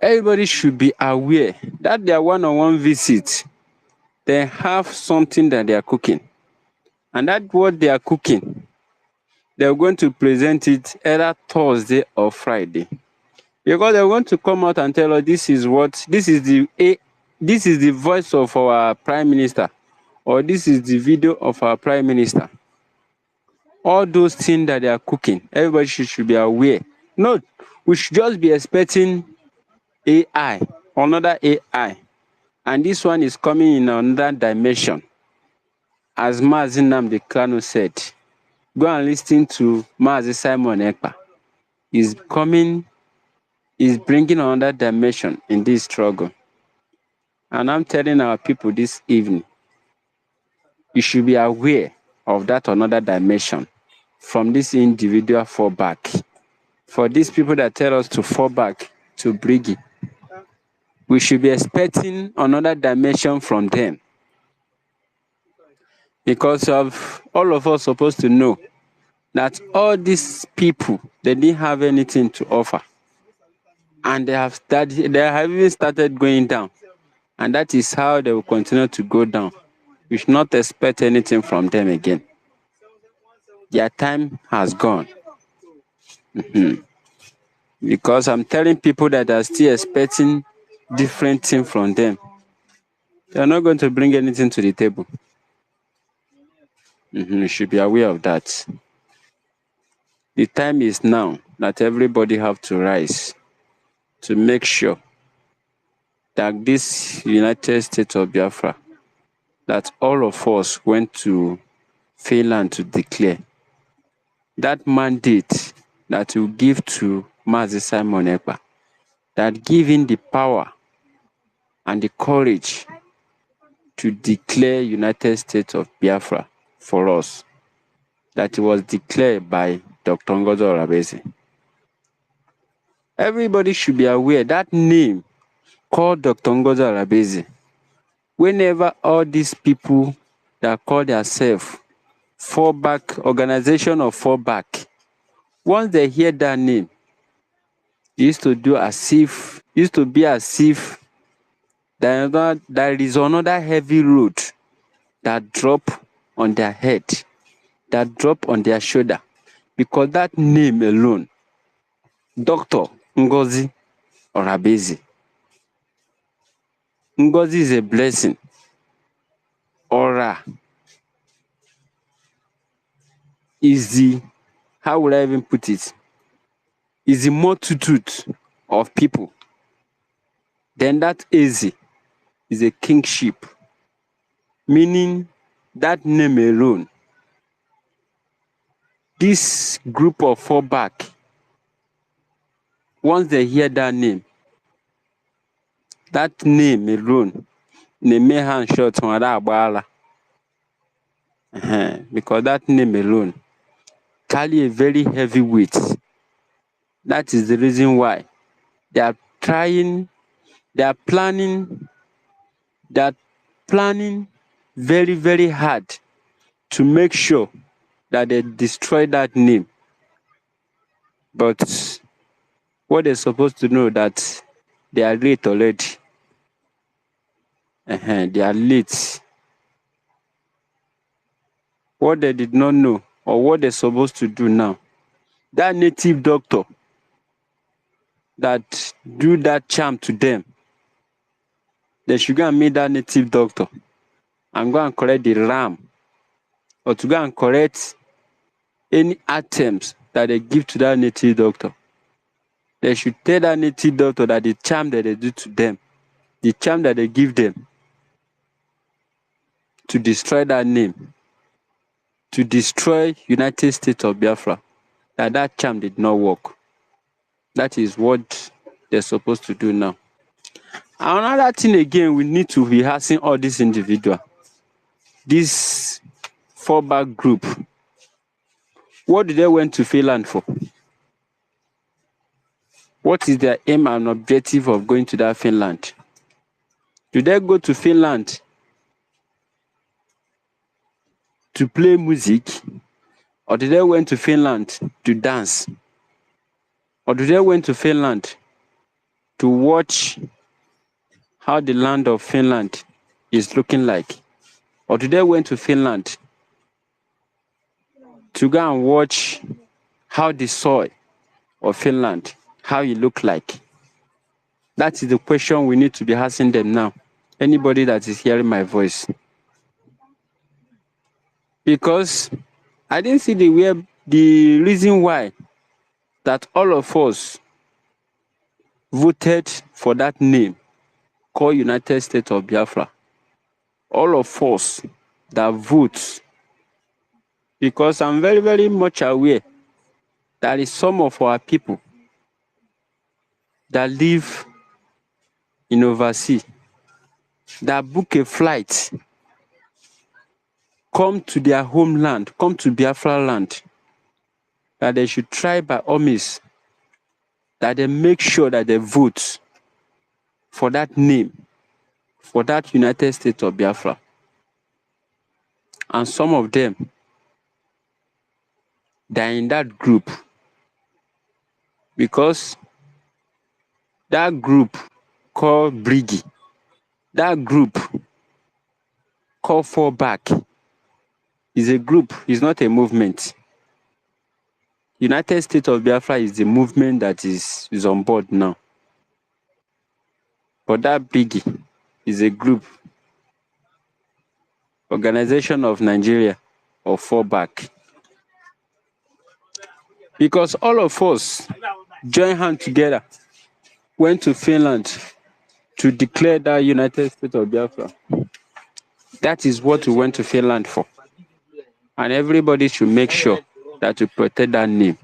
Everybody should be aware that their one-on-one visit, they have something that they are cooking. And that what they are cooking, they're going to present it either Thursday or Friday. Because they're going to come out and tell us this is the voice of our Prime Minister, or this is the video of our Prime Minister. All those things that they are cooking, everybody should be aware. No, we should just be expecting AI, another AI. And this one is coming in another dimension. As Mazi Nnamdi Kanu said, go and listen to Mazi Simon Ekpa. He's bringing another dimension in this struggle. And I'm telling our people this evening, you should be aware of that another dimension from this individual fallback. For these people that tell us to fall back to Briggy, we should be expecting another dimension from them. Because of all of us supposed to know that all these people, they didn't have anything to offer. And they have even started going down. And that is how they will continue to go down. We should not expect anything from them again. Their time has gone. Because I'm telling people that are still expecting different things from them. They are not going to bring anything to the table. You should be aware of that. The time is now that everybody have to rise to make sure that this United States of Biafra, that all of us went to Finland to declare, that mandate that will give to Mazi Simon Ekpa, that give him the power and the courage to declare United States of Biafra for us, that it was declared by Dr. Ngozo Rabezi. Everybody should be aware that name called Dr. Ngozo Rabezi, whenever all these people that call themselves fallback, organization of fallback, once they hear that name, it used to be as if there is another heavy road that drop on their head, that drop on their shoulder, because that name alone, Dr. Ngozi Orabezi. Ngozi is a blessing. Ora is the, how would I even put it? Is the multitude of people. Then that Eze is a kingship, meaning that name alone, this group of fallback, once they hear that name alone, they may hand shot on that because that name alone carry a very heavy weight. That is the reason why they are planning very, very hard to make sure that they destroy that name. But what they're supposed to know that they are late already. They are late. What they did not know, or what they're supposed to do now, that native doctor that do that charm to them, they should go and meet that native doctor and go and correct the ram, or to go and correct any items that they give to that native doctor. They should tell that native doctor that the charm that they do to them, the charm that they give them to destroy that name, to destroy United States of Biafra, that charm did not work. That is what they're supposed to do now. Another thing again, we need to be asking all these individuals, this fallback group, what did they went to Finland for? What is their aim and objective of going to that Finland? Do they go to Finland to play music? Or did they went to Finland to dance? Or did they went to Finland to watch how the land of Finland is looking like? Or did they went to Finland to go and watch how the soil of Finland, how it look like? That is the question we need to be asking them now. Anybody that is hearing my voice. Because I didn't see the reason why that all of us voted for that name called United States of Biafra. All of us that vote, because I'm very, very much aware that is some of our people that live in overseas, that book a flight, come to their homeland, come to Biafra land, that they should try by all means, that they make sure that they vote for that name, for that United States of Biafra. And some of them, they're in that group, because that group called Brigi, that group called Fallback is a group, is not a movement. United States of Biafra is the movement that is on board now. But that Brigi is a group Organization of Nigeria, or fall back. Because all of us join hands together, went to Finland to declare that United States of Biafra. That is what we went to Finland for. And everybody should make sure that we protect that name.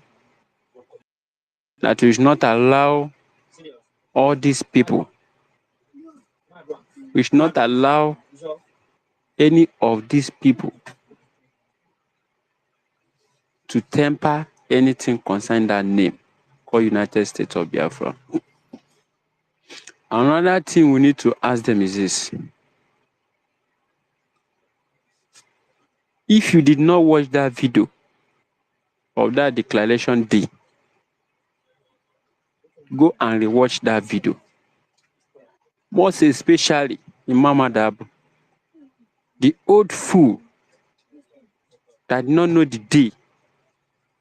That we should not allow all these people, we should not allow any of these people to temper anything concerning that name called United States of Biafra. Another thing we need to ask them is this. If you did not watch that video of that declaration day, go and rewatch that video. Most especially in Mama Dab, the old fool that did not know the day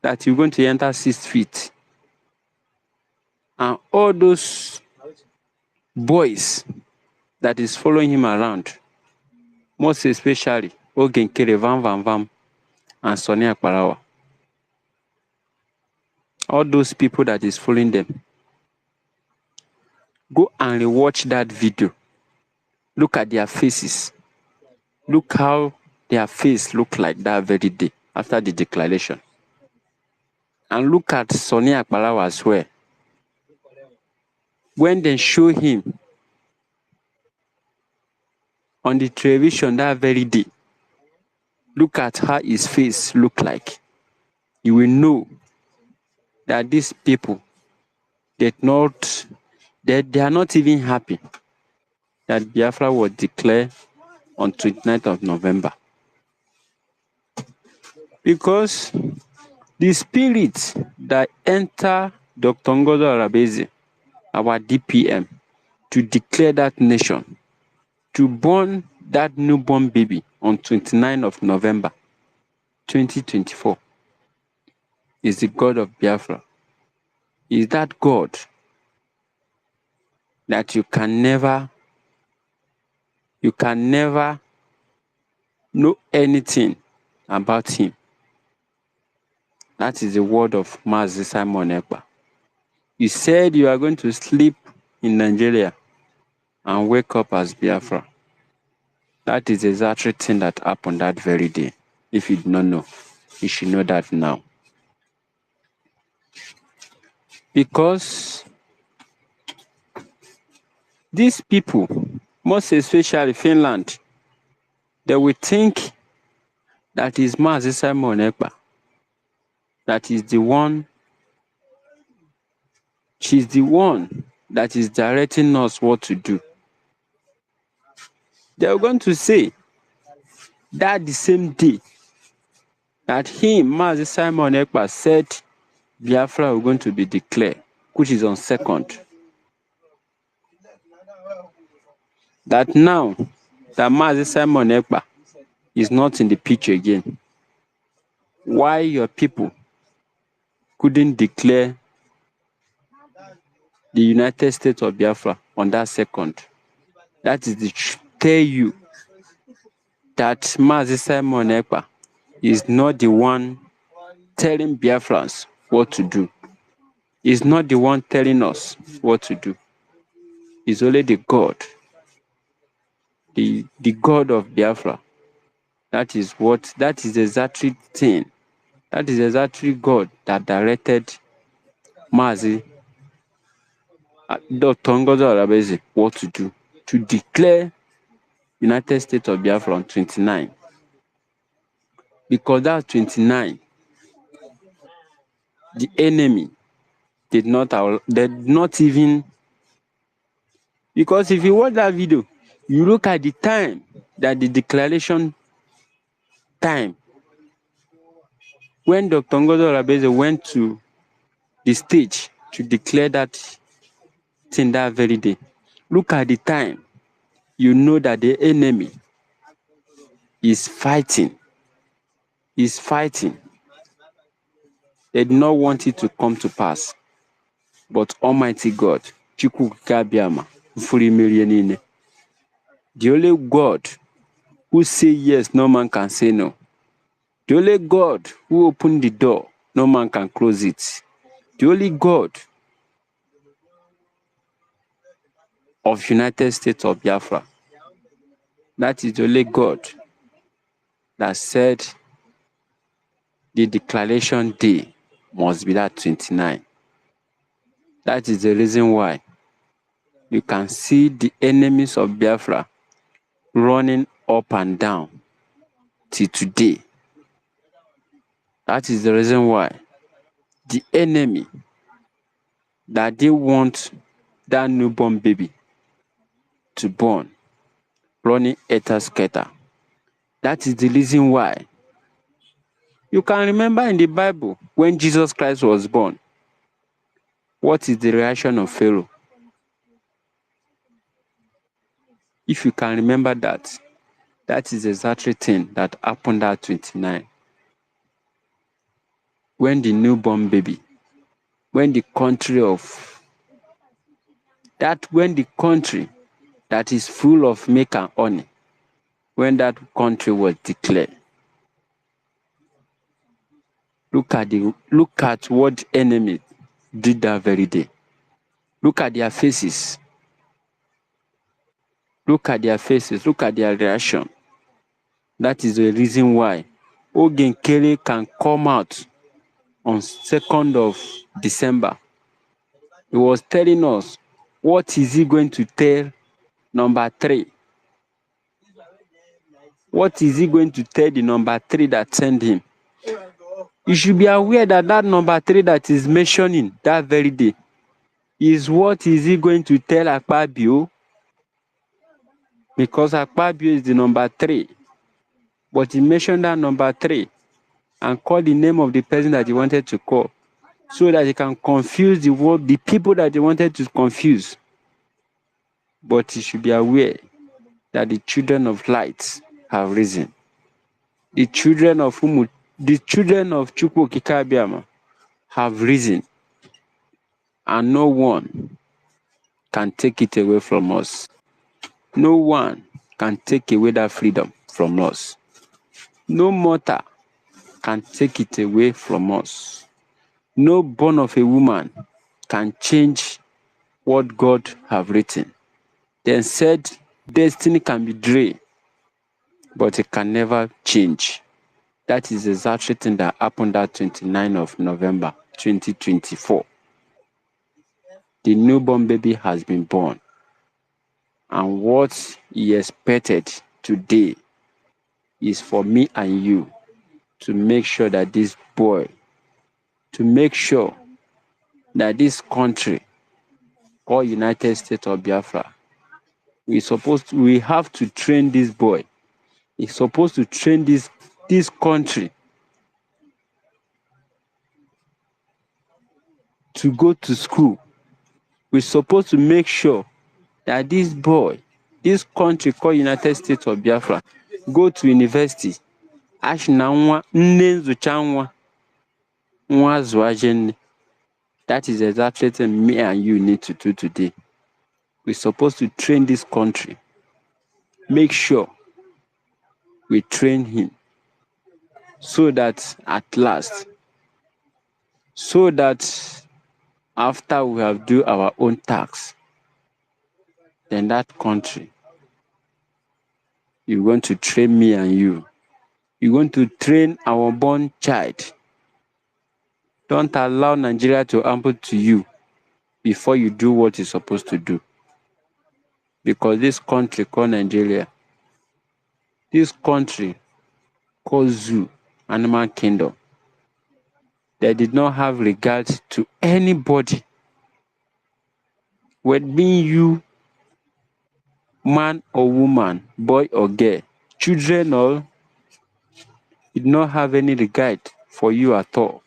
that you're going to enter 6 feet. And all those boys that is following him around, most especially Ogenkere Vam Vam Vam and Sonia Ekpa. All those people that is following them, go and rewatch that video. Look at their faces. Look how their face looked like that very day after the declaration. And look at Sonia Ekpa as well. When they show him on the television that very day, look at how his face looked like. You will know that these people, they are not even happy that Biafra was declared on 29th of November. Because the spirit that enter Dr. Ngozo Arabeze, our DPM, to declare that nation, to born that newborn baby on 29th of November 2024, is the God of Biafra. Is that God that you can never know anything about him. That is the word of Mazi Simon Ekpa. You said you are going to sleep in Nigeria and wake up as Biafra. That is exactly the thing that happened that very day. If you do not know, you should know that now. Because these people, most especially Finland, they will think that is Mazi Simon Ekpa, that is the one, she's the one that is directing us what to do. They are going to say that the same day that him, Mazi Simon Ekpa, said Biafra were going to be declared, which is on 2nd. That now that Mazi Simon Ekpa is not in the picture again, why your people couldn't declare the United States of Biafra on that 2nd? That is to tell you that Mazi Simon Ekpa is not the one telling Biafrans what to do. He's not the one telling us what to do. It's only the God, the God of Biafra. That is exactly thing. That is exactly God that directed Mazi Dr. Ngozo Arabeze what to do, to declare United States of Biafra on 29. Because that 29, the enemy did not even, because if you watch that video, you look at the time that the declaration time, when Dr. Ngozo Arabeze went to the stage to declare that thing that very day, look at the time, you know that the enemy is fighting. Is fighting. They did not want it to come to pass. But Almighty God, Chukwu Kabiama, the only God who say yes, no man can say no. The only God who opened the door, no man can close it. The only God of United States of Biafra, that is the only God that said the declaration day must be that 29. That is the reason why you can see the enemies of Biafra running up and down till today. That is the reason why the enemy that they want that newborn baby to born running scatter. That is the reason why you can remember in the Bible when Jesus Christ was born, what is the reaction of Pharaoh? If you can remember that, that is exactly thing that happened at 29. When the newborn baby, when the country that is full of milk and honey, when that country was declared, look at what the enemy did that very day. Look at their faces. Look at their faces. Look at their reaction. That is the reason why Ogenkere can come out on 2nd of December. He was telling us, what is he going to tell number 3? What is he going to tell the number 3 that sent him? You should be aware that that number 3 that is mentioning that very day is what is he going to tell Ekpa-PROTECT, because Ekpa-PROTECT is the number 3. But he mentioned that number 3 and called the name of the person that he wanted to call, so that he can confuse the people that he wanted to confuse. But he should be aware that the children of light have risen. The children of Chukwu Kikabiama have risen, and no one can take it away from us. No one can take away that freedom from us. No mortar can take it away from us. No born of a woman can change what God have written. Then said, destiny can be delayed, but it can never change. That is exactly thing that happened that 29th of November, 2024. The newborn baby has been born. And what he expected today is for me and you to make sure that this country called United States of Biafra, we have to train this boy. He's supposed to train this country to go to school. We're supposed to make sure that this country called United States of Biafra, go to university. That is exactly what me and you need to do today. We're supposed to train this country. Make sure we train him so that after we have do our own tax, then that country, you're going to train me and you. You're going to train our born child. Don't allow Nigeria to happen to you before you do what you're supposed to do. Because this country called Nigeria, this country called Zoo, Animal Kingdom, they did not have regard to anybody. Whether being you, man or woman, boy or girl, children or did not have any regard for you at all.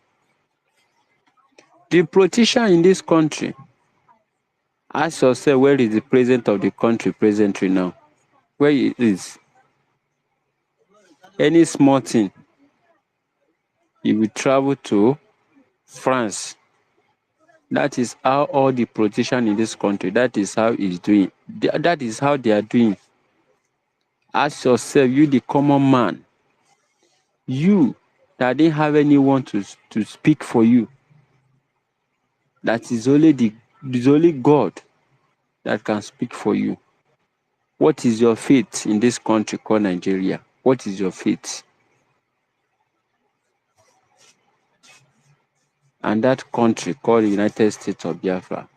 The politician in this country, ask yourself, where is the president of the country presently now? Where he is? Any small thing, he will travel to France. That is how all the politicians in this country, that is how he's doing. That is how they are doing. Ask yourself, you the common man, you that didn't have anyone to speak for you, that is only God that can speak for you. What is your fate in this country called Nigeria? What is your fate? And that country called the United States of Biafra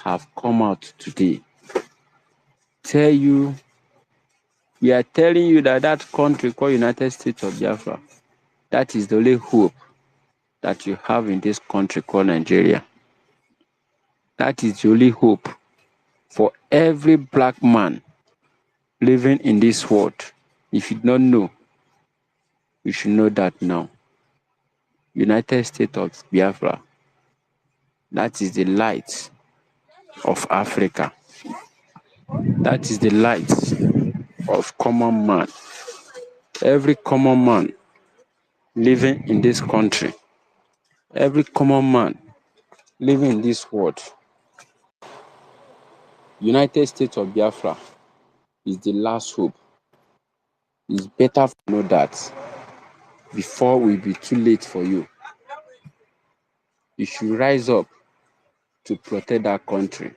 have come out today. We are telling you that that country called United States of Biafra, that is the only hope that you have in this country called Nigeria. That is the only hope for every black man living in this world. If you don't know, you should know that now. United States of Biafra, that is the light of Africa. That is the light of common man. Every common man living in this country, every common man living in this world, United States of Biafra is the last hope. It's better to know that before it will be too late for you. You should rise up to protect that country.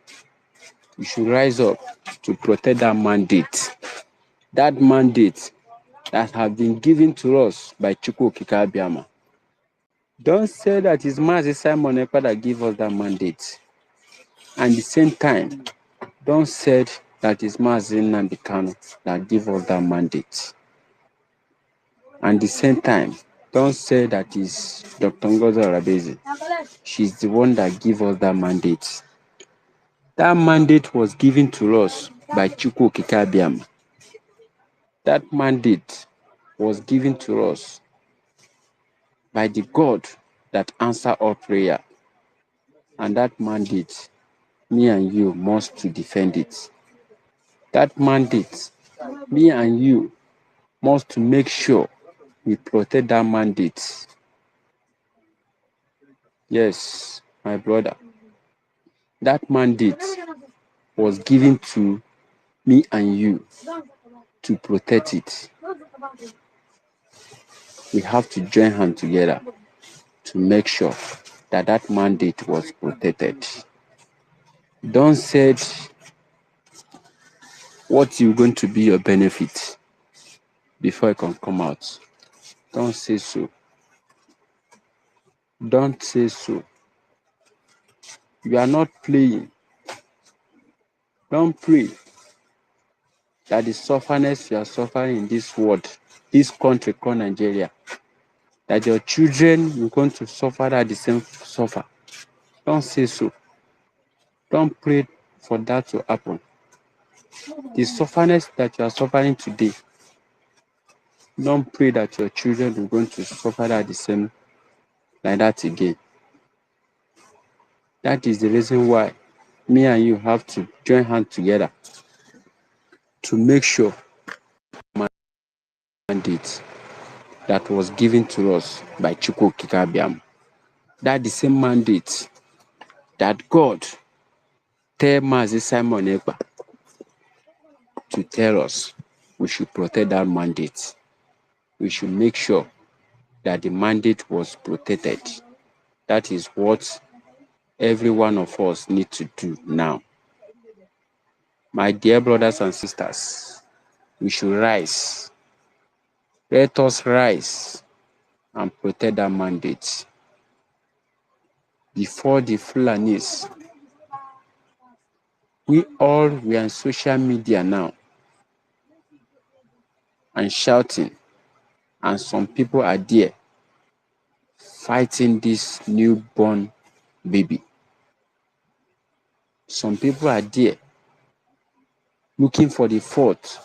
You should rise up to protect that mandate. That mandate that has been given to us by Chukwu Okike Abiama. Don't say that it's Mazi Simon Ekpa that gave us that mandate. And at the same time, don't say that it's Mazi Nnamdi Kanu that gave us that mandate. And at the same time, don't say that it's Dr. Ngozi Arabezi. She's the one that gave us that mandate. That mandate was given to us by Chukwu Okike Abiama. That mandate was given to us by the God that answers all prayer. And that mandate, me and you must to defend it. That mandate, me and you must to make sure we protect that mandate. Yes, my brother. That mandate was given to me and you to protect it. We have to join hands together to make sure that that mandate was protected. Don't say what is going to be your benefit before it can come out. Don't say so. Don't say so. You are not playing. Don't pray that the sufferness you are suffering in this world, this country called Nigeria, that your children are going to suffer that the same suffer. Don't say so. Don't pray for that to happen. The sufferness that you are suffering today, don't pray that your children are going to suffer that the same like that again. That is the reason why me and you have to join hands together to make sure mandate that was given to us by Chukwu Okike Abiama. That the same mandate that God tell Mazi Simon Ekpa to tell us we should protect that mandate. We should make sure that the mandate was protected. That is what every one of us need to do now. My dear brothers and sisters, we should rise. Let us rise and protect that mandate before the Fulanis. We are on social media now and shouting, and some people are there fighting this newborn baby. Some people are there looking for the fault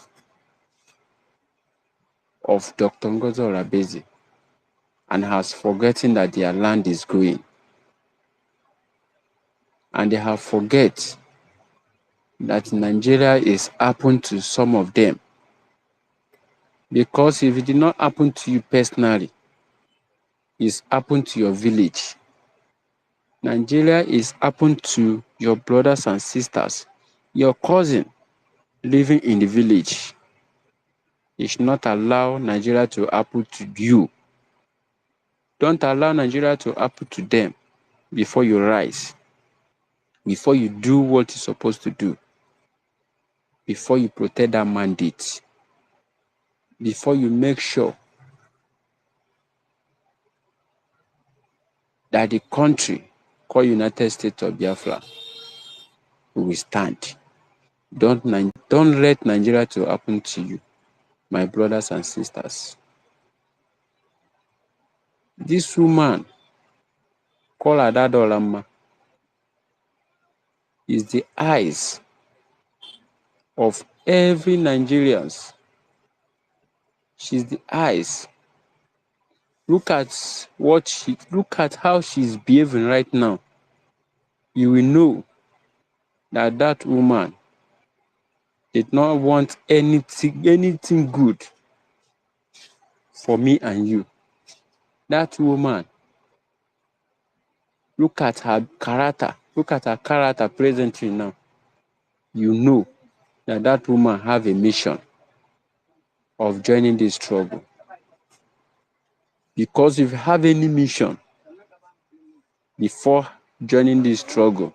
of Dr. Ngozi Arabezi and has forgotten that their land is growing. And they have forget that Nigeria is happen to some of them. Because if it did not happen to you personally, it's happened to your village. Nigeria is happened to your brothers and sisters, your cousin living in the village. You should not allow Nigeria to happen to you. Don't allow Nigeria to happen to them before you rise, before you do what you're supposed to do, before you protect that mandate, before you make sure that the country called United States of Biafra will stand. Don't let Nigeria to happen to you, my brothers and sisters. This woman called Adadolama is the eyes of every Nigerians. She's the eyes. Look at how she's behaving right now. You will know that that woman did not want anything good for me and you. That woman, look at her character. Look at her character presently now. You know that that woman have a mission of joining this struggle. Because if you have any mission before joining this struggle,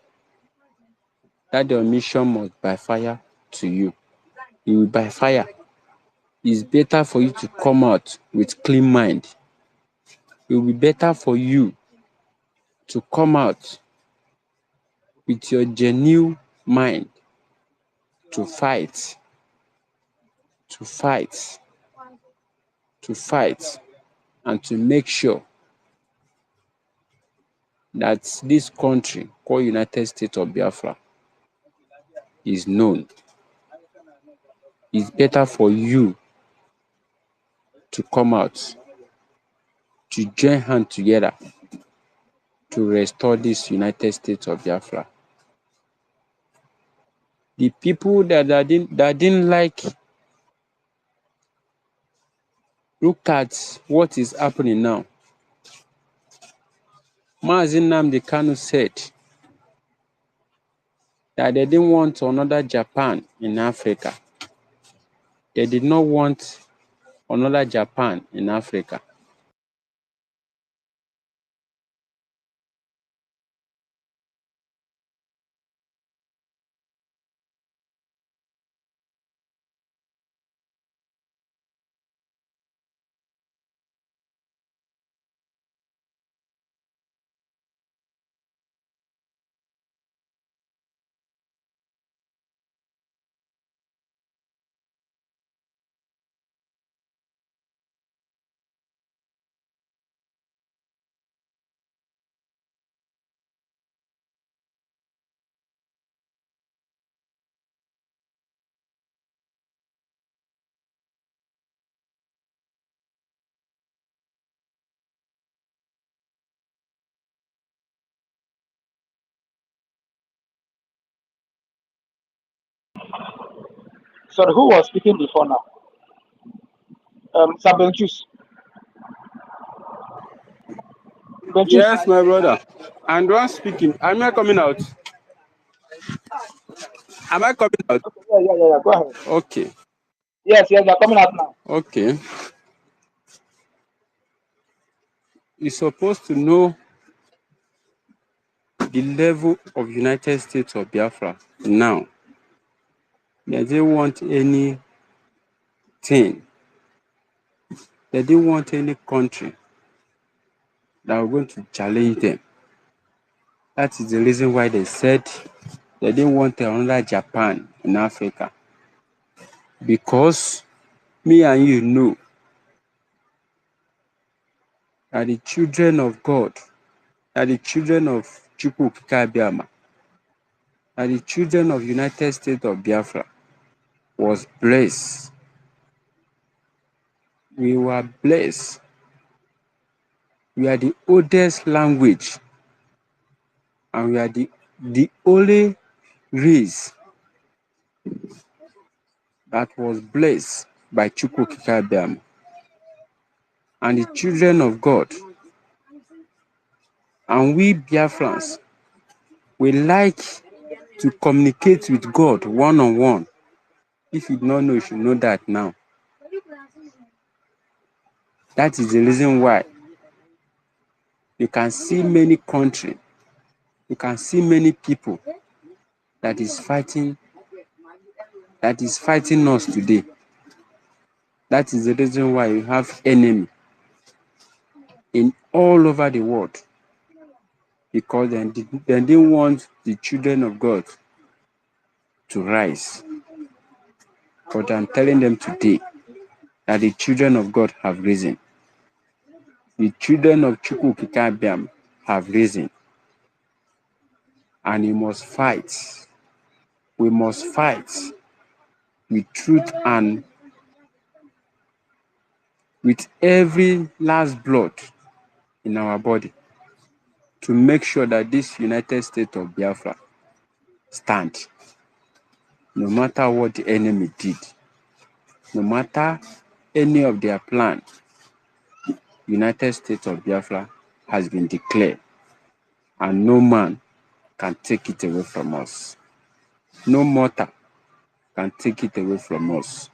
that your mission must by fire to you. You will by fire. It's better for you to come out with clean mind. It will be better for you to come out with your genuine mind to fight, to fight, to fight, and to make sure that this country called United States of Biafra is known. It's better for you to come out, to join hands together to restore this United States of Biafra. The people that didn't like, look at what is happening now. Mazi Nnamdi Kanu said that they didn't want another Japan in Africa. They did not want another Japan in Africa. Sorry, who was speaking before now? Sir Benjus. Benjus. Yes, my brother. And one speaking. Am I coming out? Am I coming out? Okay, yeah. Go ahead. Okay. Yes, you're coming out now. Okay. You're supposed to know the level of United States of Biafra now. They didn't want anything. They didn't want any country that were going to challenge them. That is the reason why they said they didn't want another Japan in Africa. Because me and you know that the children of God, that the children of Chukwu Kikabiama, that the children of United States of Biafra was blessed. We were blessed. We are the oldest language, and we are the only race that was blessed by Chukwu Kikabiama. And the children of God, and we Biafrans, we like to communicate with God one-on-one. If you don't know, you should know that now. That is the reason why you can see many countries, you can see many people that is fighting us today. That is the reason why you have enemy in all over the world, because they didn't want the children of God to rise. But I'm telling them today that the children of God have risen. The children of Chukwukikabiam have risen. And we must fight. We must fight with truth and with every last blood in our body to make sure that this United States of Biafra stand. No matter what the enemy did, no matter any of their plan, United States of Biafra has been declared, and no man can take it away from us. No mortal can take it away from us.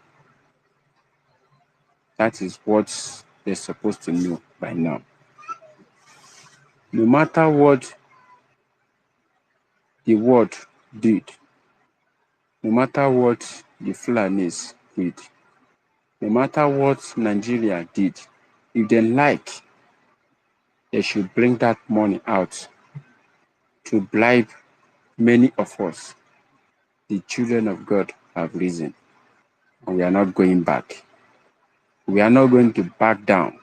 That is what they're supposed to know by now. No matter what the world did, no matter what the Fulanis did, no matter what Nigeria did, if they like, they should bring that money out to bribe many of us. The children of God have risen, and we are not going back. We are not going to back down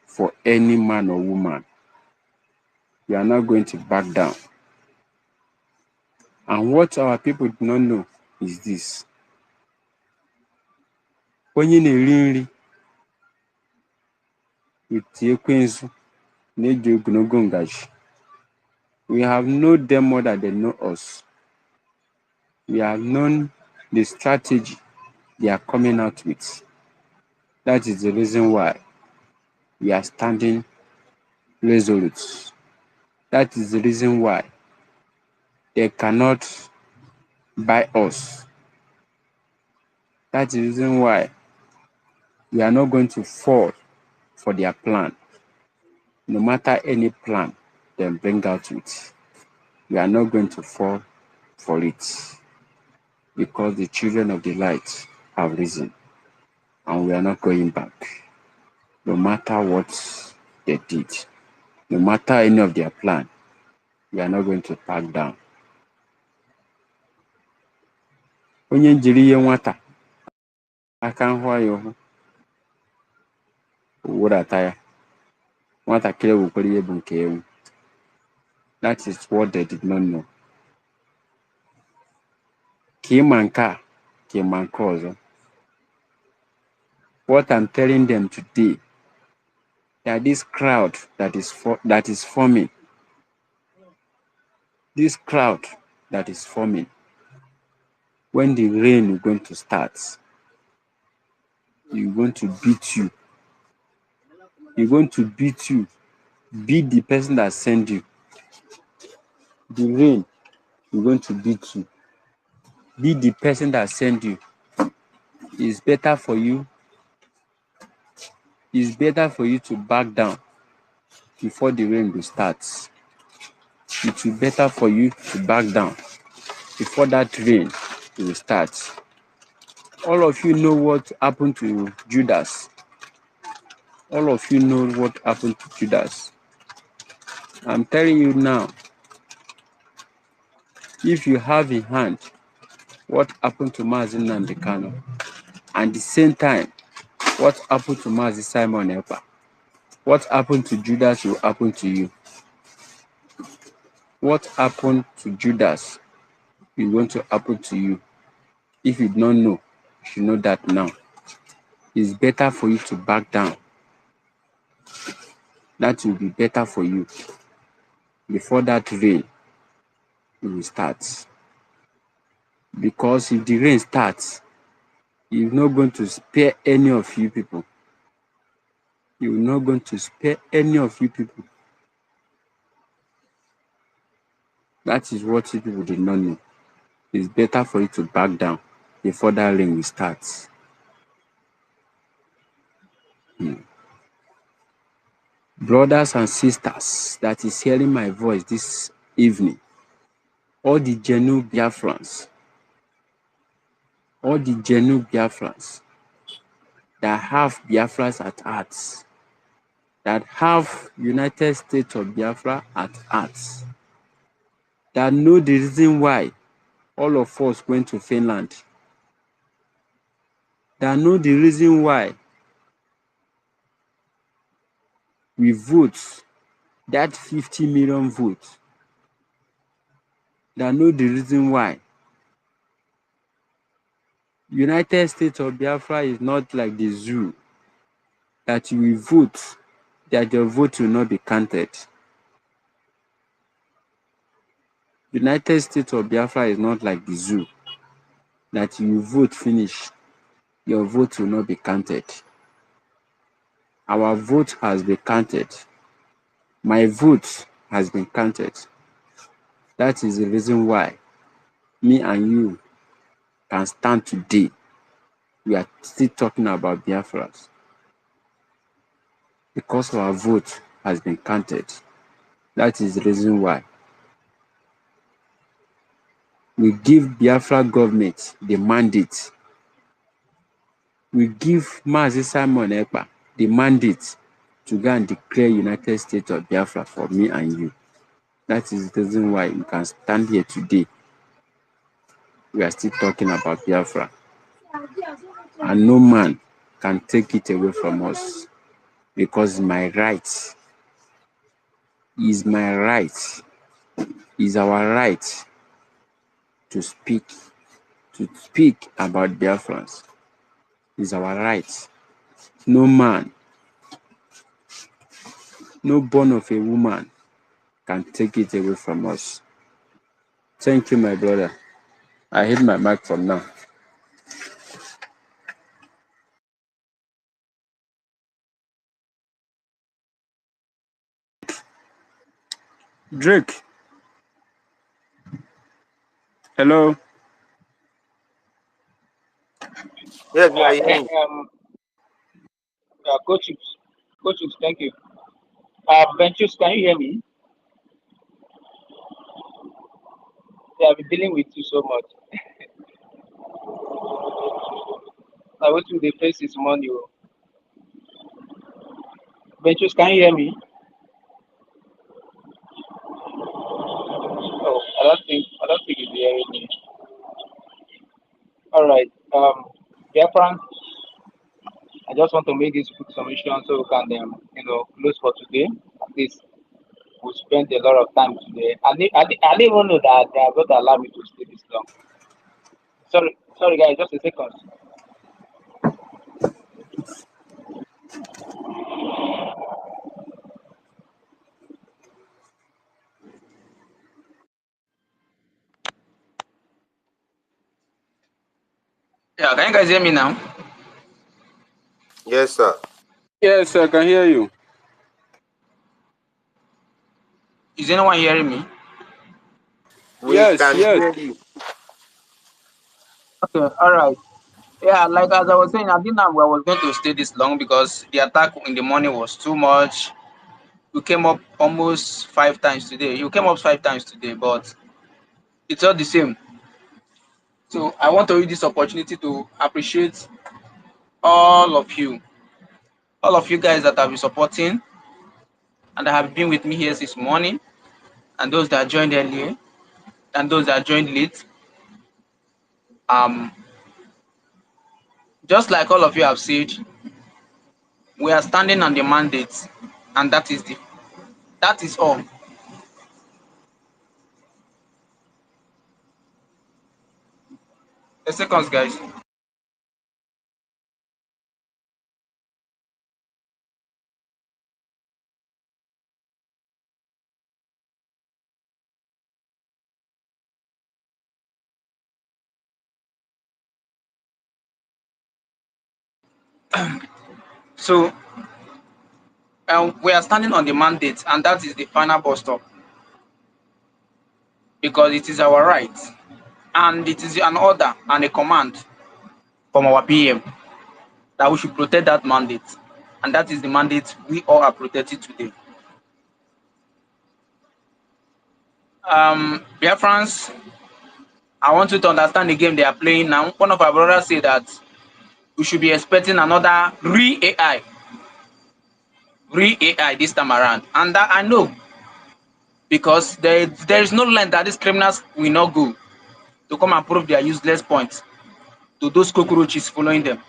for any man or woman. We are not going to back down. And what our people do not know is this. Onye na-eri nri with ekwensu na-eji ogologo ngaji. We have known them more than they know us. We have known the strategy they are coming out with. That is the reason why we are standing resolute. That is the reason why they cannot buy us. That is the reason why we are not going to fall for their plan. No matter any plan they bring out with, we are not going to fall for it, because the children of the light have risen, and we are not going back. No matter what they did, no matter any of their plan, we are not going to back down. Onye njiri ihe nwata aka nhụ ya ụhụ owurata ya, nwatakịrị wekwara ihe bụ nke ewu. That is what they did not know. Ka ịma nke a, ka ịma nke ọzọ. What I'm telling them today, that this crowd that is forming, this crowd that is forming, when the rain is going to start, you're going to beat you. You're going to beat you. Beat the person that sent you. The rain is going to beat you. Beat the person that sent you. It's better for you. It's better for you to back down before the rain will start. It will be better for you to back down before that rain will start. All of you know what happened to Judas. All of you know what happened to Judas. I'm telling you now, if you have in hand what happened to Mazi Nnamdi Kanu, and the same time, what happened to Mazi Simon Ekpa, what happened to Judas will happen to you. What happened to Judas is going to happen to you. If you don't know, you should know that now. It's better for you to back down. That will be better for you before that rain will start. Because if the rain starts, you're not going to spare any of you people. You're not going to spare any of you people. That is what you people did not know. It's better for you to back down before that rain will start. brothers and sisters that is hearing my voice this evening, all the genuine Biafrans, that have Biafras at heart, that have United States of Biafra at heart, that know the reason why all of us went to Finland, that know the reason why we vote that 50 million votes, that know the reason why United States of Biafra is not like the zoo, that you will vote, that your vote will not be counted. United States of Biafra is not like the zoo, that you will vote finish, your vote will not be counted. Our vote has been counted. My vote has been counted. That is the reason why me and you can stand today. We are still talking about Biafras, because our vote has been counted. That is the reason why we give Biafra government the mandate. We give Mazi Simon Ekpa the mandate to go and declare United States of Biafra for me and you. That is the reason why we can stand here today. We are still talking about Biafra. And no man can take it away from us, because my right is my right, is our right to speak about Biafrans. Is our right. No man, no born of a woman can take it away from us. Thank you, my brother. I hit my mic from now. Drake. Hello. Yes, we are hearing. Coaches, thank you. Ventures, can you hear me? Yeah, I've been dealing with you so much. I went through the face this morning. Ventures, can you hear me? Oh, I don't think you're hearing me. All right. Yeah, Frank, I just want to make this quick submission so we can, close for today. At least we spent a lot of time today. I didn't even know that they are going to allow me to stay this long. Sorry, guys, just a second. Yeah, can you guys hear me now? Yes, sir. Yes, I can hear you. Is anyone hearing me? We Yes, can yes. hear you. Okay, all right. Yeah, like as I was saying, I didn't know I was going to stay this long because the attack in the morning was too much. You came up almost 5 times today. You came up 5 times today, but it's all the same. So I want to use this opportunity to appreciate all of you, all of you guys that have been supporting and that have been with me here this morning, and those that joined earlier, and those that joined late. Um, just like all of you have said, we are standing on the mandate, and that is all. A seconds, guys. So we are standing on the mandate, and that is the final bus stop because it is our right, and it is an order and a command from our PM that we should protect that mandate. and that is the mandate we all are protecting today. Biafrans, I want you to understand the game they are playing now. One of our brothers said that we should be expecting another re-AI this time around, and that I know, because there is no line that these criminals will not go to come and prove their useless points to those cockroaches following them.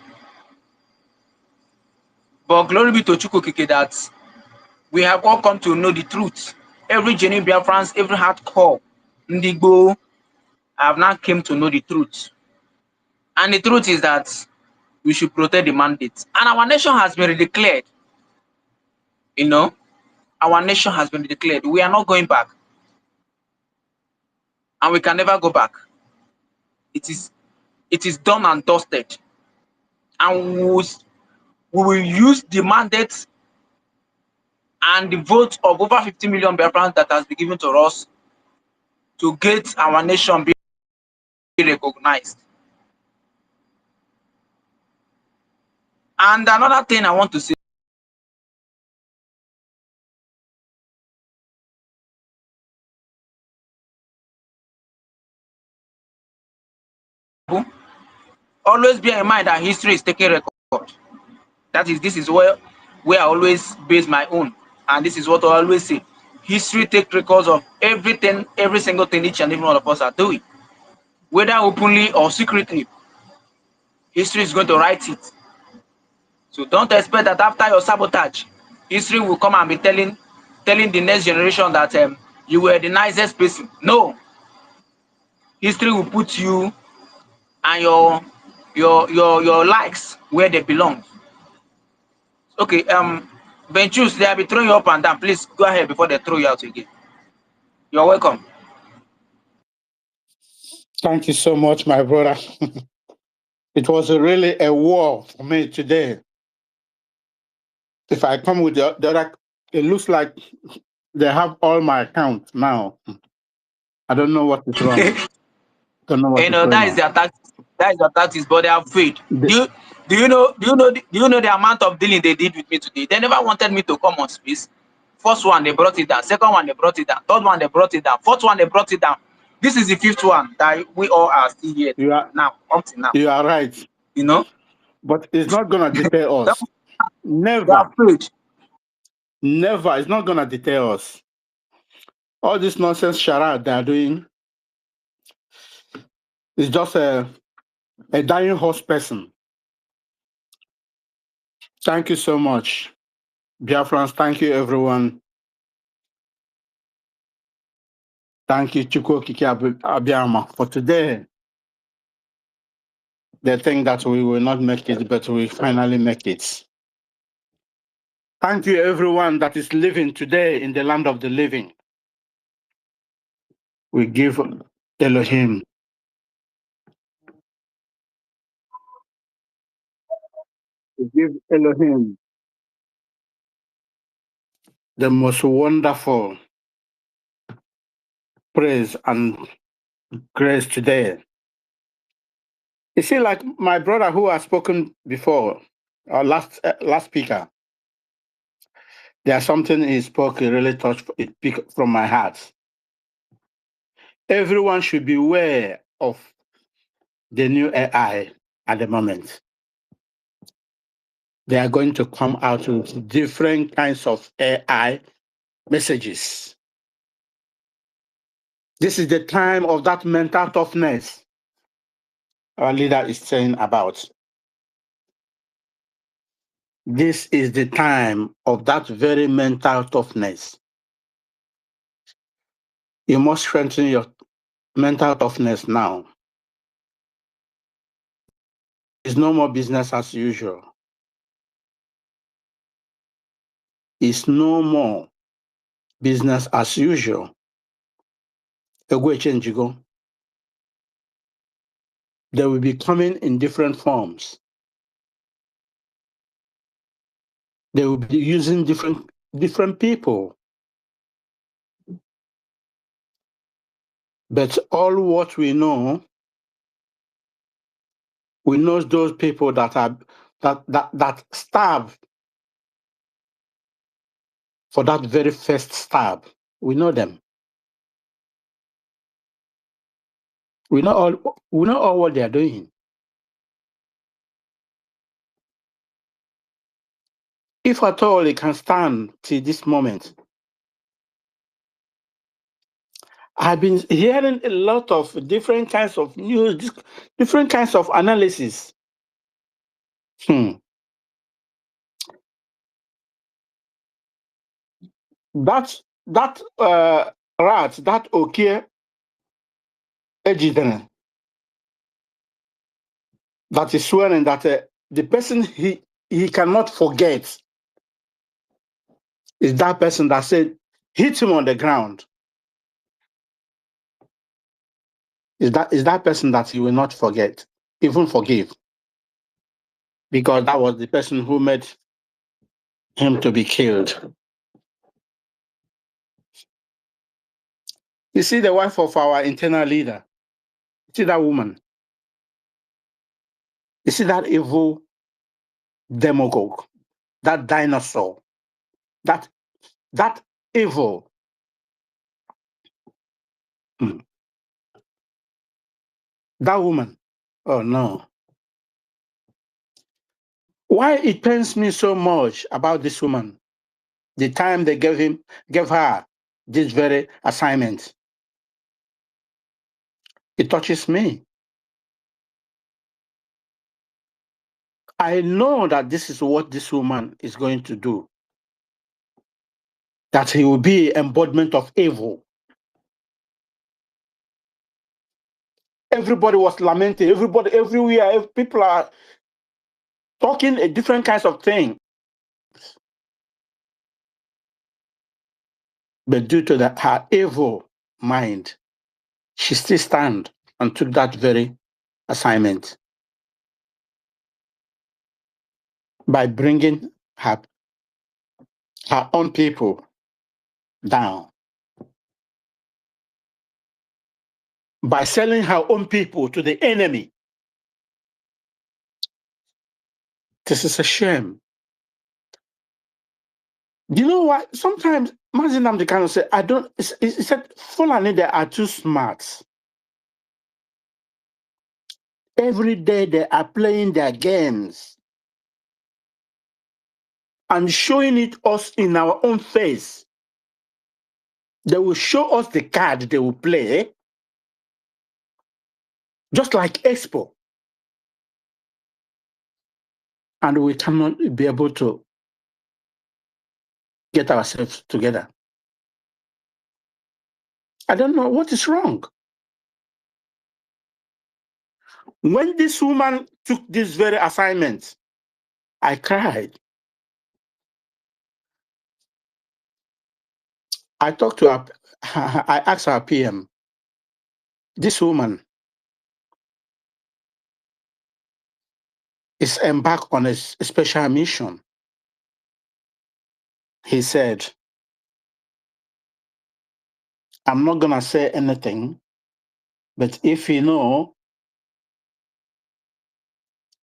But glory be to Chukwukike that we have all come to know the truth. Every genuine Biafrans, every hardcore Ndigbo have now came to know the truth. And the truth is that we should protect the mandate. And our nation has been declared. You know, our nation has been declared. We are not going back. And we can never go back. It is done and dusted. And we will use the mandate and the vote of over 50 million Biafrans that has been given to us to get our nation be recognized. And another thing I want to say, always bear in mind that history is taking record. This is where I always base my own, and this is what I always say. History takes records of everything, every single thing each and every one of us are doing, whether openly or secretly. History is going to write it. So don't expect that after your sabotage, history will come and be telling the next generation that you were the nicest person. No, history will put you and your likes where they belong. Okay, Ventus, they will be throwing you up and down. Please go ahead before they throw you out again. You're welcome. Thank you so much, my brother. It was really a war for me today. If I come with the other, it looks like they have all my accounts now. I don't know what is wrong. Don't know what You is know, going that is on. their tactics. That is their tactics, but they are afraid. The- Do you know the amount of dealing they did with me today? They never wanted me to come on space. First one they brought it down. Second one they brought it down. Third one they brought it down. Fourth one they brought it down. This is the fifth one that we all are still here you are now, up to now. you are right, You know, but it's not gonna deter us. they are Never, afraid. never. It's not gonna deter us. All this nonsense charade they are doing is just a dying horse person. Thank you so much, Biafrans. Thank you, everyone. Thank you, Chukwokike Abiyama, for today. They think that we will not make it, but we finally make it. Thank you, everyone that is living today in the land of the living. We give Elohim. We give Elohim the most wonderful praise and grace today. You see, like my brother who has spoken before, our last speaker, there's something he spoke, it really touched, it picked from my heart. Everyone should be aware of the new AI at the moment. They are going to come out with different kinds of AI messages. This is the time of that mental toughness our leader is saying about. This is the time of that very mental toughness. You must strengthen your mental toughness now. It's no more business as usual. It's no more business as usual. They will be coming in different forms. They will be using different people. But all what we know those people that starve for that very first stab. We know them. We know all what they are doing. If at all it can stand till this moment, I've been hearing a lot of different kinds of news, different kinds of analysis. That rat, that Okie Ejidene, that is swearing that the person he cannot forget is that person that said, hit him on the ground. Is that person that he will not forget, even forgive. Because that was the person who made him to be killed. You see the wife of our internal leader. You see that woman. You see that evil demagogue, that dinosaur, that evil. That woman. Oh no. Why it pains me so much about this woman, the time they gave her this very assignment. It touches me. I know that this is what this woman is going to do. That he will be embodiment of evil. Everybody was lamenting. Everybody, everywhere, people are talking a different kinds of thing. But due to her evil mind, she still stand and took that very assignment by bringing her own people down, by selling her own people to the enemy. This is a shame. Do you know what? Sometimes Mazin Namdekano said, he said, Fulani, they are too smart. Every day they are playing their games and showing it us in our own face. They will show us the card they will play, just like Expo. And we cannot be able to get ourselves together. I don't know what is wrong. When this woman took this very assignment, I cried. I talked to her, I asked our PM, this woman is embarked on a special mission. He said, I'm not going to say anything, but if you know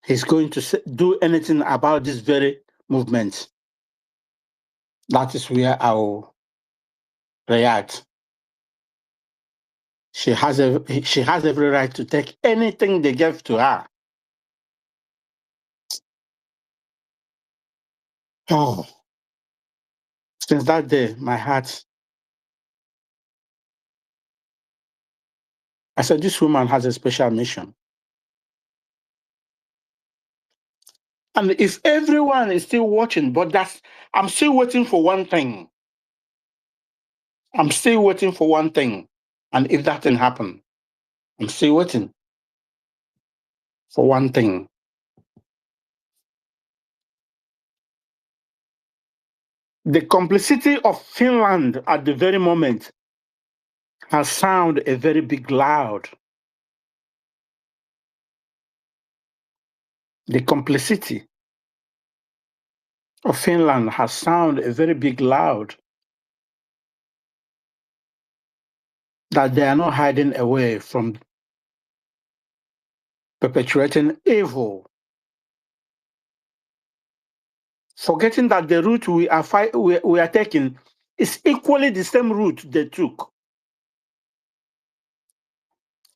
he's going to do anything about this very movement, that is where I will react. She has every right to take anything they give to her. Oh, since that day, my heart, I said, this woman has a special mission. And if everyone is still watching, but I'm still waiting for one thing. I'm still waiting for one thing. And if that didn't happen, I'm still waiting for one thing. The complicity of Finland at the very moment has sounded a very big loud. The complicity of Finland has sounded a very big loud. That they are not hiding away from perpetuating evil forgetting that the route we are taking is equally the same route they took,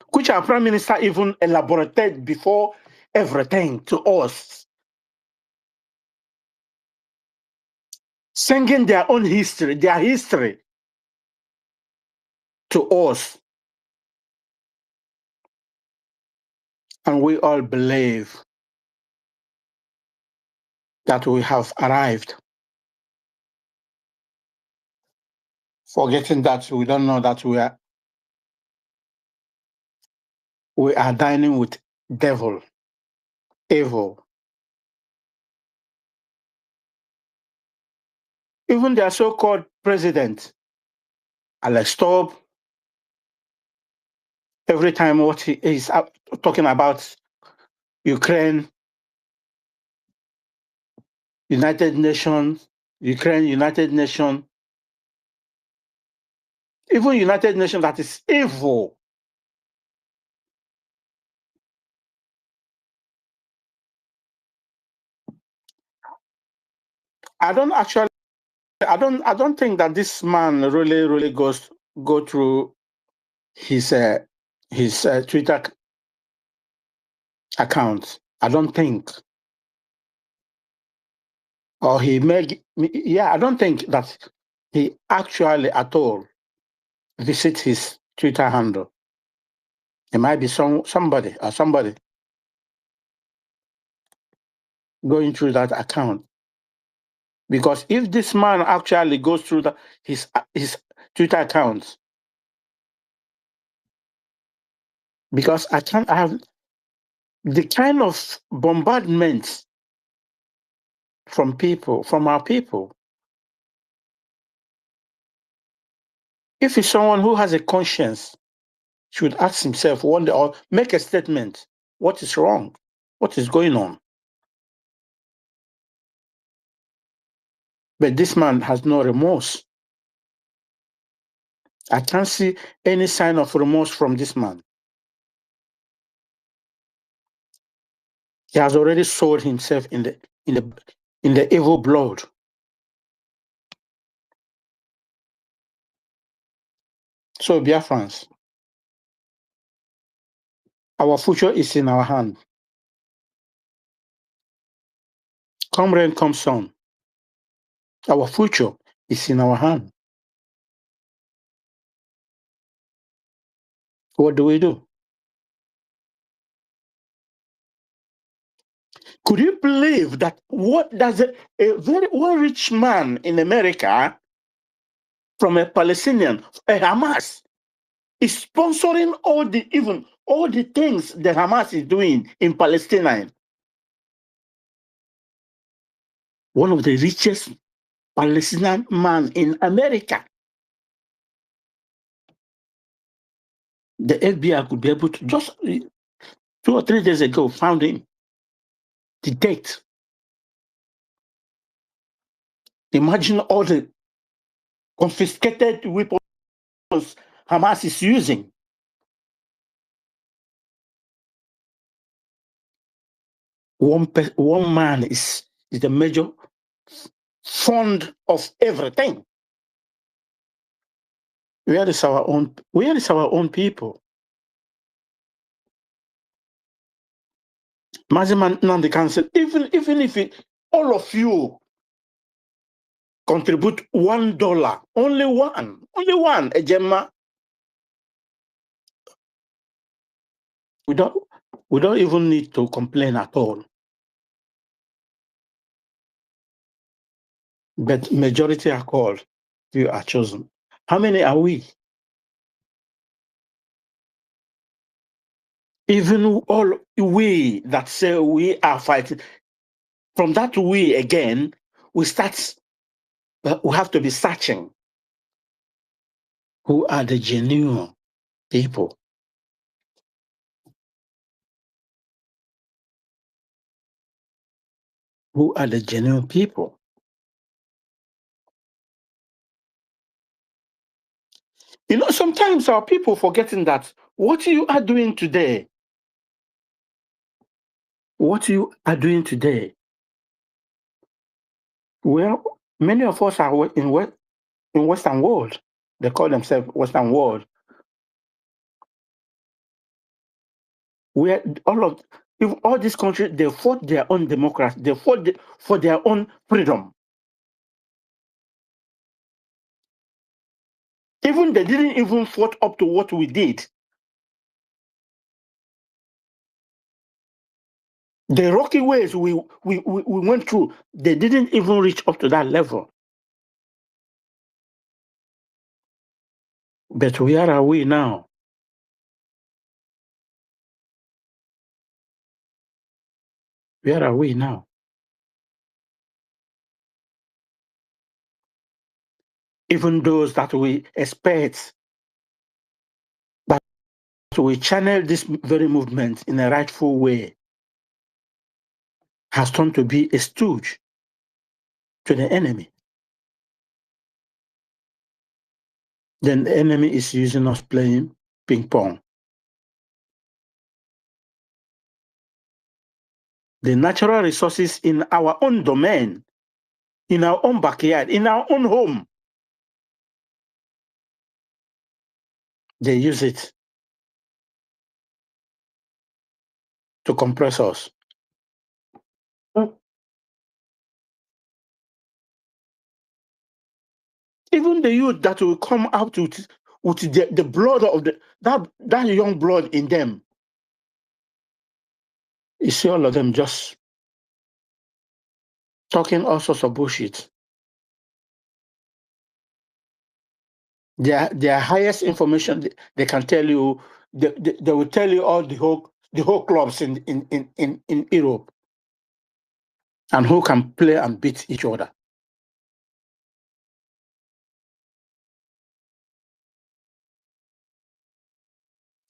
which our prime minister even elaborated before everything to us, singing their own history, their history to us. And we all believe that we have arrived, forgetting that we don't know that we are dining with devil, evil. Even their so-called president, Alex Stobb, every time what he is talking about Ukraine, United Nations, Ukraine, United Nations, even United Nations that is evil. I don't think that this man really go through his Twitter account. I don't think. Or I don't think that he actually at all visit his Twitter handle. It might be somebody going through that account. Because if this man actually goes through his Twitter account, because I have the kind of bombardment from our people. If it's someone who has a conscience, should ask himself one day or make a statement. What is wrong? What is going on? But this man has no remorse. I can't see any sign of remorse from this man. He has already sold himself in the evil blood. So, Biafrans, our future is in our hand. Come rain, come sun. Our future is in our hand. What do we do? Could you believe that what does a very rich man in America from a Palestinian, a Hamas, is sponsoring all the things the Hamas is doing in Palestine? One of the richest Palestinian man in America. The FBI could be able to just 2 or 3 days ago found him. The date. Imagine all the confiscated weapons Hamas is using. One man is the major fund of everything. Where is our own people? Maziman Nandi Council, even if all of you contribute $1, only one, a gemma. We don't even need to complain at all. But majority are called, few are chosen. How many are we? Even all we that say we are fighting, from that we again, we have to be searching. Who are the genuine people? Who are the genuine people? You know, sometimes our people forgetting that what you are doing today, Well, many of us are in Western world. They call themselves Western world. Where all these countries, they fought their own democracy. They fought for their own freedom. Even they didn't even fought up to what we did. The rocky ways we went through, they didn't even reach up to that level. But where are we now? Where are we now? Even those that we expect that we channel this very movement in a rightful way has turned to be a stooge to the enemy. Then the enemy is using us playing ping pong. The natural resources in our own domain, in our own backyard, in our own home, they use it to compress us. Even the youth that will come out with the blood of that young blood in them, you see all of them just talking all sorts of bullshit. Their highest information they can tell you, they will tell you all the whole clubs in Europe and who can play and beat each other.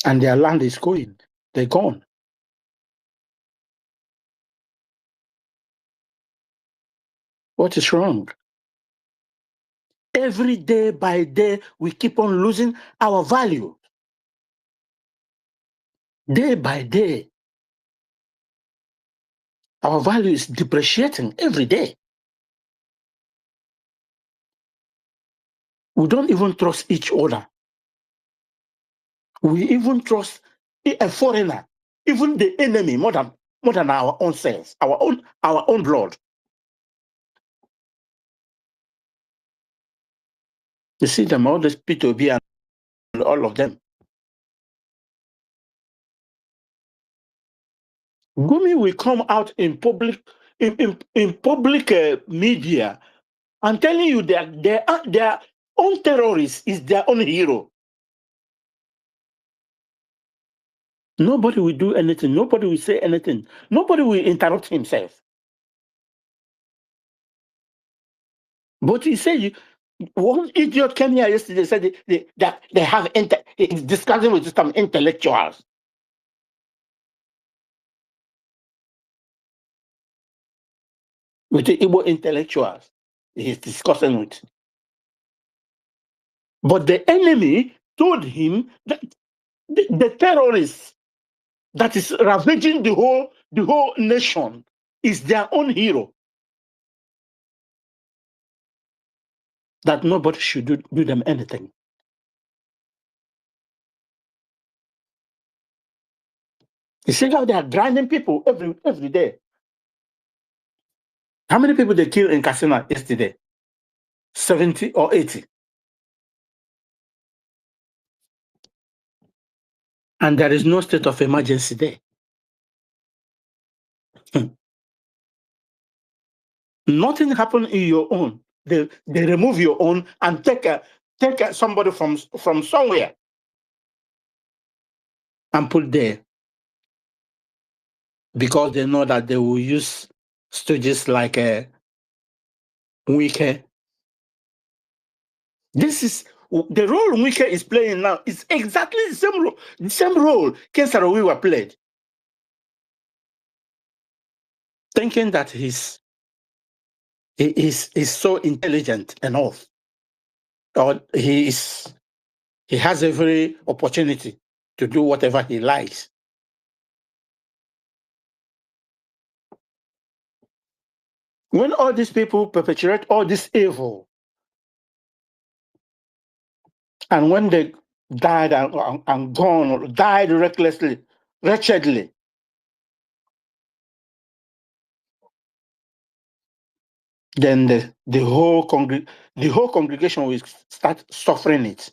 And their land is going. They're gone. What is wrong? Every day by day, we keep on losing our value. Day by day, our value is depreciating every day. We don't even trust each other. We even trust a foreigner, even the enemy, more than our own selves, our own blood. You see them, all this P2B and all of them. Gumi will come out in public media and telling you that their own terrorist is their own hero. Nobody will do anything. Nobody will say anything. Nobody will interrupt himself. But he said, one idiot came here yesterday said that they have he's discussing with some intellectuals. With the Igbo intellectuals, he's discussing with. But the enemy told him that the terrorists that is ravaging the whole nation is their own hero. That nobody should do them anything. You see how they are grinding people every day. How many people they killed in Katsina yesterday? 70 or 80. And there is no state of emergency there. Nothing happened in your own. They remove your own and take somebody from somewhere and put there, because they know that they will use stooges like a Wike. This is the role Wike is playing now. Is exactly the same role Ken Saro-Wiwa played, thinking that he is so intelligent enough, or he has every opportunity to do whatever he likes. When all these people perpetrate all this evil, and when they died and gone, or died recklessly, wretchedly, then the whole congregation will start suffering it.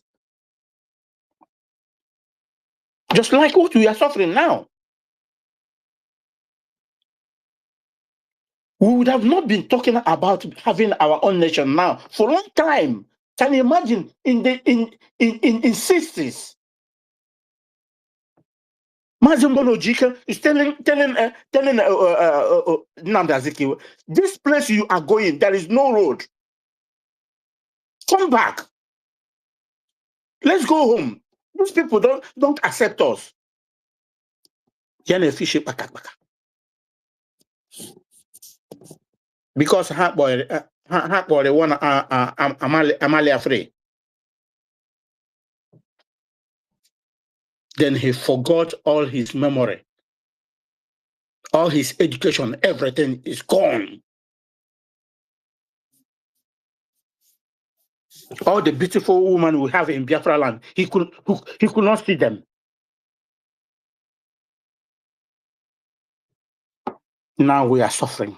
Just like what we are suffering now. We would have not been talking about having our own nation now for a long time. Can you imagine in the in 60s? Mazin Bonojika is telling Nnamdi Azikiwe, this place you are going, there is no road. Come back. Let's go home. These people don't accept us. Because ha boy one Amalia free. Then he forgot all his memory, all his education, everything is gone. All the beautiful women we have in Biafra land, he could not see them. Now we are suffering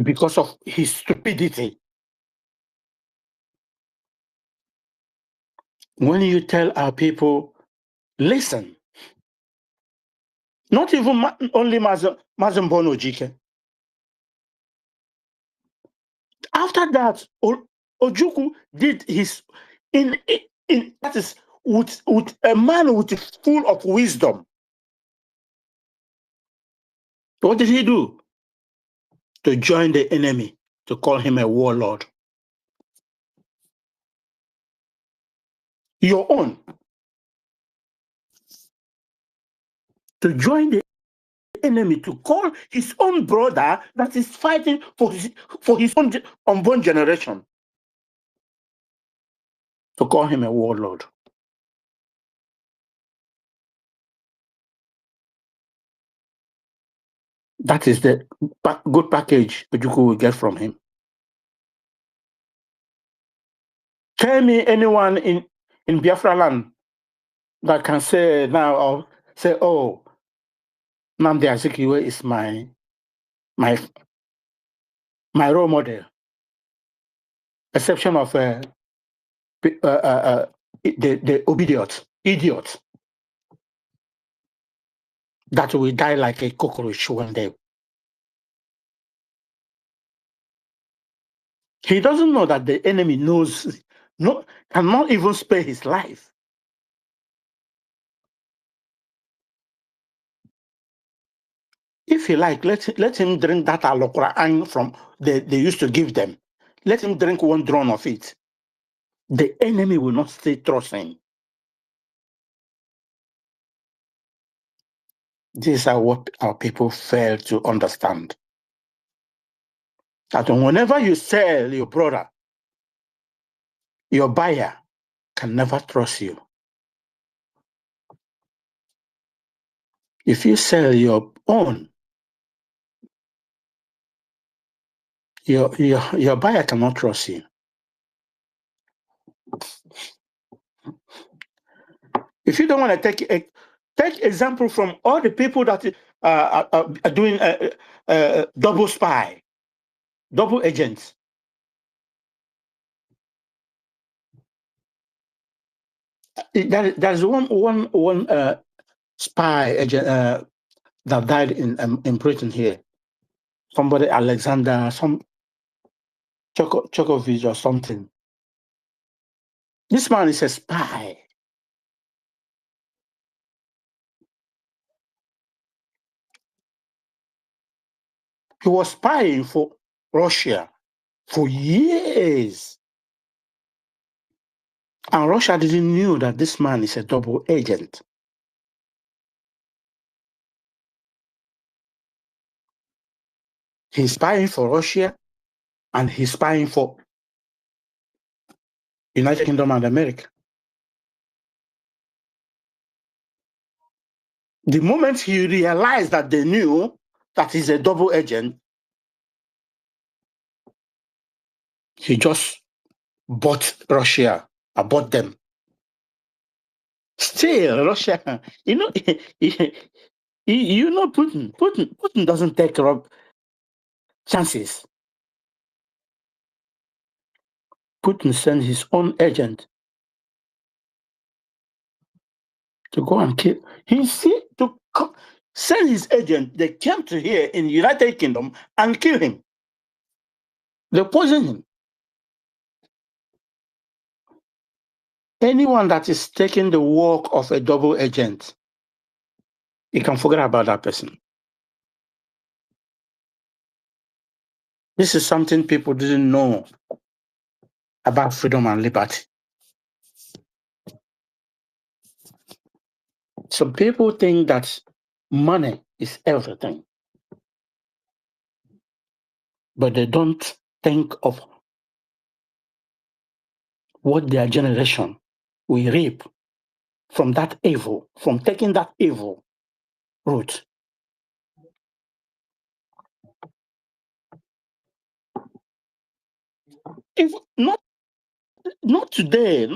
because of his stupidity. When you tell our people, listen, not even only Mazembono Jike. After that, Ojukwu did his in that is with a man with full of wisdom. What did he do? To join the enemy, to call him a warlord. Your own. To join the enemy, to call his own brother that is fighting for his own unborn generation, to call him a warlord. That is the good package Ojukwu will get from him. Tell me anyone in Biafra land that can say now or say, oh, Nnamdi Azikiwe is my role model. Exception of the idiot that will die like a cockroach one day. He doesn't know that the enemy cannot even spare his life. If he like, let him drink that alokra from they used to give them. Let him drink one drone of it. The enemy will not stay trusting. These are what our people fail to understand. That whenever you sell your brother, your buyer can never trust you. If you sell your own, your buyer cannot trust you. If you don't want to take example from all the people that are doing double spy, double agents. There's one spy agent that died in Britain here. Somebody Alexander, some Chokovich or something. This man is a spy. He was spying for Russia for years. And Russia didn't know that this man is a double agent. He's spying for Russia and he's spying for United Kingdom and America. The moment he realized that they knew, that is a double agent, he just bought Russia. I bought them. Still, Russia, you know, Putin doesn't take chances. Putin sent his own agent to go and kill. Send his agent. They came to here in the United Kingdom and kill him. They poison him. Anyone that is taking the work of a double agent, you can forget about that person. This is something people didn't know about freedom and liberty. Some people think that money is everything, but they don't think of what their generation will reap from that evil, from taking that evil route. If not today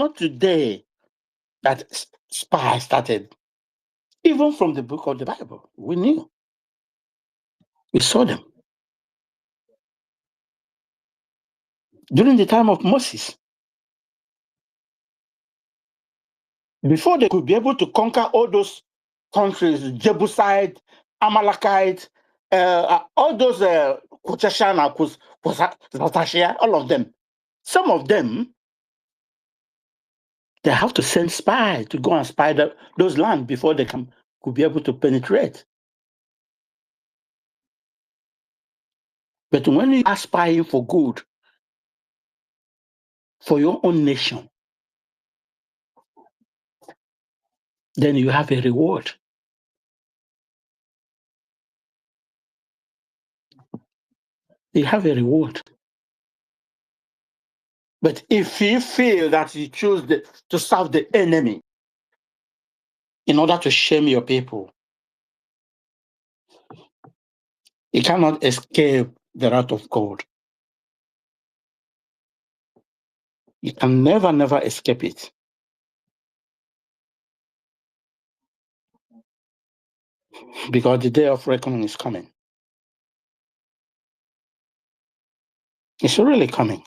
that spy started. Even from the book of the Bible, we knew. We saw them. During the time of Moses, before they could be able to conquer all those countries, Jebusite, Amalekite, all those all of them. Some of them, they have to send spies to go and spy those lands before they could be able to penetrate. But when you are spying for good, for your own nation, then you have a reward. You have a reward. But if you feel that you choose to serve the enemy in order to shame your people, you cannot escape the wrath of God. You can never escape it. Because the day of reckoning is coming. It's really coming.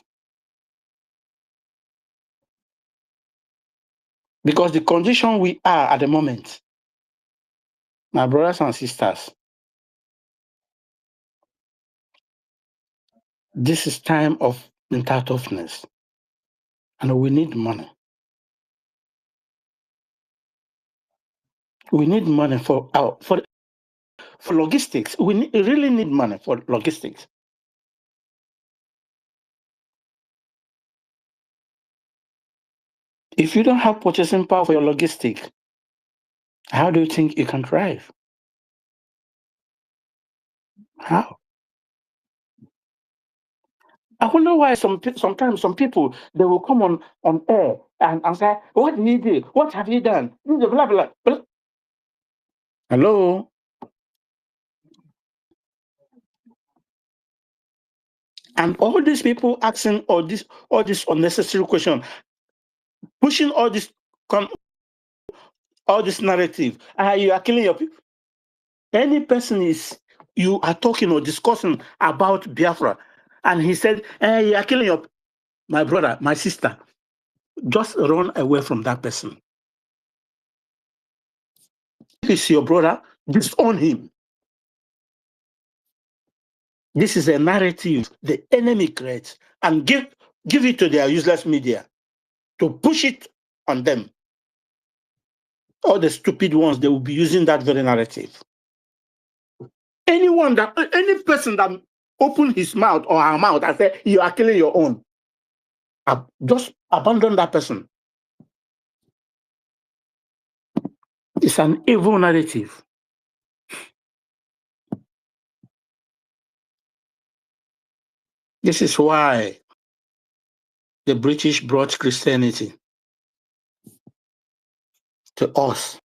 Because the condition we are at the moment, my brothers and sisters, this is time of entitlement, and we need money. We need money for logistics. We really need money for logistics. If you don't have purchasing power for your logistics, how do you think you can thrive? How? I wonder why sometimes some people they will come on air and say, "What did you do? What have you done?" Blah blah blah. Blah. Hello. And all these people asking all this unnecessary question, pushing all this narrative. You are killing your people. Any person you are talking or discussing about Biafra, and he said, "You are killing my brother, my sister." Just run away from that person. If it's your brother, disown him. This is a narrative the enemy creates and give it to their useless media to push it on them. All the stupid ones, they will be using that very narrative. Any person that open his mouth or her mouth and say, "You are killing your own," just abandon that person. It's an evil narrative. This is why the British brought Christianity to us.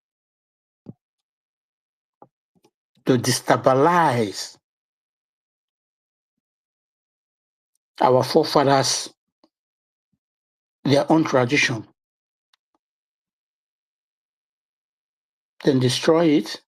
to destabilize our forefathers, their own tradition, then destroy it,